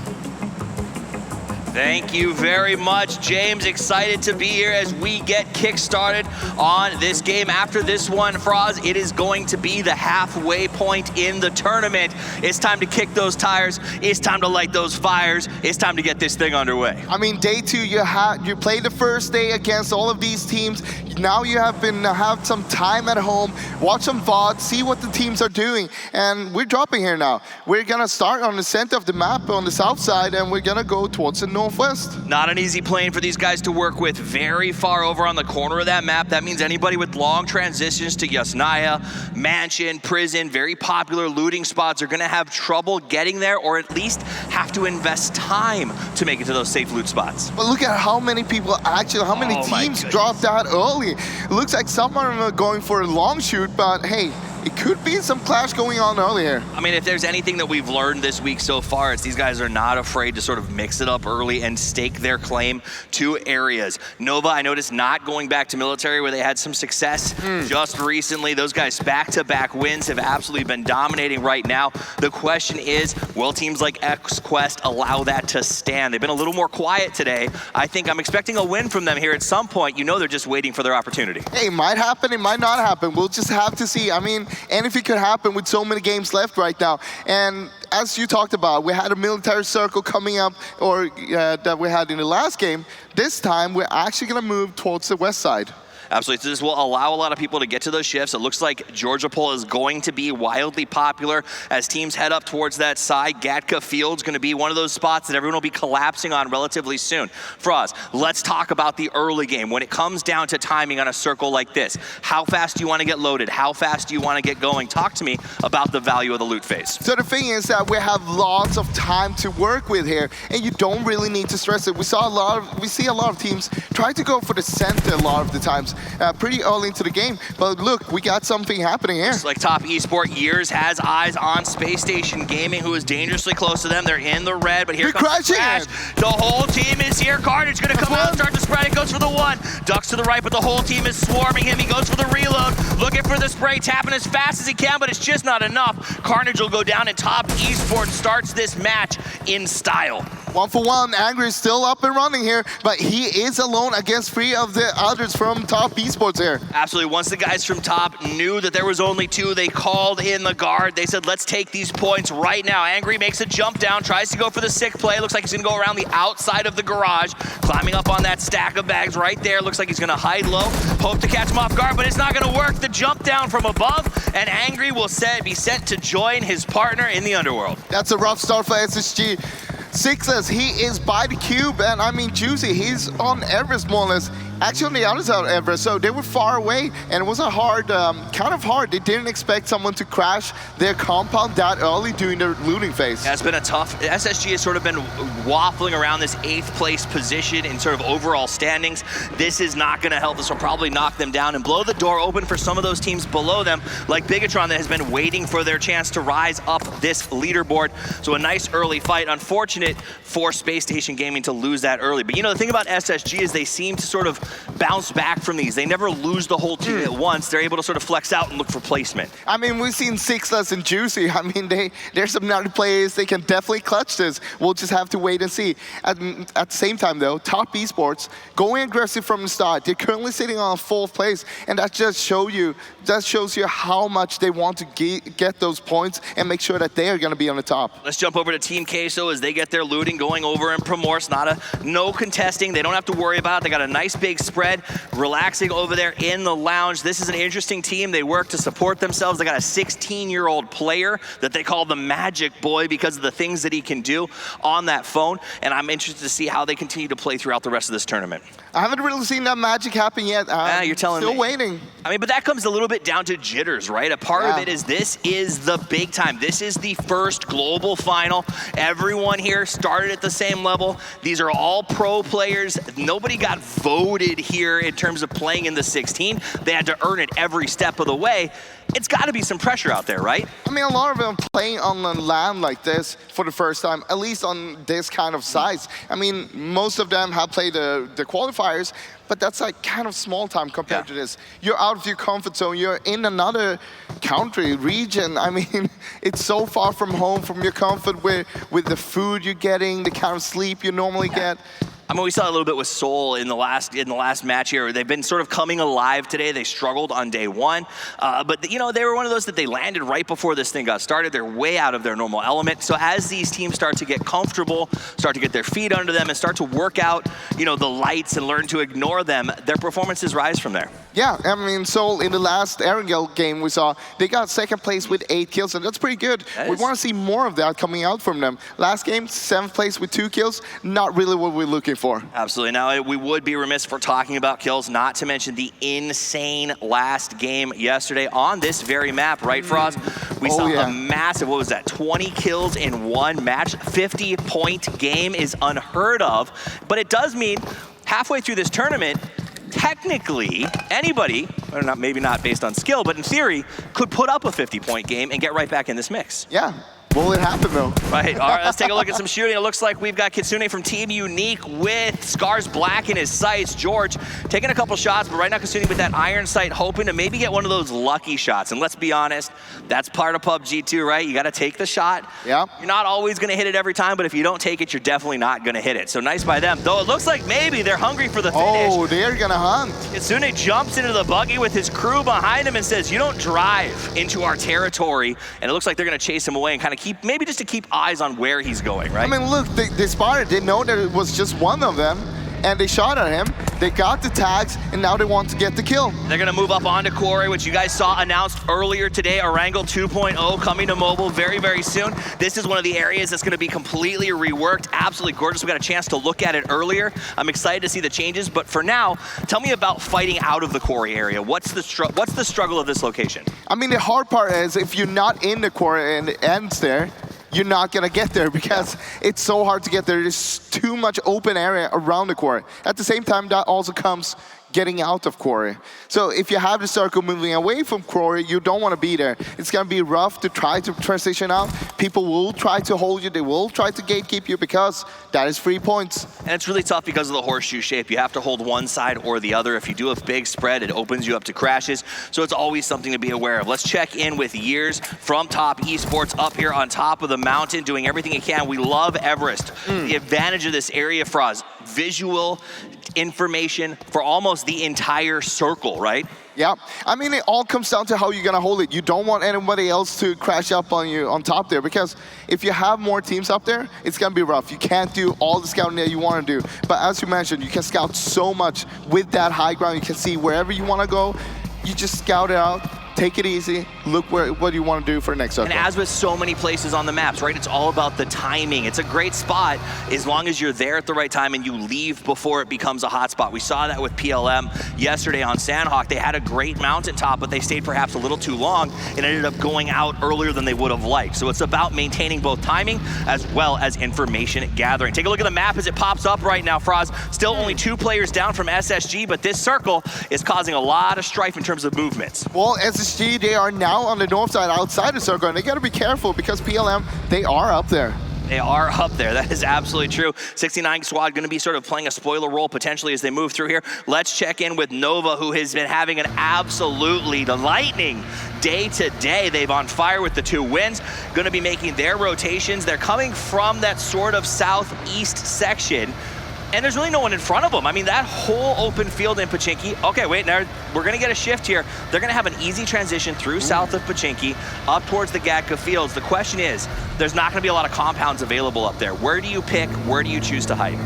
Thank you very much, James. Excited to be here as we get kick-started on this game. After this one, Froz, it is going to be the halfway point in the tournament. It's time to kick those tires. It's time to light those fires. It's time to get this thing underway. I mean, day 2, you played the first day against all of these teams. Now you have some time at home, watch some VODs, see what the teams are doing, and we're dropping here now. We're gonna start on the center of the map on the south side, and we're gonna go towards the northwest. Not an easy plane for these guys to work with. Very far over on the corner of that map. That means anybody with long transitions to Yasnaya, Mansion, Prison, very popular looting spots are gonna have trouble getting there, or at least have to invest time to make it to those safe loot spots. But look at how many people actually, how many teams dropped out early. It looks like some of them are going for a long shoot, but hey, it could be some clash going on earlier. I mean, if there's anything that we've learned this week so far, it's these guys are not afraid to sort of mix it up early and stake their claim to areas. Nova, I noticed, not going back to military where they had some success just recently. Those guys back-to-back wins have absolutely been dominating right now. The question is, will teams like XQuest allow that to stand? They've been a little more quiet today. I think I'm expecting a win from them here at some point. You know they're just waiting for their opportunity. Hey, it might happen, it might not happen. We'll just have to see. I mean, anything could happen with so many games left right now. And as you talked about, we had a military circle coming up, or that we had in the last game. This time, we're actually gonna move towards the west side. Absolutely. So this will allow a lot of people to get to those shifts. It looks like Georgia Pole is going to be wildly popular as teams head up towards that side. Gatka Field's going to be one of those spots that everyone will be collapsing on relatively soon. Froz, let's talk about the early game. When it comes down to timing on a circle like this, how fast do you want to get loaded? How fast do you want to get going? Talk to me about the value of the loot phase. So the thing is that we have lots of time to work with here, and you don't really need to stress it. We see a lot of teams try to go for the center a lot of the times. pretty early into the game. But look, we got something happening here. It's like Top Esport Years has eyes on Space Station Gaming, who is dangerously close to them. They're in the red, but here comes the crash. The whole team is here. Carnage gonna come out and start to spread. It goes for the one. Ducks to the right, but the whole team is swarming him. He goes for the reload, looking for the spray, tapping as fast as he can, but it's just not enough. Carnage will go down, and Top Esport starts this match in style. 1-for-1, Angry is still up and running here, but he is alone against 3 of the others from Top Esports here. Absolutely. Once the guys from Top knew that there was only 2, they called in the guard. They said, let's take these points right now. Angry makes a jump down, tries to go for the sick play. Looks like he's going to go around the outside of the garage, climbing up on that stack of bags right there. Looks like he's going to hide low, hope to catch him off guard, but it's not going to work. The jump down from above, and Angry will be sent to join his partner in the underworld. That's a rough start for SSG. Sixless, he is by the cube, and I mean Juicy, he's on Everest more or less. Actually on the other side of Everest, so they were far away, and it was a hard, kind of hard. They didn't expect someone to crash their compound that early during their looting phase. Yeah, it's been a tough, SSG has sort of been waffling around this 8th place position in sort of overall standings. This is not gonna help. This will probably knock them down and blow the door open for some of those teams below them, like Bigatron, that has been waiting for their chance to rise up this leaderboard. So a nice early fight. Unfortunate for Space Station Gaming to lose that early. But you know, the thing about SSG is they seem to sort of bounce back from these. They never lose the whole team at once. They're able to sort of flex out and look for placement. I mean, we've seen Sixless and Juicy. I mean, there's some nutty players. They can definitely clutch this. We'll just have to wait and see. At the same time, though, Top Esports going aggressive from the start. They're currently sitting on 4th place, and that just shows you how much they want to get those points and make sure that they are going to be on the top. Let's jump over to Team Queso as they get their looting going over in Primorse. No contesting. They don't have to worry about it. They got a nice big spread, relaxing over there in the lounge. This is an interesting team. They work to support themselves. They got a 16-year-old player that they call the Magic Boy because of the things that he can do on that phone, and I'm interested to see how they continue to play throughout the rest of this tournament. I haven't really seen that magic happen yet. You're telling me. Still waiting. I mean, but that comes a little bit down to jitters, right? A part of it is this is the big time. This is the first global final. Everyone here started at the same level. These are all pro players. Nobody got voted here in terms of playing in the 16. They had to earn it every step of the way. It's got to be some pressure out there, right? I mean, a lot of them playing on a land like this for the first time, at least on this kind of size. I mean, most of them have played the qualifiers, but that's like kind of small time compared to this. You're out of your comfort zone. You're in another country, region. I mean, it's so far from home, from your comfort with the food you're getting, the kind of sleep you normally get. I mean, we saw a little bit with Seoul in the last match here. They've been sort of coming alive today. They struggled on day 1, but you know, they were one of those that they landed right before this thing got started. They're way out of their normal element. So as these teams start to get comfortable, start to get their feet under them, and start to work out, you know, the lights and learn to ignore them, their performances rise from there. Yeah, I mean, Seoul in the last Erangel game we saw, they got 2nd place with 8 kills, and that's pretty good. We want to see more of that coming out from them. Last game, 7th place with 2 kills, not really what we're looking for. Absolutely. Now, we would be remiss for talking about kills, not to mention the insane last game yesterday on this very map, right, Frost? We saw a massive, what was that, 20 kills in one match. 50-point game is unheard of, but it does mean halfway through this tournament, technically, anybody, or not, maybe not based on skill, but in theory, could put up a 50-point game and get right back in this mix. Yeah. Will it happen, though? Right. All right, let's take a look at some shooting. It looks like we've got Kitsune from Team Unique with Scars Black in his sights. George taking a couple shots, but right now Kitsune with that iron sight, hoping to maybe get one of those lucky shots. And let's be honest, that's part of PUBG too, right? You got to take the shot. Yeah. You're not always going to hit it every time, but if you don't take it, you're definitely not going to hit it. So nice by them. Though it looks like maybe they're hungry for the finish. Oh, they're going to hunt. Kitsune jumps into the buggy with his crew behind him and says, you don't drive into our territory. And it looks like they're going to chase him away and kind of keep, maybe just to keep eyes on where he's going, right? I mean, look, they spotted, they know that it was just one of them, and they shot at him. They got the tags, and now they want to get the kill. They're going to move up onto Quarry, which you guys saw announced earlier today. Erangel 2.0 coming to mobile very, very soon. This is one of the areas that's going to be completely reworked. Absolutely gorgeous. We got a chance to look at it earlier. I'm excited to see the changes, but for now, tell me about fighting out of the Quarry area. What's the struggle of this location? I mean, the hard part is if you're not in the Quarry and it ends there, you're not going to get there because it's so hard to get there. There's too much open area around the Quarry. At the same time, that also comes getting out of quarry. So if you have the circle moving away from quarry, you don't want to be there. It's going to be rough to try to transition out. People will try to hold you. They will try to gatekeep you because that is free points. And it's really tough because of the horseshoe shape. You have to hold one side or the other. If you do a big spread, it opens you up to crashes. So it's always something to be aware of. Let's check in with Years from Top Esports up here on top of the mountain, doing everything he can. We love Everest. The advantage of this area for us, visual information for almost the entire circle, right? Yeah, I mean, it all comes down to how you're gonna hold it. You don't want anybody else to crash up on you on top there, because if you have more teams up there, it's gonna be rough. You can't do all the scouting that you wanna do. But as you mentioned, you can scout so much with that high ground. You can see wherever you wanna go. You just scout it out. Take it easy, look what you want to do for the next circle. And as with so many places on the maps, right, it's all about the timing. It's a great spot as long as you're there at the right time and you leave before it becomes a hot spot. We saw that with PLM yesterday on Sanhok. They had a great mountaintop, but they stayed perhaps a little too long and ended up going out earlier than they would have liked. So it's about maintaining both timing as well as information gathering. Take a look at the map as it pops up right now, Froz. Still only 2 players down from SSG, but this circle is causing a lot of strife in terms of movements. Well, SSG, they are now on the north side outside the circle, and they got to be careful because PLM, they are up there. They are up there. That is absolutely true. 69 squad going to be sort of playing a spoiler role potentially as they move through here. Let's check in with Nova, who has been having an absolutely lightning day to day. They've on fire with the 2 wins. Going to be making their rotations. They're coming from that sort of southeast section. And there's really no one in front of them. I mean, that whole open field in Pachinki. Okay, wait, now we're gonna get a shift here. They're gonna have an easy transition through south of Pachinki, up towards the Gatka fields. The question is, there's not gonna be a lot of compounds available up there. Where do you pick? Where do you choose to hide?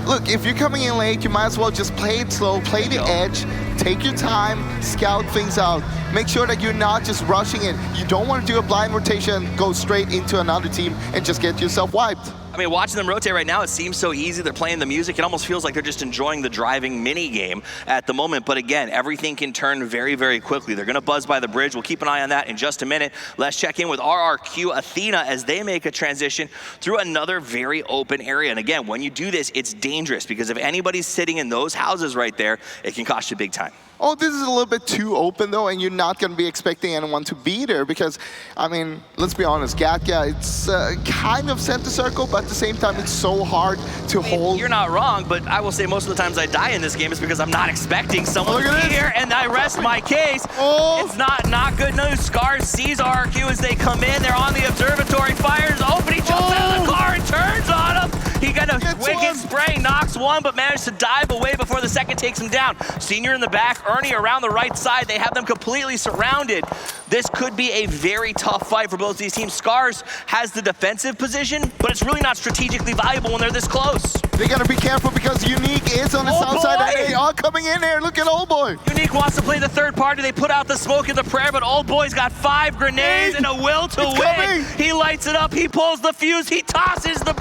Look, if you're coming in late, you might as well just play it slow, play the edge, take your time, scout things out. Make sure that you're not just rushing it. You don't want to do a blind rotation, go straight into another team and just get yourself wiped. I mean, watching them rotate right now, it seems so easy. They're playing the music. It almost feels like they're just enjoying the driving mini game at the moment. But again, everything can turn very, very quickly. They're going to buzz by the bridge. We'll keep an eye on that in just a minute. Let's check in with RRQ Athena as they make a transition through another very open area. And again, when you do this, it's dangerous because if anybody's sitting in those houses right there, it can cost you big time. Oh, this is a little bit too open though, and you're not going to be expecting anyone to be there because, I mean, let's be honest, Gatka, it's kind of center circle, but at the same time, it's so hard to hold. You're not wrong, but I will say most of the times I die in this game is because I'm not expecting someone to be here, and I rest my case. It's not good news. Scars sees RRQ as they come in. They're on the observatory, fires open. He jumps out of the car and turns on him. He got a wicked spray, knocks one, but managed to dive away before the second takes him down. Senior in the back, Ernie around the right side. They have them completely surrounded. This could be a very tough fight for both these teams. Scars has the defensive position, but it's really not strategically valuable when they're this close. They gotta be careful because Unique is on the south side and they are coming in there. Look at Old Boy. Unique wants to play the third party. They put out the smoke and the prayer, but Old Boy's got 5 grenades and a will to win. He lights it up. He pulls the fuse. He tosses the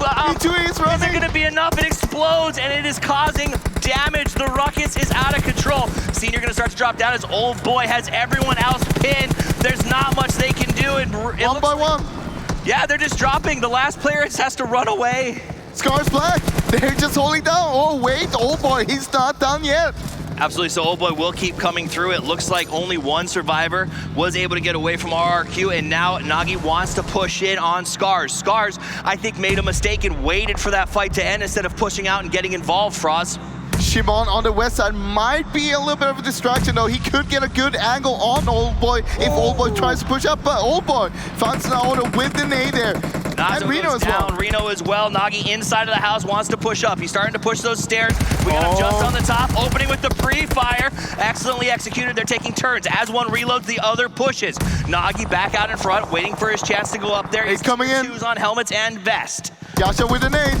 Is it gonna be enough? It explodes and it is causing damage. The ruckus is out of control. Senior gonna start to drop down as Old Boy has everyone else pinned. There's not much they can do. One by one. Yeah, they're just dropping. The last player has to run away. Scars Black, they're just holding down. Oh wait, Old Boy, he's not done yet. Absolutely, so Old Boy will keep coming through. It looks like only one survivor was able to get away from RRQ, and now Nagi wants to push in on Scars. Scars, I think, made a mistake and waited for that fight to end instead of pushing out and getting involved, Froz. Shimon on the west side might be a little bit of a distraction though. He could get a good angle on Old Boy if Old Boy tries to push up, but Old Boy finds an order with the nade there. Nazo and Reno goes as well. down. Reno as well. Nagi inside of the house wants to push up. He's starting to push those stairs. We got him just on the top, opening with the pre-fire. Excellently executed. They're taking turns. As one reloads, the other pushes. Nagi back out in front, waiting for his chance to go up there. He's coming in. Shoes on helmets and vest. Yasha with the nade.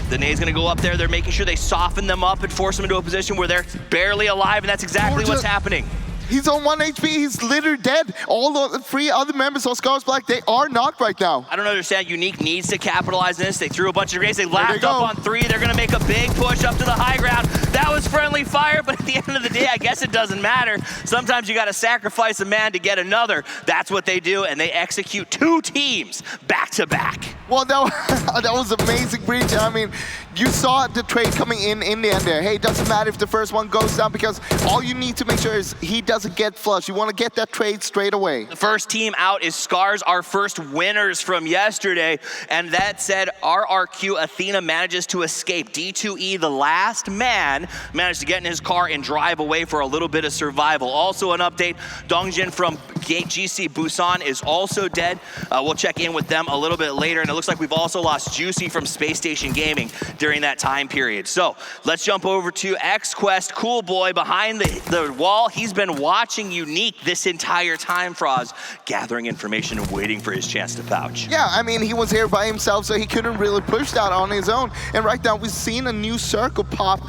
The nade's gonna go up there. They're making sure they soften them up and force them into a position where they're barely alive, and that's exactly what's happening. He's on 1 HP, he's literally dead. All the 3 other members of Scars Black, they are knocked right now. I don't understand. Unique needs to capitalize on this. They threw a bunch of grenades. They lapped up on 3. They're going to make a big push up to the high ground. That was friendly fire, but at the end of the day, I guess it doesn't matter. Sometimes you got to sacrifice a man to get another. That's what they do, and they execute 2 teams back to back. Well, that was amazing breach. I mean, You saw the trade coming in the end there. Hey, it doesn't matter if the first one goes down because all you need to make sure is he doesn't get flushed. You want to get that trade straight away. The first team out is Scars, our first winners from yesterday. And that said, RRQ Athena manages to escape. D2E, the last man, managed to get in his car and drive away for a little bit of survival. Also an update, Dongjin from GC Busan is also dead. We'll check in with them a little bit later. And it looks like we've also lost Juicy from Space Station Gaming during that time period. So let's jump over to XQuest, cool boy behind the wall. He's been watching Unique this entire time, Froz, gathering information and waiting for his chance to pouch. Yeah, I mean, he was here by himself, so he couldn't really push that on his own. And right now, we've seen a new circle pop.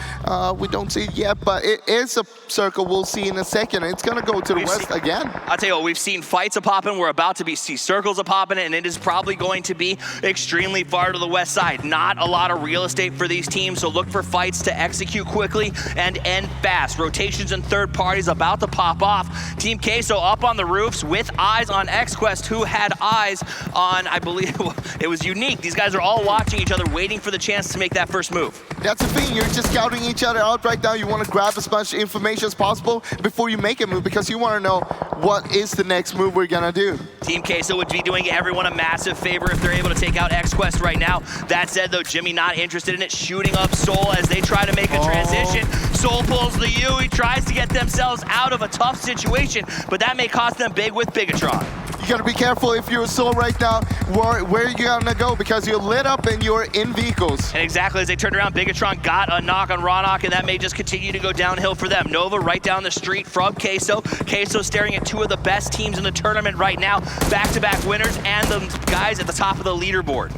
We don't see it yet, but it is a circle we'll see in a second. It's going to go to the west again. I'll tell you what, we've seen fights a-popping. We're about to see circles a-popping, and it is probably going to be extremely far to the west side. Not a lot of real estate for these teams, so look for fights to execute quickly and end fast. Rotations and third parties about to pop off. Team Queso up on the roofs with eyes on XQuest, who had eyes on, I believe, it was Unique. These guys are all watching each other, waiting for the chance to make that first move. That's the thing, you're just scouting each other out right now. You want to grab as much information as possible before you make a move because you want to know what is the next move we're going to do. Team Queso would be doing everyone a massive favor if they're able to take out XQuest right now. That said, though, Jimmy not interested in it, shooting up Soul as they try to make a transition. Soul pulls the U, he tries to get themselves out of a tough situation, but that may cost them big with Bigatron. You gotta be careful if you're Soul right now, where you gonna go because you're lit up and you're in vehicles. And exactly as they turned around, Bigatron got a knock on Ronok, and that may just continue to go downhill for them. Nova right down the street from Queso. Queso staring at two of the best teams in the tournament right now, back-to-back winners and the guys at the top of the leaderboard.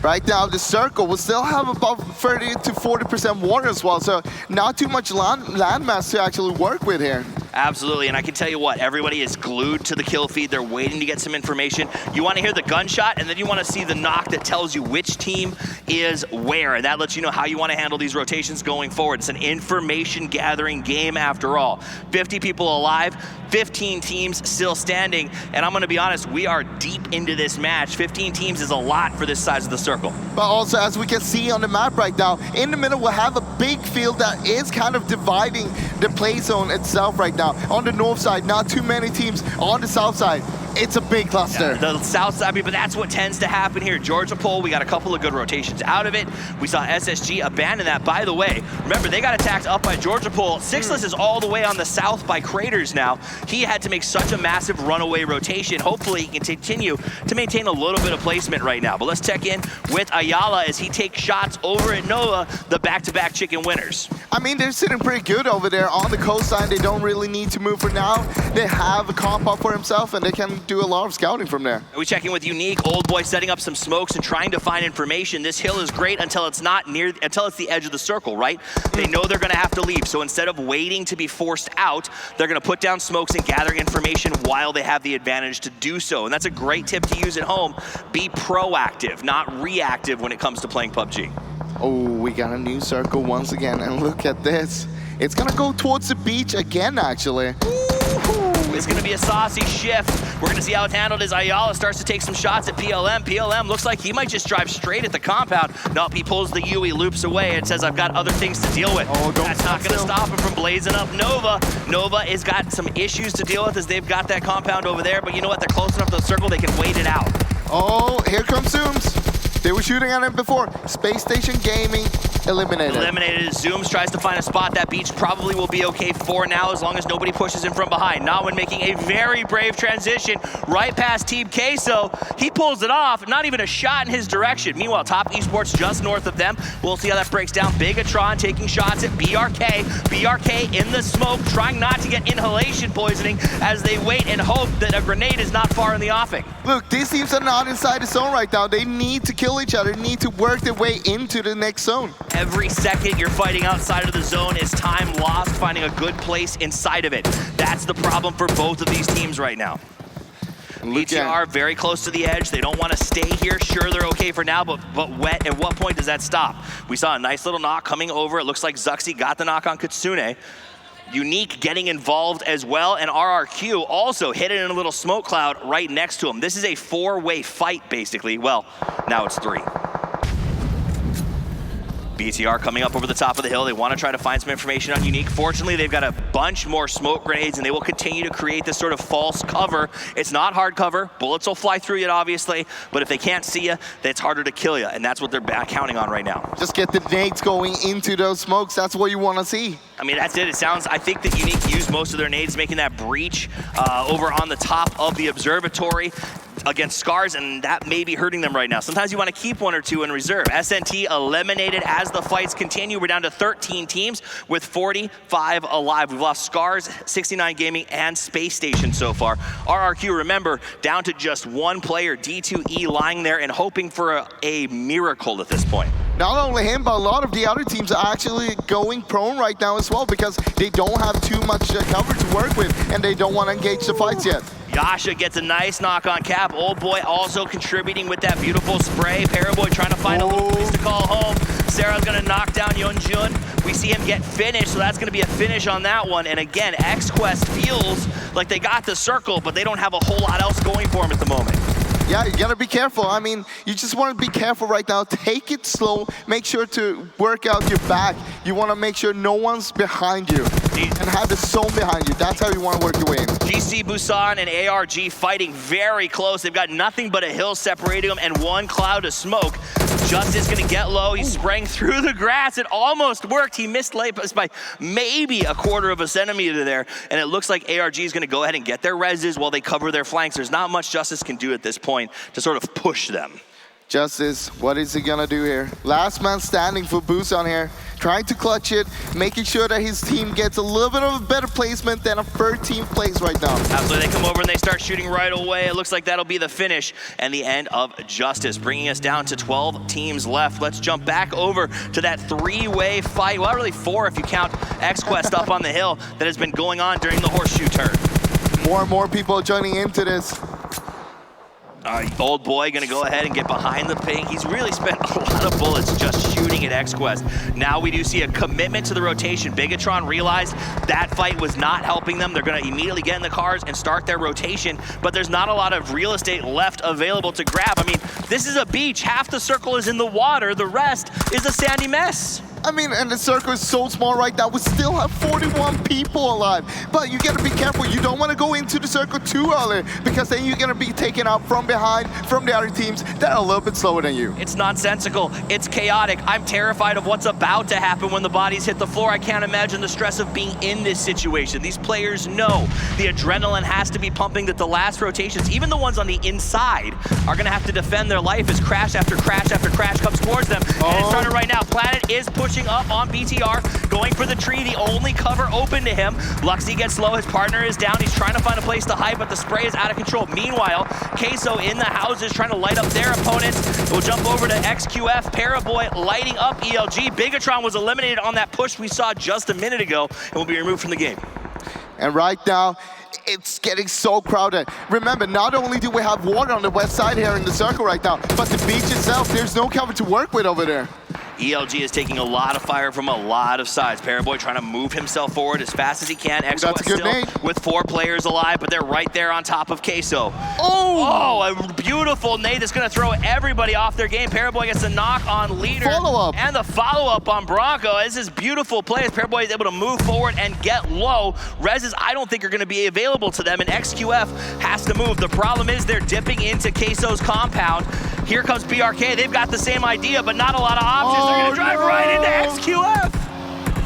Right now, the circle will still have about 30 to 40% water as well, so not too much landmass to actually work with here. Absolutely, and I can tell you what, everybody is glued to the kill feed. They're waiting to get some information. You want to hear the gunshot, and then you want to see the knock that tells you which team is where, and that lets you know how you want to handle these rotations going forward. It's an information gathering game after all. 50 people alive, 15 teams still standing, and I'm going to be honest, we are deep into this match. 15 teams is a lot for this size of the circle. But also, as we can see on the map right now, in the middle we'll have a big field that is kind of dividing the play zone itself right now. On the north side, not too many teams. On the south side, it's a big cluster. Yeah, the south side, but that's what tends to happen here. Georgia Pole, we got a couple of good rotations out of it. We saw SSG abandon that. By the way, remember, they got attacked up by Georgia Pole. Sixless is all the way on the south by Craters now. He had to make such a massive runaway rotation. Hopefully, he can continue to maintain a little bit of placement right now. But let's check in with Ayala as he takes shots over at Nova, the back-to-back chicken winners. I mean, they're sitting pretty good over there on the coastline. They don't really need to move for now. They have a comp up for himself, and they can do a lot of scouting from there. We check in with Unique, Old Boy setting up some smokes and trying to find information. This hill is great until it's not near, until it's the edge of the circle, right? They know they're gonna have to leave, so instead of waiting to be forced out, they're gonna put down smokes and gather information while they have the advantage to do so. And that's a great tip to use at home. Be proactive, not reactive when it comes to playing PUBG. Oh, we got a new circle once again, and look at this. It's gonna go towards the beach again, actually. It's going to be a saucy shift. We're going to see how it's handled as Ayala starts to take some shots at PLM. PLM looks like he might just drive straight at the compound. Nope, he pulls the U, he loops away and says, I've got other things to deal with. That's not going to stop him from blazing up Nova. Nova has got some issues to deal with as they've got that compound over there, but you know what? They're close enough to the circle, they can wait it out. Oh, here comes Zooms. They were shooting at him before. Space Station Gaming eliminated. Zooms tries to find a spot. That beach probably will be okay for now as long as nobody pushes him from behind. Nawin making a very brave transition right past Team Queso. He pulls it off, not even a shot in his direction. Meanwhile, Top Esports just north of them. We'll see how that breaks down. Bigatron taking shots at BRK. BRK in the smoke, trying not to get inhalation poisoning as they wait and hope that a grenade is not far in the offing. Look, these teams are not inside the zone right now. They need to kill each other, need to work their way into the next zone. Every second you're fighting outside of the zone is time lost finding a good place inside of it. That's the problem for both of these teams right now. BTR very close to the edge. They don't want to stay here. Sure, they're okay for now, but at what point does that stop? We saw a nice little knock coming over. It looks like Zuxi got the knock on Kitsune. Unique getting involved as well, and RRQ also hit it in a little smoke cloud right next to him. This is a four-way fight, basically. Well, now it's three. BTR coming up over the top of the hill. They want to try to find some information on Unique. Fortunately, they've got a bunch more smoke grenades, and they will continue to create this sort of false cover. It's not hard cover. Bullets will fly through you, obviously, but if they can't see you, then it's harder to kill you, and that's what they're counting on right now. Just get the nades going into those smokes. That's what you want to see. I mean, that's it. It sounds, I think that Unique used most of their nades making that breach over on the top of the observatory against Scars, and that may be hurting them right now. Sometimes you want to keep one or two in reserve. SNT eliminated as the fights continue. We're down to 13 teams with 45 alive. We've lost Scars, 69 Gaming, and Space Station so far. RRQ, remember, down to just one player, D2E, lying there and hoping for a miracle at this point. Not only him, but a lot of the other teams are actually going prone right now as well because they don't have too much cover to work with and they don't want to engage the fights yet. Yasha gets a nice knock on Cap. Old Boy also contributing with that beautiful spray. Paraboy trying to find a little place to call home. Sarah's gonna knock down Yeonjun. We see him get finished, so that's gonna be a finish on that one. And again, XQuest feels like they got the circle, but they don't have a whole lot else going for them at the moment. Yeah, you gotta be careful. I mean, you just want to be careful right now. Take it slow. Make sure to work out your back. You want to make sure no one's behind you and have the zone behind you. That's how you want to work your way in. GC Busan and ARG fighting very close. They've got nothing but a hill separating them and one cloud of smoke. Justice gonna get low. He's spraying through the grass. It almost worked. He missed Lapis by maybe a quarter of a centimeter there. And it looks like ARG is gonna go ahead and get their reses while they cover their flanks. There's not much Justice can do at this point to sort of push them. Justice, what is he gonna do here? Last man standing for Busan here. Trying to clutch it, making sure that his team gets a little bit of a better placement than a 13th place right now. Absolutely, they come over and they start shooting right away. It looks like that'll be the finish and the end of Justice, bringing us down to 12 teams left. Let's jump back over to that three-way fight. Well, really four if you count XQuest up on the hill that has been going on during the horseshoe turn. More and more people joining into this. Old Boy gonna go ahead and get behind the ping. He's really spent a lot of bullets just shooting at XQuest. Now we do see a commitment to the rotation. Bigatron realized that fight was not helping them. They're gonna immediately get in the cars and start their rotation, but there's not a lot of real estate left available to grab. I mean, this is a beach. Half the circle is in the water. The rest is a sandy mess. I mean, and the circle is so small right now. We still have 41 people alive. But you gotta be careful. You don't wanna go into the circle too early because then you're gonna be taken out from behind, from the other teams that are a little bit slower than you. It's nonsensical. It's chaotic. I'm terrified of what's about to happen when the bodies hit the floor. I can't imagine the stress of being in this situation. These players know the adrenaline has to be pumping, that the last rotations, even the ones on the inside, are gonna have to defend their life as crash after crash after crash comes towards them. And it's started right now. Planet is pushing up on BTR, going for the tree, the only cover open to him. Luxy gets low, his partner is down, he's trying to find a place to hide, but the spray is out of control. Meanwhile, Queso in the houses trying to light up their opponents. We'll jump over to XQF, Paraboy lighting up ELG. Bigatron was eliminated on that push we saw just a minute ago and will be removed from the game. And right now, it's getting so crowded. Remember, not only do we have water on the west side here in the circle right now, but the beach itself, there's no cover to work with over there. ELG is taking a lot of fire from a lot of sides. Paraboy trying to move himself forward as fast as he can. XQuest still nade. With 4 players alive, but they're right there on top of Queso. Oh, a beautiful nade that's going to throw everybody off their game. Paraboy gets a knock on Leader. Follow-up. And the follow-up on Bronco. This is beautiful play as Paraboy is able to move forward and get low. Reses, I don't think are going to be available to them, and XQF has to move. The problem is they're dipping into Queso's compound. Here comes BRK. They've got the same idea, but not a lot of options. They're gonna drive right into XQF.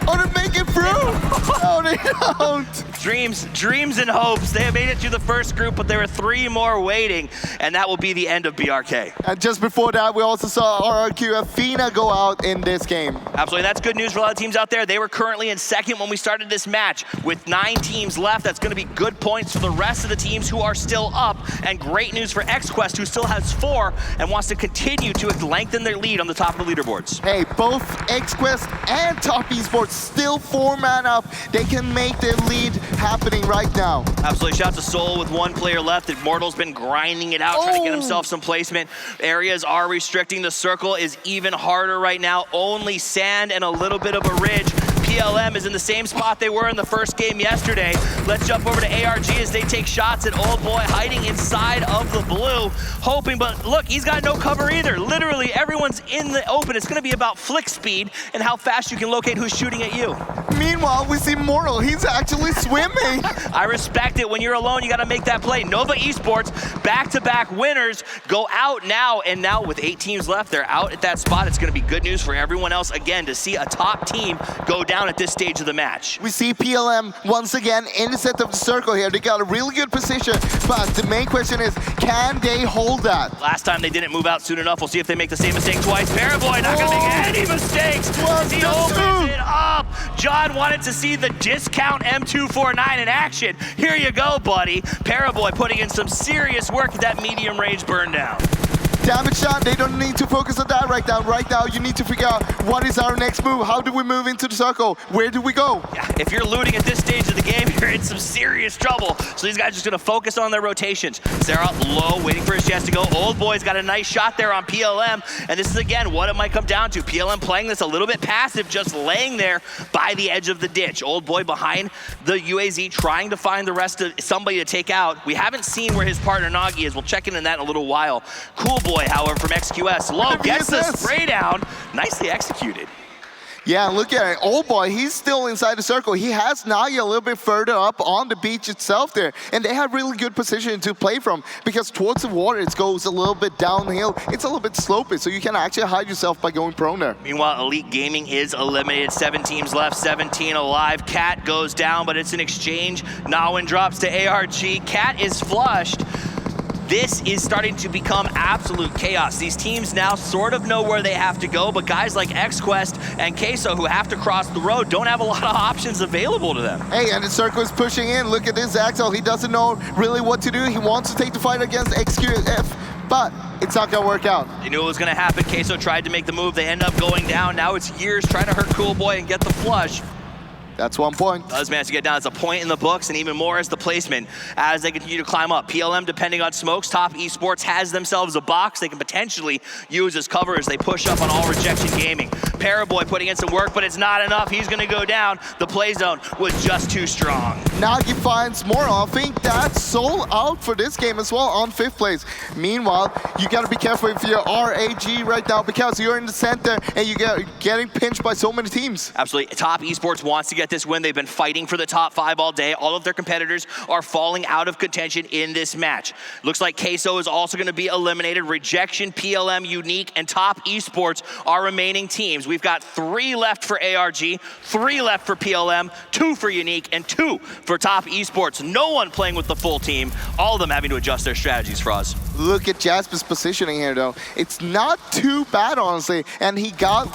Oh, they make it through. No, they don't. Dreams and hopes. They have made it through the first group, but there are 3 more waiting, and that will be the end of BRK. And just before that, we also saw RRQ Fina go out in this game. Absolutely, that's good news for a lot of teams out there. They were currently in second when we started this match. With 9 teams left, that's gonna be good points for the rest of the teams who are still up, and great news for XQuest, who still has 4 and wants to continue to lengthen their lead on the top of the leaderboards. Hey, both XQuest and Top Esports still 4-man up. They can make their lead happening right now. Absolutely, shout out to Soul with 1 player left. Immortal's been grinding it out, trying to get himself some placement. Areas are restricting. The circle is even harder right now. Only sand and a little bit of a ridge. PLM is in the same spot they were in the first game yesterday. Let's jump over to ARG as they take shots at Old Boy hiding inside of the blue, hoping, but look, he's got no cover either. Literally, everyone's in the open. It's gonna be about flick speed and how fast you can locate who's shooting at you. Meanwhile, we see Mortal. He's actually swimming. I respect it. When you're alone, you gotta make that play. Nova Esports, back-to-back winners, go out now, and now with 8 teams left, they're out at that spot. It's gonna be good news for everyone else, again, to see a top team go down at this stage of the match. We see PLM once again in the center of the circle here. They got a really good position, but the main question is, can they hold that? Last time they didn't move out soon enough. We'll see if they make the same mistake twice. Paraboy not gonna make any mistakes. He opens it up. John wanted to see the discount M249 in action. Here you go, buddy. Paraboy putting in some serious work at that medium range burn down. Damage shot, they don't need to focus on that right now. Right now, you need to figure out what is our next move. How do we move into the circle? Where do we go? Yeah, if you're looting at this stage of the game, you're in some serious trouble. So these guys are just gonna focus on their rotations. Sarah low, waiting for his chance to go. Old Boy's got a nice shot there on PLM. And this is, again, what it might come down to. PLM playing this a little bit passive, just laying there by the edge of the ditch. Old Boy behind the UAZ, trying to find the rest of somebody to take out. We haven't seen where his partner Nagi is. We'll check in on that in a little while. Cool Boy, however, from XQS, low, gets the spray down. Nicely executed. Yeah, look at it. Old Boy, he's still inside the circle. He has Nagi a little bit further up on the beach itself there. And they have really good position to play from because towards the water, it goes a little bit downhill. It's a little bit slopey, so you can actually hide yourself by going prone there. Meanwhile, Elite Gaming is eliminated. 7 teams left, 17 alive. Cat goes down, but it's an exchange. Nawin drops to ARG. Cat is flushed. This is starting to become absolute chaos. These teams now sort of know where they have to go, but guys like XQuest and Queso, who have to cross the road, don't have a lot of options available to them. Hey, and the circle is pushing in. Look at this Axel. He doesn't know really what to do. He wants to take the fight against XQF, but it's not gonna work out. They knew it was gonna happen. Queso tried to make the move. They end up going down. Now it's Years trying to hurt Cool Boy and get the flush. That's 1 point. Does manage to get down. It's a point in the books, and even more is the placement as they continue to climb up. PLM, depending on smokes, Top Esports has themselves a box they can potentially use as cover as they push up on all rejection gaming. Paraboy putting in some work, but it's not enough. He's gonna go down. The play zone was just too strong. Nagi finds more. I think that's sold out for this game as well on 5th place. Meanwhile, you gotta be careful if you're RAG right now because you're in the center and you're getting pinched by so many teams. Absolutely. Top Esports wants to get this win. They've been fighting for the top 5 all day. All of their competitors are falling out of contention in this match. Looks like Queso is also going to be eliminated. Rejection, PLM, Unique, and Top Esports are remaining teams. We've got 3 left for ARG, 3 left for PLM, 2 for Unique, and 2 for Top Esports. No one playing with the full team. All of them having to adjust their strategies for us. Look at Jasper's positioning here, though. It's not too bad, honestly, and he got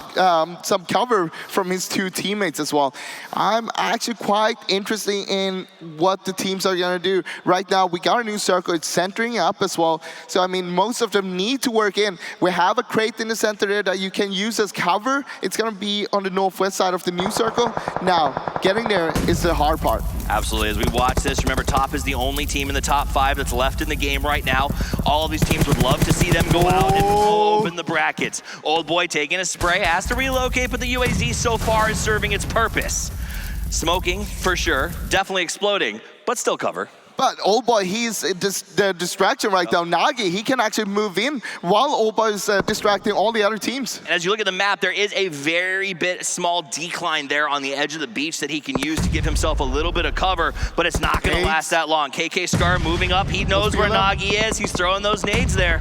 some cover from his 2 teammates as well. I'm actually quite interested in what the teams are going to do. Right now, we got a new circle. It's centering up as well. So, I mean, most of them need to work in. We have a crate in the center there that you can use as cover. It's going to be on the northwest side of the new circle. Now, getting there is the hard part. Absolutely. As we watch this, remember, Top is the only team in the top 5 that's left in the game right now. All of these teams would love to see them go out and open the brackets. Old Boy taking a spray, has to relocate, but the UAZ so far is serving its purpose. Smoking, for sure, definitely exploding, but still cover. But Old Boy, he's the distraction right now. Nagi, he can actually move in while Old Boy is distracting all the other teams. And as you look at the map, there is a very small decline there on the edge of the beach that he can use to give himself a little bit of cover, but it's not going to last that long. KK Scar moving up. He knows where Nagi is. He's throwing those nades there.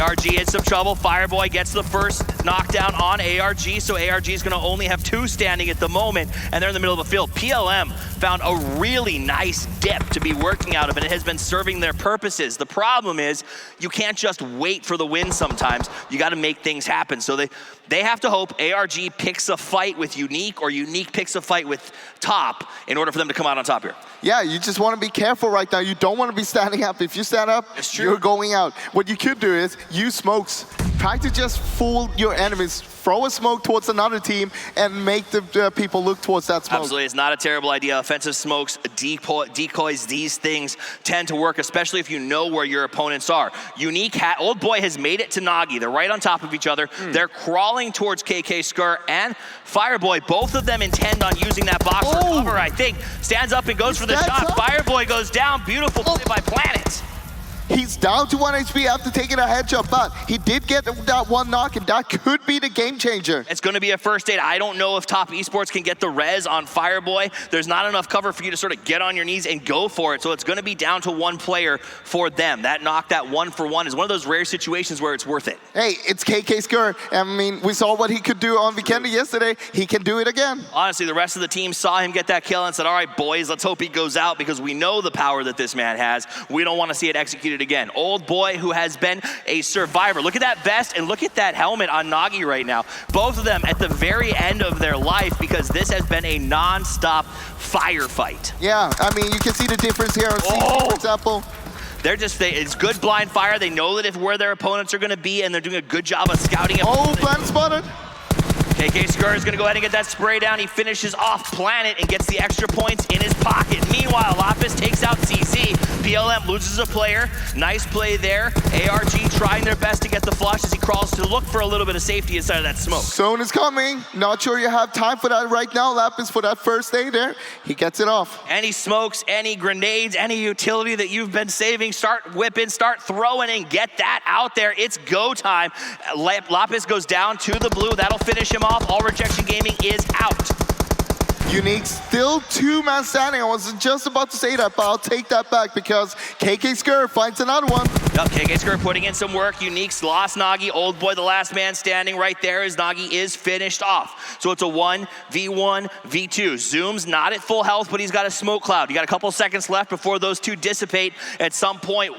ARG in some trouble. Fireboy gets the first knockdown on ARG, so ARG is going to only have 2 standing at the moment, and they're in the middle of the field. PLM found a really nice dip to be working out of, and it has been serving their purposes. The problem is you can't just wait for the win sometimes. You got to make things happen. So they have to hope ARG picks a fight with Unique or Unique picks a fight with Top in order for them to come out on top here. Yeah, you just want to be careful right now. You don't want to be standing up. If you stand up, you're going out. What you could do is use smokes, Try to just fool your enemies. Throw a smoke towards another team and make the people look towards that smoke. Absolutely, it's not a terrible idea. Offensive smokes, decoys, these things tend to work, especially if you know where your opponents are. Old Boy has made it to Nagi. They're right on top of each other. They're crawling towards KK Skur and Fireboy. Both of them intend on using that box for cover, I think. Stands up and goes for the shot. Fireboy goes down. Beautiful play by Planet. He's down to 1 HP after taking a headshot, but he did get that one knock, and that could be the game changer. It's going to be a first aid. I don't know if Top Esports can get the res on Fireboy. There's not enough cover for you to sort of get on your knees and go for it, so it's going to be down to one player for them. That knock, that 1-for-1, is one of those rare situations where it's worth it. Hey, it's KK Skur. I mean, we saw what he could do on Vikendi yesterday. He can do it again. Honestly, the rest of the team saw him get that kill and said, all right, boys, let's hope he goes out because we know the power that this man has. We don't want to see it executed again. Old Boy, who has been a survivor. Look at that vest and look at that helmet on Nagi right now. Both of them at the very end of their life because this has been a non-stop firefight. Yeah, I mean, you can see the difference here on CC, for example. It's good blind fire. They know that where their opponents are going to be, and they're doing a good job of scouting it. Blind spotted. KK Skur is going to go ahead and get that spray down. He finishes off Planet and gets the extra points in his pocket. Meanwhile, Lapis takes out CC. PLM loses a player. Nice play there. ARG trying their best to get the flush as he crawls to look for a little bit of safety inside of that smoke. Zone is coming. Not sure you have time for that right now, Lapis, for that first aid there. He gets it off. Any smokes, any grenades, any utility that you've been saving, start whipping, start throwing, and get that out there. It's go time. Lapis goes down to the blue. That'll finish him off. All Rejection Gaming is out. Unique still 2-man standing. I was just about to say that, but I'll take that back because KK Skur finds another one. Yep, KK Skur putting in some work. Unique's lost Nagi. Old Boy, the last man standing right there as Nagi is finished off. So it's a 1v1, v2. Zoom's not at full health, but he's got a smoke cloud. You got a couple seconds left before those two dissipate. At some point,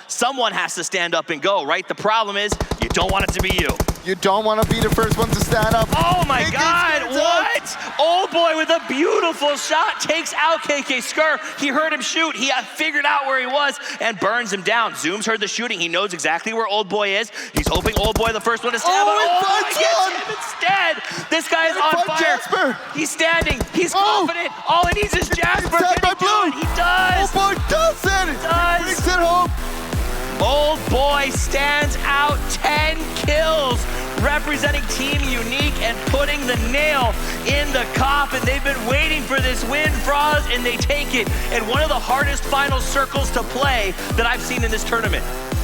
someone has to stand up and go, right? The problem is you don't want it to be you. You don't want to be the first one to stand up. Oh my God, what? Old Boy with a beautiful shot takes out KK Skur. He heard him shoot. He figured out where he was and burns him down. Zoom's heard the shooting. He knows exactly where Old Boy is. He's hoping Old Boy the first one to stab him. Oh, he gets him instead. This guy is on fire. Jasper. He's standing. He's confident. All he needs is Jasper. Can he do it? He does. Old Boy does it. He does. Brings it home. Old Boy stands out 10 kills, representing Team Unique and putting the nail in the coffin. They've been waiting for this win, Froz, and they take it in one of the hardest final circles to play that I've seen in this tournament.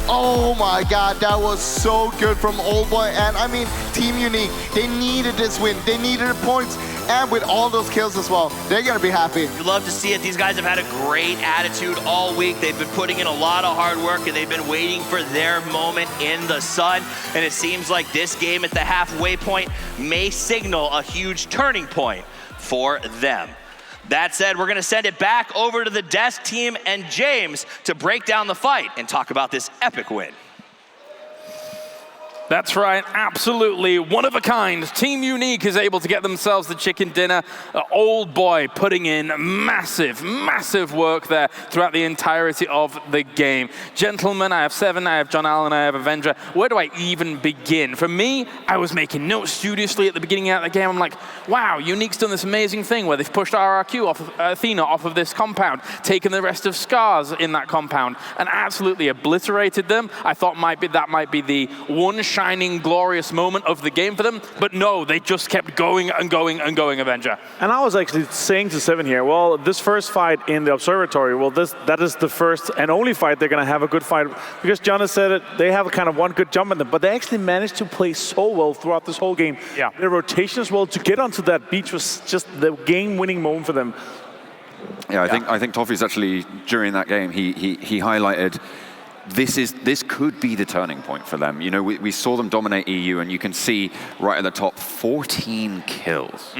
Oh my God, that was so good from Old Boy. And I mean, Team Unique, they needed this win. They needed the points. And with all those kills as well, they're gonna be happy. You love to see it. These guys have had a great attitude all week. They've been putting in a lot of hard work and they've been waiting for their moment in the sun. And it seems like this game at the halfway point may signal a huge turning point for them. That said, we're gonna send it back over to the desk team and James to break down the fight and talk about this epic win. That's right, absolutely one of a kind. Team Unique is able to get themselves the chicken dinner. Old Boy putting in massive, massive work there throughout the entirety of the game. Gentlemen, I have Seven, I have John Allen, I have Avenger. Where do I even begin? For me, I was making notes studiously at the beginning of the game. I'm like, wow, Unique's done this amazing thing where they've pushed RRQ off of Athena off of this compound, taken the rest of Scars in that compound, and absolutely obliterated them. I thought that might be the one shining, glorious moment of the game for them, but no, they just kept going and going and going, Avenger. And I was actually saying to Seven here, well, this first fight in the observatory, well, that is the first and only fight they're going to have a good fight, because John has said it, they have kind of one good jump in them, but they actually managed to play so well throughout this whole game. Yeah. Their rotation as well, to get onto that beach was just the game-winning moment for them. Yeah, I think Toffee's actually, during that game, he highlighted this could be the turning point for them. You know, we saw them dominate EU, and you can see right at the top, 14 kills.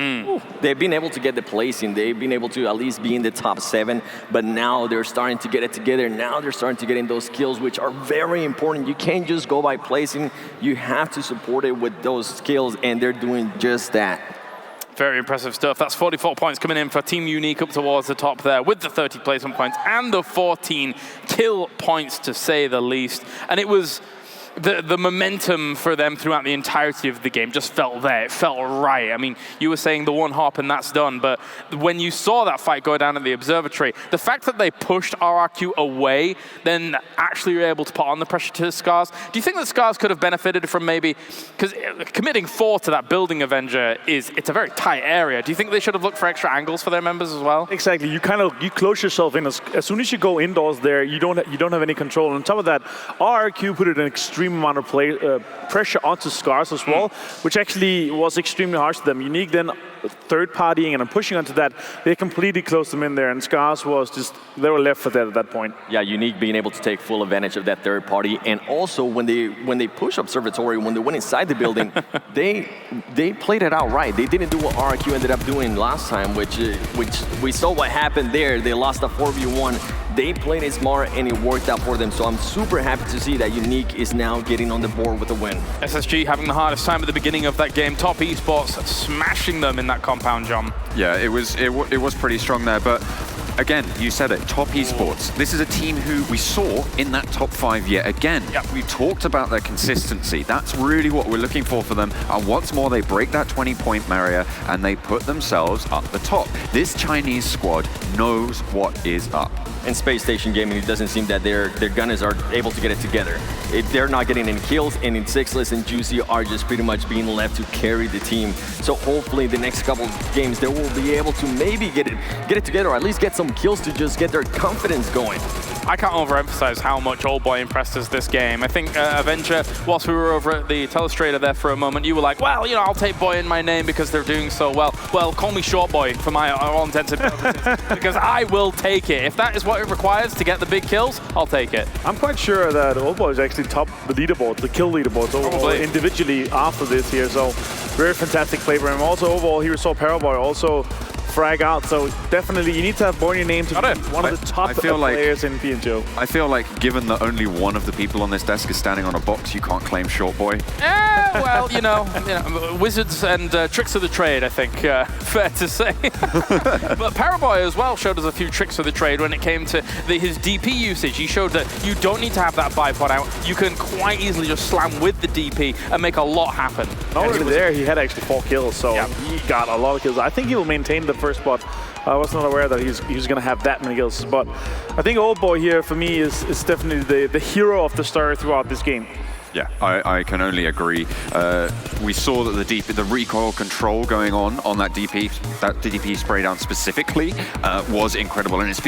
They've been able to get the placing. They've been able to at least be in the top 7, but now they're starting to get it together. Now they're starting to get in those skills, which are very important. You can't just go by placing. You have to support it with those skills, and they're doing just that. Very impressive stuff. That's 44 points coming in for Team Unique up towards the top there with the 30 placement points and the 14 kill points, to say the least. And it was the momentum for them throughout the entirety of the game just felt there. It felt right. I mean, you were saying the one hop and that's done, but when you saw that fight go down at the observatory, the fact that they pushed RRQ away, then actually were able to put on the pressure to Scars. Do you think that Scars could have benefited from maybe, because committing 4 to that building Avenger it's a very tight area. Do you think they should have looked for extra angles for their members as well? Exactly. You close yourself in. As soon as you go indoors there, you don't have any control. And on top of that, RRQ put an extreme amount of pressure onto Scars as well, which actually was extremely harsh to them. Unique then third partying and pushing onto that, they completely closed them in there, and Scars was just, they were left for dead at that point. Yeah, Unique being able to take full advantage of that third party, and also when they push Observatory, when they went inside the building, they played it out right. They didn't do what RRQ ended up doing last time, which we saw what happened there. They lost a 4v1. They played it smart and it worked out for them. So I'm super happy to see that Unique is now getting on the board with a win. SSG having the hardest time at the beginning of that game. Top Esports smashing them in that compound, John. Yeah, it was pretty strong there, but again, you said it, Top Esports. This is a team who we saw in that top 5 yet again. Yep. We talked about their consistency. That's really what we're looking for them. And what's more, they break that 20-point barrier and they put themselves up the top. This Chinese squad knows what is up. In Space Station Gaming, it doesn't seem that their gunners are able to get it together. They're not getting any kills, and in Sixless and Juicy are just pretty much being left to carry the team. So hopefully the next couple of games, they will be able to maybe get it together, or at least get some kills to just get their confidence going. I can't overemphasize how much Old Boy impressed us this game. I think Avenger, whilst we were over at the Telestrator there for a moment, you were like, well, you know, I'll take Boy in my name because they're doing so well. Well, call me Short Boy for my all intents and purposes, because I will take it. If that is what it requires to get the big kills, I'll take it. I'm quite sure that Old Boy is actually top the leaderboard, the kill leaderboards overall individually after this here. So very fantastic play for him. Also overall, he saw Paraboy also frag out, so definitely you need to have Boy in your name to be one of the top players in PMCO. I feel like given that only one of the people on this desk is standing on a box, you can't claim Short Boy. Well, you know, wizards and tricks of the trade, I think, fair to say. But Paraboy as well showed us a few tricks of the trade when it came to his DP usage. He showed that you don't need to have that bipod out. You can quite easily just slam with the DP and make a lot happen. Not only there, he had actually 4 kills, so he got a lot of kills. I think he will maintain the first spot. I was not aware that he was going to have that many kills, but I think Old Boy here for me is definitely the hero of the star throughout this game. Yeah, I can only agree. We saw that the recoil control going on that DP spray down specifically was incredible, and it's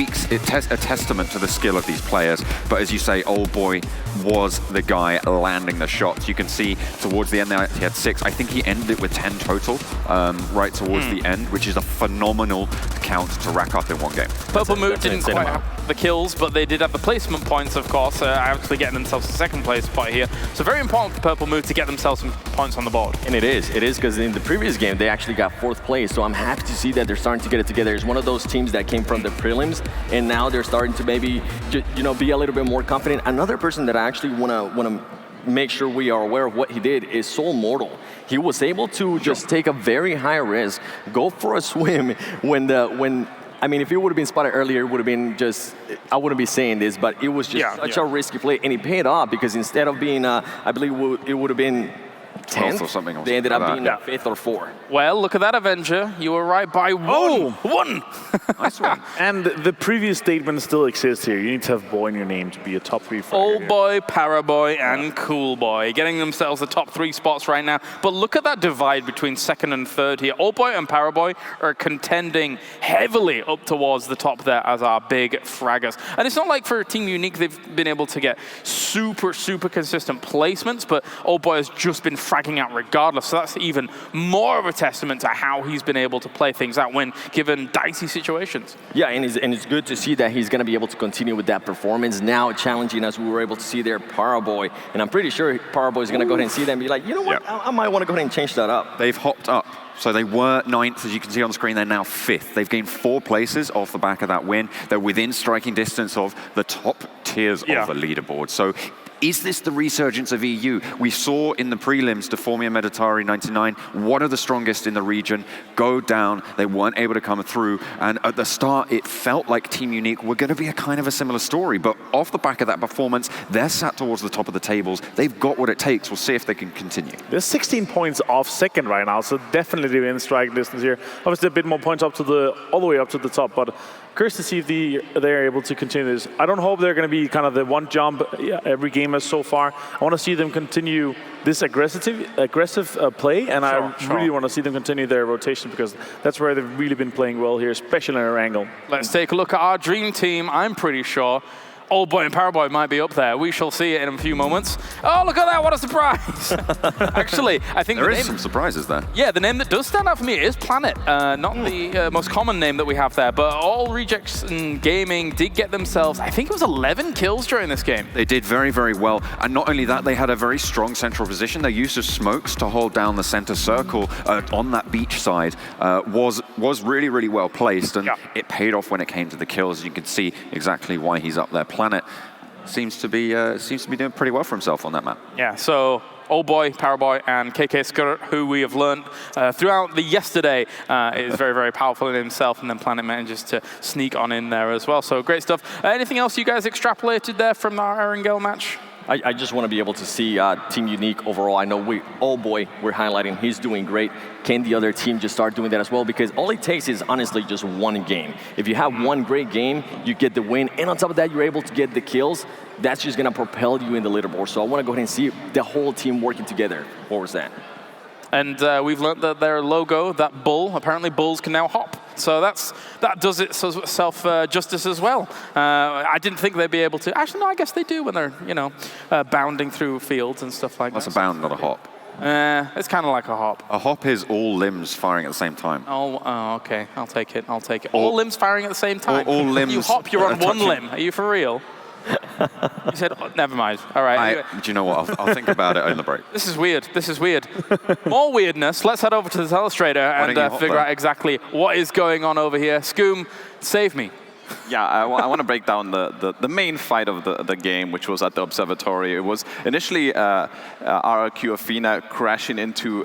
a testament to the skill of these players. But as you say, Old Boy was the guy landing the shots. You can see towards the end there he had 6. I think he ended it with 10 total right towards the end, which is a phenomenal count to rack up in one game. Purple Moot didn't quite have the kills, but they did have the placement points, of course, actually getting themselves a second place spot here. So very important for Purple Moot to get themselves some points on the board. And it is because in the previous game, they actually got 4th place. So I'm happy to see that they're starting to get it together. It's one of those teams that came from the prelims, and now they're starting to maybe, you know, be a little bit more confident. Another person that I actually want to make sure we are aware of what he did is Soul Mortal. He was able to just take a very high risk, go for a swim I mean, if it would have been spotted earlier, it would have been just, I wouldn't be saying this, but it was just such a risky play, and it paid off because instead of being, I believe it would have been 10th, or something. They ended up being 5th or 4th. Well, look at that, Avenger. You were right by one. Nice one. And the previous statement still exists here. You need to have Boy in your name to be a top 3 fragger. Old Boy, Paraboy, and Cool Boy getting themselves the top 3 spots right now. But look at that divide between 2nd and 3rd here. Old Boy and Paraboy are contending heavily up towards the top there as our big fraggers. And it's not like for Team Unique they've been able to get super consistent placements, but Old Boy has just been fragging out regardless. So that's even more of a testament to how he's been able to play things out when given dicey situations. Yeah, and it's good to see that he's going to be able to continue with that performance. Now challenging, as we were able to see there, Paraboy. And I'm pretty sure Paraboy is going to go ahead and see that and be like, you know what, I might want to go ahead and change that up. They've hopped up. So they were 9th, as you can see on screen, they're now 5th. They've gained 4 places off the back of that win. They're within striking distance of the top tiers of the leaderboard. So Is this the resurgence of EU? We saw in the prelims, Deformia Meditari 99, one of the strongest in the region, go down. They weren't able to come through. And at the start, it felt like Team Unique were going to be a kind of a similar story. But off the back of that performance, they're sat towards the top of the tables. They've got what it takes. We'll see if they can continue. They're 16 points off second right now, so definitely in striking distance here. Obviously, a bit more points up to all the way up to the top, but curious to see if they're able to continue this. I don't hope they're going to be kind of the one jump every game as so far. I want to see them continue this aggressive play, and I really want to see them continue their rotation because that's where they've really been playing well here, especially in Erangel. Let's take a look at our dream team. I'm pretty sure Old Boy and Paraboy might be up there. We shall see it in a few moments. Oh, look at that, what a surprise. Actually, I think there is some surprises there. Yeah, the name that does stand out for me is Planet. Not the most common name that we have there, but All Rejects and Gaming did get themselves, I think it was 11 kills during this game. They did very, very well. And not only that, they had a very strong central position. Their use of smokes to hold down the center circle on that beach side was really, really well placed. And it paid off when it came to the kills. You can see exactly why he's up there. Planet seems to be doing pretty well for himself on that map. Yeah, so Old Boy, Paraboy, and KK Skirt, who we have learned throughout the yesterday is very, very powerful in himself, and then Planet manages to sneak on in there as well. So great stuff. Anything else you guys extrapolated there from our Erangel match? I just want to be able to see Team Unique overall. I know Old Boy, we're highlighting, he's doing great. Can the other team just start doing that as well? Because all it takes is honestly just one game. If you have one great game, you get the win, and on top of that, you're able to get the kills. That's just going to propel you in the leaderboard. So I want to go ahead and see the whole team working together. What was that? And we've learned that their logo, that bull, apparently bulls can now hop. So that does itself justice as well. I didn't think they'd be able to. Actually, no, I guess they do when they're bounding through fields and stuff like that. That's a bound, not a hop. It's kind of like a hop. A hop is all limbs firing at the same time. Oh, okay. I'll take it. All limbs firing at the same time. All limbs. You hop, you're on one limb. Are you for real? You said, oh, never mind. All right. Anyway. Do you know what? I'll think about it on the break. This is weird. More weirdness. Let's head over to the Illustrator and figure out exactly what is going on over here. Scoom, save me. Yeah, I want to break down the main fight of the game, which was at the observatory. It was initially RRQ Athena crashing into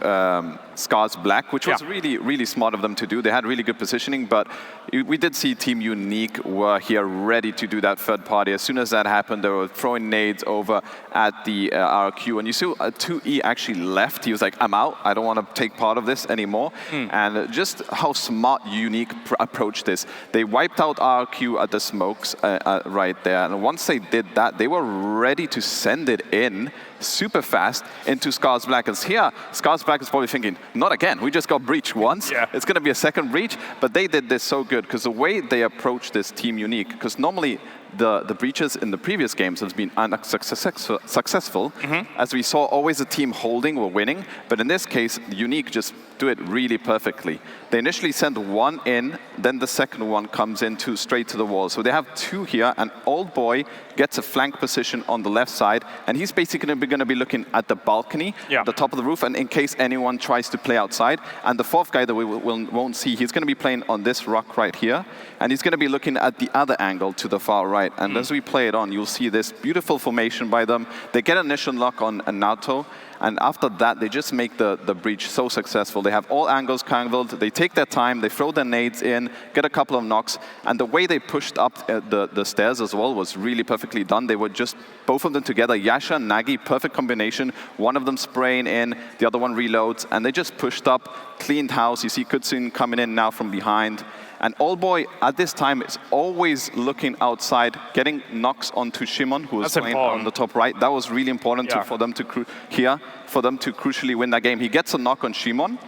Scar's Black, which was really, really smart of them to do. They had really good positioning, but we did see Team Unique were here ready to do that third party. As soon as that happened, they were throwing nades over at the RRQ, and you saw 2E actually left. He was like, I'm out. I don't want to take part of this anymore. And just how smart Unique approached this. They wiped out RRQ at the smokes right there, and once they did that, they were ready to send it in super fast into Scar's Black. And here, Scar's Black is probably thinking, not again, we just got breached once. It's going to be a second breach, but they did this so good because the way they approached this Team Unique, because normally the breaches in the previous games has been successful. As we saw, always the team holding were winning, but in this case, Unique just do it really perfectly. They initially send one in, then the second one comes into straight to the wall. So they have two here, and Old Boy gets a flank position on the left side, and he's basically going to be looking at the balcony, the top of the roof, and in case anyone tries to play outside. And the fourth guy that we won't see, he's going to be playing on this rock right here, and he's going to be looking at the other angle to the far right. And as we play it on, you'll see this beautiful formation by them. They get an initial lock on Nato, and after that, they just make the breach so successful. They have all angles cangled, they take their time, they throw their nades in, get a couple of knocks, and the way they pushed up the stairs as well was really perfectly done. They were just, both of them together, Yasha and Nagi, perfect combination, one of them spraying in, the other one reloads, and they just pushed up, cleaned house. You see Kutsun coming in now from behind. And Old Boy, at this time, is always looking outside, getting knocks onto Shimon, who was playing on the top right. That was really important for them to crucially win that game. He gets a knock on Shimon.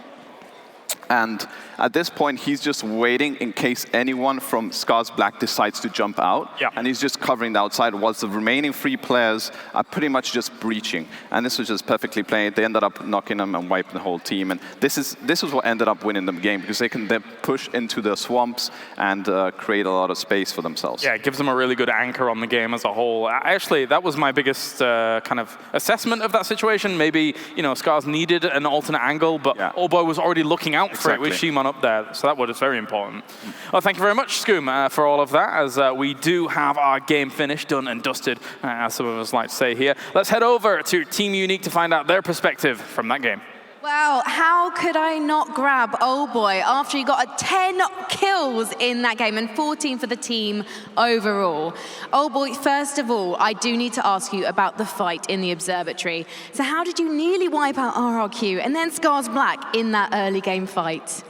And at this point, he's just waiting in case anyone from Scar's Black decides to jump out. And he's just covering the outside, whilst the remaining 3 players are pretty much just breaching. And this was just perfectly played. They ended up knocking them and wiping the whole team. And this is what ended up winning the game, because they can then push into the swamps and create a lot of space for themselves. Yeah, it gives them a really good anchor on the game as a whole. Actually, that was my biggest kind of assessment of that situation. Maybe, Scars needed an alternate angle, but Old Boy was already looking out for it with Shimon up there. So that was very important. Well, thank you very much, Skoom, for all of that, as we do have our game finished, done and dusted, as some of us like to say here. Let's head over to Team Unique to find out their perspective from that game. Well, how could I not grab Old Boy after he got 10 kills in that game and 14 for the team overall? Old Boy, first of all, I do need to ask you about the fight in the observatory. So how did you nearly wipe out RRQ and then Scars Black in that early game fight?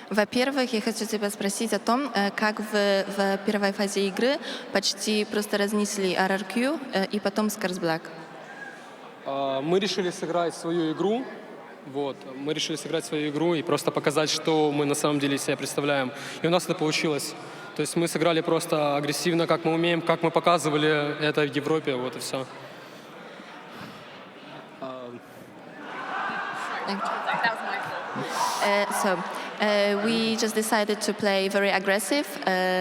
Во-первых, я хочу тебя спросить о том, как вы в первой фазе игры почти просто разнесли RRQ и потом Scars Black. Мы решили сыграть свою игру. Мы решили сыграть свою игру и просто показать, что мы на самом деле из себя представляем. И у нас это получилось. То есть мы сыграли просто агрессивно, как мы умеем, как мы показывали это в Европе, вот и все. We just decided to play very aggressive,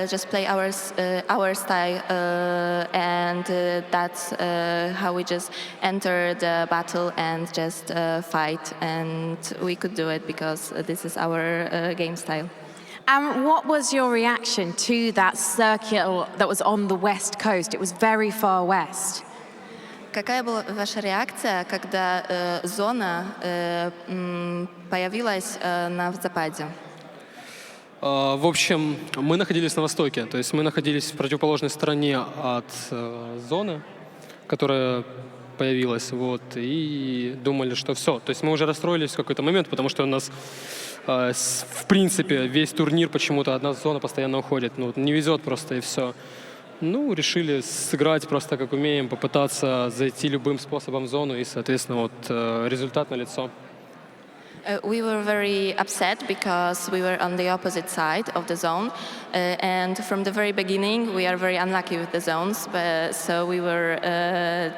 just play our style, and that's how we just enter the battle and just fight. And we could do it because this is our game style. And what was your reaction to that circle that was on the west coast? It was very far west. Какая была ваша реакция, когда зона появилась на западе? В общем, мы находились на востоке, то есть мы находились в противоположной стороне от зоны, которая появилась, и думали, что все. То есть мы уже расстроились в какой-то момент, потому что у нас, в принципе, весь турнир почему-то одна зона постоянно уходит. Не везет просто, и все. Решили сыграть просто как умеем, попытаться зайти любым способом в зону, и, соответственно, результат налицо. We were very upset because we were on the opposite side of the zone, and from the very beginning we are very unlucky with the zones, so we were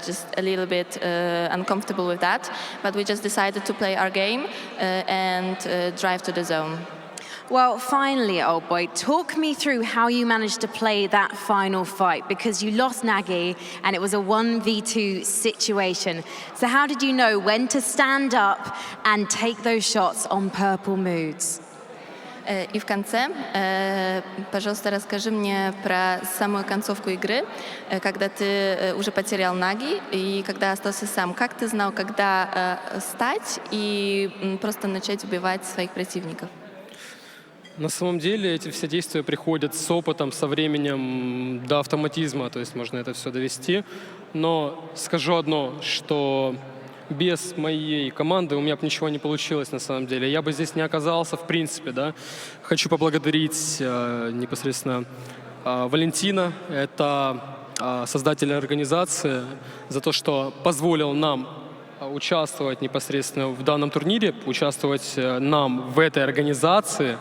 just a little bit uncomfortable with that, but we just decided to play our game and drive to the zone. Well, finally, Old Boy, talk me through how you managed to play that final fight, because you lost Nagy and it was a 1v2 situation. So how did you know when to stand up and take those shots on purple moods? И в конце, пожалуйста, расскажи мне про самую концовку игры, когда ты уже потерял Наги и когда остался сам. Как ты знал, когда встать и просто начать убивать своих противников? На самом деле эти все действия приходят с опытом, со временем до автоматизма, то есть можно это все довести. Но скажу одно, что без моей команды у меня бы ничего не получилось на самом деле. Я бы здесь не оказался в принципе, да. Хочу поблагодарить непосредственно Валентина, это создатель организации, за то, что позволил нам участвовать непосредственно в данном турнире, участвовать нам в этой организации.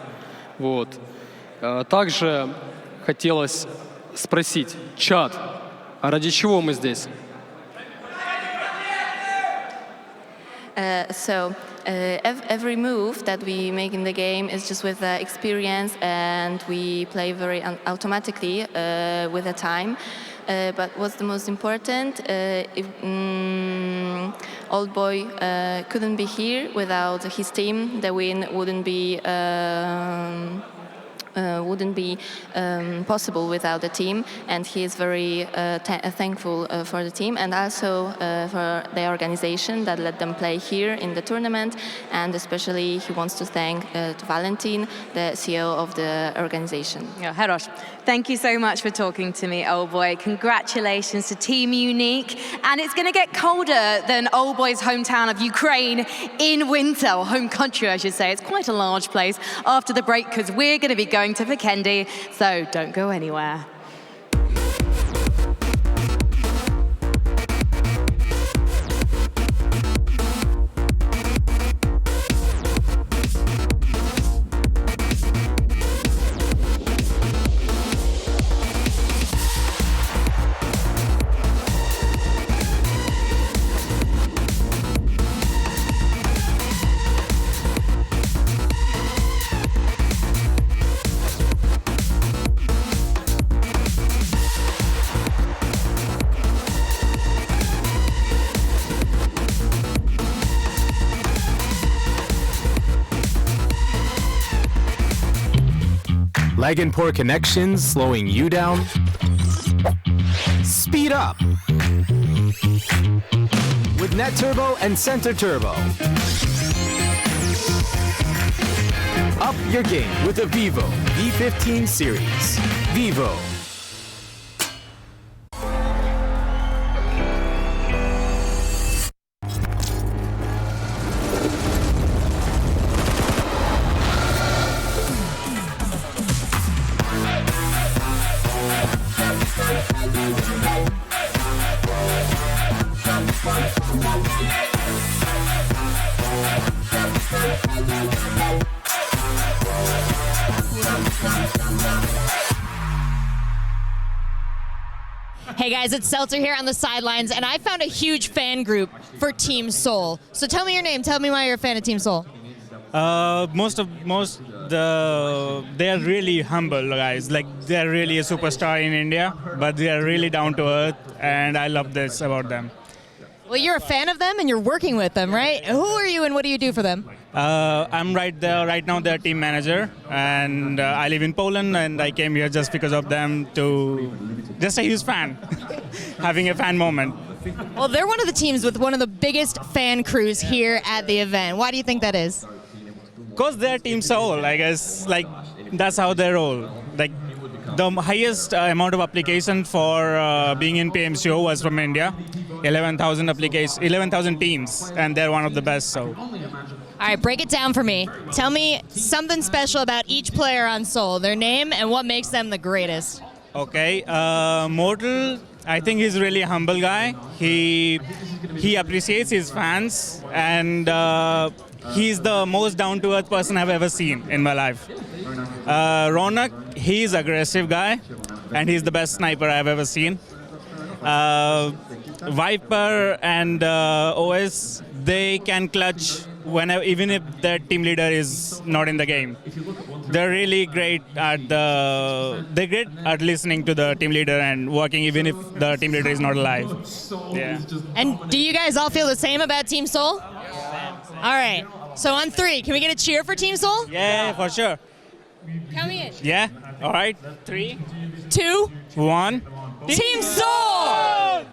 Также хотелось спросить, чат, а ради чего мы здесь? Every move that we make in the game is just with experience, and we play very automatically with the time. But what's the most important? If Old Boy couldn't be here without his team, the win wouldn't be possible without the team, and he is very thankful for the team and also for the organization that let them play here in the tournament, and especially he wants to thank to Valentin, the CEO of the organization. Yeah, Herosh, thank you so much for talking to me, Old Boy. Congratulations to Team Unique, and it's going to get colder than Old Boy's hometown of Ukraine in winter, or home country I should say. It's quite a large place after the break, because we're going to be going to Vikendi, so don't go anywhere. Lag and poor connections slowing you down? Speed up with Net Turbo and Center Turbo. Up your game with the Vivo V15 series. Vivo. Hey guys, it's Seltzer here on the sidelines, and I found a huge fan group for Team Seoul. So tell me your name. Tell me why you're a fan of Team Seoul. They are really humble guys. Like, they're really a superstar in India, but they are really down to earth, and I love this about them. Well, you're a fan of them and you're working with them, right? Who are you and what do you do for them? I'm right now their team manager, and I live in Poland, and I came here just because of them, to just a huge fan, having a fan moment. Well, they're one of the teams with one of the biggest fan crews here at the event. Why do you think that is? Because they're Team Seoul, I guess. Like, that's how they roll. Like, the highest amount of application for being in PMCO was from India. 11,000 teams, and they're one of the best. So. All right, break it down for me. Tell me something special about each player on Seoul, their name, and what makes them the greatest. Okay, Mortal, I think he's really a humble guy. He appreciates his fans, and he's the most down-to-earth person I've ever seen in my life. Ronak, he's aggressive guy, and he's the best sniper I've ever seen. Viper and OS, they can clutch whenever, even if their team leader is not in the game. They're really great at listening to the team leader and working even if the team leader is not alive. Yeah. And do you guys all feel the same about Team Seoul? All right. So on 3, can we get a cheer for Team Seoul? Yeah, for sure. Count me in. Yeah. All right. 3, 2, 1. Team Seoul!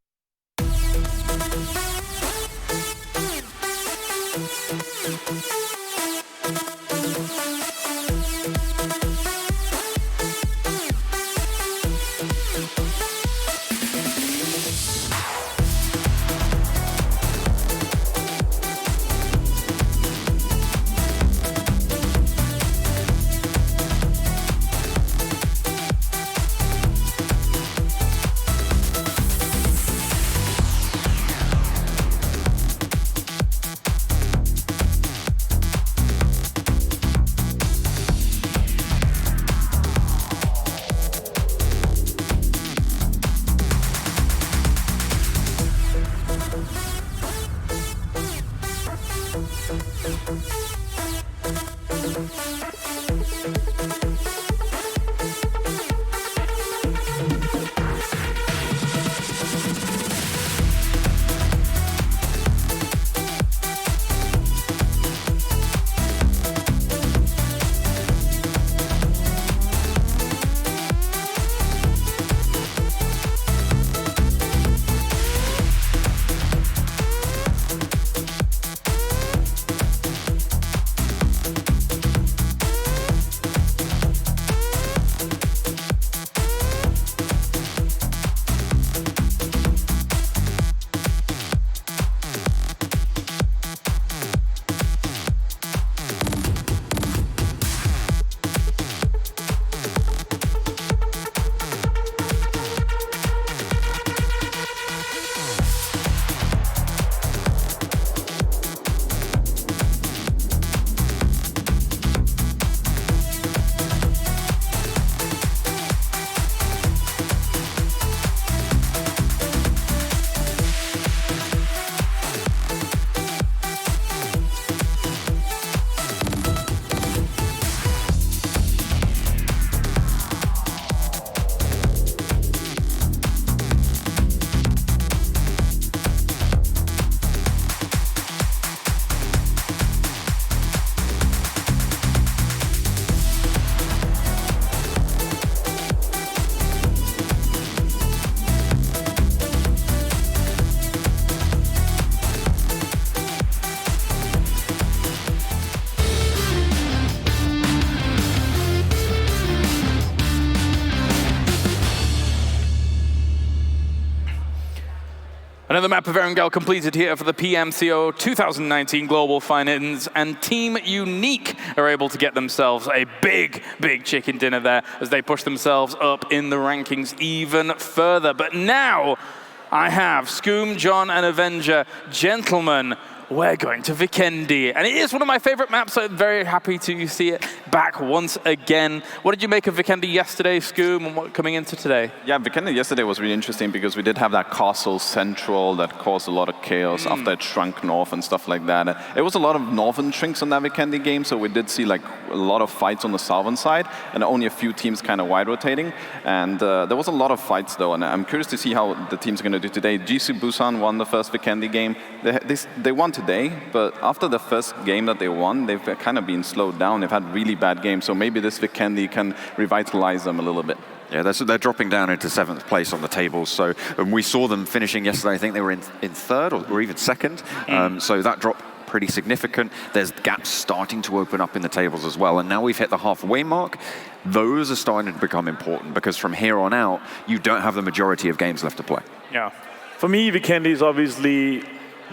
Another map of Erangel completed here for the PMCO 2019 Global Finals, and Team Unique are able to get themselves a big chicken dinner there as they push themselves up in the rankings even further. But now I have Scoom, John, and Avenger. Gentlemen, we're going to Vikendi, and it is one of my favorite maps, so I'm very happy to see it back once again. What did you make of Vikendi yesterday, Scoom, and what coming into today? Yeah, Vikendi yesterday was really interesting because we did have that castle central that caused a lot of chaos after it shrunk north and stuff like that. It was a lot of northern shrinks on that Vikendi game, so we did see like a lot of fights on the southern side and only a few teams kind of wide rotating. And there was a lot of fights though, and I'm curious to see how the team's going to do today. Jisoo Busan won the first Vikendi game. They won today, but after the first game that they won, they've kind of been slowed down. They've had really bad games, so maybe this Vikendi can revitalize them a little bit. Yeah, they're dropping down into 7th place on the tables. So we saw them finishing yesterday. I think they were in 3rd or even 2nd. So that dropped pretty significant. There's gaps starting to open up in the tables as well. And now we've hit the halfway mark. Those are starting to become important because from here on out, you don't have the majority of games left to play. Yeah. For me, Vikendi is obviously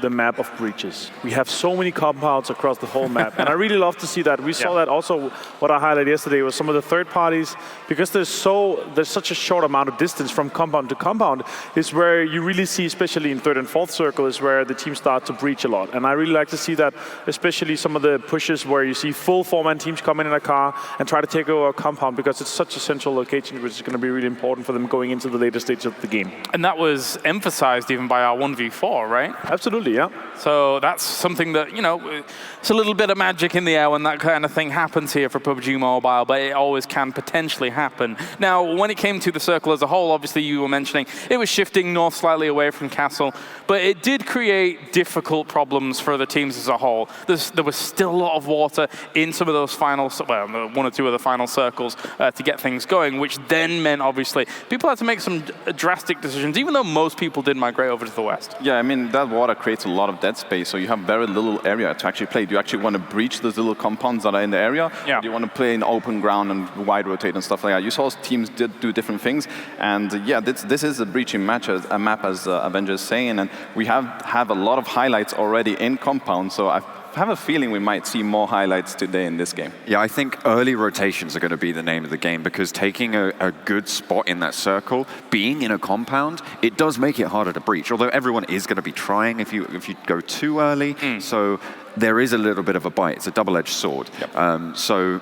the map of breaches. We have so many compounds across the whole map, and I really love to see that. We saw that also. What I highlighted yesterday was some of the third parties, because there's such a short amount of distance from compound to compound, is where you really see, especially in 3rd and 4th circle, is where the teams start to breach a lot. And I really like to see that, especially some of the pushes where you see full 4-man teams come in a car and try to take over a compound, because it's such a central location, which is going to be really important for them going into the later stages of the game. And that was emphasized even by our 1v4, right? Absolutely. Yeah. So that's something that, you know, it's a little bit of magic in the air when that kind of thing happens here for PUBG Mobile, but it always can potentially happen. Now, when it came to the circle as a whole, obviously you were mentioning it was shifting north slightly away from Castle, but it did create difficult problems for the teams as a whole. There was still a lot of water in some of those final, well, 1 or 2 of the final circles to get things going, which then meant, obviously, people had to make some drastic decisions, even though most people did migrate over to the west. Yeah, I mean, that water creates a lot of dead space, so you have very little area to actually play. Do you actually want to breach those little compounds that are in the area? Yeah. Or do you want to play in open ground and wide rotate and stuff like that? You saw teams did do different things, and yeah, this is a breaching match, a map, as Avenger is saying, and we have a lot of highlights already in compound, so I have a feeling we might see more highlights today in this game. Yeah, I think early rotations are going to be the name of the game, because taking a good spot in that circle, being in a compound, it does make it harder to breach, although everyone is going to be trying if you go too early. So there is a little bit of a bite. It's a double-edged sword. Yep. So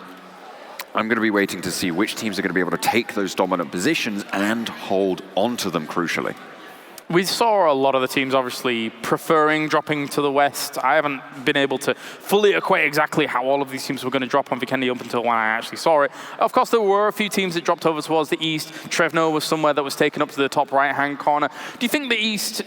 I'm going to be waiting to see which teams are going to be able to take those dominant positions and hold onto them crucially. We saw a lot of the teams obviously preferring dropping to the west. I haven't been able to fully equate exactly how all of these teams were going to drop on Vikendi up until when I actually saw it. Of course, there were a few teams that dropped over towards the east. Trevno was somewhere that was taken up to the top right-hand corner. Do you think the east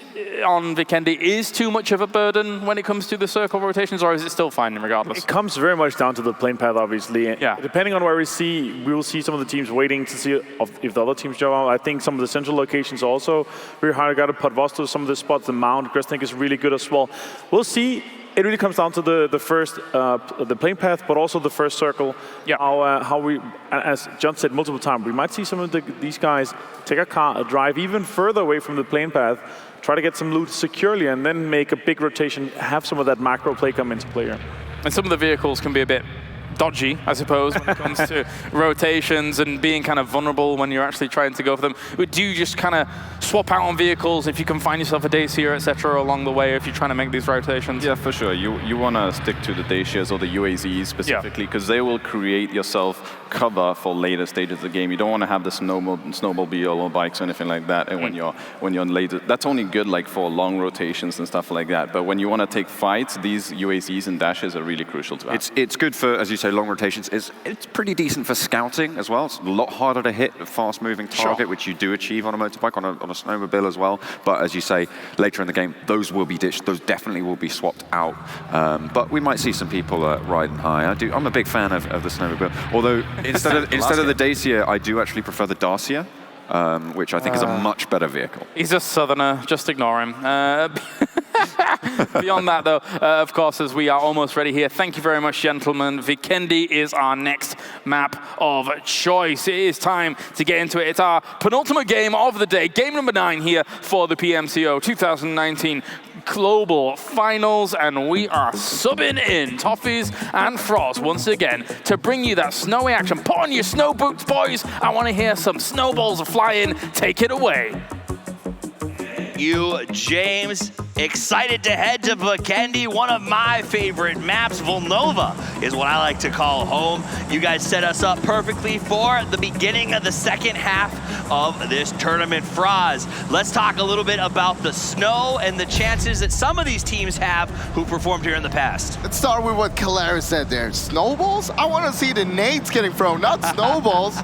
on Vikendi is too much of a burden when it comes to the circle rotations, or is it still fine regardless? It comes very much down to the plane path, obviously. Yeah. Depending on where we will see some of the teams waiting to see if the other teams jump out. I think some of the central locations also very hard. Got to put Vosto, some of the spots, the Mount, Gresnik is really good as well. We'll see. It really comes down to the first, the plane path, but also the first circle. Yeah. How we, as John said multiple times, we might see some of these guys take a car, drive even further away from the plane path, try to get some loot securely, and then make a big rotation, have some of that macro play come into play here. And some of the vehicles can be a bit dodgy, I suppose, when it comes to rotations and being kind of vulnerable when you're actually trying to go for them. Do you just kind of swap out on vehicles if you can find yourself a Dacia, etc., along the way if you're trying to make these rotations? Yeah, for sure. You want to stick to the Dacias or the UAZs specifically, because they will create yourself cover for later stages of the game. You don't want to have the snowmobile or bikes or anything like that. And when you're later, that's only good like for long rotations and stuff like that. But when you want to take fights, these UAZs and dashes are really crucial to have. It's good for, as you say, long rotations. It's pretty decent for scouting as well. It's a lot harder to hit a fast-moving target, which you do achieve on a motorbike, on a snowmobile as well. But as you say, later in the game, those will be ditched. Those definitely will be swapped out. But we might see some people riding high. I'm a big fan of the snowmobile. Although instead of the Dacia, I do actually prefer the Dacia, which I think is a much better vehicle. He's a southerner. Just ignore him. Beyond that, though, of course, as we are almost ready here, thank you very much, gentlemen. Vikendi is our next map of choice. It is time to get into it. It's our penultimate game of the day, game number 9 here for the PMCO 2019 Global Finals, and we are subbing in Toffees and Frost once again to bring you that snowy action. Put on your snow boots, boys. I want to hear some snowballs flying. Take it away. You, James, excited to head to Vikendi, one of my favorite maps. Vilnova is what I like to call home. You guys set us up perfectly for the beginning of the second half of this tournament. Froz, let's talk a little bit about the snow and the chances that some of these teams have who performed here in the past. Let's start with what Kalara said there. Snowballs? I want to see the nades getting thrown, not snowballs.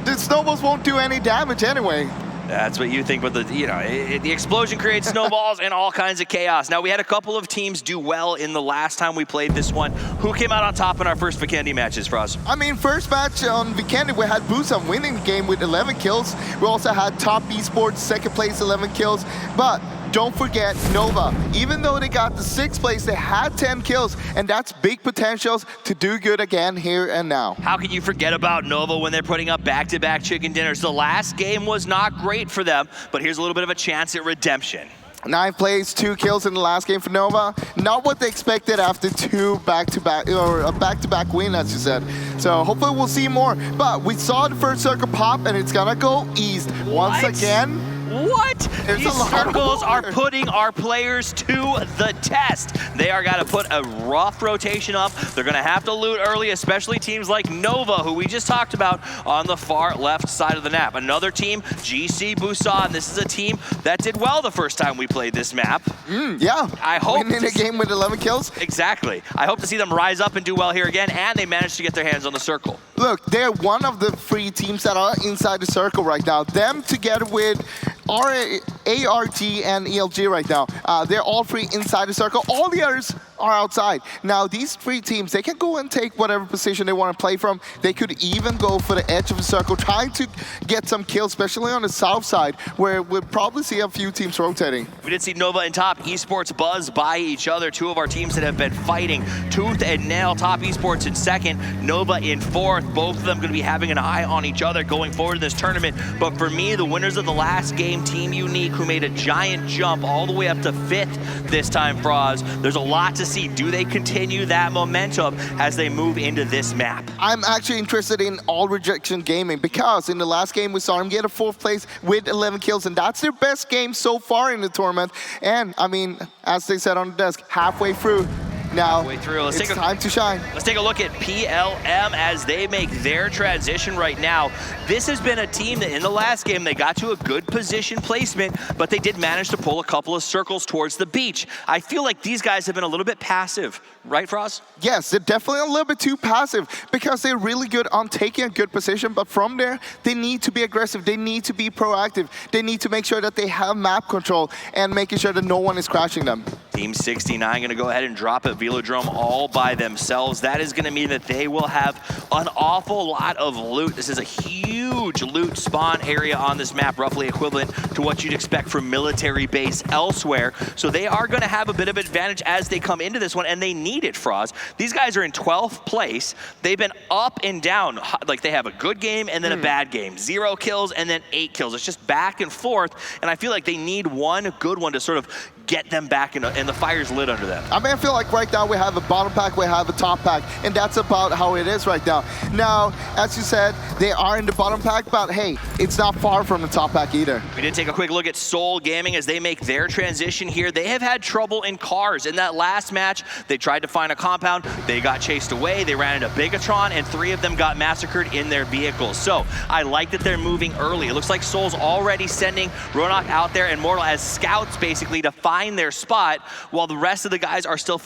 The snowballs won't do any damage anyway. That's what you think, but the explosion creates snowballs and all kinds of chaos. Now, we had a couple of teams do well in the last time we played this one. Who came out on top in our first Vikendi matches, Froz? I mean, first match on Vikendi, we had Busan winning the game with 11 kills. We also had Top Esports, second place, 11 kills. But don't forget Nova. Even though they got the 6th place, they had 10 kills, and that's big potentials to do good again here and now. How can you forget about Nova when they're putting up back-to-back chicken dinners? The last game was not great for them, but here's a little bit of a chance at redemption. 9 plays, 2 kills in the last game for Nova. Not what they expected after 2 back-to-back, or a back-to-back win, as you said. So hopefully we'll see more. But we saw the first circle pop, and it's gonna go east. Once again. What? These circles are putting our players to the test. They are going to put a rough rotation up. They're going to have to loot early, especially teams like Nova, who we just talked about on the far left side of the map. Another team, GC Busan. This is a team that did well the first time we played this map. Yeah. I hope winning a game with 11 kills. Exactly. I hope to see them rise up and do well here again, and they managed to get their hands on the circle. Look, they're one of the 3 teams that are inside the circle right now. Them together with ART and ELG right now. They're all 3 inside the circle. All the others are outside. Now, these 3 teams, they can go and take whatever position they want to play from. They could even go for the edge of the circle, trying to get some kills, especially on the south side, where we'll probably see a few teams rotating. We did see Nova and Top Esports buzz by each other. 2 of our teams that have been fighting tooth and nail. Top Esports in 2nd, Nova in 4th. Both of them going to be having an eye on each other going forward in this tournament. But for me, the winners of the last game, Team Unique, who made a giant jump all the way up to 5th this time, Froz. There's a lot to see. Do they continue that momentum as they move into this map? I'm actually interested in All Rejection Gaming because in the last game we saw them get a 4th place with 11 kills, and that's their best game so far in the tournament. And I mean, as they said on the desk, halfway through. Now, it's time to shine. Let's take a look at PLM as they make their transition right now. This has been a team that in the last game, they got to a good position placement, but they did manage to pull a couple of circles towards the beach. I feel like these guys have been a little bit passive, right, Froz? Yes, they're definitely a little bit too passive because they're really good on taking a good position, but from there, they need to be aggressive. They need to be proactive. They need to make sure that they have map control and making sure that no one is crashing them. Team 69 going to go ahead and drop a Velodrome all by themselves. That is going to mean that they will have an awful lot of loot. This is a huge loot spawn area on this map, roughly equivalent to what you'd expect from military base elsewhere. So they are going to have a bit of advantage as they come into this one, and they need it, Froz. These guys are in 12th place. They've been up and down. Like, they have a good game and then a bad game. 0 kills and then 8 kills. It's just back and forth, and I feel like they need one good one to sort of get them back and the fire's lit under them. I mean, I feel like right now we have a bottom pack, we have a top pack, and that's about how it is right now. Now, as you said, they are in the bottom pack, but hey, it's not far from the top pack either. We did take a quick look at Seoul Gaming as they make their transition here. They have had trouble in cars. In that last match, they tried to find a compound, they got chased away, they ran into Bigatron, and 3 of them got massacred in their vehicles. So I like that they're moving early. It looks like Seoul's already sending Ronak out there and Mortal as scouts basically to find their spot, while the rest of the guys are still,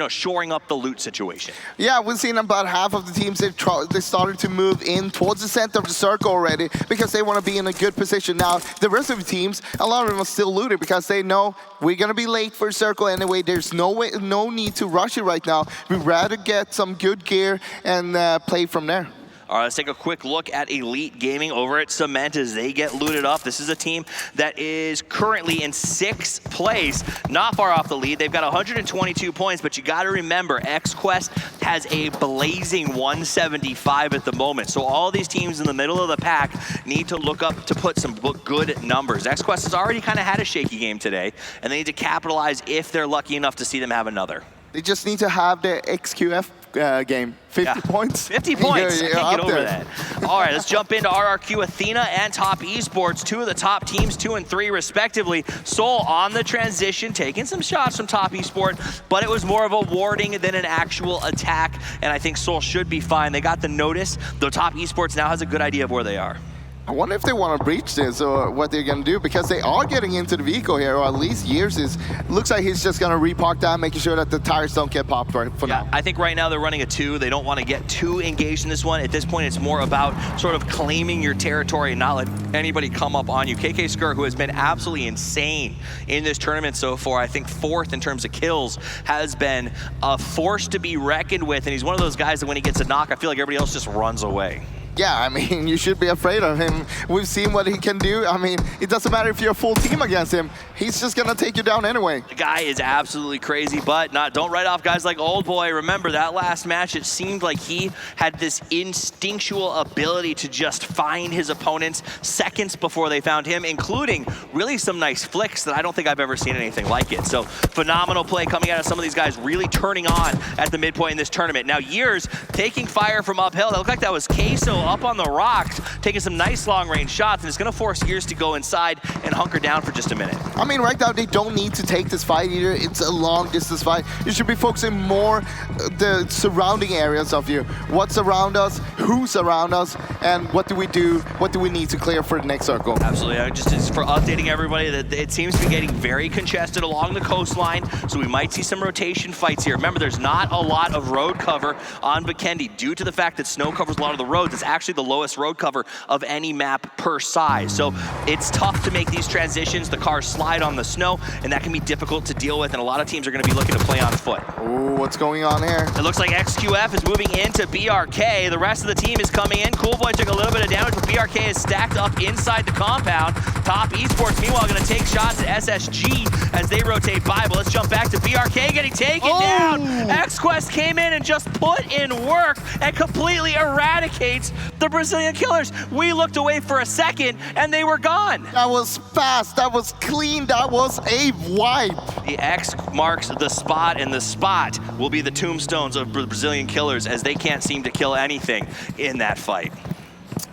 shoring up the loot situation. Yeah, we've seen about half of the teams, they started to move in towards the center of the circle already because they want to be in a good position. Now, the rest of the teams, a lot of them are still looting because they know we're going to be late for a circle anyway. There's no need to rush it right now. We'd rather get some good gear and play from there. All right, let's take a quick look at Elite Gaming over at Cement as they get looted up. This is a team that is currently in 6th place, not far off the lead. They've got 122 points, but you got to remember, XQuest has a blazing 175 at the moment. So all these teams in the middle of the pack need to look up to put some good numbers. XQuest has already kind of had a shaky game today, and they need to capitalize if they're lucky enough to see them have another. They just need to have their XQF game. 50 points. 50 points. You're I can't get over there. that. All right, let's jump into RRQ Athena and Top Esports, 2 of the top teams, 2 and 3 respectively. Soul on the transition, taking some shots from Top Esports, but it was more of a warding than an actual attack, and I think Soul should be fine. They got the notice, though Top Esports now has a good idea of where they are. I wonder if they want to breach this or what they're going to do, because they are getting into the vehicle here, or at least Years is. Looks like he's just going to repark that, making sure that the tires don't get popped right for now. I think right now they're running a 2. They don't want to get too engaged in this one. At this point, it's more about sort of claiming your territory and not let anybody come up on you. KK Skur, who has been absolutely insane in this tournament so far, I think 4th in terms of kills, has been a force to be reckoned with, and he's one of those guys that when he gets a knock, I feel like everybody else just runs away. Yeah, I mean, you should be afraid of him. We've seen what he can do. I mean, it doesn't matter if you're a full team against him. He's just going to take you down anyway. The guy is absolutely crazy, but don't write off guys like Old Boy. Remember, that last match, it seemed like he had this instinctual ability to just find his opponents seconds before they found him, including really some nice flicks that I don't think I've ever seen anything like it. So phenomenal play coming out of some of these guys really turning on at the midpoint in this tournament. Now, Years taking fire from uphill. That looked like that was Queso up on the rocks, taking some nice long-range shots, and it's going to force Years to go inside and hunker down for just a minute. I mean, right now, they don't need to take this fight either. It's a long-distance fight. You should be focusing more the surrounding areas of you. What's around us, who's around us, and what do we do, what do we need to clear for the next circle? Absolutely. Just for updating everybody, that it seems to be getting very congested along the coastline, so we might see some rotation fights here. Remember, there's not a lot of road cover on Vikendi due to the fact that snow covers a lot of the roads. It's actually the lowest road cover of any map per size. So it's tough to make these transitions. The cars slide on the snow, and that can be difficult to deal with, and a lot of teams are going to be looking to play on foot. Ooh, what's going on here? It looks like XQF is moving into BRK. The rest of the team is coming in. Cool Boy took a little bit of damage, but BRK is stacked up inside the compound. Top Esports, meanwhile, going to take shots at SSG as they rotate by, but let's jump back to BRK getting taken down. XQuest came in and just put in work and completely eradicates the Brazilian Killers. We looked away for a second, and they were gone. That was fast. That was clean. That was a wipe. The X marks the spot, and the spot will be the tombstones of the Brazilian Killers as they can't seem to kill anything in that fight.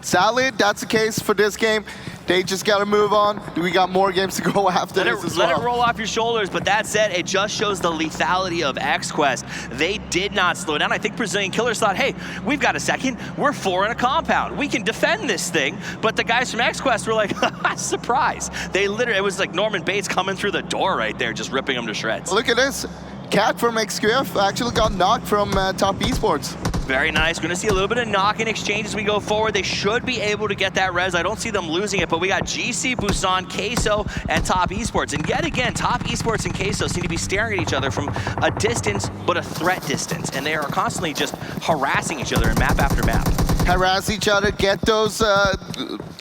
Sadly, that's the case for this game. They just got to move on. We got more games to go after this as well. Let it roll off your shoulders, but that said, it just shows the lethality of XQuest. They did not slow down. I think Brazilian Killers thought, hey, we've got a second. We're 4 in a compound. We can defend this thing. But the guys from XQuest were like, surprise. They literally, it was like Norman Bates coming through the door right there, just ripping them to shreds. Look at this. Cat from XQF actually got knocked from Top Esports. Very nice. Going to see a little bit of knock-in exchange as we go forward. They should be able to get that res. I don't see them losing it, but we got GC, Busan, Queso, and Top Esports. And yet again, Top Esports and Queso seem to be staring at each other from a distance, but a threat distance. And they are constantly just harassing each other in map after map. Harass each other, get those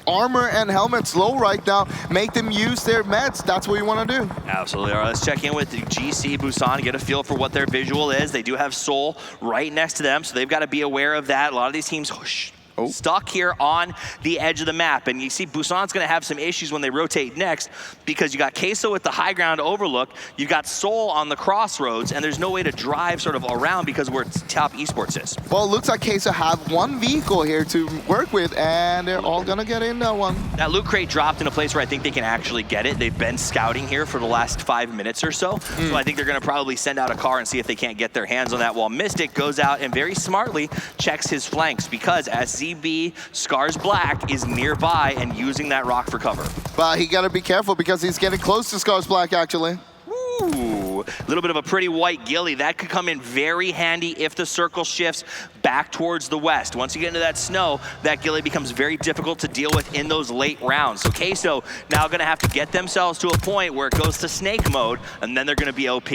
armor and helmets low right now, make them use their meds. That's what you want to do. Absolutely. All right, let's check in with the GC, Busan, get a feel for what their visual is. They do have Soul right next to them, so they've got to be aware of that. A lot of these teams stuck here on the edge of the map, and you see Busan's going to have some issues when they rotate next because you got Queso with the high ground overlook, you got Soul on the crossroads, and there's no way to drive sort of around because where Top Esports is. Well, it looks like Queso have one vehicle here to work with, and they're all going to get in that one. That loot crate dropped in a place where I think they can actually get it. They've been scouting here for the last 5 minutes or so, so I think they're going to probably send out a car and see if they can't get their hands on that, while Mystic goes out and very smartly checks his flanks because as ZB Scars Black is nearby and using that rock for cover. But he got to be careful because he's getting close to Scars Black, actually. Ooh, a little bit of a pretty white ghillie. That could come in very handy if the circle shifts back towards the west. Once you get into that snow, that ghillie becomes very difficult to deal with in those late rounds. So Queso now going to have to get themselves to a point where it goes to snake mode, and then they're going to be OP.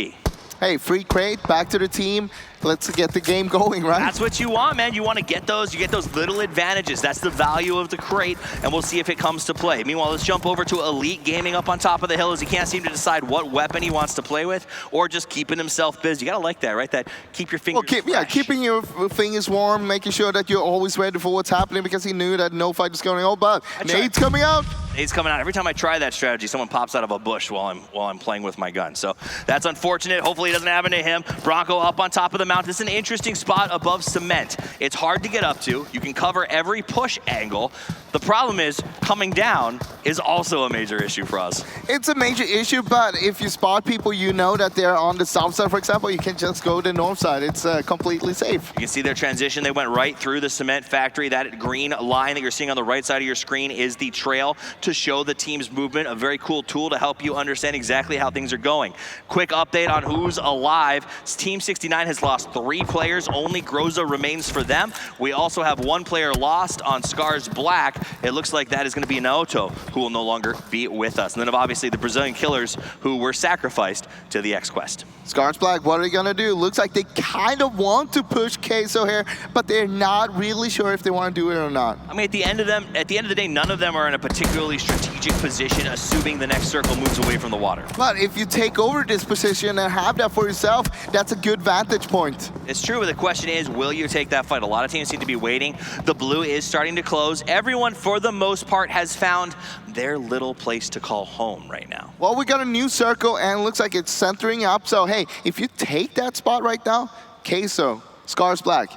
Hey, free crate, back to the team. let's get the game going, right? That's what you want, man. You want to get those, you get those little advantages. That's the value of the crate, and we'll see if it comes to play. Meanwhile, let's jump over to Elite Gaming up on top of the hill as he can't seem to decide what weapon he wants to play with, or just keeping himself busy. You gotta like that, right? That keep your fingers fresh. Keeping your fingers warm, making sure that you're always ready for what's happening, because he knew that no fight is going on. But Nade's coming out. Nade's coming out. Every time I try that strategy, someone pops out of a bush while I'm playing with my gun. So that's unfortunate. Hopefully it doesn't happen to him. Bronco up on top of the mountain. This is an interesting spot above cement. It's hard to get up to. You can cover every push angle. The problem is coming down is also a major issue for us. It's a major issue, but if you spot people you know that they're on the south side, for example, you can just go to the north side. It's completely safe. You can see their transition. They went right through the cement factory. That green line that you're seeing on the right side of your screen is the trail to show the team's movement. A very cool tool to help you understand exactly how things are going. Quick update on who's alive. Team 69 has lost 3 players. Only Groza remains for them. We also have 1 player lost on Scars Black. It looks like that is going to be Naoto, who will no longer be with us. And then obviously the Brazilian killers who were sacrificed to the X-Quest. Scars Black, what are they going to do? Looks like they kind of want to push Queso here, but they're not really sure if they want to do it or not. I mean, at the end of the day, none of them are in a particularly strategic position, assuming the next circle moves away from the water. But if you take over this position and have that for yourself, that's a good vantage point. It's true, but the question is, will you take that fight? A lot of teams seem to be waiting. The blue is starting to close. Everyone, for the most part, has found their little place to call home right now. Well, we got a new circle, and it looks like it's centering up. So, hey, if you take that spot right now, Queso, Scars Black,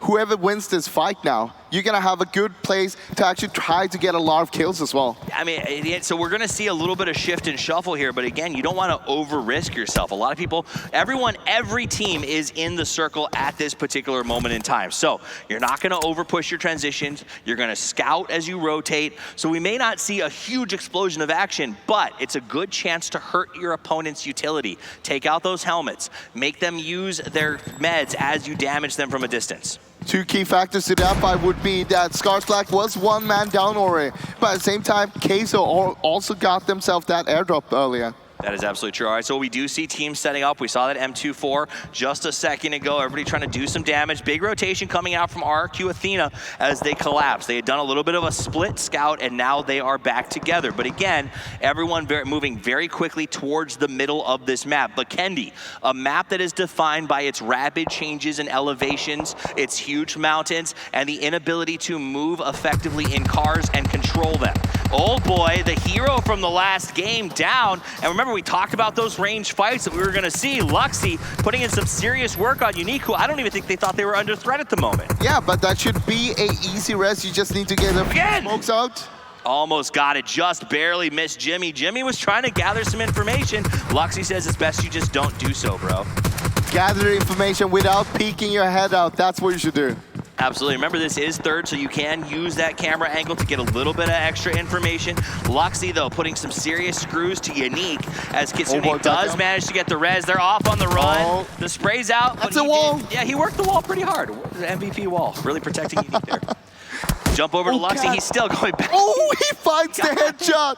whoever wins this fight now, you're going to have a good place to actually try to get a lot of kills as well. I mean, so we're going to see a little bit of shift and shuffle here, but again, you don't want to over-risk yourself. A lot of people, every team is in the circle at this particular moment in time. So you're not going to over-push your transitions. You're going to scout as you rotate. So we may not see a huge explosion of action, but it's a good chance to hurt your opponent's utility. Take out those helmets. Make them use their meds as you damage them from a distance. 2 key factors to that fight would be that Scars Black was 1 man down already, but at the same time, Queso also got themselves that airdrop earlier. That is absolutely true. All right, so we do see teams setting up. We saw that M24 just a second ago. Everybody trying to do some damage. Big rotation coming out from RRQ Athena as they collapse. They had done a little bit of a split scout, and now they are back together. But again, everyone moving very quickly towards the middle of this map. Vikendi, a map that is defined by its rapid changes in elevations, its huge mountains, and the inability to move effectively in cars and control them. Old Boy, the hero from the last game, down. And remember, we talked about those range fights that we were going to see. Luxy putting in some serious work on Unique, who I don't even think they thought they were under threat at the moment. Yeah, but that should be an easy rest. You just need to get the smokes out. Almost got it, just barely missed Jimmy. Jimmy was trying to gather some information. Luxy says it's best you just don't do so, bro. Gather information without peeking your head out. That's what you should do. Absolutely. Remember, this is third, so you can use that camera angle to get a little bit of extra information. Luxy, though, putting some serious screws to Unique as Kitsune does manage to get the res. They're off on the run. The spray's out. That's a wall. Yeah, he worked the wall pretty hard. MVP wall. Really protecting Unique there. Jump over to Luxy. He's still going back. Oh, he finds the headshot.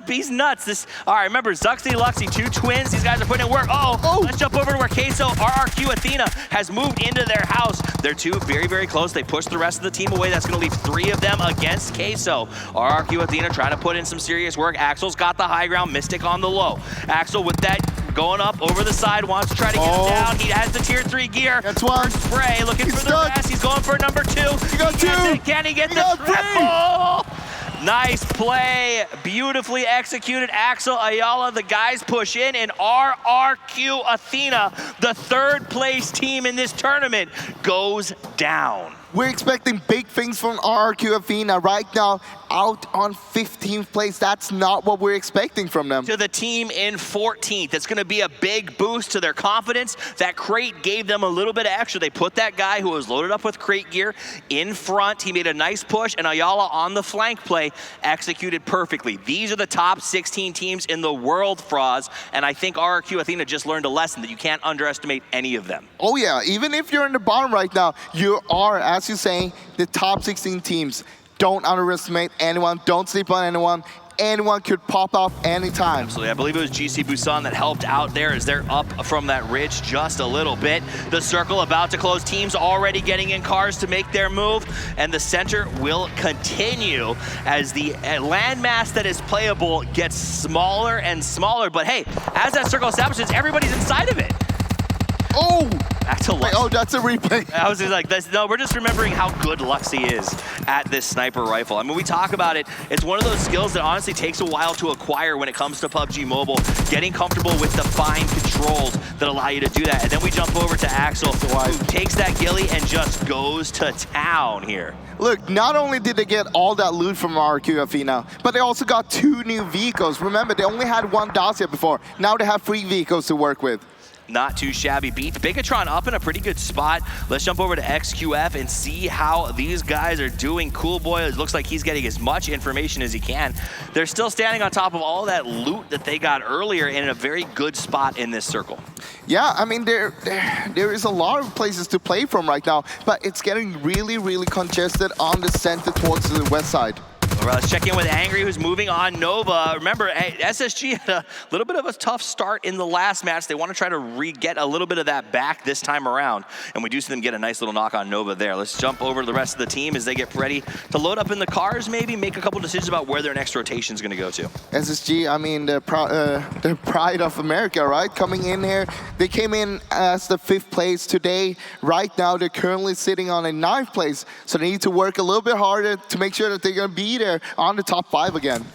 He's nuts. All right, remember, Zuxi, Luxy, 2 twins. These guys are putting in work. Let's jump over to where Queso, RRQ Athena, has moved into their house. They're 2 very, very close. They push the rest of the team away. That's going to leave 3 of them against Queso. RRQ Athena trying to put in some serious work. Axel's got the high ground. Mystic on the low. Axel with that going up over the side, wants to try to get him down. He has the tier 3 gear. That's one. First spray, looking for the rest. He's going for number 2. He got 2. Can he get the triple? Nice play, beautifully executed. Axel, Ayala, the guys push in, and RRQ Athena, the 3rd place team in this tournament, goes down. We're expecting big things from RRQ Athena right now, out on 15th place. That's not what we're expecting from them. To the team in 14th. It's going to be a big boost to their confidence. That crate gave them a little bit of extra. They put that guy who was loaded up with crate gear in front. He made a nice push, and Ayala on the flank play executed perfectly. These are the top 16 teams in the world, Froz, and I think RRQ Athena just learned a lesson that you can't underestimate any of them. Oh yeah, even if you're in the bottom right now, you are, as you're saying, the top 16 teams. Don't underestimate anyone. Don't sleep on anyone. anyone could pop up anytime. Absolutely. I believe it was GC Busan that helped out there as they're up from that ridge just a little bit. The circle about to close. Teams already getting in cars to make their move, and the center will continue as the landmass that is playable gets smaller and smaller. But hey, as that circle establishes, everybody's inside of it. Oh! That's a Luxy. Oh, that's a replay. I was just like, no, we're just remembering how good Luxy is at this sniper rifle. I mean, we talk about it. It's one of those skills that honestly takes a while to acquire when it comes to PUBG Mobile, getting comfortable with the fine controls that allow you to do that. And then we jump over to Axel, who takes that ghillie and just goes to town here. Look, not only did they get all that loot from RQ Athena, but they also got 2 new vehicles. Remember, they only had 1 Dacia before. Now they have 3 vehicles to work with. Not too shabby beat. Bigatron up in a pretty good spot. Let's jump over to XQF and see how these guys are doing. Cool Boy, it looks like he's getting as much information as he can. They're still standing on top of all that loot that they got earlier in a very good spot in this circle. Yeah, I mean, there is a lot of places to play from right now, but it's getting really, really congested on the center towards the west side. All right, let's check in with Angry, who's moving on Nova. Remember, SSG had a little bit of a tough start in the last match. They want to try to get a little bit of that back this time around, and we do see them get a nice little knock on Nova there. Let's jump over to the rest of the team as they get ready to load up in the cars, maybe make a couple decisions about where their next rotation is going to go to. SSG, I mean, the pride of America, right? Coming in here, they came in as the 5th place today. Right now, they're currently sitting on a 9th place, so they need to work a little bit harder to make sure that they're going to be there on the top 5 again.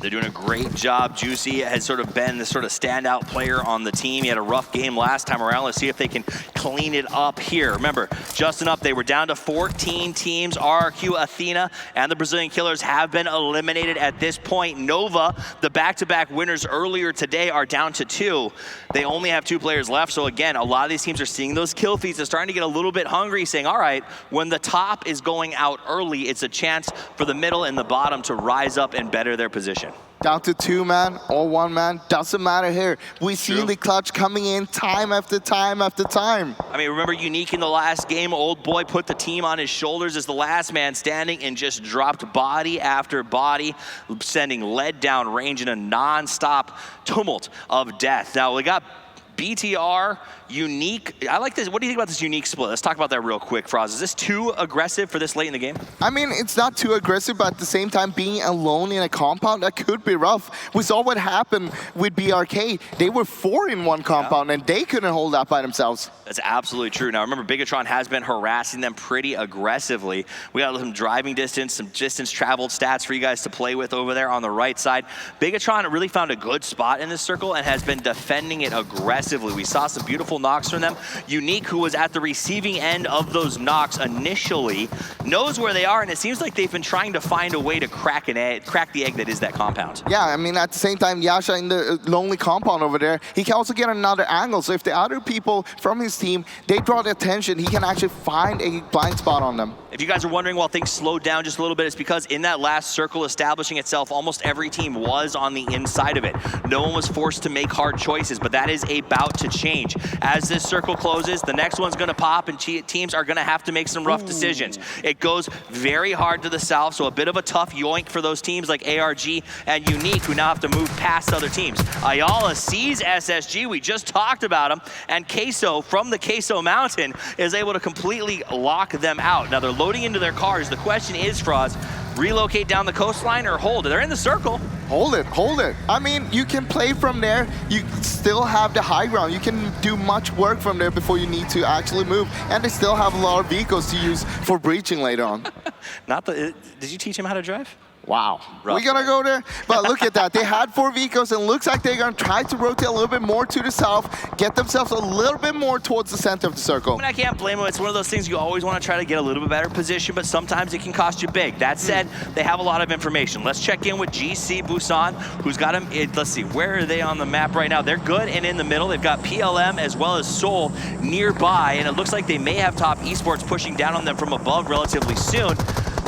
They're doing a great job. Juicy has sort of been the sort of standout player on the team. He had a rough game last time around. Let's see if they can clean it up here. Remember, Justin up, they were down to 14 teams. RRQ, Athena, and the Brazilian Killers have been eliminated at this point. Nova, the back-to-back winners earlier today, are down to 2. They only have 2 players left. So again, a lot of these teams are seeing those kill feeds. They're starting to get a little bit hungry, saying, all right, when the top is going out early, it's a chance for the middle and the bottom to rise up and better their position. Down to 2 man or 1 man, doesn't matter here. We see the clutch coming in time after time after time. I mean, remember Unique in the last game, Old Boy put the team on his shoulders as the last man standing and just dropped body after body, sending lead down range in a non-stop tumult of death. Now we got BTR, Unique. I like this. What do you think about this Unique split? Let's talk about that real quick, Froz. Is this too aggressive for this late in the game? I mean, it's not too aggressive, but at the same time, being alone in a compound, that could be rough. We saw what happened with BRK. They were 4 in one compound, and they couldn't hold that by themselves. That's absolutely true. Now, remember, Bigatron has been harassing them pretty aggressively. We got some driving distance, some distance traveled stats for you guys to play with over there on the right side. Bigatron really found a good spot in this circle and has been defending it aggressively. We saw some beautiful knocks from them. Unique, who was at the receiving end of those knocks initially, knows where they are, and it seems like they've been trying to find a way to crack the egg that is that compound. Yeah, I mean, at the same time, Yasha in the lonely compound over there, he can also get another angle. So if the other people from his team, they draw the attention, he can actually find a blind spot on them. If you guys are wondering why things slowed down just a little bit, it's because in that last circle establishing itself, almost every team was on the inside of it. No one was forced to make hard choices, but that is about to change. As this circle closes, the next one's going to pop, and teams are going to have to make some rough decisions. It goes very hard to the south, so a bit of a tough yoink for those teams like ARG and Unique, who now have to move past other teams. Ayala sees SSG, we just talked about him, and Queso from the Queso Mountain is able to completely lock them out. Now they're loading into their cars. The question is, Froz, relocate down the coastline or hold it? They're in the circle. Hold it, hold it. I mean, you can play from there. You still have the high ground. You can do much work from there before you need to actually move. And they still have a lot of vehicles to use for breaching later on. Did you teach him how to drive? Wow. Rough. We're gonna go there, but look at that. They had 4 vehicles, and looks like they're gonna try to rotate a little bit more to the south, get themselves a little bit more towards the center of the circle. I mean, I can't blame them. It's one of those things you always want to try to get a little bit better position, but sometimes it can cost you big. That said, they have a lot of information. Let's check in with GC Busan, who's got them. Let's see, where are they on the map right now? They're good and in the middle. They've got PLM as well as Seoul nearby, and it looks like they may have Top Esports pushing down on them from above relatively soon.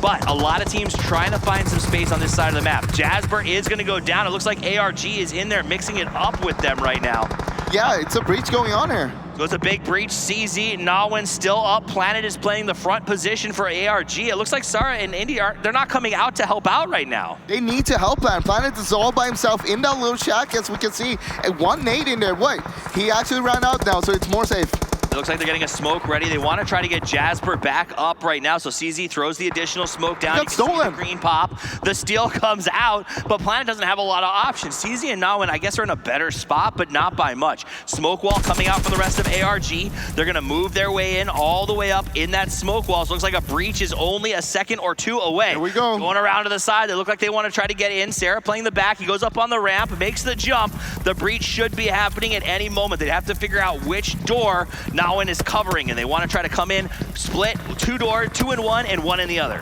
But a lot of teams trying to find some space on this side of the map. Jasper is going to go down. It looks like ARG is in there mixing it up with them right now. Yeah, it's a breach going on here. Goes a big breach, CZ, Nawin still up. Planet is playing the front position for ARG. It looks like Sara and Indy they're not coming out to help out right now. They need to help Planet. Planet is all by himself in that little shack, as we can see. One nade in there, wait. He actually ran out now, so it's more safe. It looks like they're getting a smoke ready. They want to try to get Jasper back up right now, so CZ throws the additional smoke down. You can see the green pop. The steal comes out, but Planet doesn't have a lot of options. CZ and Nawin, I guess, are in a better spot, but not by much. Smoke wall coming out for the rest of ARG. They're going to move their way in all the way up in that smoke wall. So it looks like a breach is only a second or two away. Here we go. Going around to the side. They look like they want to try to get in. Sarah playing the back. He goes up on the ramp, makes the jump. The breach should be happening at any moment. They'd have to figure out which door Nawin is covering, and they want to try to come in, split, two in one and one in the other.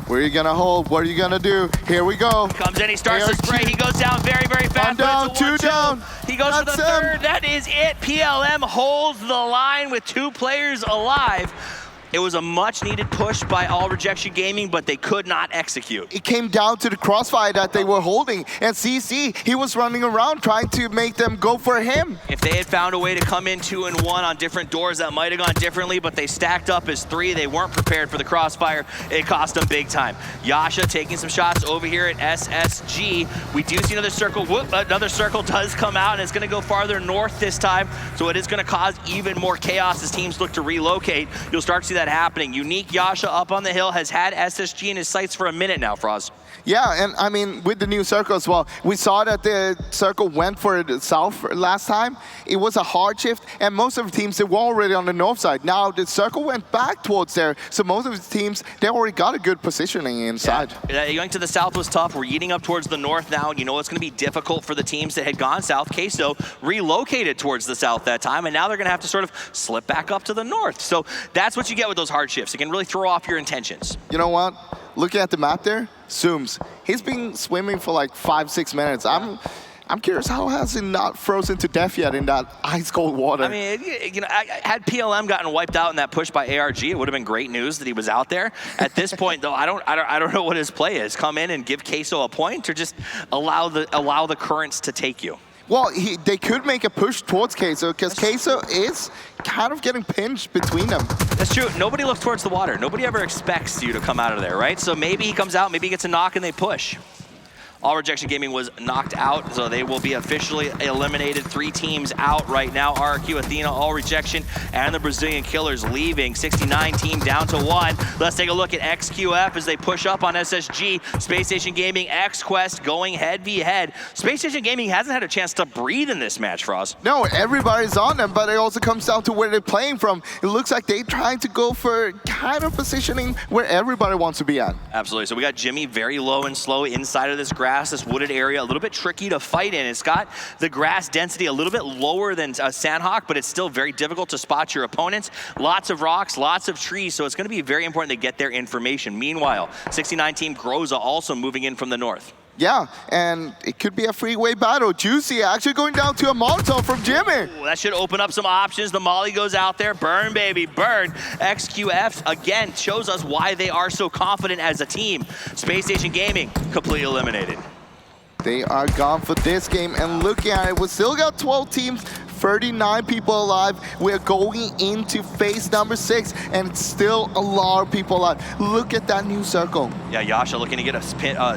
Where are you gonna hold? What are you gonna do? Here we go. Comes in, he starts to spray. He goes down very, very fast. One down, two down. He goes for the third. That is it. PLM holds the line with 2 players alive. It was a much-needed push by All Rejection Gaming, but they could not execute. It came down to the crossfire that they were holding, and CC, he was running around trying to make them go for him. If they had found a way to come in 2 and 1 on different doors, that might have gone differently, but they stacked up as 3. They weren't prepared for the crossfire. It cost them big time. Yasha taking some shots over here at SSG. We do see another circle. Whoop, another circle does come out, and it's going to go farther north this time, so it is going to cause even more chaos as teams look to relocate. You'll start to see that happening. Unique Yasha up on the hill has had SSG in his sights for a minute now, Froz. Yeah, and I mean, with the new circle as well, we saw that the circle went for the south last time. It was a hard shift, and most of the teams, they were already on the north side. Now the circle went back towards there, so most of the teams, they already got a good positioning inside. Yeah. Going to the south was tough. We're eating up towards the north now. You know it's going to be difficult for the teams that had gone south. Queso relocated towards the south that time, and now they're going to have to sort of slip back up to the north. So that's what you get with those hard shifts. It can really throw off your intentions. You know what? Looking at the map there, Zooms. He's been swimming for like 5-6 minutes. I'm curious, how has he not frozen to death yet in that ice cold water? I mean, you know, had PLM gotten wiped out in that push by ARG, it would have been great news that he was out there. At this point, though, I don't know what his play is. Come in and give Queso a point, or just allow the currents to take you. Well, they could make a push towards Queso, because Queso is kind of getting pinched between them. That's true. Nobody looks towards the water. Nobody ever expects you to come out of there, right? So maybe he comes out, maybe he gets a knock, and they push. All Rejection Gaming was knocked out, so they will be officially eliminated. 3 teams out right now. RRQ, Athena, All Rejection, and the Brazilian Killers leaving. 69 team down to 1. Let's take a look at XQF as they push up on SSG. Space Station Gaming, XQuest going head-to-head. Space Station Gaming hasn't had a chance to breathe in this match, Froz. No, everybody's on them, but it also comes down to where they're playing from. It looks like they're trying to go for kind of positioning where everybody wants to be at. Absolutely. So we got Jimmy very low and slow inside of this grass, this wooded area, a little bit tricky to fight in. It's got the grass density a little bit lower than Sanhok, but it's still very difficult to spot your opponents. Lots of rocks, lots of trees, so it's going to be very important to get their information. Meanwhile, 69 team Groza also moving in from the north. Yeah, and it could be a freeway battle. Juicy actually going down to a Molotov from Jimmy. Ooh, that should open up some options. The Molly goes out there. Burn, baby, burn. XQF, again, shows us why they are so confident as a team. Space Station Gaming, completely eliminated. They are gone for this game, and looking at it, we still got 12 teams, 39 people alive. We're going into phase number 6, and it's still a lot of people alive. Look at that new circle. Yeah, Yasha looking to get a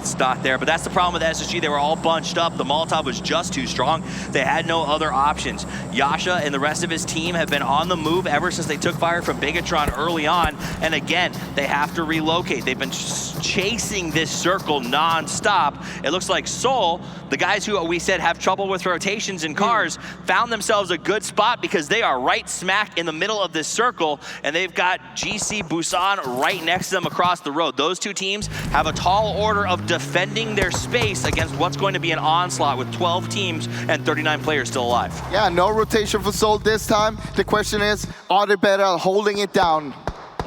spot there, but that's the problem with SSG. They were all bunched up. The Molotov was just too strong. They had no other options. Yasha and the rest of his team have been on the move ever since they took fire from Bigatron early on, and again, they have to relocate. They've been chasing this circle non-stop. It looks like Seoul, the guys who we said have trouble with rotations in cars, found themselves a good spot because they are right smack in the middle of this circle, and they've got GC Busan right next to them across the road. Those 2 teams have a tall order of defending their space against what's going to be an onslaught with 12 teams and 39 players still alive. Yeah, no rotation for Seoul this time. The question is, are they better at holding it down?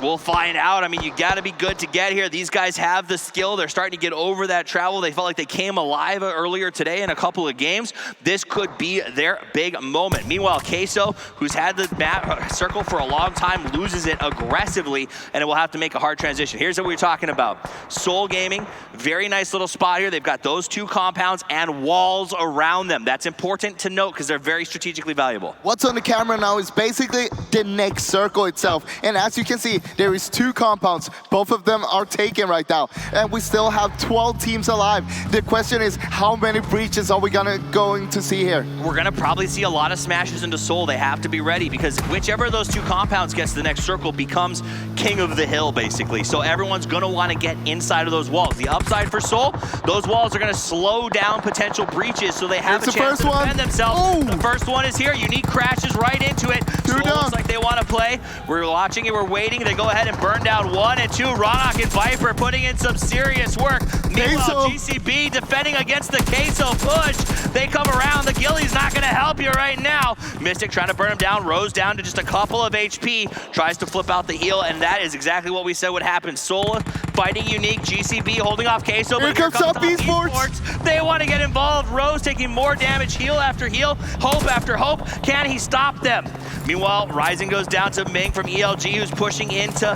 We'll find out. I mean, you got to be good to get here. These guys have the skill. They're starting to get over that travel. They felt like they came alive earlier today in a couple of games. This could be their big moment. Meanwhile, Queso, who's had the map circle for a long time, loses it aggressively, and it will have to make a hard transition. Here's what we're talking about. Soul Gaming, very nice little spot here. They've got those 2 compounds and walls around them. That's important to note because they're very strategically valuable. What's on the camera now is basically the next circle itself. And as you can see, there is 2 compounds. Both of them are taken right now. And we still have 12 teams alive. The question is, how many breaches are we going to see here? We're going to probably see a lot of smashes into Soul. They have to be ready because whichever of those 2 compounds gets to the next circle becomes king of the hill, basically. So everyone's going to want to get inside of those walls. The upside for Soul, those walls are going to slow down potential breaches so they have a chance to defend themselves. The first one is here. Unique crashes right into it. Soul looks like they want to play. We're watching it. We're waiting. They go ahead and burn down 1 and 2. Ronok and Viper putting in some serious work. Meanwhile, GCB defending against the Queso push. They come around. The Ghillie's not going to help you right now. Mystic trying to burn him down. Rose down to just a couple of HP. Tries to flip out the heal, and that is exactly what we said would happen. Sola fighting Unique. GCB holding off Queso. Here comes Top Esports. They want to get involved. Rose taking more damage. Heal after heal. Hope after hope. Can he stop them? Meanwhile, Rising goes down to Ming from ELG, who's pushing into...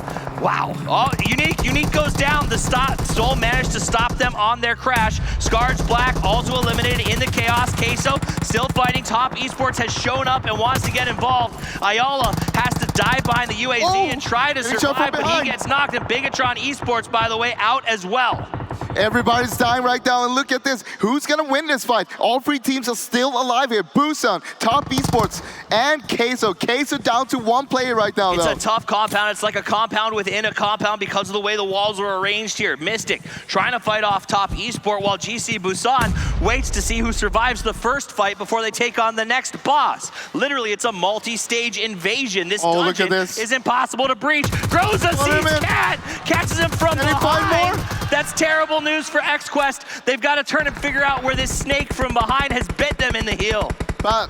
Wow. Oh, Unique goes down. The Soul managed to stop them on their crash. Scar's Black also eliminated in the chaos. Queso still fighting. Top Esports has shown up and wants to get involved. Ayala has to dive behind the UAZ and try to survive, but he gets knocked. And Bigatron Esports, by the way, out as well. Everybody's dying right now, and look at this. Who's gonna win this fight? All 3 teams are still alive here. Busan, Top Esports, and Queso. Queso down to 1 player right now, It's a tough compound. It's like a compound within a compound because of the way the walls are arranged here. Mystic trying to fight off Top Esport while GC Busan waits to see who survives the first fight before they take on the next boss. Literally, it's a multi-stage invasion. This dungeon is impossible to breach. Groza sees Cat, catches him from behind. That's terrible news for XQuest. They've got to turn and figure out where this snake from behind has bit them in the heel. But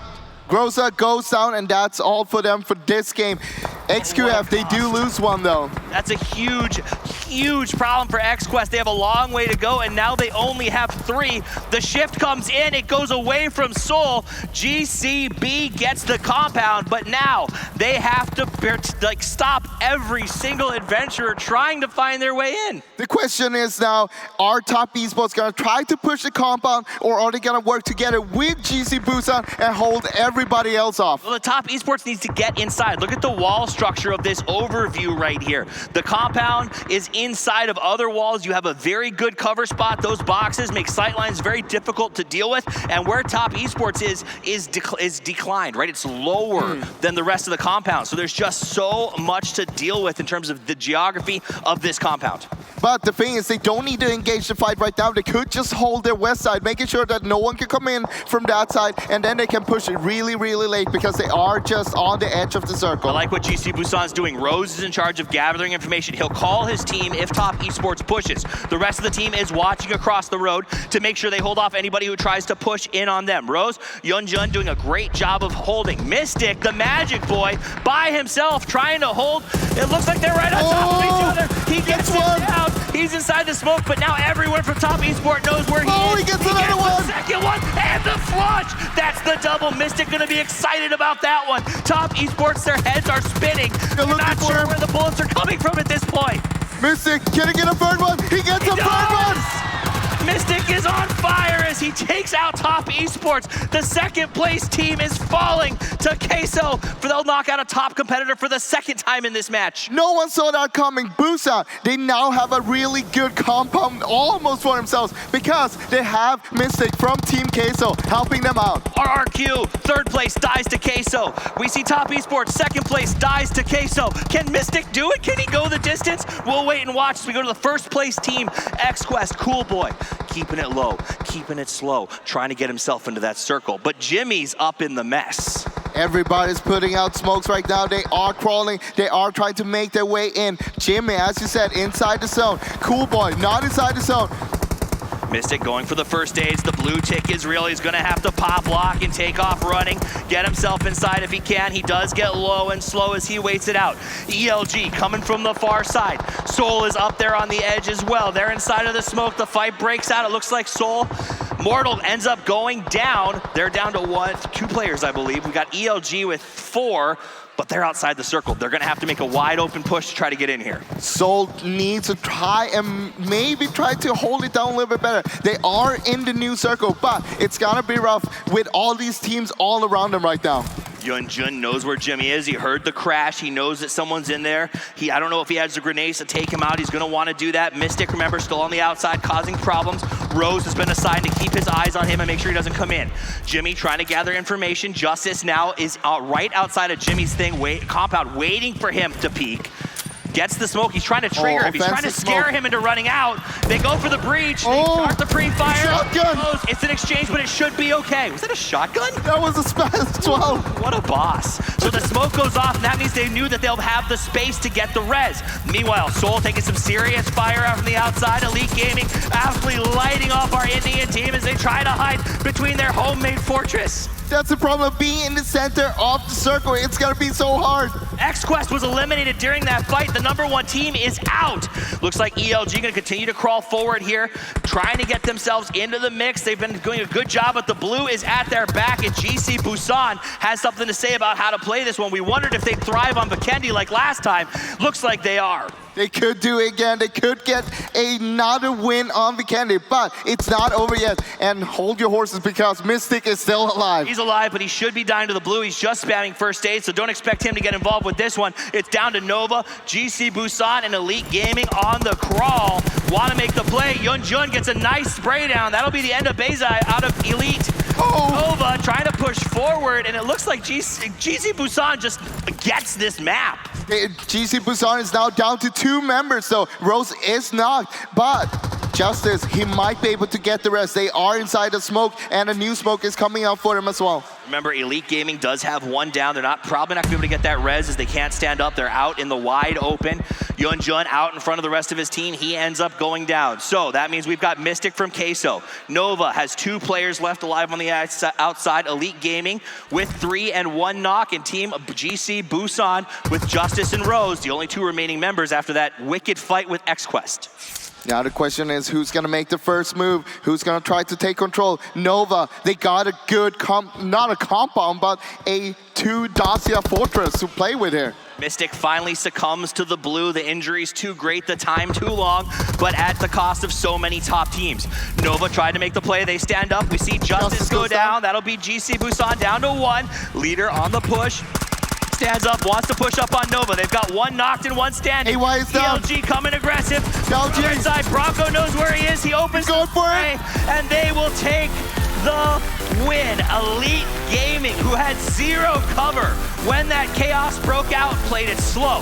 Groza goes down, and that's all for them for this game. XQF, they do lose 1 though. That's a huge problem for XQuest. They have a long way to go, and now they only have 3. The shift comes in, it goes away from Soul. GCB gets the compound, but now they have to stop every single adventurer trying to find their way in. The question is now, are Top Esports gonna try to push the compound, or are they gonna work together with GC Busan and hold everybody else off? Well, the Top Esports needs to get inside. Look at the wall structure of this overview right here. The compound is inside of other walls. You have a very good cover spot. Those boxes make sightlines very difficult to deal with, and where Top Esports is declined, right? It's lower than the rest of the compound. So there's just so much to deal with in terms of the geography of this compound. But the thing is, they don't need to engage the fight right now. They could just hold their west side, making sure that no one can come in from that side, and then they can push it really, really late because they are just on the edge of the circle. I like what GC Busan's doing. Rose is in charge of gathering information. He'll call his team if Top Esports pushes. The rest of the team is watching across the road to make sure they hold off anybody who tries to push in on them. Rose, Yunjun doing a great job of holding. Mystic, the magic boy, by himself trying to hold. It looks like they're right on top of each other. He gets one down. He's inside the smoke, but now everyone from Top Esport knows where he is. He gets another one. The second one and the flush. That's the double. Mystic gonna be excited about that one. Top Esports, their heads are spinning. They're not sure where the bullets are coming from at this point. Mystic, can he get a third one? He gets a third one! Mystic is on fire as he takes out Top Esports. The second place team is falling to Queso, for they'll knock out a top competitor for the second time in this match. No one saw that coming. Busan, they now have a really good compound almost for themselves because they have Mystic from Team Queso helping them out. RRQ, third place dies to Queso. We see Top Esports, second place dies to Queso. Can Mystic do it? Can he go the distance? We'll wait and watch as we go to the first place team, XQuest, Cool Boy. Keeping it low, keeping it slow, trying to get himself into that circle. But Jimmy's up in the mess. Everybody's putting out smokes right now. They are crawling. They are trying to make their way in. Jimmy, as you said, inside the zone. Cool Boy, not inside the zone. Mystic going for the first stage. The blue tick is real. He's going to have to pop lock and take off running. Get himself inside if he can. He does get low and slow as he waits it out. ELG coming from the far side. Soul is up there on the edge as well. They're inside of the smoke. The fight breaks out. It looks like Soul. Mortal ends up going down. They're down to 2 players, I believe. We got ELG with 4. But they're outside the circle. They're going to have to make a wide open push to try to get in here. Soul needs to try and maybe try to hold it down a little bit better. They are in the new circle, but it's going to be rough with all these teams all around them right now. Yunjun knows where Jimmy is. He heard the crash. He knows that someone's in there. I don't know if he has the grenades to take him out. He's going to want to do that. Mystic, remember, still on the outside, causing problems. Rose has been assigned to keep his eyes on him and make sure he doesn't come in. Jimmy trying to gather information. Justice now is right outside of Jimmy's compound, waiting for him to peek. Gets the smoke. He's trying to trigger him. He's trying to scare him into running out. They go for the breach. They start the pre-fire. Shotgun. It's an exchange, but it should be okay. Was that a shotgun? That was a spaz 12. What a boss. So the smoke goes off, and that means they knew that they'll have the space to get the res. Meanwhile, Soul taking some serious fire out from the outside. Elite Gaming absolutely lighting off our Indian team as they try to hide between their homemade fortress. That's the problem of being in the center of the circle. It's gonna be so hard. XQuest was eliminated during that fight. The #1 team is out. Looks like ELG gonna continue to crawl forward here, trying to get themselves into the mix. They've been doing a good job, but the blue is at their back, and GC Busan has something to say about how to play this one. We wondered if they'd thrive on Vikendi like last time. Looks like they are. They could do it again. They could get another win on Vikendi, but it's not over yet. And hold your horses because Mystic is still alive. He's alive, but he should be dying to the blue. He's just spamming first aid, so don't expect him to get involved with this one. It's down to Nova, GC Busan, and Elite Gaming on the crawl. Want to make the play. Yunjun gets a nice spray down. That'll be the end of Beizai out of Elite. Nova trying to push forward, and it looks like GC Busan just gets this map. GC Busan is now down to 2 members, so Rose is knocked, but Justice, he might be able to get the rest. They are inside the smoke, and a new smoke is coming out for him as well. Remember, Elite Gaming does have 1 down. They're probably not going to be able to get that res as they can't stand up. They're out in the wide open. Yunjun out in front of the rest of his team. He ends up going down. So that means we've got Mystic from Queso. Nova has 2 players left alive on the outside. Elite Gaming with 3 and 1 knock, and team GC Busan with Justice and Rose, the only 2 remaining members after that wicked fight with XQuest. Now the question is who's gonna make the first move? Who's gonna try to take control? Nova, they got a good, not a compound, but a 2 Dacia Fortress to play with here. Mystic finally succumbs to the blue. The injury's too great, the time too long, but at the cost of so many top teams. Nova tried to make the play. They stand up. We see Justice go down. That'll be GC Busan down to 1. Leader on the push. Stands up, wants to push up on Nova. They've got 1 knocked and 1 standing. AY is down. ELG coming aggressive. LG Inside, Bronco knows where he is. He opens the play, and they will take the win. Elite Gaming, who had 0 cover when that chaos broke out, played it slow,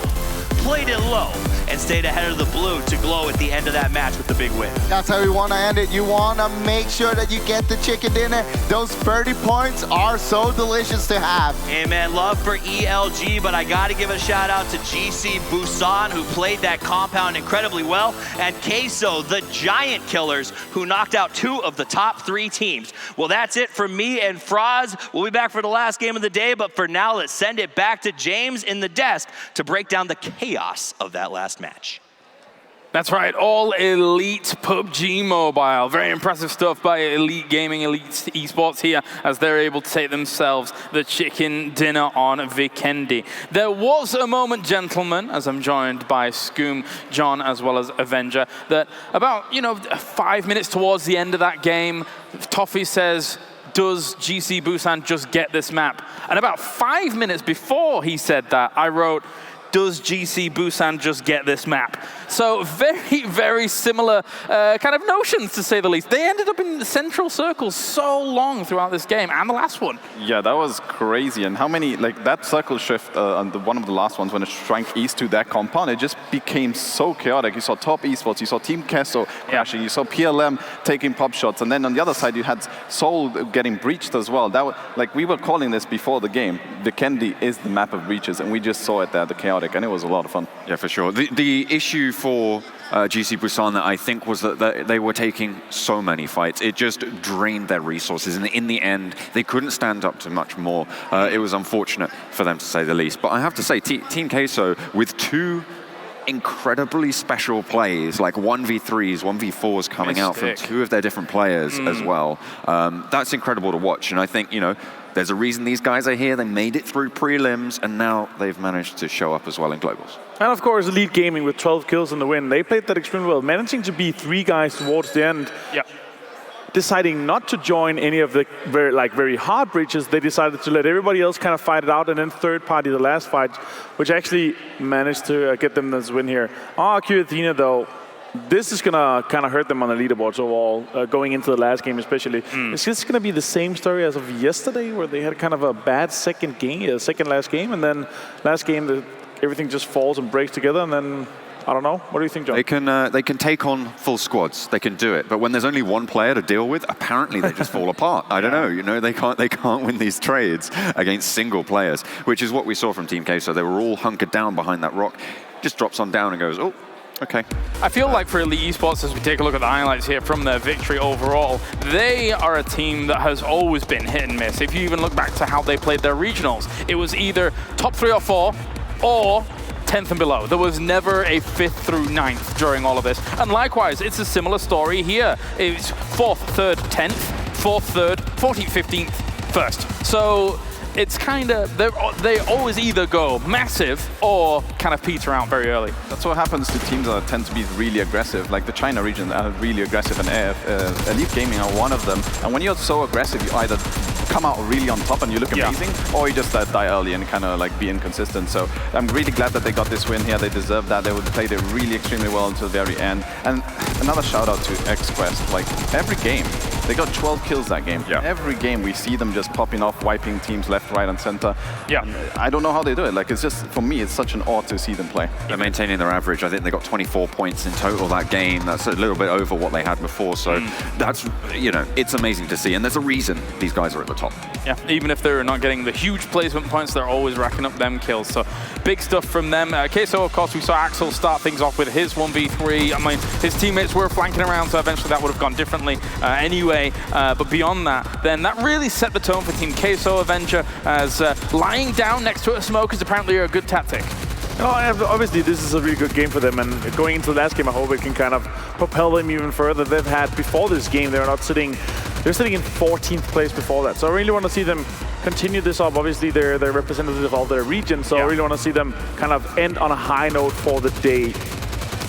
played it low, and stayed ahead of the blue to glow at the end of that match with the big win. That's how you want to end it. You want to make sure that you get the chicken dinner. Those 30 points are so delicious to have. Amen. Love for ELG, but I got to give a shout out to GC Busan, who played that compound incredibly well, and Queso, the Giant Killers, who knocked out 2 of the top 3 teams. Well, that's it for me and Fraz. We'll be back for the last game of the day, but for now, let's send it back to James in the desk to break down the chaos of that last match. That's right, all elite PUBG Mobile. Very impressive stuff by Elite Gaming, Elite Esports here, as they're able to take themselves the chicken dinner on Vikendi. There was a moment, gentlemen, as I'm joined by Scoom, John, as well as Avenger, that about, 5 minutes towards the end of that game, Toffee says, does GC Busan just get this map? And about 5 minutes before he said that, I wrote, does GC Busan just get this map? So very, very similar kind of notions, to say the least. They ended up in the central circle so long throughout this game, and the last one. Yeah, that was crazy. And how many, that circle shift on one of the last ones when it shrank east to that compound, it just became so chaotic. You saw top esports, you saw Team Queso crashing, you saw PLM taking pop shots, and then on the other side you had Seoul getting breached as well. That was, we were calling this before the game. Vikendi is the map of breaches, and we just saw it there, the chaos. chaotic, and it was a lot of fun. Yeah, for sure. The issue for GC Busan, I think, was that they were taking so many fights. It just drained their resources, and in the end, they couldn't stand up to much more. It was unfortunate for them, to say the least. But I have to say, Team Queso, with two incredibly special plays, like 1v3s, 1v4s coming out from two of their different players as well. That's incredible to watch, and I think, you know, there's a reason these guys are here. They made it through prelims, and now they've managed to show up as well in globals. And of course, Elite Gaming with 12 kills in the win. They played that extremely well, managing to beat 3 guys towards the end. Yeah. Deciding not to join any of the very hard breaches, they decided to let everybody else kind of fight it out, and then third party the last fight, which actually managed to get them this win here. RQ Athena, though, this is gonna kind of hurt them on the leaderboards overall, going into the last game especially. It's just gonna be the same story as of yesterday, where they had kind of a bad second last game, and then last game everything just falls and breaks together, and then I don't know. What do you think, John? They can take on full squads. They can do it. But when there's only one player to deal with, apparently they just fall apart. I don't know. You know, they can't win these trades against single players, which is what we saw from Team Queso. They were all hunkered down behind that rock. Just drops on down and goes, oh, okay. I feel like for Elite Esports, as we take a look at the highlights here from their victory overall, they are a team that has always been hit and miss. If you even look back to how they played their regionals, it was either top 3 or 4 or 10th and below. There was never a 5th through 9th during all of this. And likewise, it's a similar story here. It's 4th, 3rd, 10th, 4th, 3rd, 14th, 15th, 1st. So it's kind of, they always either go massive or kind of peter out very early. That's what happens to teams that tend to be really aggressive. Like the China region are really aggressive, and Elite Gaming are one of them. And when you're so aggressive, you either come out really on top and you look amazing, or you just die early and kind of like be inconsistent. So I'm really glad that they got this win here. They deserve that. They played it really extremely well until the very end. And another shout out to XQuest. Like every game, they got 12 kills that game. Yeah. Every game we see them just popping off, wiping teams left, right, and center. Yeah. And I don't know how they do it. Like it's just, for me, it's such an awe to see them play. They're maintaining their average. I think they got 24 points in total that game. That's a little bit over what they had before. So that's, you know, it's amazing to see. And there's a reason these guys are at the top. Yeah, even if they're not getting the huge placement points, they're always racking up them kills. So big stuff from them. Queso, of course, we saw Axel start things off with his 1v3. I mean, his teammates were flanking around, so eventually that would have gone differently anyway. But beyond that, then that really set the tone for Team Queso Avenger, as lying down next to a smoke is apparently a good tactic. Obviously, this is a really good game for them, and going into the last game, I hope it can kind of propel them even further. They've had, before this game, they're sitting in 14th place before that. So I really want to see them continue this up. Obviously, they're representative of their region, so I really want to see them kind of end on a high note for the day.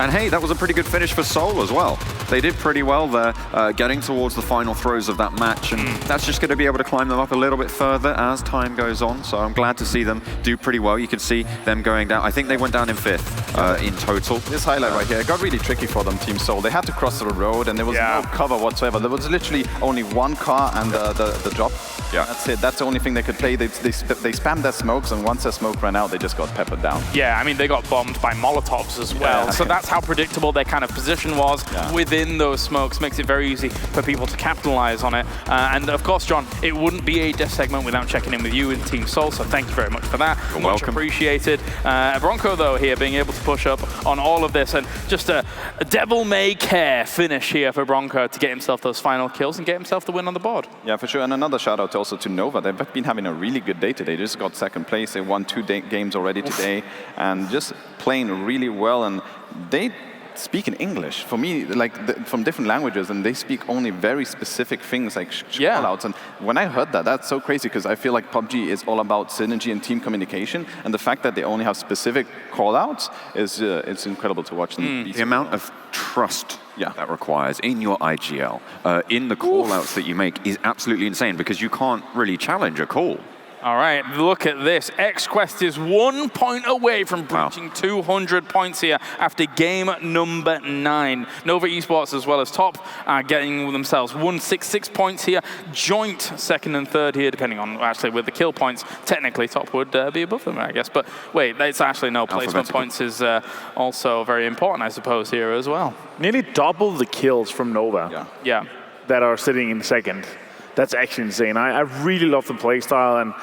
And hey, that was a pretty good finish for Seoul as well. They did pretty well there, getting towards the final throws of that match, and that's just going to be able to climb them up a little bit further as time goes on. So I'm glad to see them do pretty well. You can see them going down. I think they went down in 5th in total. This highlight right here, it got really tricky for them, Team Seoul. They had to cross the road, and there was no cover whatsoever. There was literally only one car and the drop. Yeah, that's it. That's the only thing they could play. They spammed their smokes, and once their smoke ran out, they just got peppered down. Yeah, I mean, they got bombed by Molotovs as well. Yeah. So that's how predictable their kind of position was within those smokes. Makes it very easy for people to capitalize on it. And of course, John, it wouldn't be a death segment without checking in with you in Team Seoul, so thank you very much for that. You're much welcome. Appreciated. Bronco, though, here being able to push up on all of this, and just a devil-may-care finish here for Bronco to get himself those final kills and get himself the win on the board. Yeah, for sure. And another shout out also to Nova. They've been having a really good day today. They just got 2nd place. They won 2 games already today, and just playing really well. And they speak in English, for me, like from different languages, and they speak only very specific things like call-outs. And when I heard that, that's so crazy, because I feel like PUBG is all about synergy and team communication, and the fact that they only have specific call-outs is it's incredible to watch them. The amount of trust that requires in your IGL, in the call-outs that you make, is absolutely insane, because you can't really challenge a call. All right, look at this. XQuest is 1 point away from breaching 200 points here after game number 9. Nova Esports, as well as Top, are getting themselves 166 points here. Joint 2nd and 3rd here, depending on, actually, with the kill points. Technically, Top would be above them, I guess. But wait, it's actually no placement points is also very important, I suppose, here as well. Nearly double the kills from Nova that are sitting in 2nd. That's actually insane. I really love the playstyle, and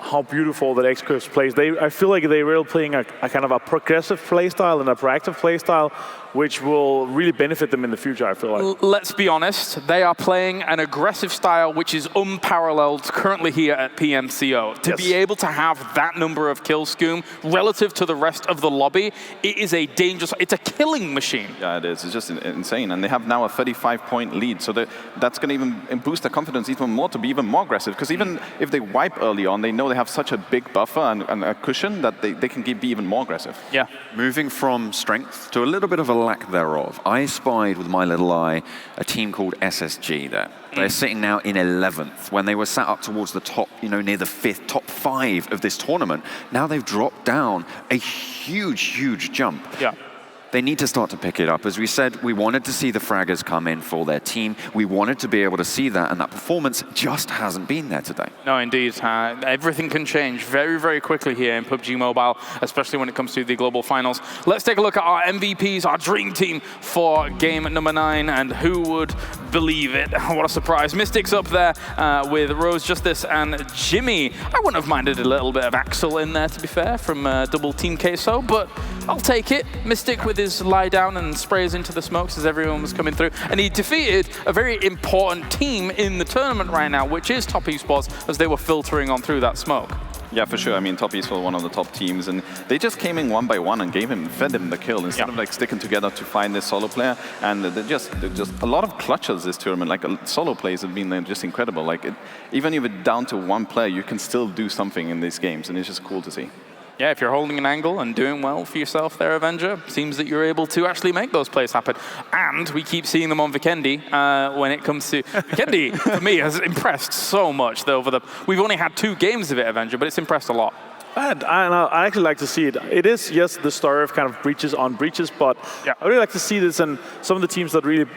how beautiful that X-Curves plays. I feel like they're really playing a kind of a progressive play style and a proactive play style, which will really benefit them in the future, I feel like. Let's be honest, they are playing an aggressive style which is unparalleled currently here at PMCO. To be able to have that number of kills, Scoom, relative to the rest of the lobby, it is a dangerous, it's a killing machine. Yeah, it is. It's just insane. And they have now a 35-point lead, so that's going to even boost their confidence even more to be even more aggressive. Because even if they wipe early on, they know they have such a big buffer and a cushion that they can be even more aggressive. Yeah. Moving from strength to a little bit of a lack thereof. I spied with my little eye a team called SSG there. They're sitting now in 11th when they were sat up towards the top, near the 5th, top 5 of this tournament. Now they've dropped down a huge jump. Yeah. They need to start to pick it up. As we said, we wanted to see the fraggers come in for their team. We wanted to be able to see that, and that performance just hasn't been there today. No, indeed. Everything can change very quickly here in PUBG Mobile, especially when it comes to the global finals. Let's take a look at our MVPs, our dream team for game number 9, and who would believe it? What a surprise. Mystic's up there with Rose Justice and Jimmy. I wouldn't have minded a little bit of Axel in there, to be fair, from double Team Queso, but I'll take it. Mystic with his lie down and sprays into the smokes as everyone was coming through. And he defeated a very important team in the tournament right now, which is Top Esports, as they were filtering on through that smoke. Yeah, for sure. I mean, Top Esports, one of the top teams, and they just came in one by one and fed him the kill instead of like sticking together to find this solo player. And they're just a lot of clutches this tournament. Like solo plays have been just incredible. Like even if it's down to one player, you can still do something in these games, and it's just cool to see. Yeah, if you're holding an angle and doing well for yourself there, Avenger, seems that you're able to actually make those plays happen. And we keep seeing them on Vikendi when it comes to... Vikendi, for me, has impressed so much. We've only had 2 games of it, Avenger, but it's impressed a lot. I actually like to see it. It is, yes, the story of kind of breaches on breaches, but I really like to see this, and some of the teams that really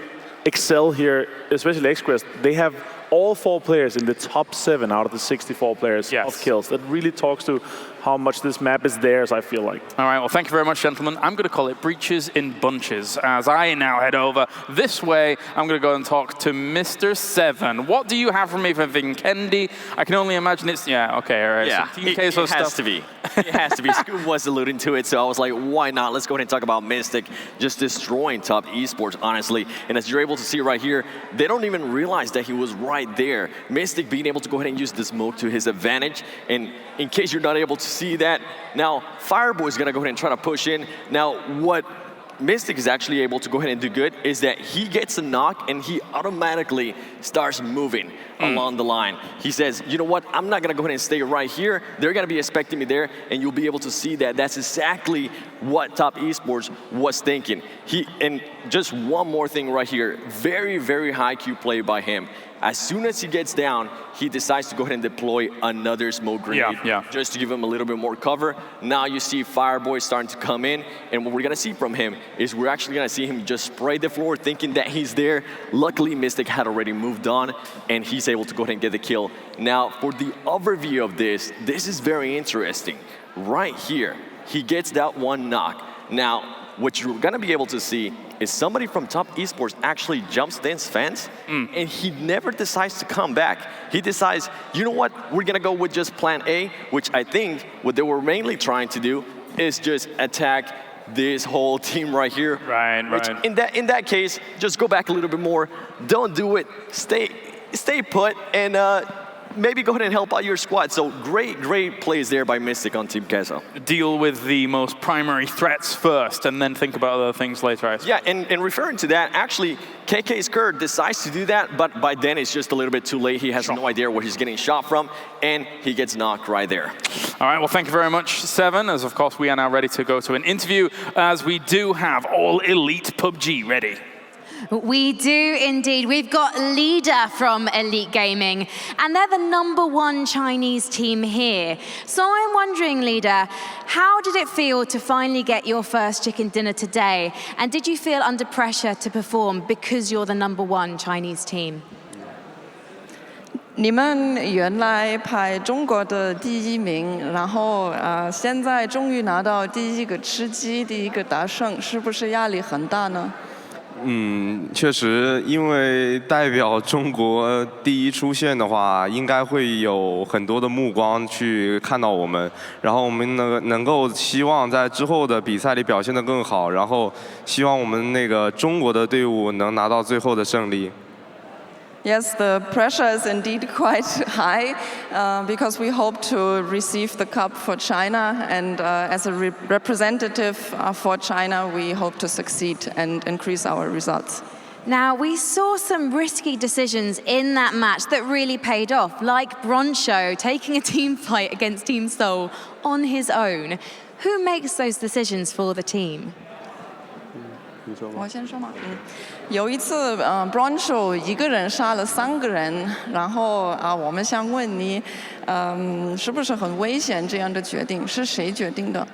excel here, especially X-Quest, they have all 4 players in the top 7 out of the 64 players of kills. That really talks to how much this map is theirs, I feel like. All right, well, thank you very much, gentlemen. I'm going to call it breaches in bunches. As I now head over this way, I'm going to go and talk to Mr. 7. What do you have for me for Vikendi? I can only imagine it's... Yeah, okay, all right. Yeah, so it has to be. It has to be. Scoop was alluding to it, so I was like, why not? Let's go ahead and talk about Mystic just destroying Top Esports, honestly. And as you're able to see right here, they don't even realize that he was right there. Mystic being able to go ahead and use the smoke to his advantage. And in case you're not able to see that, now Fireboy's gonna go ahead and try to push in. Now what Mystic is actually able to go ahead and do good is that he gets a knock and he automatically starts moving along the line. He says, you know what, I'm not gonna go ahead and stay right here. They're gonna be expecting me there, and you'll be able to see that that's exactly what Top Esports was thinking. And just one more thing right here, very high Q play by him. As soon as he gets down, he decides to go ahead and deploy another smoke grenade just to give him a little bit more cover. Now you see Fireboy starting to come in, and what we're gonna see from him is we're actually gonna see him just spray the floor thinking that he's there. Luckily, Mystic had already moved on, and he's able to go ahead and get the kill. Now, for the overview of this is very interesting. Right here, he gets that one knock. Now, what you're gonna be able to see is somebody from Top Esports actually jumps this fence, and he never decides to come back. He decides, you know what, we're gonna go with just plan A, which I think what they were mainly trying to do is just attack this whole team right here. Which in that case, just go back a little bit more. Don't do it. Stay put, and maybe go ahead and help out your squad. So great plays there by Mystic on Team Queso. Deal with the most primary threats first, and then think about other things later, I suppose. Yeah, and referring to that, actually, KK's Kurt decides to do that, but by then it's just a little bit too late. He has no idea where he's getting shot from, and he gets knocked right there. All right, well, thank you very much, 7, as of course we are now ready to go to an interview, as we do have all elite PUBG ready. We do indeed. We've got Leader from Elite Gaming, and they're the #1 Chinese team here. So I'm wondering, Leader, how did it feel to finally get your first chicken dinner today? And did you feel under pressure to perform because you're the #1 Chinese team? 你们原来排中国的第1名，然后现在终于拿到第1个吃鸡，第1个达胜，是不是压力很大呢？确实，因为代表中国第一出现的话，应该会有很多的目光去看到我们，然后我们能够希望在之后的比赛里表现得更好，然后希望我们那个中国的队伍能拿到最后的胜利。Yes, the pressure is indeed quite high because we hope to receive the cup for China, and as a representative for China, we hope to succeed and increase our results. Now, we saw some risky decisions in that match that really paid off, like Broncho taking a team fight against Team Seoul on his own. Who makes those decisions for the team? 我先说嘛，有一次Broncho 一个人杀了3个人，然后我们想问你，是不是很危险这样的决定？是谁决定的？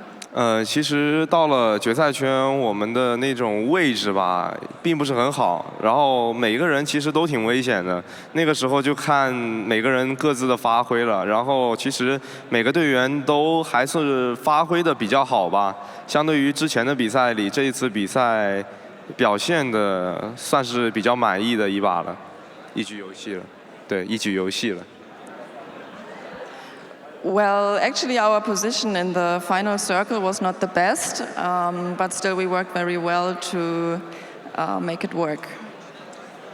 其实到了决赛圈，我们的那种位置吧，并不是很好，然后每个人其实都挺危险的。那个时候就看每个人各自的发挥了，然后其实每个队员都还是发挥的比较好吧。相对于之前的比赛里，这一次比赛表现的算是比较满意的一把了，一局游戏了，对，一局游戏了。Well, actually, our position in the final circle was not the best, but still we worked very well to make it work.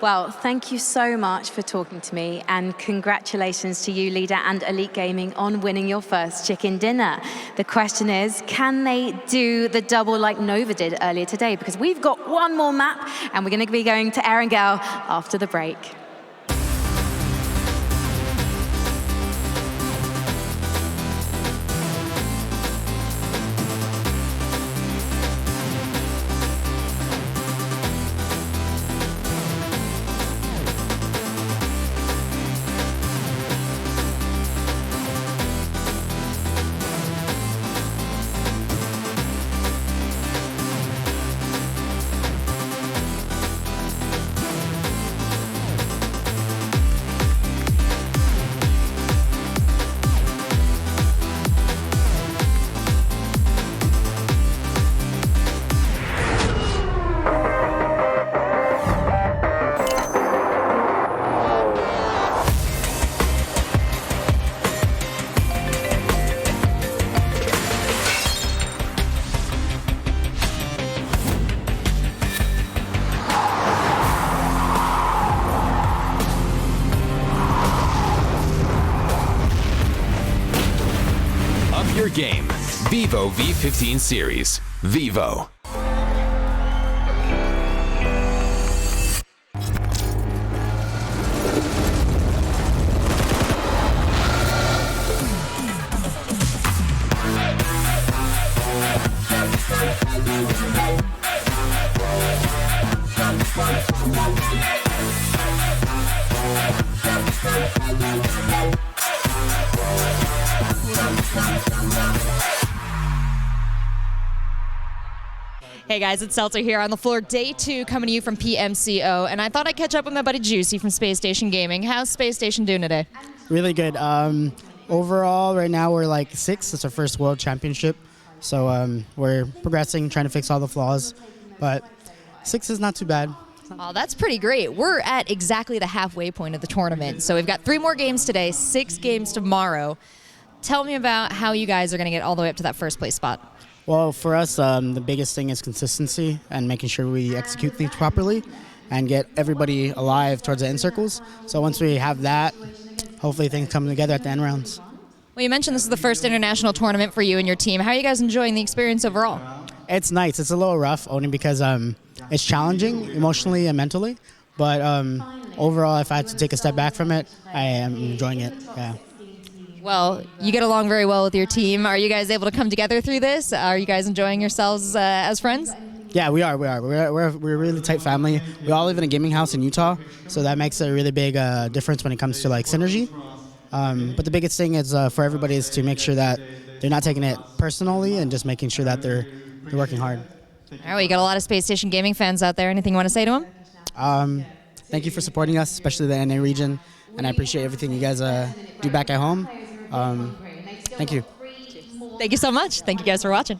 Well, thank you so much for talking to me, and congratulations to you, Leader and Elite Gaming, on winning your first chicken dinner. The question is, can they do the double like Nova did earlier today? Because we've got one more map, and we're going to be going to Erangel after the break. Your game, Vivo V15 series. Vivo. Hey guys, it's Seltzer here on the floor, day 2, coming to you from PMCO, and I thought I'd catch up with my buddy Juicy from Space Station Gaming. How's Space Station doing today? Really good. Overall, right now we're like 6th. It's our first World Championship, so we're progressing, trying to fix all the flaws, but 6 is not too bad. Oh, that's pretty great. We're at exactly the halfway point of the tournament, so we've got 3 more games today, 6 games tomorrow. Tell me about how you guys are going to get all the way up to that first place spot. Well, for us, the biggest thing is consistency and making sure we execute things properly and get everybody alive towards the end circles. So once we have that, hopefully things come together at the end rounds. Well, you mentioned this is the first international tournament for you and your team. How are you guys enjoying the experience overall? It's nice. It's a little rough, only because it's challenging emotionally and mentally. But overall, if I had to take a step back from it, I am enjoying it. Yeah. Well, you get along very well with your team. Are you guys able to come together through this? Are you guys enjoying yourselves as friends? Yeah, we are. We're a really tight family. We all live in a gaming house in Utah, so that makes a really big difference when it comes to like synergy. But the biggest thing is for everybody is to make sure that they're not taking it personally and just making sure that they're working hard. All right, well, you got a lot of Space Station Gaming fans out there. Anything you want to say to them? Thank you for supporting us, especially the NA region, and I appreciate everything you guys do back at home. Thank you. Thank you so much. Thank you guys for watching.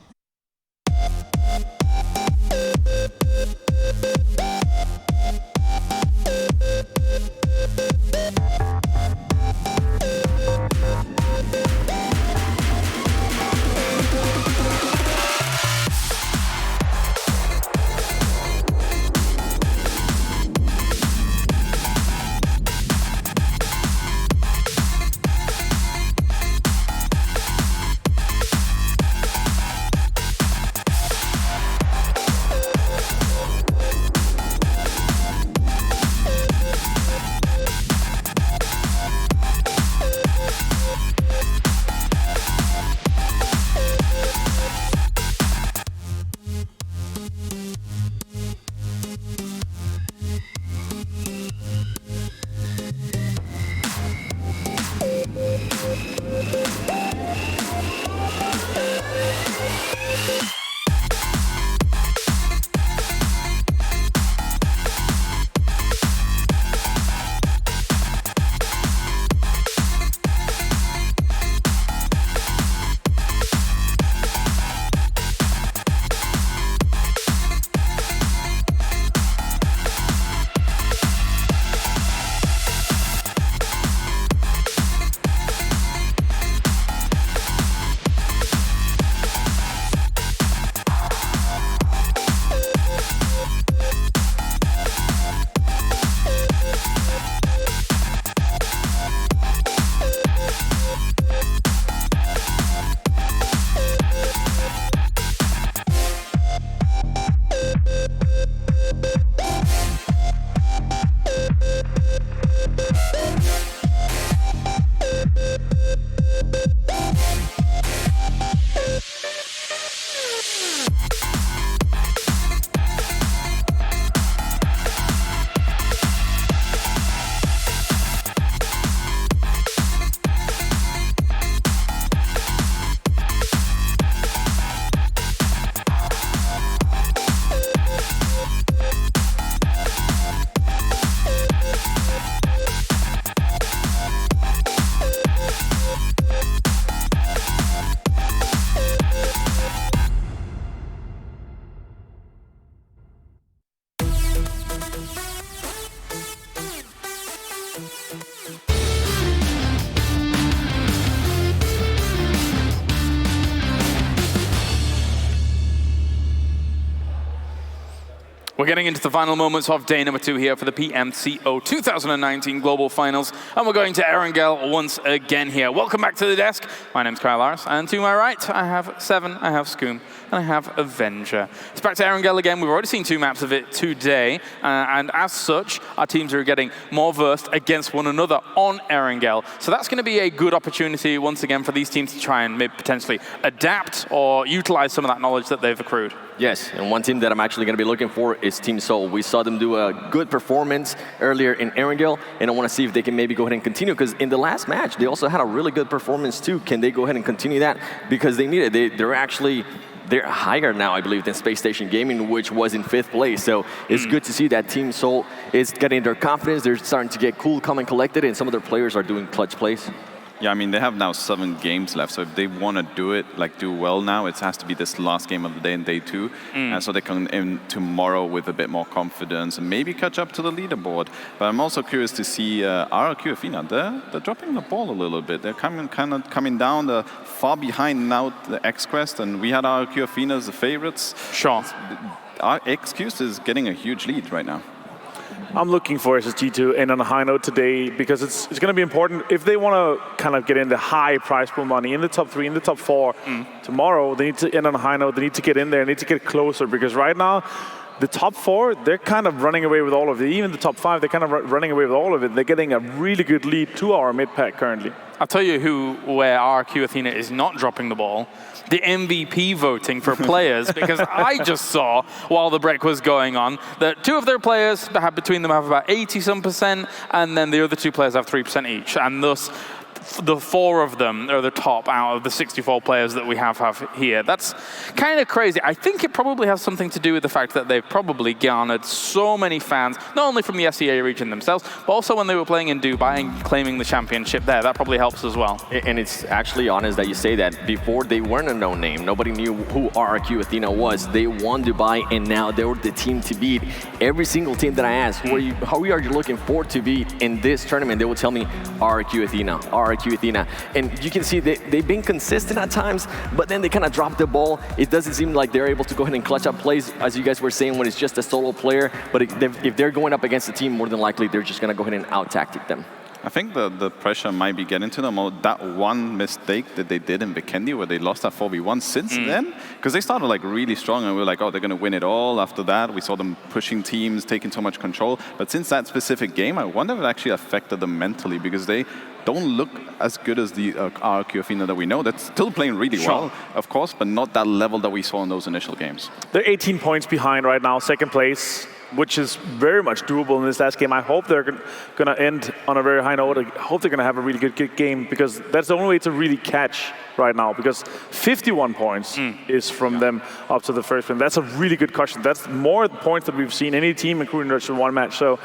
We're getting into the final moments of day number 2 here for the PMCO 2019 Global Finals, and we're going to Erangel once again here. Welcome back to the desk. My name's Kyle Lars, and to my right, I have Seven, I have Skoom, and I have Avenger. It's back to Erangel again. We've already seen 2 maps of it today, and as such, our teams are getting more versed against one another on Erangel. So that's going to be a good opportunity once again for these teams to try and maybe potentially adapt or utilize some of that knowledge that they've accrued. Yes, and one team that I'm actually going to be looking for is Team Seoul. We saw them do a good performance earlier in Erangel, and I want to see if they can maybe go ahead and continue, because in the last match, they also had a really good performance too. Can they go ahead and continue that? Because they need it. They're higher now, I believe, than Space Station Gaming, which was in 5th place. So it's good to see that Team Seoul is getting their confidence. They're starting to get cool, calm, and collected, and some of their players are doing clutch plays. Yeah, I mean, they have now 7 games left, so if they want to do it, like do well now, it has to be this last game of the day in day 2. So they come in tomorrow with a bit more confidence and maybe catch up to the leaderboard. But I'm also curious to see RRQ Athena. They're dropping the ball a little bit. They're coming down. They're far behind now the X-Quest, and we had RRQ Athena as the favorites. Sure. Our Excuse is getting a huge lead right now. I'm looking for SSG to end on a high note today, because it's going to be important. If they want to kind of get in the high prize pool money, in the top 3, in the top 4, tomorrow, they need to end on a high note. They need to get in there. They need to get closer, because right now, the top 4, they're kind of running away with all of it. Even the top 5, they're kind of running away with all of it. They're getting a really good lead to our mid-pack currently. I'll tell you where RQ Athena is not dropping the ball. The MVP voting for players, because I just saw while the break was going on that 2 of their players have between them have about 80-some%, and then the other 2 players have 3% each, and thus the 4 of them are the top out of the 64 players that we have here. That's kind of crazy. I think it probably has something to do with the fact that they've probably garnered so many fans, not only from the SEA region themselves, but also when they were playing in Dubai and claiming the championship there. That probably helps as well. And it's actually honest that you say that. Before, they weren't a known name. Nobody knew who RRQ Athena was. They won Dubai, and now they were the team to beat. Every single team that I asked, how are you looking forward to beat in this tournament, they will tell me RRQ Athena, RRQ Athena. And you can see they've been consistent at times, but then they kind of drop the ball. It doesn't seem like they're able to go ahead and clutch up plays, as you guys were saying, when it's just a solo player. But if they're going up against a team, more than likely, they're just going to go ahead and out-tactic them. I think the pressure might be getting to them. That one mistake that they did in Vikendi, where they lost that 4v1 since then, because they started like really strong, and we were like, oh, they're going to win it all. After that, we saw them pushing teams, taking so much control. But since that specific game, I wonder if it actually affected them mentally, because they don't look as good as the RRQ Athena that we know. That's still playing really well, of course, but not that level that we saw in those initial games. They're 18 points behind right now, 2nd place, which is very much doable in this last game. I hope they're going to end on a very high note. I hope they're going to have a really good game, because that's the only way to really catch right now, because 51 points is from them up to the 1st win. That's a really good cushion. That's more points than we've seen any team, including us, in one match. So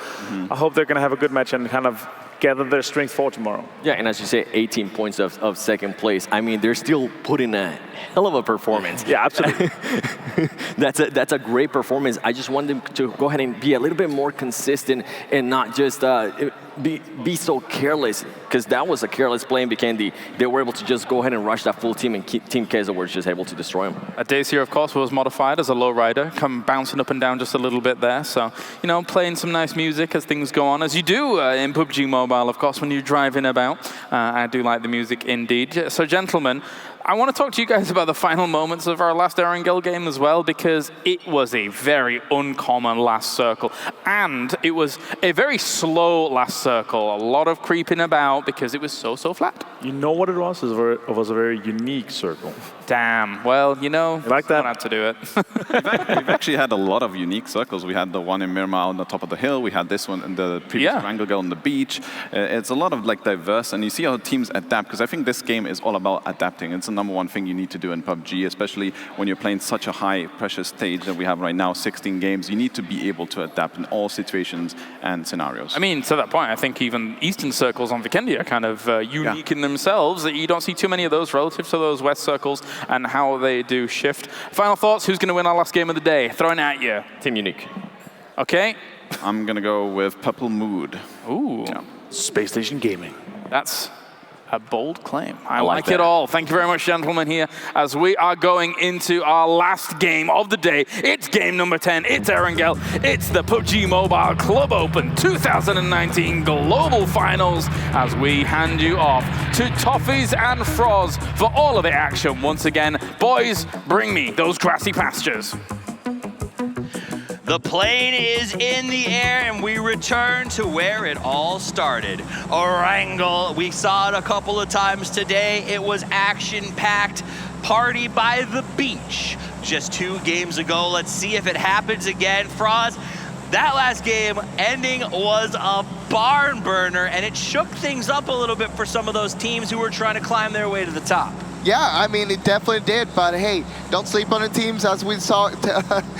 I hope they're going to have a good match and kind of gather their strength for tomorrow. Yeah, and as you say, 18 points of 2nd place. I mean, they're still putting a hell of a performance. Yeah, absolutely. That's a great performance. I just want them to go ahead and be a little bit more consistent and not just be so careless, because that was a careless play in Vikendi. They were able to just go ahead and rush that full team, and Team Keza were just able to destroy them. Daisy, of course, was modified as a low rider, come bouncing up and down just a little bit there. So, you know, playing some nice music as things go on, as you do in PUBG Mobile, of course, when you're driving about. I do like the music indeed. So, gentlemen, I want to talk to you guys about the final moments of our last Erangel game as well, because it was a very uncommon last circle. And it was a very slow last circle. A lot of creeping about because it was so flat. You know what it was? It was a very unique circle. Damn. Well, you know, like that? I had to do it. We've actually had a lot of unique circles. We had the one in Miramar on the top of the hill. We had this one in the previous Erangel on the beach. It's a lot of like diverse, and you see how teams adapt, because I think this game is all about adapting. It's the #1 thing you need to do in PUBG, especially when you're playing such a high pressure stage that we have right now, 16 games. You need to be able to adapt in all situations and scenarios. I mean, to that point, I think even Eastern circles on Vikendi are kind of unique in themselves. You don't see too many of those relative to those West circles and how they do shift. Final thoughts, who's going to win our last game of the day? Throwing at you. Team Unique. Okay. I'm going to go with Purple Mood. Ooh. Space Station Gaming. That's A bold claim. I like it all. Thank you very much, gentlemen, here as we are going into our last game of the day. It's game number 10. It's Erangel. It's the PUBG Mobile Club Open 2019 Global Finals as we hand you off to Toffees and Froz for all of the action once again. Boys, bring me those grassy pastures. The plane is in the air and we return to where it all started. Erangel, we saw it a couple of times today. It was action-packed. Party by the beach just 2 games ago. Let's see if it happens again. Froz, that last game ending was a barn burner and it shook things up a little bit for some of those teams who were trying to climb their way to the top. Yeah, I mean, it definitely did, but hey, don't sleep on the teams as we saw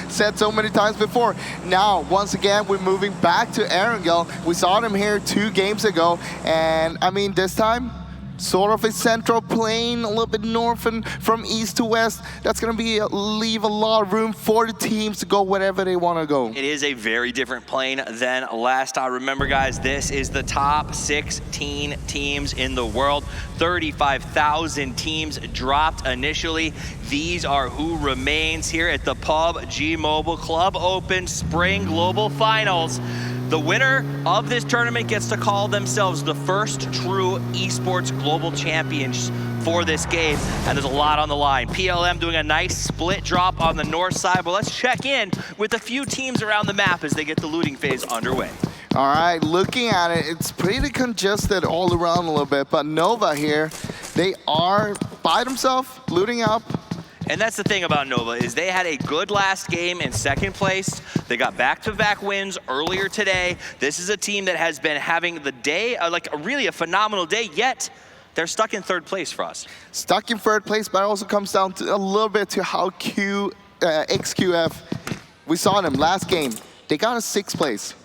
said so many times before. Now, once again, we're moving back to Erangel. We saw them here 2 games ago, and I mean, this time, sort of a central plane, a little bit north and from east to west. That's going to leave a lot of room for the teams to go wherever they want to go. It is a very different plane than last time. Remember, guys, this is the top 16 teams in the world. 35,000 teams dropped initially. These are who remains here at the PUBG Mobile Club Open Spring Global Finals. The winner of this tournament gets to call themselves the first true esports global champions for this game, and there's a lot on the line. PLM doing a nice split drop on the north side, but let's check in with a few teams around the map as they get the looting phase underway. All right, looking at it, it's pretty congested all around a little bit, but Nova here, they are by themselves, looting up. And that's the thing about Nova, is they had a good last game in 2nd place. They got back-to-back wins earlier today. This is a team that has been having the day, really a phenomenal day, yet they're stuck in 3rd place for us. Stuck in 3rd place, but it also comes down to a little bit to how XQF, we saw them last game. They got a 6th place.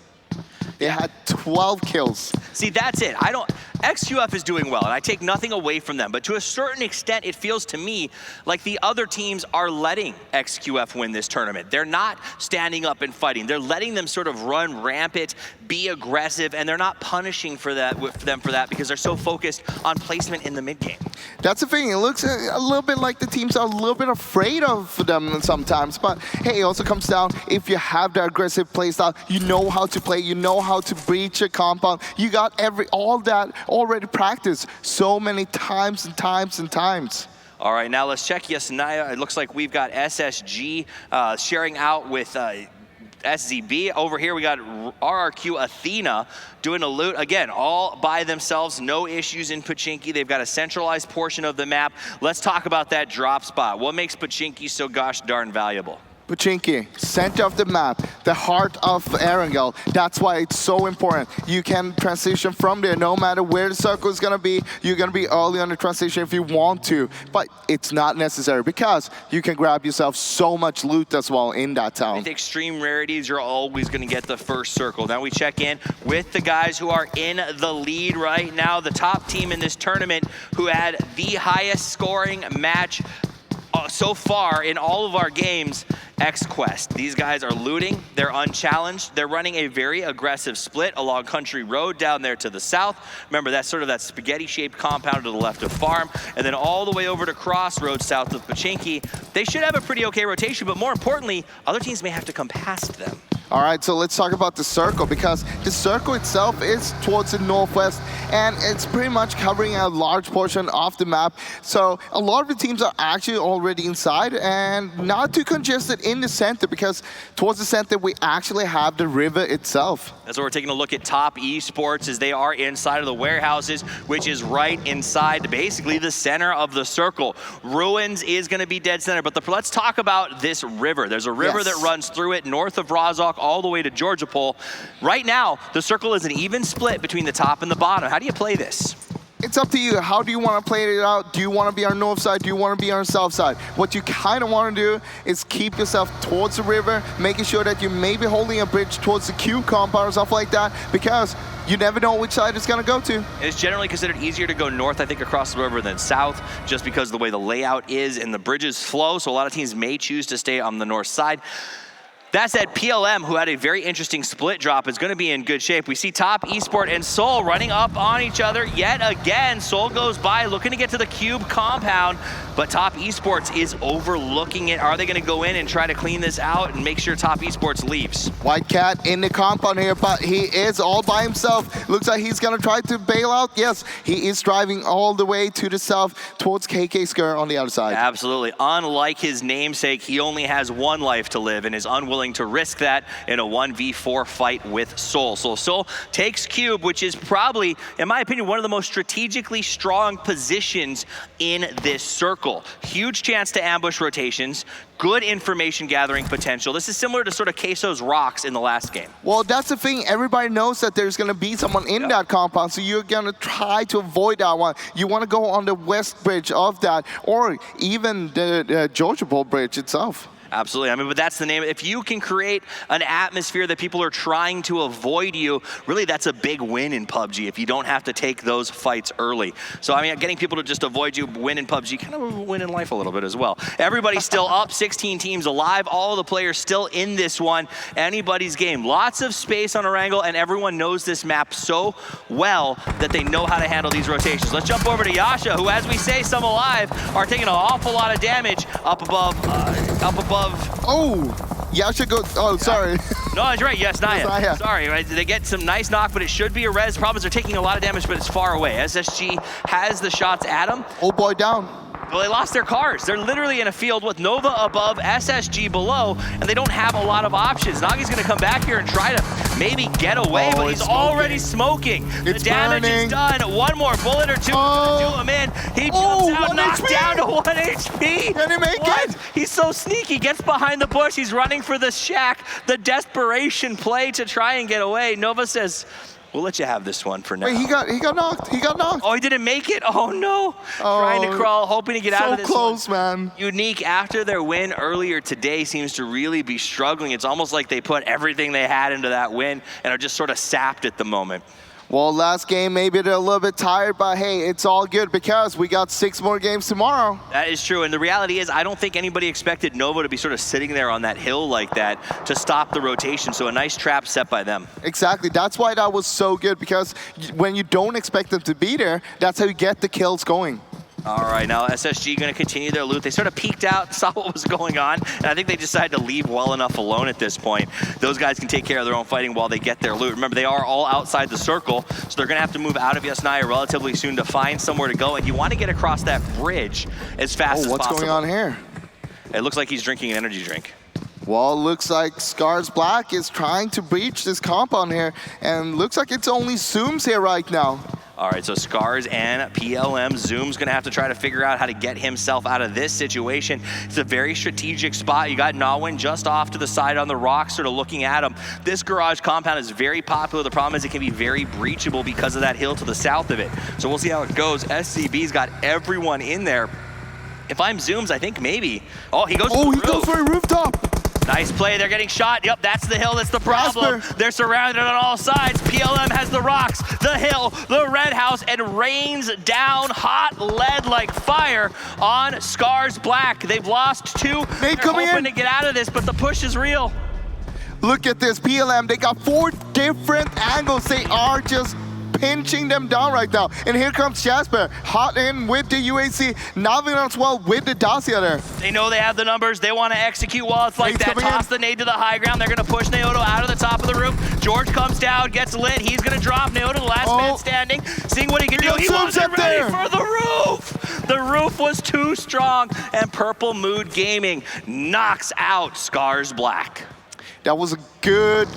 They had 12 kills. See, that's it. XQF is doing well, and I take nothing away from them, but to a certain extent, it feels to me like the other teams are letting XQF win this tournament. They're not standing up and fighting. They're letting them sort of run rampant, be aggressive, and they're not punishing for them for that because they're so focused on placement in the mid game. That's the thing. It looks a little bit like the teams are a little bit afraid of them sometimes, but hey, it also comes down, if you have the aggressive play style, you know how to play, you know how to breach a compound, you got all that already practiced so many times and times and times. All right, now let's check Yasnaya. It looks like we've got SSG sharing out with SZB. Over here we got RRQ Athena doing a loot. Again, all by themselves, no issues in Pachinki. They've got a centralized portion of the map. Let's talk about that drop spot. What makes Pachinki so gosh darn valuable? Pachinki, center of the map, the heart of Erangel. That's why it's so important. You can transition from there no matter where the circle is going to be. You're going to be early on the transition if you want to, but it's not necessary because you can grab yourself so much loot as well in that town. With extreme rarities, you're always going to get the first circle. Now we check in with the guys who are in the lead right now. The top team in this tournament who had the highest scoring match so far in all of our games, XQuest. These guys are looting, they're unchallenged, they're running a very aggressive split along Country Road down there to the south. Remember, that's sort of that spaghetti-shaped compound to the left of Farm, and then all the way over to Crossroads south of Pachinki. They should have a pretty okay rotation, but more importantly, other teams may have to come past them. All right, so let's talk about the circle, because the circle itself is towards the northwest, and it's pretty much covering a large portion of the map. So a lot of the teams are actually already inside and not too congested in the center, because towards the center we actually have the river itself. That's why we're taking a look at Top Esports as they are inside of the warehouses, which is right inside basically the center of the circle. Ruins is going to be dead center, but let's talk about this river. There's a river that runs through it north of Rozhok all the way to Georgia Pole. Right now, the circle is an even split between the top and the bottom. How do you play this? It's up to you. How do you want to play it out? Do you want to be on north side? Do you want to be on south side? What you kind of want to do is keep yourself towards the river, making sure that you may be holding a bridge towards the Q compound or stuff like that, because you never know which side it's going to go to. It's generally considered easier to go north, I think, across the river than south, just because of the way the layout is and the bridges flow, so a lot of teams may choose to stay on the north side. That said, PLM, who had a very interesting split drop, is going to be in good shape. We see Top Esport and Seoul running up on each other yet again. Seoul goes by, looking to get to the Cube compound, but Top Esports is overlooking it. Are they going to go in and try to clean this out and make sure Top Esports leaves? White Cat in the compound here, but he is all by himself. Looks like he's going to try to bail out. Yes, he is driving all the way to the south towards KK Skur on the other side. Absolutely. Unlike his namesake, he only has one life to live and is unwilling to risk that in a 1v4 fight with Seoul. So Seoul takes Cube, which is probably, in my opinion, one of the most strategically strong positions in this circle. Huge chance to ambush rotations, good information gathering potential. This is similar to sort of Queso's rocks in the last game. Well, that's the thing. Everybody knows that there's going to be someone in that compound, so you're going to try to avoid that one. You want to go on the west bridge of that, or even the Georgia Bowl bridge itself. Absolutely. I mean, but that's the name. If you can create an atmosphere that people are trying to avoid you, really that's a big win in PUBG if you don't have to take those fights early. So, I mean, getting people to just avoid you, win in PUBG, kind of a win in life a little bit as well. Everybody's still up, 16 teams alive, all of the players still in this one. Anybody's game. Lots of space on Erangel, and everyone knows this map so well that they know how to handle these rotations. Let's jump over to Yasha, who, as we say, some alive, are taking an awful lot of damage up above. Oh, Yasha goes, oh, sorry. No, that's right, yes, Naya. Naya. Sorry, right? They get some nice knock, but it should be a res. Problem is they're taking a lot of damage, but it's far away. SSG has the shots at him. Oh boy, down. Well, they lost their cars. They're literally in a field with Nova above, SSG below, and they don't have a lot of options. Nagi's gonna come back here and try to maybe get away, but he's already smoking. The damage is done. One more bullet or two to do him in. He jumps out, knocked down to 1 HP. Can he make it? He's so sneaky, gets behind the bush. He's running for the shack. The desperation play to try and get away. Nova says, we'll let you have this one for now. Wait, he got knocked. He got knocked. Oh, he didn't make it. Oh no. Trying to crawl, hoping to get out of this. So close, one. man. Unique, after their win earlier today, seems to really be struggling. It's almost like they put everything they had into that win and are just sort of sapped at the moment. Well, last game, maybe they're a little bit tired, but hey, it's all good because we got 6 more games tomorrow. That is true, and the reality is I don't think anybody expected Nova to be sort of sitting there on that hill like that to stop the rotation, so a nice trap set by them. Exactly, that's why that was so good, because when you don't expect them to be there, that's how you get the kills going. All right, now SSG going to continue their loot. They sort of peeked out, saw what was going on, and I think they decided to leave well enough alone at this point. Those guys can take care of their own fighting while they get their loot. Remember, they are all outside the circle, so they're going to have to move out of Yasnaya relatively soon to find somewhere to go, and you want to get across that bridge as fast as possible. What's going on here? It looks like he's drinking an energy drink. Well, looks like Scars Black is trying to breach this compound here, and looks like it's only Zooms here right now. All right, so Scars and PLM. Zoom's gonna have to try to figure out how to get himself out of this situation. It's a very strategic spot. You got Nawin just off to the side on the rocks, sort of looking at him. This garage compound is very popular. The problem is it can be very breachable because of that hill to the south of it. So we'll see how it goes. SCB's got everyone in there. If I'm Zooms, I think maybe. Oh, he goes for the roof. He goes for a rooftop. Nice play, they're getting shot. Yep, that's the hill, that's the problem. They're surrounded on all sides. PLM has the rocks, the hill, the red house, and rains down hot lead like fire on Scars Black. They've lost 2. They're hoping to get out of this, but the push is real. Look at this, PLM, they got 4 different angles. They are just pinching them down right now. And here comes Jasper, hot in with the UAC, Navin as well with the Dacia there. They know they have the numbers, they want to execute while it's like that. Toss the nade to the high ground, they're going to push Naoto out of the top of the roof. George comes down, gets lit, he's going to drop Naoto, the last man standing, seeing what he can do. He wasn't ready for the roof! The roof was too strong, and Purple Mood Gaming knocks out Scars Black. That was a good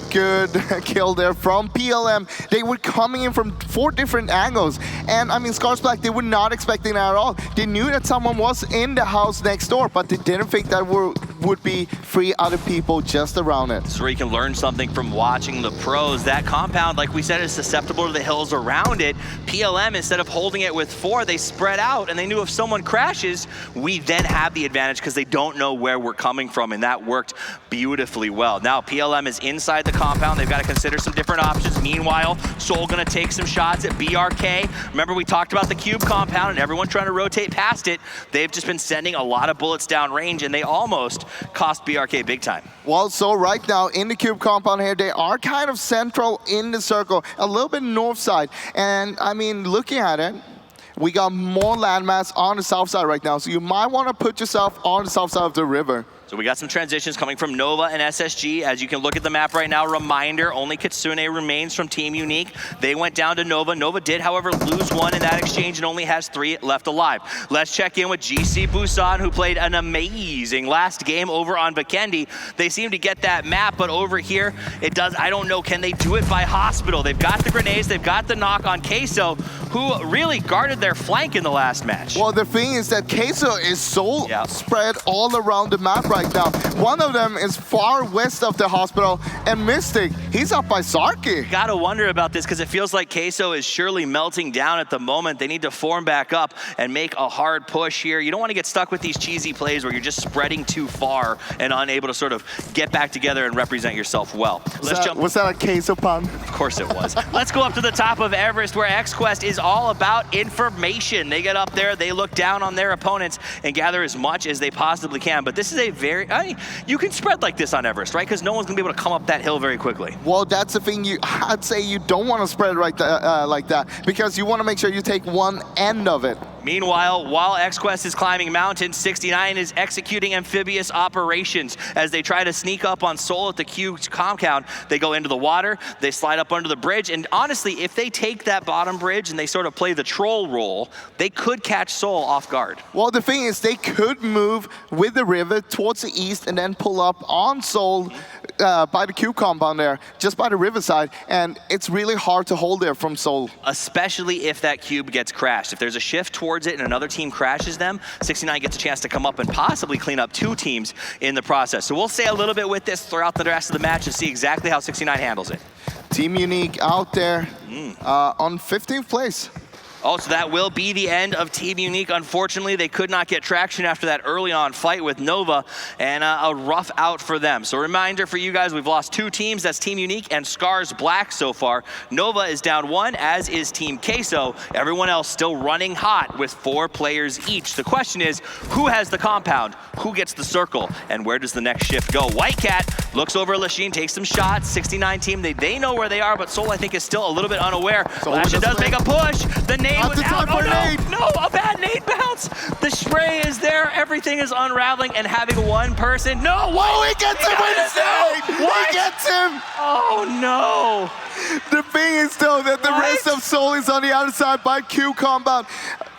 kill there from PLM. They were coming in from 4 different angles. And I mean, Scars Black, they were not expecting that at all. They knew that someone was in the house next door, but they didn't think that would be 3 other people just around it. So you can learn something from watching the pros. That compound, like we said, is susceptible to the hills around it. PLM, instead of holding it with 4, they spread out, and they knew if someone crashes, we then have the advantage because they don't know where we're coming from, and that worked beautifully well. Now, PLM is inside the compound. They've got to consider some different options. Meanwhile, Seoul gonna take some shots at BRK. Remember, we talked about the cube compound and everyone trying to rotate past it. They've just been sending a lot of bullets down range, and they almost cost BRK big time. Well, so right now in the cube compound here, they are kind of central in the circle, a little bit north side. And I mean, looking at it, we got more landmass on the south side right now. So you might want to put yourself on the south side of the river. So we got some transitions coming from Nova and SSG. As you can look at the map right now, reminder, only Kitsune remains from Team Unique. They went down to Nova. Nova did, however, lose one in that exchange and only has 3 left alive. Let's check in with GC Busan, who played an amazing last game over on Vikendi. They seem to get that map, but over here, it does, I don't know, can they do it by Hospital? They've got the grenades, they've got the knock on Queso, who really guarded their flank in the last match. Well, the thing is that Queso is so spread all around the map right now. One of them is far west of the hospital, and Mystic, he's up by Sarki. Gotta wonder about this because it feels like Queso is surely melting down at the moment. They need to form back up and make a hard push here. You don't want to get stuck with these cheesy plays where you're just spreading too far and unable to sort of get back together and represent yourself well. Was that a Queso pun? Of course it was. Let's go up to the top of Everest where XQuest is all about information. They get up there, they look down on their opponents and gather as much as they possibly can. But this is a very, you can spread like this on Everest, right? Because no one's gonna be able to come up that hill very quickly. Well, that's the thing. I'd say you don't want to spread like that because you want to make sure you take one end of it. Meanwhile, while XQuest is climbing mountains, 69 is executing amphibious operations as they try to sneak up on Seoul at the Q compound. They go into the water, they slide up under the bridge, and honestly, if they take that bottom bridge and they sort of play the troll role, they could catch Seoul off guard. Well, the thing is, they could move with the river towards the east and then pull up on Seoul by the Q compound there, just by the riverside, and it's really hard to hold there from Seoul. Especially if that cube gets crashed. If there's a shift towards it and another team crashes them, 69 gets a chance to come up and possibly clean up 2 teams in the process. So we'll stay a little bit with this throughout the rest of the match and see exactly how 69 handles it. Team Unique out there on 15th place. Oh, so that will be the end of Team Unique. Unfortunately, they could not get traction after that early on fight with Nova, and a rough out for them. So reminder for you guys, we've lost 2 teams. That's Team Unique and Scars Black so far. Nova is down 1, as is Team Queso. Everyone else still running hot with 4 players each. The question is, who has the compound? Who gets the circle? And where does the next shift go? White Cat looks over Lachine, takes some shots. 69 team, they know where they are, but Seoul, I think, is still a little bit unaware. Lashin does make a push. The nade was out. Oh no, a bad nade bounce. The spray is there. Everything is unraveling, and having one person. No, whoa, he gets him with his nade. What? He gets him. Oh no. The thing is, though, that the rest of Seoul is on the other side by Q compound.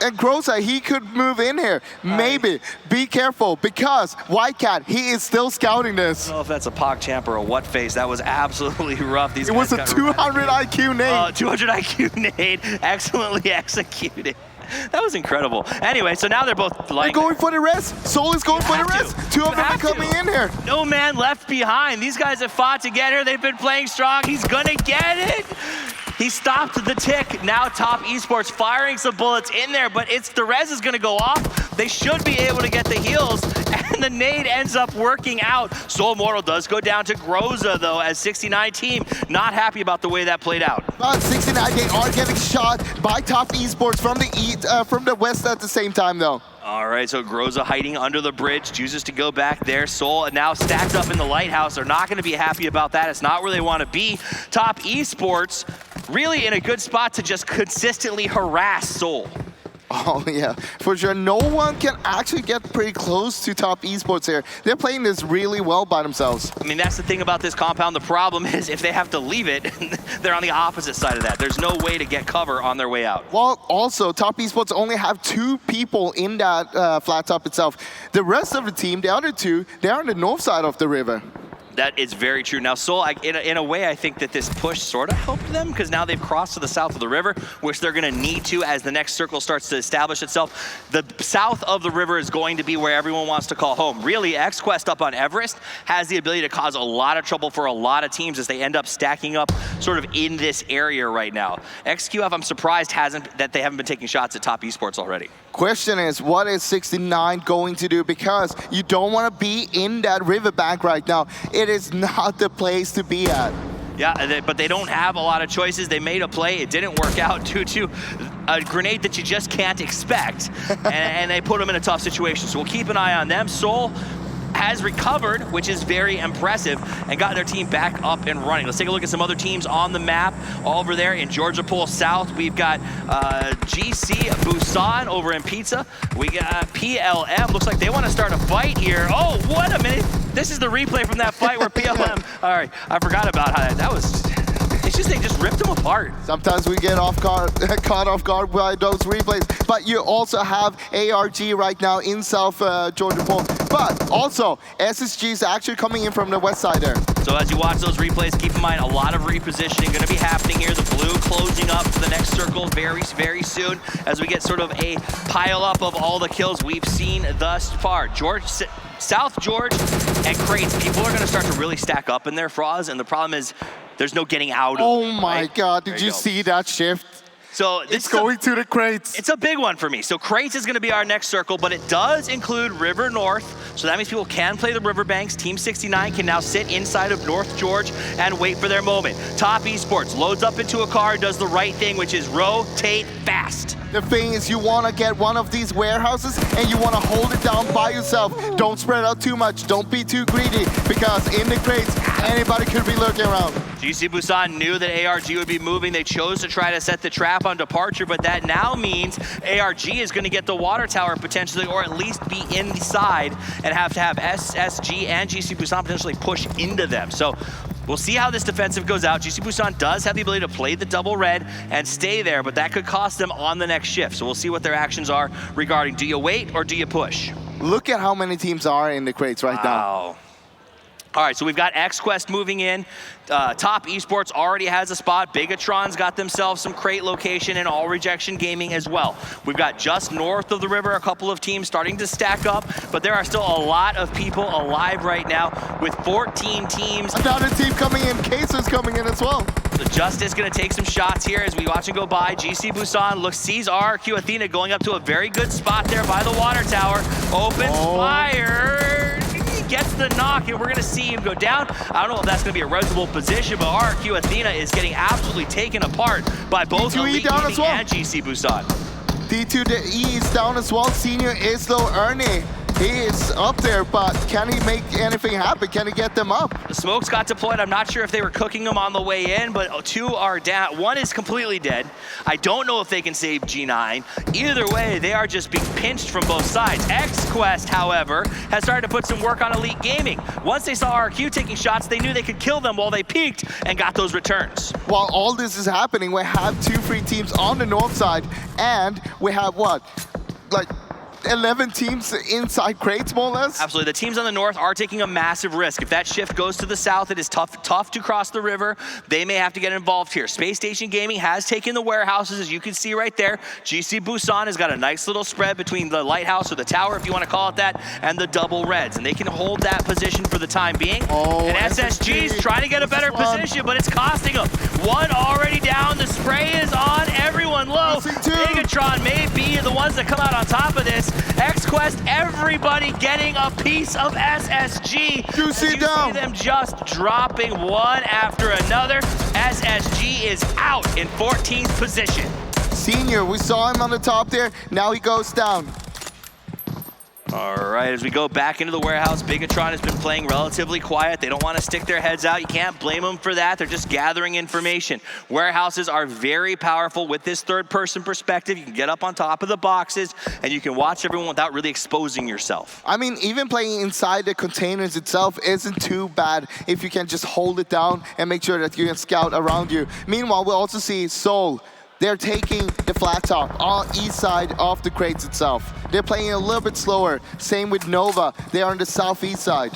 And Groza, he could move in here. Maybe. Be careful, because White Cat, he is still scouting this. I don't know if that's a PogChamp or a what face. That was absolutely rough. It was a 200 IQ nade. 200 IQ nade. Excellently executed. That was incredible. Anyway, so now they're both lying. They're going for the rest. Seoul is going for the rest. 2 of them are coming in here. No man left behind. These guys have fought to get here. They've been playing strong. He's gonna get it. He stopped the tick. Now Top Esports firing some bullets in there, but the res is gonna go off. They should be able to get the heals, and the nade ends up working out. Soul Mortal does go down to Groza, though, as 69 team not happy about the way that played out. But 69, they are getting shot by Top Esports from the west at the same time, though. All right, so Groza hiding under the bridge, chooses to go back there. Seoul now stacked up in the lighthouse. They're not going to be happy about that. It's not where they want to be. Top Esports really in a good spot to just consistently harass Seoul. Oh, yeah, for sure. No one can actually get pretty close to Top Esports here. They're playing this really well by themselves. I mean, that's the thing about this compound. The problem is if they have to leave it, they're on the opposite side of that. There's no way to get cover on their way out. Well, also, Top Esports only have 2 people in that flat top itself. The rest of the team, the other 2, they're on the north side of the river. That is very true. Now, Seoul, in a way, I think that this push sort of helped them because now they've crossed to the south of the river, which they're going to need to as the next circle starts to establish itself. The south of the river is going to be where everyone wants to call home. Really, XQuest up on Everest has the ability to cause a lot of trouble for a lot of teams as they end up stacking up sort of in this area right now. XQF, I'm surprised that they haven't been taking shots at Top Esports already. Question is, what is 69 going to do? Because you don't want to be in that riverbank right now. It is not the place to be at. Yeah, but they don't have a lot of choices. They made a play. It didn't work out due to a grenade that you just can't expect. and they put them in a tough situation. So we'll keep an eye on them. Seoul, has recovered, which is very impressive, and got their team back up and running. Let's take a look at some other teams on the map. Over there in Georgia Pool South, we've got GC Busan over in Pizza. We got PLM. Looks like they want to start a fight here. Oh, what a minute. This is the replay from that fight where PLM, all right, I forgot about how that was. It's just they just ripped them apart. Sometimes we get caught off guard by those replays, but you also have ARG right now in South Georgia Pool. But also, SSG is actually coming in from the west side there. So as you watch those replays, keep in mind a lot of repositioning going to be happening here. The blue closing up to the next circle very, very soon as we get sort of a pile up of all the kills we've seen thus far. South George and Crates, people are going to start to really stack up in their Froz, and the problem is there's no getting out of Oh it, my right? God, did you see that shift? So it's going to the Crates. It's a big one for me. So Crates is going to be our next circle, but it does include River North. So that means people can play the riverbanks. Team 69 can now sit inside of North George and wait for their moment. Top Esports loads up into a car, does the right thing, which is rotate fast. The thing is, you want to get one of these warehouses and you want to hold it down by yourself. Don't spread out too much. Don't be too greedy, because in the Crates, anybody could be lurking around. GC Busan knew that ARG would be moving. They chose to try to set the trap on departure, but that now means ARG is going to get the water tower potentially, or at least be inside, and have to have SSG and GC Busan potentially push into them. So we'll see how this defensive goes out. GC Busan does have the ability to play the double red and stay there, but that could cost them on the next shift. So we'll see what their actions are regarding, do you wait or do you push? Look at how many teams are in the Crates right now. All right, so we've got XQuest moving in. Top Esports already has a spot. Bigatron's got themselves some crate location, and All Rejection Gaming as well. We've got just north of the river a couple of teams starting to stack up, but there are still a lot of people alive right now with 14 teams. Another team coming in. Caser's coming in as well. So Justice going to take some shots here as we watch him go by. GC Busan sees RRQ Athena going up to a very good spot there by the water tower. Opens fire. Gets the knock, and we're going to see him go down. I don't know if that's going to be a resable position, but RRQ Athena is getting absolutely taken apart by both Elite Gaming and GC Busan. D2E is down as well. Senior is low. Ernie, he is up there, but can he make anything happen? Can he get them up? The smokes got deployed. I'm not sure if they were cooking them on the way in, but two are down. One is completely dead. I don't know if they can save G9. Either way, they are just being pinched from both sides. XQuest, however, has started to put some work on Elite Gaming. Once they saw RQ taking shots, they knew they could kill them while they peeked and got those returns. While all this is happening, we have 2 free teams on the north side, and we have what? Like 11 teams inside Crates, more or less? Absolutely. The teams on the north are taking a massive risk. If that shift goes to the south, it is tough to cross the river. They may have to get involved here. Space Station Gaming has taken the warehouses, as you can see right there. GC Busan has got a nice little spread between the lighthouse, or the tower, if you want to call it that, and the double reds. And they can hold that position for the time being. And SSG is trying to get a better position, but it's costing them. One already down. The spray is on. Everyone low. Bigatron may be the ones that come out on top of this. XQuest, everybody getting a piece of SSG. You see them just dropping one after another. SSG is out in 14th position. Senior, we saw him on the top there. Now he goes down. All right, as we go back into the warehouse, Bigatron has been playing relatively quiet. They don't want to stick their heads out. You can't blame them for that. They're just gathering information. Warehouses are very powerful with this third-person perspective. You can get up on top of the boxes, and you can watch everyone without really exposing yourself. I mean, even playing inside the containers itself isn't too bad if you can just hold it down and make sure that you can scout around you. Meanwhile, we'll also see Seoul. They're taking the flat top on east side of the Crates itself. They're playing a little bit slower. Same with Nova. They are on the southeast side.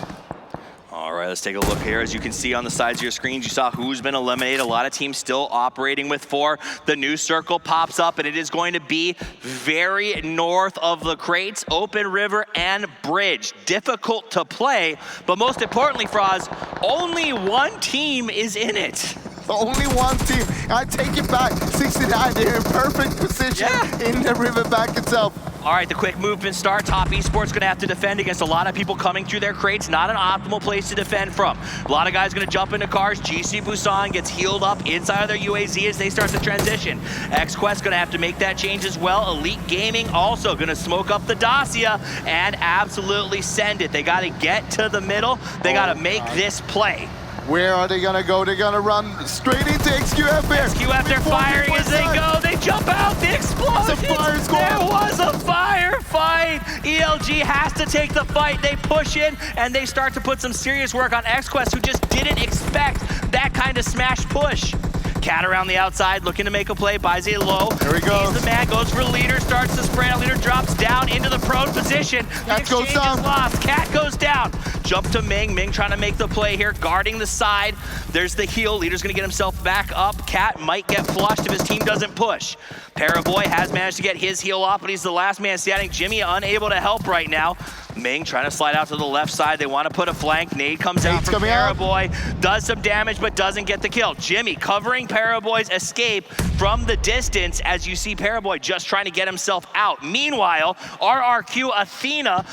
All right, let's take a look here. As you can see on the sides of your screens, you saw who's been eliminated. A lot of teams still operating with 4. The new circle pops up, and it is going to be very north of the Crates, Open River and Bridge. Difficult to play, but most importantly, Froz, only one team is in it. Only one team. I take it back. 69, they're in perfect position in the riverbank itself. All right, the quick movement start. Top Esports gonna have to defend against a lot of people coming through their crates. Not an optimal place to defend from. A lot of guys gonna jump into cars. GC Busan gets healed up inside of their UAZ as they start the transition. XQuest gonna have to make that change as well. Elite Gaming also gonna smoke up the Dacia and absolutely send it. They gotta get to the middle. They gotta make this play. Where are they gonna go? They're gonna run straight into XQF here. XQF, they're firing as they go. They jump out, the explosion. There was a firefight. ELG has to take the fight. They push in and they start to put some serious work on XQuest, who just didn't expect that kind of smash push. Cat around the outside, looking to make a play, buys it low. There he goes. He's the man, goes for leader, starts to spray. Leader drops down into the prone position. The exchange is lost. Cat goes down. Jump to Ming. Ming trying to make the play here, guarding the side. There's the heal. Leader's gonna get himself back up. Cat might get flushed if his team doesn't push. Paraboy has managed to get his heal off, but he's the last man standing. Jimmy unable to help right now. Ming trying to slide out to the left side. They want to put a flank. Nade comes out from Paraboy. Does some damage, but doesn't get the kill. Jimmy covering Paraboy's escape from the distance as you see Paraboy just trying to get himself out. Meanwhile, RRQ Athena,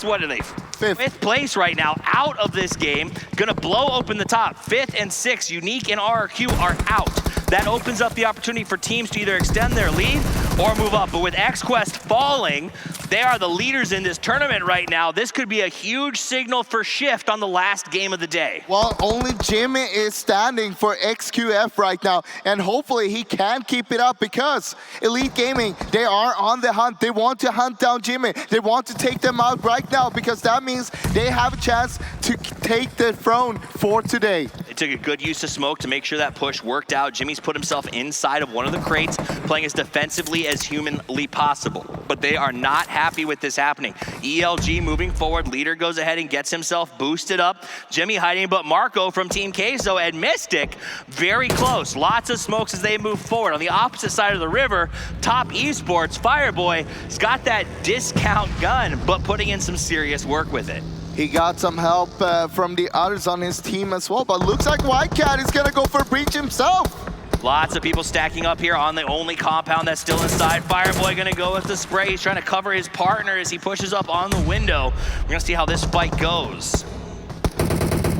what are they? Fifth place right now, out of this game. Gonna blow open the top. 5th and 6th, Unique and RRQ are out. That opens up the opportunity for teams to either extend their lead or move up. But with XQuest falling, they are the leaders in this tournament right now. This could be a huge signal for shift on the last game of the day. Well, only Jimmy is standing for XQF right now, and hopefully he can keep it up because Elite Gaming, they are on the hunt. They want to hunt down Jimmy. They want to take them out right now because that means they have a chance to take the throne for today. They took a good use of smoke to make sure that push worked out. Jimmy's put himself inside of one of the crates, playing as defensively as humanly possible. But they are not happy with this happening. ELG moving forward. Leader goes ahead and gets himself boosted up. Jimmy hiding, but Marco from Team Queso and Mystic very close. Lots of smokes as they move forward. On the opposite side of the river, Top Esports, Fireboy has got that discount gun, but putting in some serious work with it. He got some help from the others on his team as well, but looks like Whitecat is gonna go for a breach himself. Lots of people stacking up here on the only compound that's still inside. Fireboy gonna go with the spray. He's trying to cover his partner as he pushes up on the window. We're gonna see how this fight goes.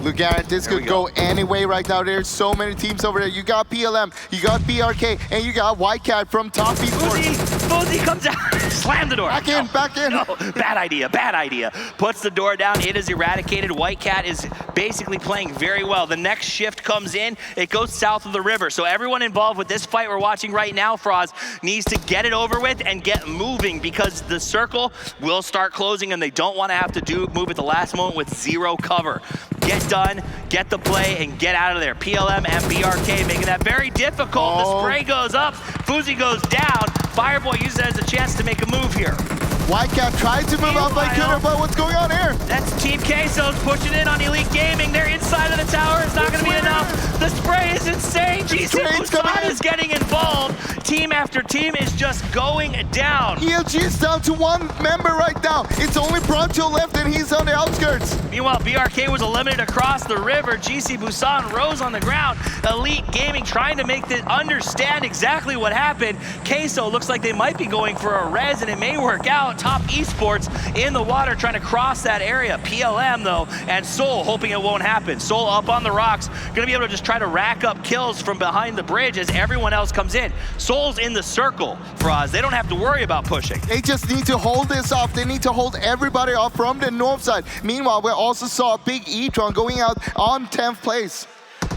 Look, Garrett, this could go any way right now. There's so many teams over there. You got PLM, you got BRK, and you got Whitecat from Top Esports. Fuzi comes out, slam the door. Back in. No, bad idea. Puts the door down, it is eradicated. Whitecat is basically playing very well. The next shift comes in, it goes south of the river. So everyone involved with this fight we're watching right now, Froz, needs to get it over with and get moving because the circle will start closing and they don't want to have to move at the last moment with zero cover. Get done, get the play, and get out of there. PLM and BRK making that very difficult. The spray goes up, Fuzi goes down. Fireboy uses it as a chance to make a move here. Whitecat tried to move up by Kutter, but what's going on here? That's Team Queso's pushing in on Elite Gaming. They're inside of the tower. It's not going to be enough. The spray is insane. GC Busan is getting involved. Team after team is just going down. ELG is down to one member right now. It's only Broncho left and he's on the outskirts. Meanwhile, BRK was eliminated across the river. GC Busan rose on the ground. Elite Gaming trying to make them understand exactly what happened. Queso looks like they might be going for a res and it may work out. Top Esports in the water trying to cross that area. PLM though, and Soul hoping it won't happen. Soul up on the rocks, gonna be able to just try to rack up kills from behind the bridge as everyone else comes in. Soul's in the circle, Froz. They don't have to worry about pushing. They just need to hold this off. They need to hold everybody off from the north side. Meanwhile, we also saw a big E-Tron going out on 10th place.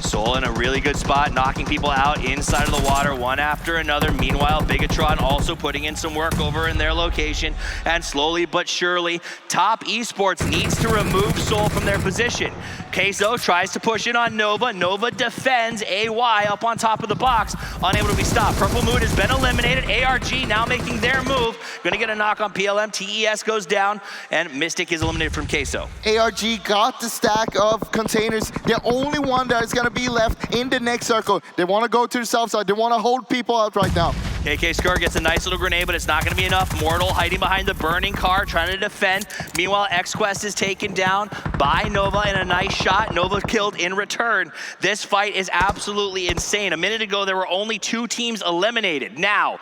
Soul in a really good spot, knocking people out inside of the water one after another. Meanwhile, Bigatron also putting in some work over in their location. And slowly but surely, Top Esports needs to remove Soul from their position. Queso tries to push in on Nova. Nova defends AY up on top of the box, unable to be stopped. Purple Moon has been eliminated. ARG now making their move. Gonna get a knock on PLM. TES goes down, and Mystic is eliminated from Queso. ARG got the stack of containers. The only one that is gonna be left in the next circle. They want to go to the south side. They want to hold people out right now. KK Skur gets a nice little grenade, but it's not going to be enough. Mortal hiding behind the burning car, trying to defend. Meanwhile, XQuest is taken down by Nova in a nice shot. Nova killed in return. This fight is absolutely insane. A minute ago, there were only 2 teams eliminated. Now,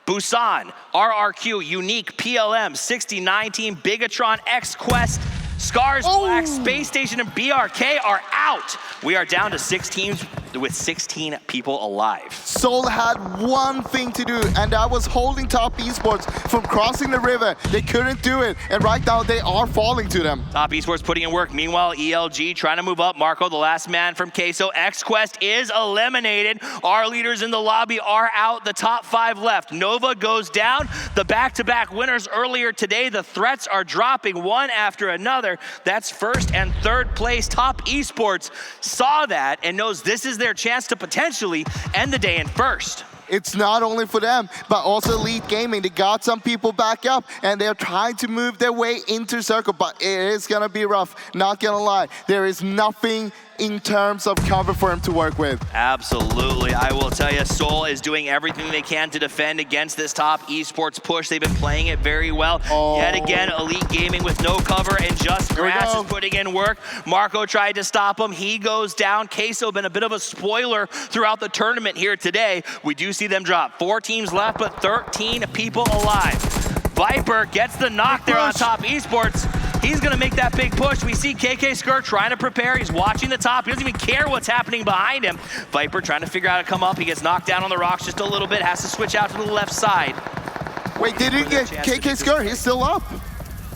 Busan, RRQ, Unique, PLM, 6019, Bigatron, X-Quest, Scars, Black, Space Station, and BRK are out. We are down to 6 teams with 16 people alive. Seoul had one thing to do, and that was holding Top Esports from crossing the river. They couldn't do it, and right now they are falling to them. Top Esports putting in work. Meanwhile, ELG trying to move up. Marco, the last man from Queso. X-Quest is eliminated. Our leaders in the lobby are out. The top 5 left. Nova goes down. The back-to-back winners earlier today. The threats are dropping one after another. That's first and third place. Top Esports saw that and knows this is their chance to potentially end the day in first. It's not only for them, but also Elite Gaming. They got some people back up, and they're trying to move their way into circle, but it is gonna be rough, not gonna lie. There is nothing in terms of cover for him to work with. Absolutely. I will tell you, Seoul is doing everything they can to defend against this Top Esports push. They've been playing it very well. Yet again, Elite Gaming with no cover and just grass is putting in work. Marco tried to stop him. He goes down. Queso been a bit of a spoiler throughout the tournament here today. We do see them drop. 4 teams left, but 13 people alive. Viper gets the knock there on Top Esports. He's gonna make that big push. We see KK Skirt trying to prepare. He's watching the top. He doesn't even care what's happening behind him. Viper trying to figure out how to come up. He gets knocked down on the rocks just a little bit. Has to switch out to the left side. Wait, did he get KK Skirt? He's still up.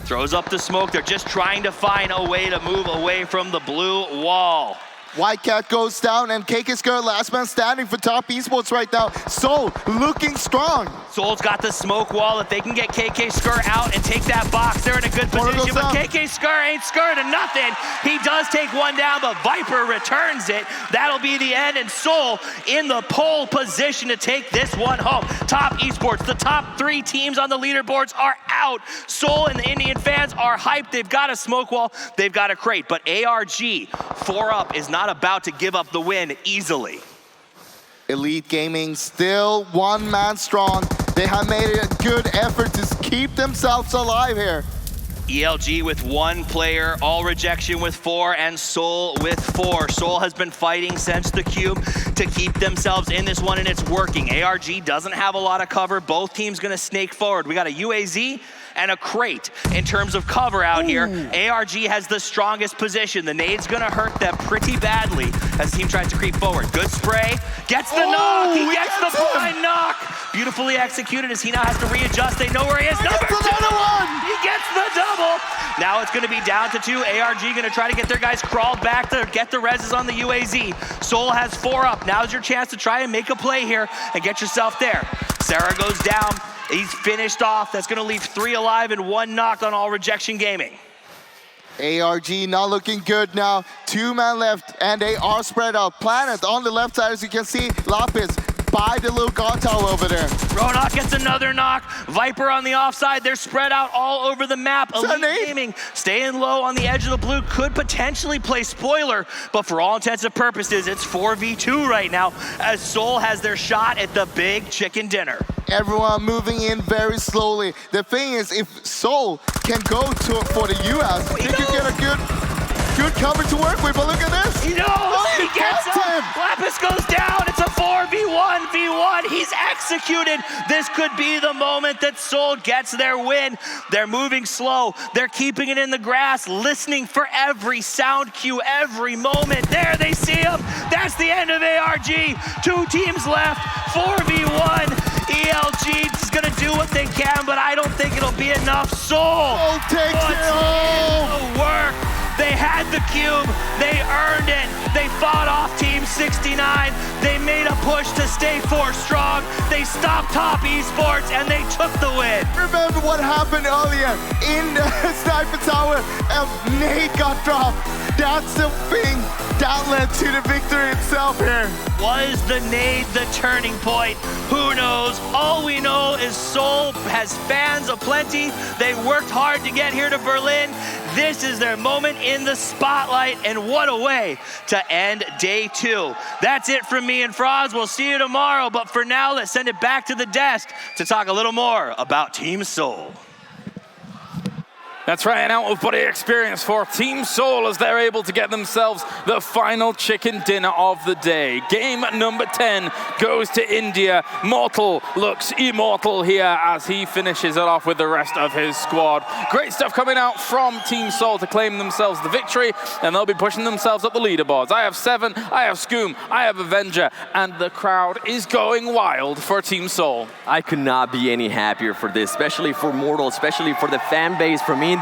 Throws up the smoke. They're just trying to find a way to move away from the blue wall. White Cat goes down, and KK Skirt last man standing for Top Esports right now. Seoul looking strong. Seoul's got the smoke wall. If they can get KK Skirt out and take that box, they're in a good position. But KK Skirt ain't Skirt to nothing. He does take one down, but Viper returns it. That'll be the end, and Seoul in the pole position to take this one home. Top Esports, the top 3 teams on the leaderboards are out. Seoul and the Indian fans are hyped. They've got a smoke wall. They've got a crate. But ARG, 4 up, is not about to give up the win easily. Elite Gaming still 1 man strong. They have made a good effort to keep themselves alive here. ELG with 1 player, all rejection with 4, and Seoul with 4. Seoul has been fighting since the cube to keep themselves in this one, and it's working. ARG doesn't have a lot of cover. Both teams gonna snake forward. We got a UAZ and a crate in terms of cover out here. ARG has the strongest position. The nade's gonna hurt them pretty badly as the team tries to creep forward. Good spray, gets the knock, he gets the blind knock. Beautifully executed as he now has to readjust. They know where he is. Number 2, he gets the double. Now it's gonna be down to 2. ARG gonna try to get their guys crawled back to get the reses on the UAZ. Seoul has 4 up. Now's your chance to try and make a play here and get yourself there. Sarah goes down. He's finished off. That's gonna leave 3 alive and 1 knocked on All Rejection Gaming. ARG not looking good now. 2 man left, and they are spread out. Planet on the left side, as you can see. Lapis by the little guard tower over there. Ronak gets another knock. Viper on the offside. They're spread out all over the map. Elite Gaming staying low on the edge of the blue. Could potentially play spoiler, but for all intents and purposes, it's 4v2 right now as Seoul has their shot at the big chicken dinner. Everyone moving in very slowly. The thing is, if Seoul can go for the US, they could get a good cover to work with, but look at this. He knows, he gets him. Lapis goes down, it's a 4v1v1. He's executed. This could be the moment that Seoul gets their win. They're moving slow. They're keeping it in the grass, listening for every sound cue, every moment. There, they see him. That's the end of ARG. 2 teams left, 4v1. ELG is gonna do what they can, but I don't think it'll be enough. Seoul takes it home. Work. They had the cube, they earned it. They fought off Team 69. They made a push to stay 4 strong. They stopped Top Esports and they took the win. Remember what happened earlier in the sniper tower? And nade got dropped. That's the thing that led to the victory itself here. Was the nade the turning point? Who knows? All we know is Seoul has fans aplenty. They worked hard to get here to Berlin. This is their moment in the spotlight, and what a way to end day 2. That's it from me and Franz. We'll see you tomorrow, but for now, let's send it back to the desk to talk a little more about Team Seoul. That's right, an out-of-body experience for Team Seoul as they're able to get themselves the final chicken dinner of the day. Game number 10 goes to India. Mortal looks immortal here as he finishes it off with the rest of his squad. Great stuff coming out from Team Seoul to claim themselves the victory, and they'll be pushing themselves up the leaderboards. I have 7, I have Scoom, I have Avenger, and the crowd is going wild for Team Seoul. I could not be any happier for this, especially for Mortal, especially for the fan base from India.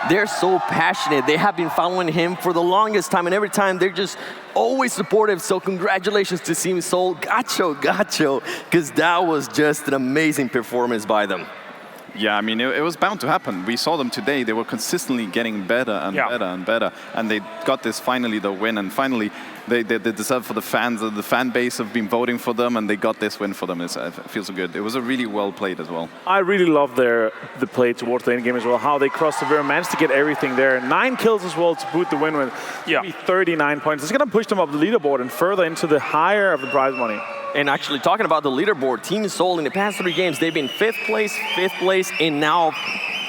They're so passionate. They have been following him for the longest time, and every time they're just always supportive. So congratulations to Team Seoul. Gacho, because that was just an amazing performance by them. Yeah, I mean, it was bound to happen. We saw them today. They were consistently getting better and better and better. And they got this, finally, the win. And finally, they deserve for the fans. The fan base have been voting for them, and they got this win for them. It feels so good. It was a really well played as well. I really love the play towards the end game as well, how they crossed the river, managed to get everything there. 9 kills as well to boot the win with 39 points. It's going to push them up the leaderboard and further into the higher of the prize money. And actually, talking about the leaderboard, Team Seoul in the past 3 games, they've been 5th place, and now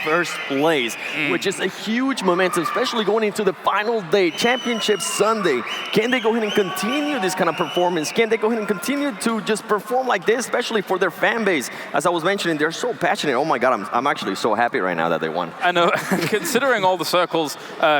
1st place, which is a huge momentum, especially going into the final day, Championship Sunday. Can they go ahead and continue this kind of performance? Can they go ahead and continue to just perform like this, especially for their fan base? As I was mentioning, they're so passionate. Oh my God, I'm actually so happy right now that they won. I know, considering all the circles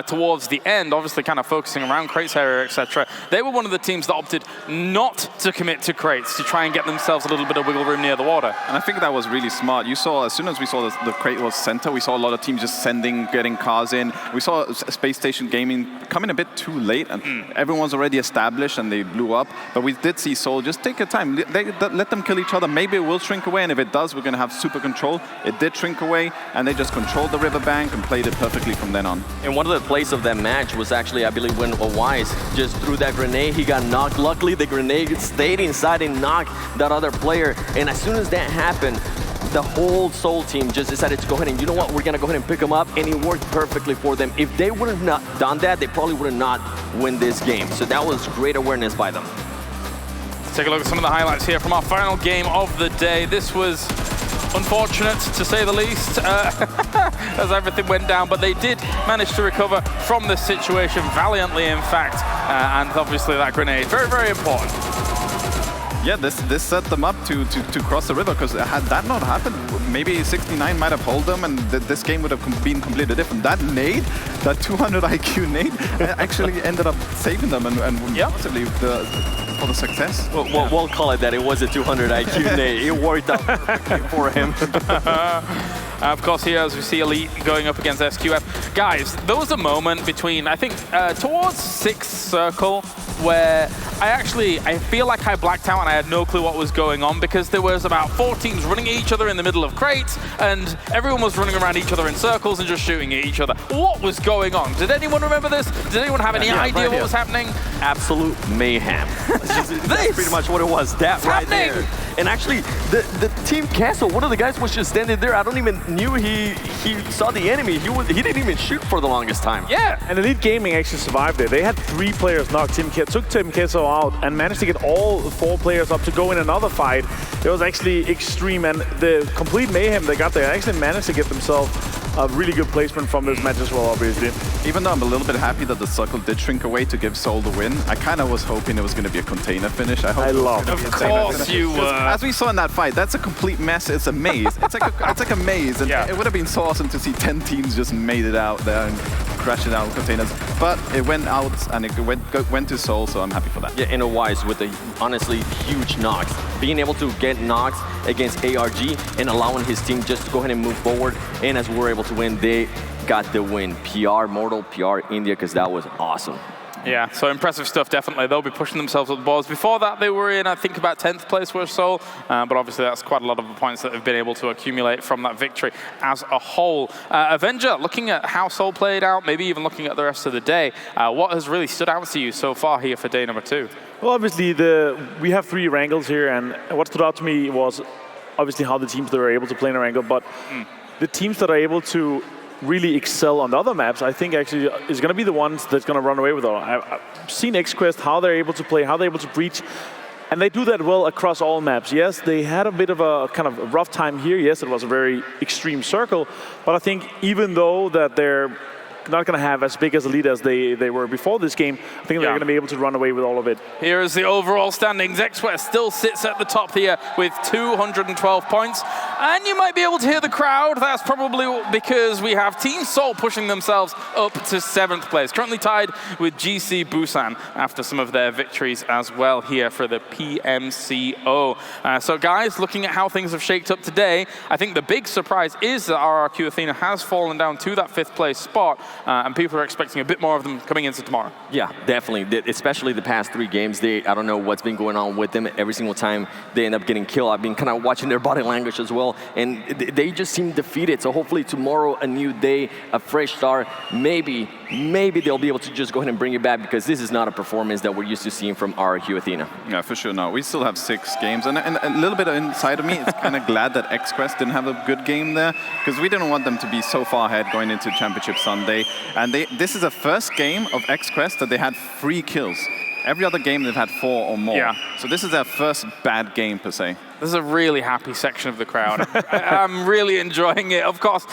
towards the end, obviously kind of focusing around crates area, etc., they were one of the teams that opted not to commit to crates to try and get themselves a little bit of wiggle room near the water. And I think that was really smart. You saw, as soon as we saw the crate was center, we saw a lot of teams just getting cars in. We saw Space Station Gaming coming a bit too late, and everyone's already established and they blew up. But we did see Seoul just take your time. Let them kill each other. Maybe it will shrink away, and if it does, we're going to have super control. It did shrink away, and they just controlled the riverbank and played it perfectly from then on. And one of the plays of that match was actually, I believe, when Wise just threw that grenade, he got knocked. Luckily, the grenade stayed inside and knocked that other player. And as soon as that happened, the whole Seoul team just decided to go ahead and, you know what, we're going to go ahead and pick them up, and it worked perfectly for them. If they would have not done that, they probably would have not won this game. So that was great awareness by them. Let's take a look at some of the highlights here from our final game of the day. This was unfortunate, to say the least, as everything went down, but they did manage to recover from this situation valiantly, in fact, and obviously that grenade, very, very important. Yeah, this set them up to cross the river, because had that not happened, maybe 69 might have held them, and this game would have been completely different. That nade, that 200 IQ nade, actually ended up saving them and possibly for the success. We'll call it that. It was a 200 IQ nade. It worked out perfectly for him. Of course, here as we see Elite going up against SQF. Guys, there was a moment between, I think, towards 6th circle, where I feel like I blacked out and I had no clue what was going on, because there was about 4 teams running at each other in the middle of crates, and everyone was running around each other in circles and just shooting at each other. What was going on? Did anyone remember this? Did anyone have any idea what was happening? Absolute mayhem. That's pretty much what it was. That right there. And actually, the Team Castle, one of the guys was just standing there. I don't even knew he saw the enemy. He didn't even shoot for the longest time. Yeah. And Elite Gaming actually survived it. They had 3 players knocked. Took Team Castle out and managed to get all 4 players up to go in another fight. It was actually extreme, and the complete mayhem they got there actually managed to get themselves a really good placement from this match as well, obviously. Even though I'm a little bit happy that the circle did shrink away to give Seoul the win, I kind of was hoping it was going to be a container finish. I love it. Of course you were. As we saw in that fight, that's a complete mess. It's a maze. It's like a maze, and it would have been so awesome to see 10 teams just made it out there and crash it out with containers. But it went out and it went to Seoul, so I'm happy for that. Yeah, and Wise with the honestly huge knocks. Being able to get knocks against ARG and allowing his team just to go ahead and move forward, and as we're able to win, they got the win. PR Mortal, PR India, because that was awesome. Yeah, so impressive stuff, definitely. They'll be pushing themselves up the boards. Before that, they were in, I think, about 10th place with Seoul, but obviously that's quite a lot of the points that they've been able to accumulate from that victory as a whole. Avenger, looking at how Seoul played out, maybe even looking at the rest of the day, what has really stood out to you so far here for day number 2? Well, obviously, we have 3 Erangels here, and what stood out to me was obviously how the teams that are able to play in Erangel, but the teams that are able to really excel on the other maps, I think actually is going to be the ones that's going to run away with it. I've seen XQuest, how they're able to play, how they're able to breach And they do that well across all maps. Yes, they had a bit of a kind of rough time here. Yes, it was a very extreme circle. But I think even though that they're not going to have as big as a lead as they were before this game, I think they're going to be able to run away with all of it. Here is the overall standings. XQuest still sits at the top here with 212 points. And you might be able to hear the crowd. That's probably because we have Team Seoul pushing themselves up to 7th place. Currently tied with GC Busan after some of their victories as well here for the PMCO. So guys, looking at how things have shaped up today, I think the big surprise is that RRQ Athena has fallen down to that 5th place spot. And people are expecting a bit more of them coming into tomorrow. Yeah, definitely. Especially the past 3 games, I don't know what's been going on with them. Every single time they end up getting killed, I've been kind of watching their body language as well, and they just seem defeated. So hopefully tomorrow, a new day, a fresh start. Maybe they'll be able to just go ahead and bring it back, because this is not a performance that we're used to seeing from RRQ Athena. Yeah, for sure. No, we still have 6 games, and a little bit inside of me is kind of glad that XQuest didn't have a good game there, because we didn't want them to be so far ahead going into Championship Sunday. And this is the first game of XQuest that they had 3 kills. Every other game they've had 4 or more. Yeah. So this is their first bad game per se. This is a really happy section of the crowd. I'm really enjoying it. Of course,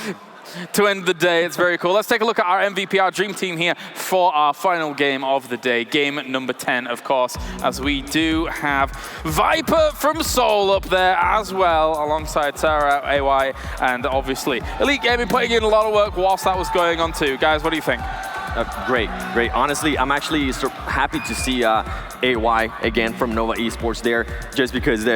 to end the day, it's very cool. Let's take a look at our MVP, our dream team here for our final game of the day. Game number 10, of course, as we do have Viper from Seoul up there as well, alongside Sarah, AY, and obviously Elite Gaming putting in a lot of work whilst that was going on too. Guys, what do you think? Great. Honestly, I'm actually happy to see AY again from Nova Esports there, just because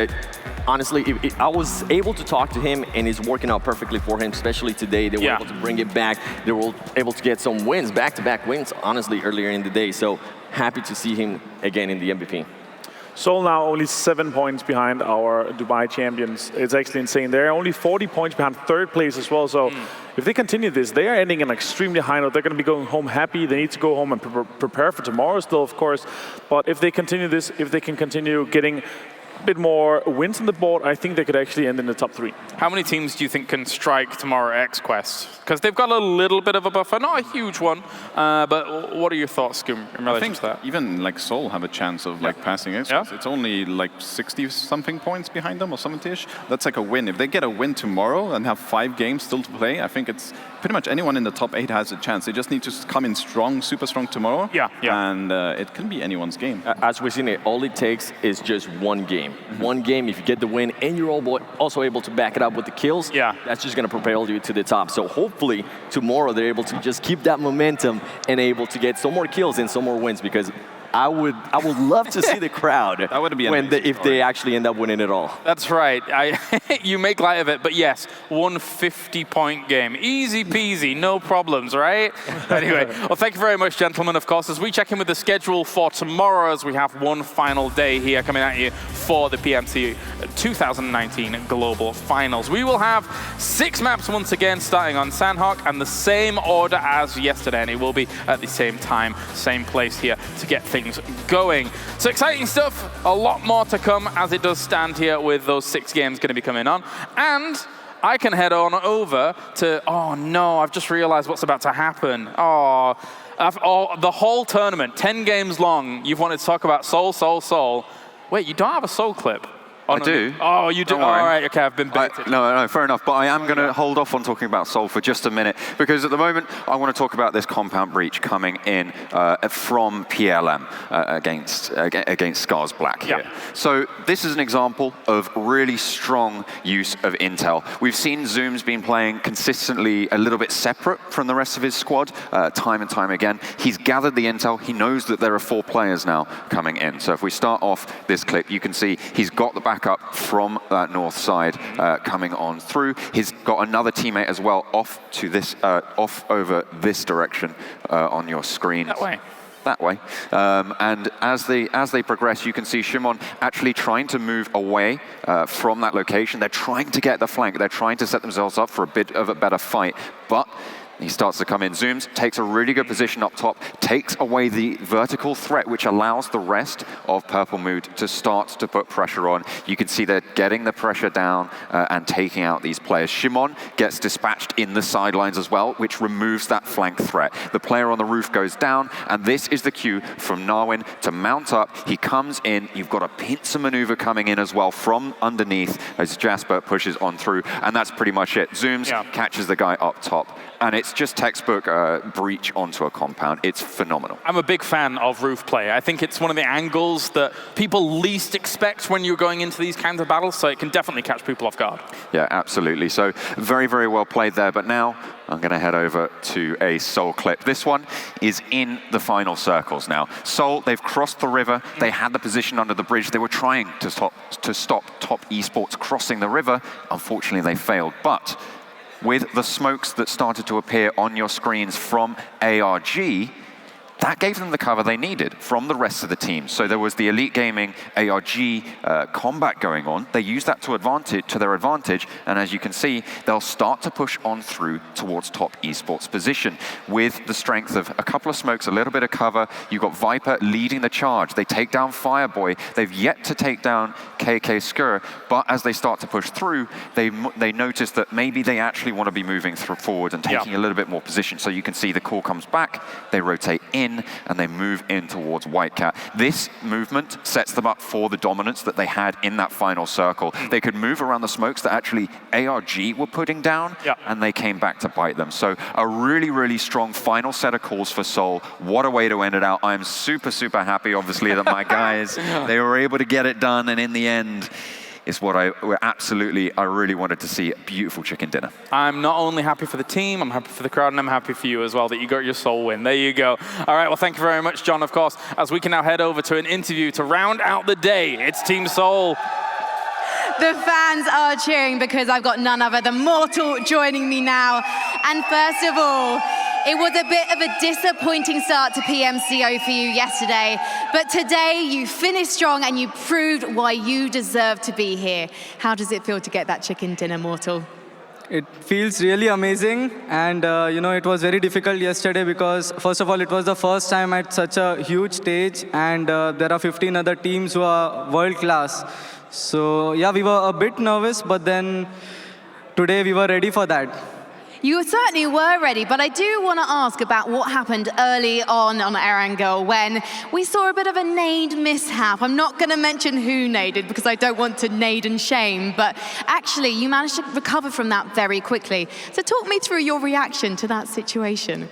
honestly, I was able to talk to him, and it's working out perfectly for him, especially today. They were able to bring it back. They were able to get some wins, back-to-back wins, honestly, earlier in the day. So happy to see him again in the MVP. Seoul now only 7 points behind our Dubai champions. It's actually insane. They're only 40 points behind 3rd place as well. So if they continue this, they are ending an extremely high note. They're going to be going home happy. They need to go home and prepare for tomorrow still, of course. But if they continue this, if they can continue getting a bit more wins on the board, I think they could actually end in the top 3. How many teams do you think can strike tomorrow at XQuest? Because they've got a little bit of a buffer, not a huge one, but what are your thoughts, Skum, in relation to that? Even like Seoul have a chance of like passing XQuest. It's only like 60-something points behind them or 70-ish. That's like a win. If they get a win tomorrow and have 5 games still to play, I think it's pretty much anyone in the top 8 has a chance. They just need to come in strong, super strong tomorrow. And it can be anyone's game. As we've seen it, all it takes is just 1 game. 1 game, if you get the win and you're also able to back it up with the kills, that's just going to propel you to the top. So hopefully tomorrow they're able to just keep that momentum and able to get some more kills and some more wins, because I would love to see the crowd that would be if they actually end up winning it all. That's right. You make light of it, but yes, 150-point game. Easy peasy, no problems, right? Anyway, well, thank you very much, gentlemen, of course, as we check in with the schedule for tomorrow, as we have one final day here coming at you for the PMC 2019 Global Finals. We will have 6 maps once again, starting on Sanhok, and the same order as yesterday, and it will be at the same time, same place here to get things going. So exciting stuff, a lot more to come as it does stand here with those 6 games going to be coming on. And I can head on over to, oh no, I've just realized what's about to happen. The whole tournament, 10 games long, you've wanted to talk about Seoul. Wait, you don't have a Seoul clip? I do. Oh, you do? All right, okay, I've been baited. No, fair enough. But I am going to hold off on talking about Seoul for just a minute, because at the moment I want to talk about this compound breach coming in from PLM against Scars Black here. So this is an example of really strong use of intel. We've seen Zoom's been playing consistently a little bit separate from the rest of his squad time and time again. He's gathered the intel. He knows that there are 4 players now coming in. So if we start off this clip, you can see he's got the backup from that north side coming on through. He's got another teammate as well off to this, off over this direction on your screen. That way. And as they progress, you can see Shimon actually trying to move away from that location. They're trying to get the flank. They're trying to set themselves up for a bit of a better fight. But He starts to come in, zooms, takes a really good position up top, takes away the vertical threat, which allows the rest of Purple Mood to start to put pressure on. You can see they're getting the pressure down and taking out these players. Shimon gets dispatched in the sidelines as well, which removes that flank threat. The player on the roof goes down, and this is the cue from Narwin to mount up. He comes in, you've got a pincer maneuver coming in as well from underneath as Jasper pushes on through, and that's pretty much it. Zooms, catches the guy up top, and it's just textbook breach onto a compound. It's phenomenal. I'm a big fan of roof play. I think it's one of the angles that people least expect when you're going into these kinds of battles, so it can definitely catch people off guard. Yeah, absolutely. So very, very well played there. But now I'm going to head over to a Seoul clip. This one is in the final circles now. Seoul, they've crossed the river. They had the position under the bridge. They were trying to stop Top Esports crossing the river. Unfortunately, they failed. But with the smokes that started to appear on your screens from ARG, that gave them the cover they needed from the rest of the team. So there was the Elite Gaming ARG combat going on. They used that to their advantage, and as you can see, they'll start to push on through towards Top Esports position with the strength of a couple of smokes, a little bit of cover. You've got Viper leading the charge. They take down Fireboy. They've yet to take down KK Skur, but as they start to push through, they notice that maybe they actually want to be moving forward and taking a little bit more position. So you can see the call comes back, they rotate in, and they move in towards Whitecat. This movement sets them up for the dominance that they had in that final circle. They could move around the smokes that actually ARG were putting down, and they came back to bite them. So a really, really strong final set of calls for Seoul. What a way to end it out. I'm super, super happy, obviously, that my guys, they were able to get it done, and in the end, is what I really wanted to see. A beautiful chicken dinner. I'm not only happy for the team, I'm happy for the crowd, and I'm happy for you as well that you got your Seoul win. There you go. All right, well, thank you very much, John, of course, as we can now head over to an interview to round out the day. It's Team Seoul. The fans are cheering because I've got none other than Mortal joining me now. And first of all, it was a bit of a disappointing start to PMCO for you yesterday, but today you finished strong and you proved why you deserve to be here. How does it feel to get that chicken dinner, Mortal? It feels really amazing, and it was very difficult yesterday because, first of all, it was the first time at such a huge stage, and there are 15 other teams who are world class. So yeah, we were a bit nervous, but then today we were ready for that. You certainly were ready, but I do want to ask about what happened early on Erangel when we saw a bit of a nade mishap. I'm not going to mention who naded because I don't want to nade and shame, but actually you managed to recover from that very quickly. So talk me through your reaction to that situation.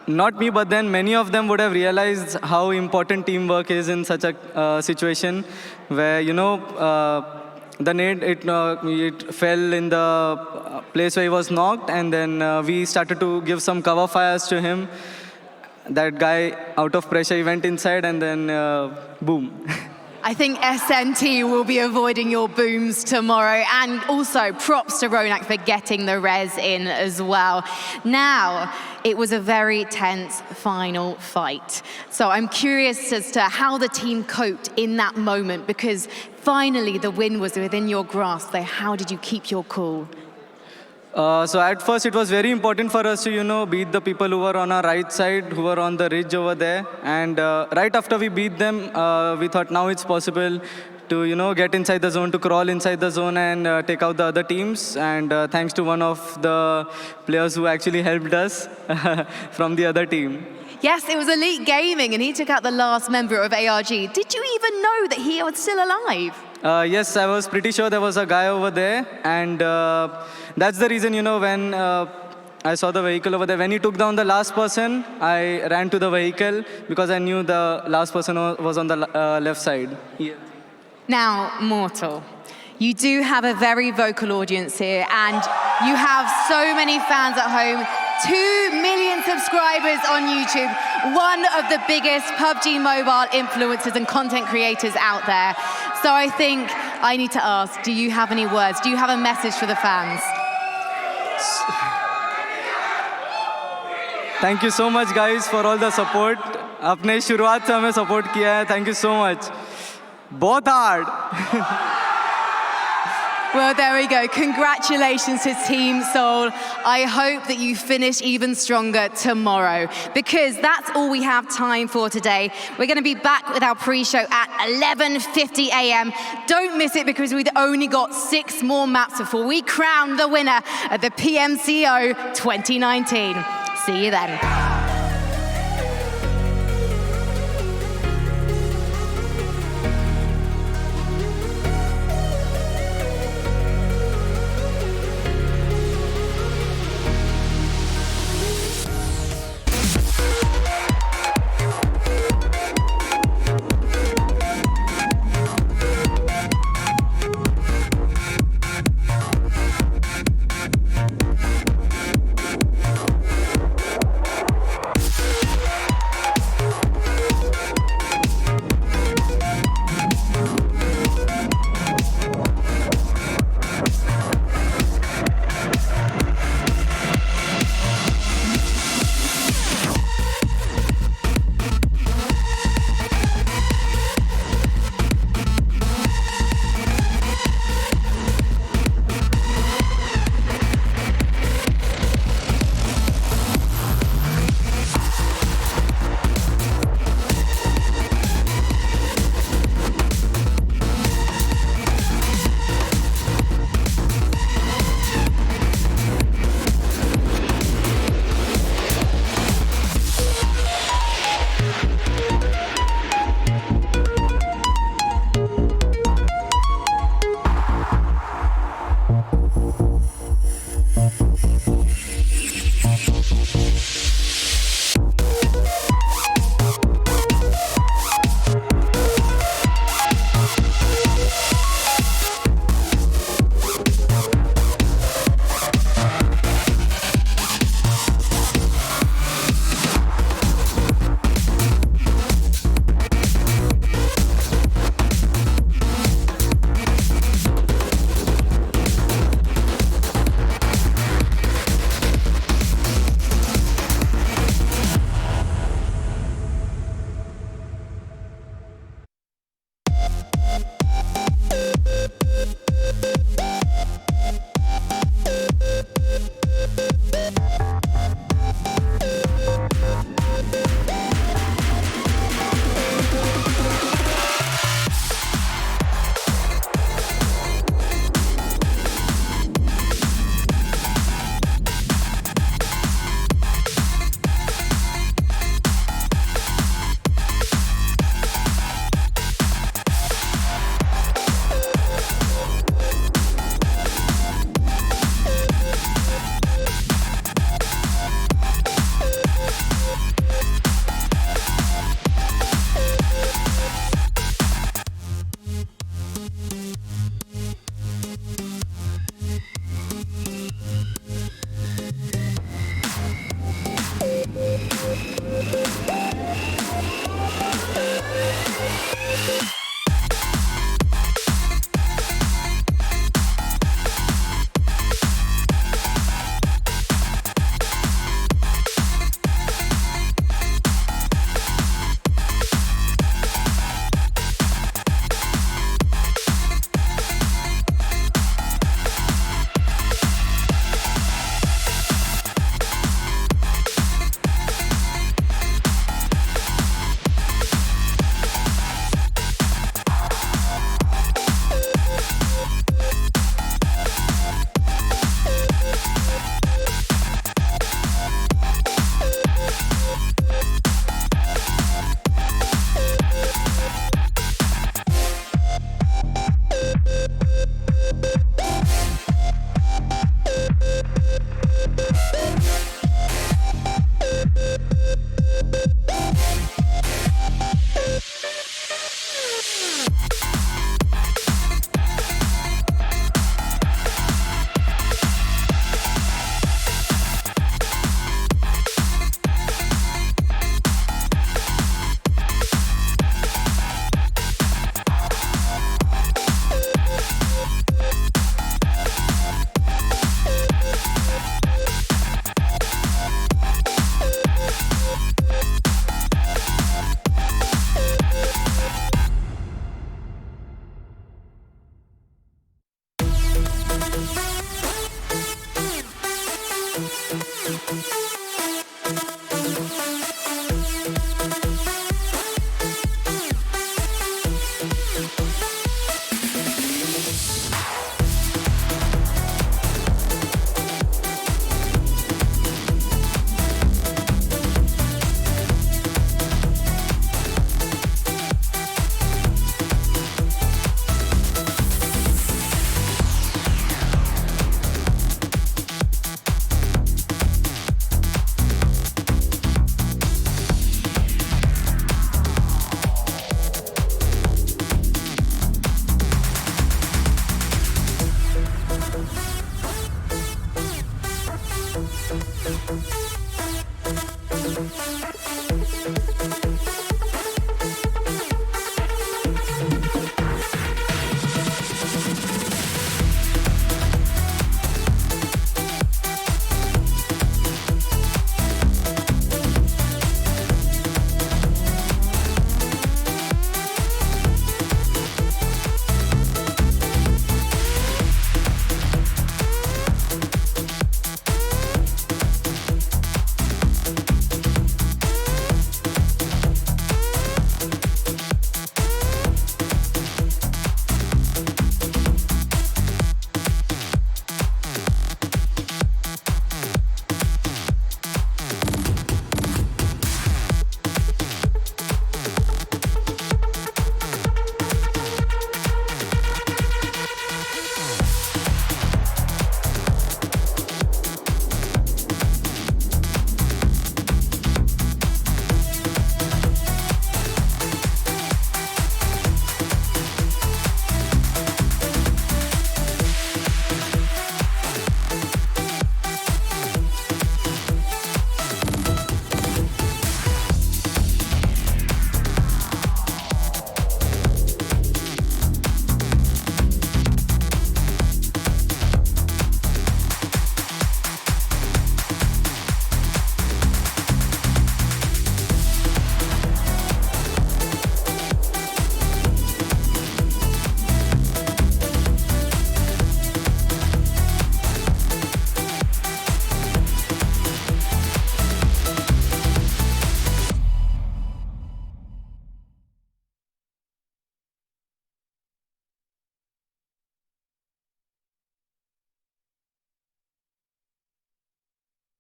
Not me, but then many of them would have realized how important teamwork is in such a situation where, the nade, it fell in the place where he was knocked, and then we started to give some cover fires to him. That guy, out of pressure, he went inside, and then boom. I think SNT will be avoiding your booms tomorrow, and also props to Ronak for getting the res in as well. Now, it was a very tense final fight. So I'm curious as to how the team coped in that moment, because finally the win was within your grasp. So how did you keep your cool? So at first it was very important for us to, beat the people who were on our right side, who were on the ridge over there. And right after we beat them, we thought now it's possible to, get inside the zone, to crawl inside the zone and take out the other teams. And thanks to one of the players who actually helped us from the other team. Yes, it was Elite Gaming, and he took out the last member of ARG. Did you even know that he was still alive? Yes, I was pretty sure there was a guy over there, and that's the reason, when I saw the vehicle over there. When he took down the last person, I ran to the vehicle because I knew the last person was on the left side. Yeah. Now, Mortal, you do have a very vocal audience here, and you have so many fans at home. 2 million subscribers on YouTube, one of the biggest PUBG Mobile influencers and content creators out there. So I think I need to ask, do you have any words? Do you have a message for the fans? Thank you so much, guys, for all the support. आपने शुरुआत से हमें support किया है. Thank you so much. बहुत hard. Well, there we go. Congratulations to Team Seoul. I hope that you finish even stronger tomorrow, because that's all we have time for today. We're going to be back with our pre-show at 11:50 a.m. Don't miss it, because we've only got 6 more maps before we crown the winner of the PMCO 2019. See you then. We'll be right back.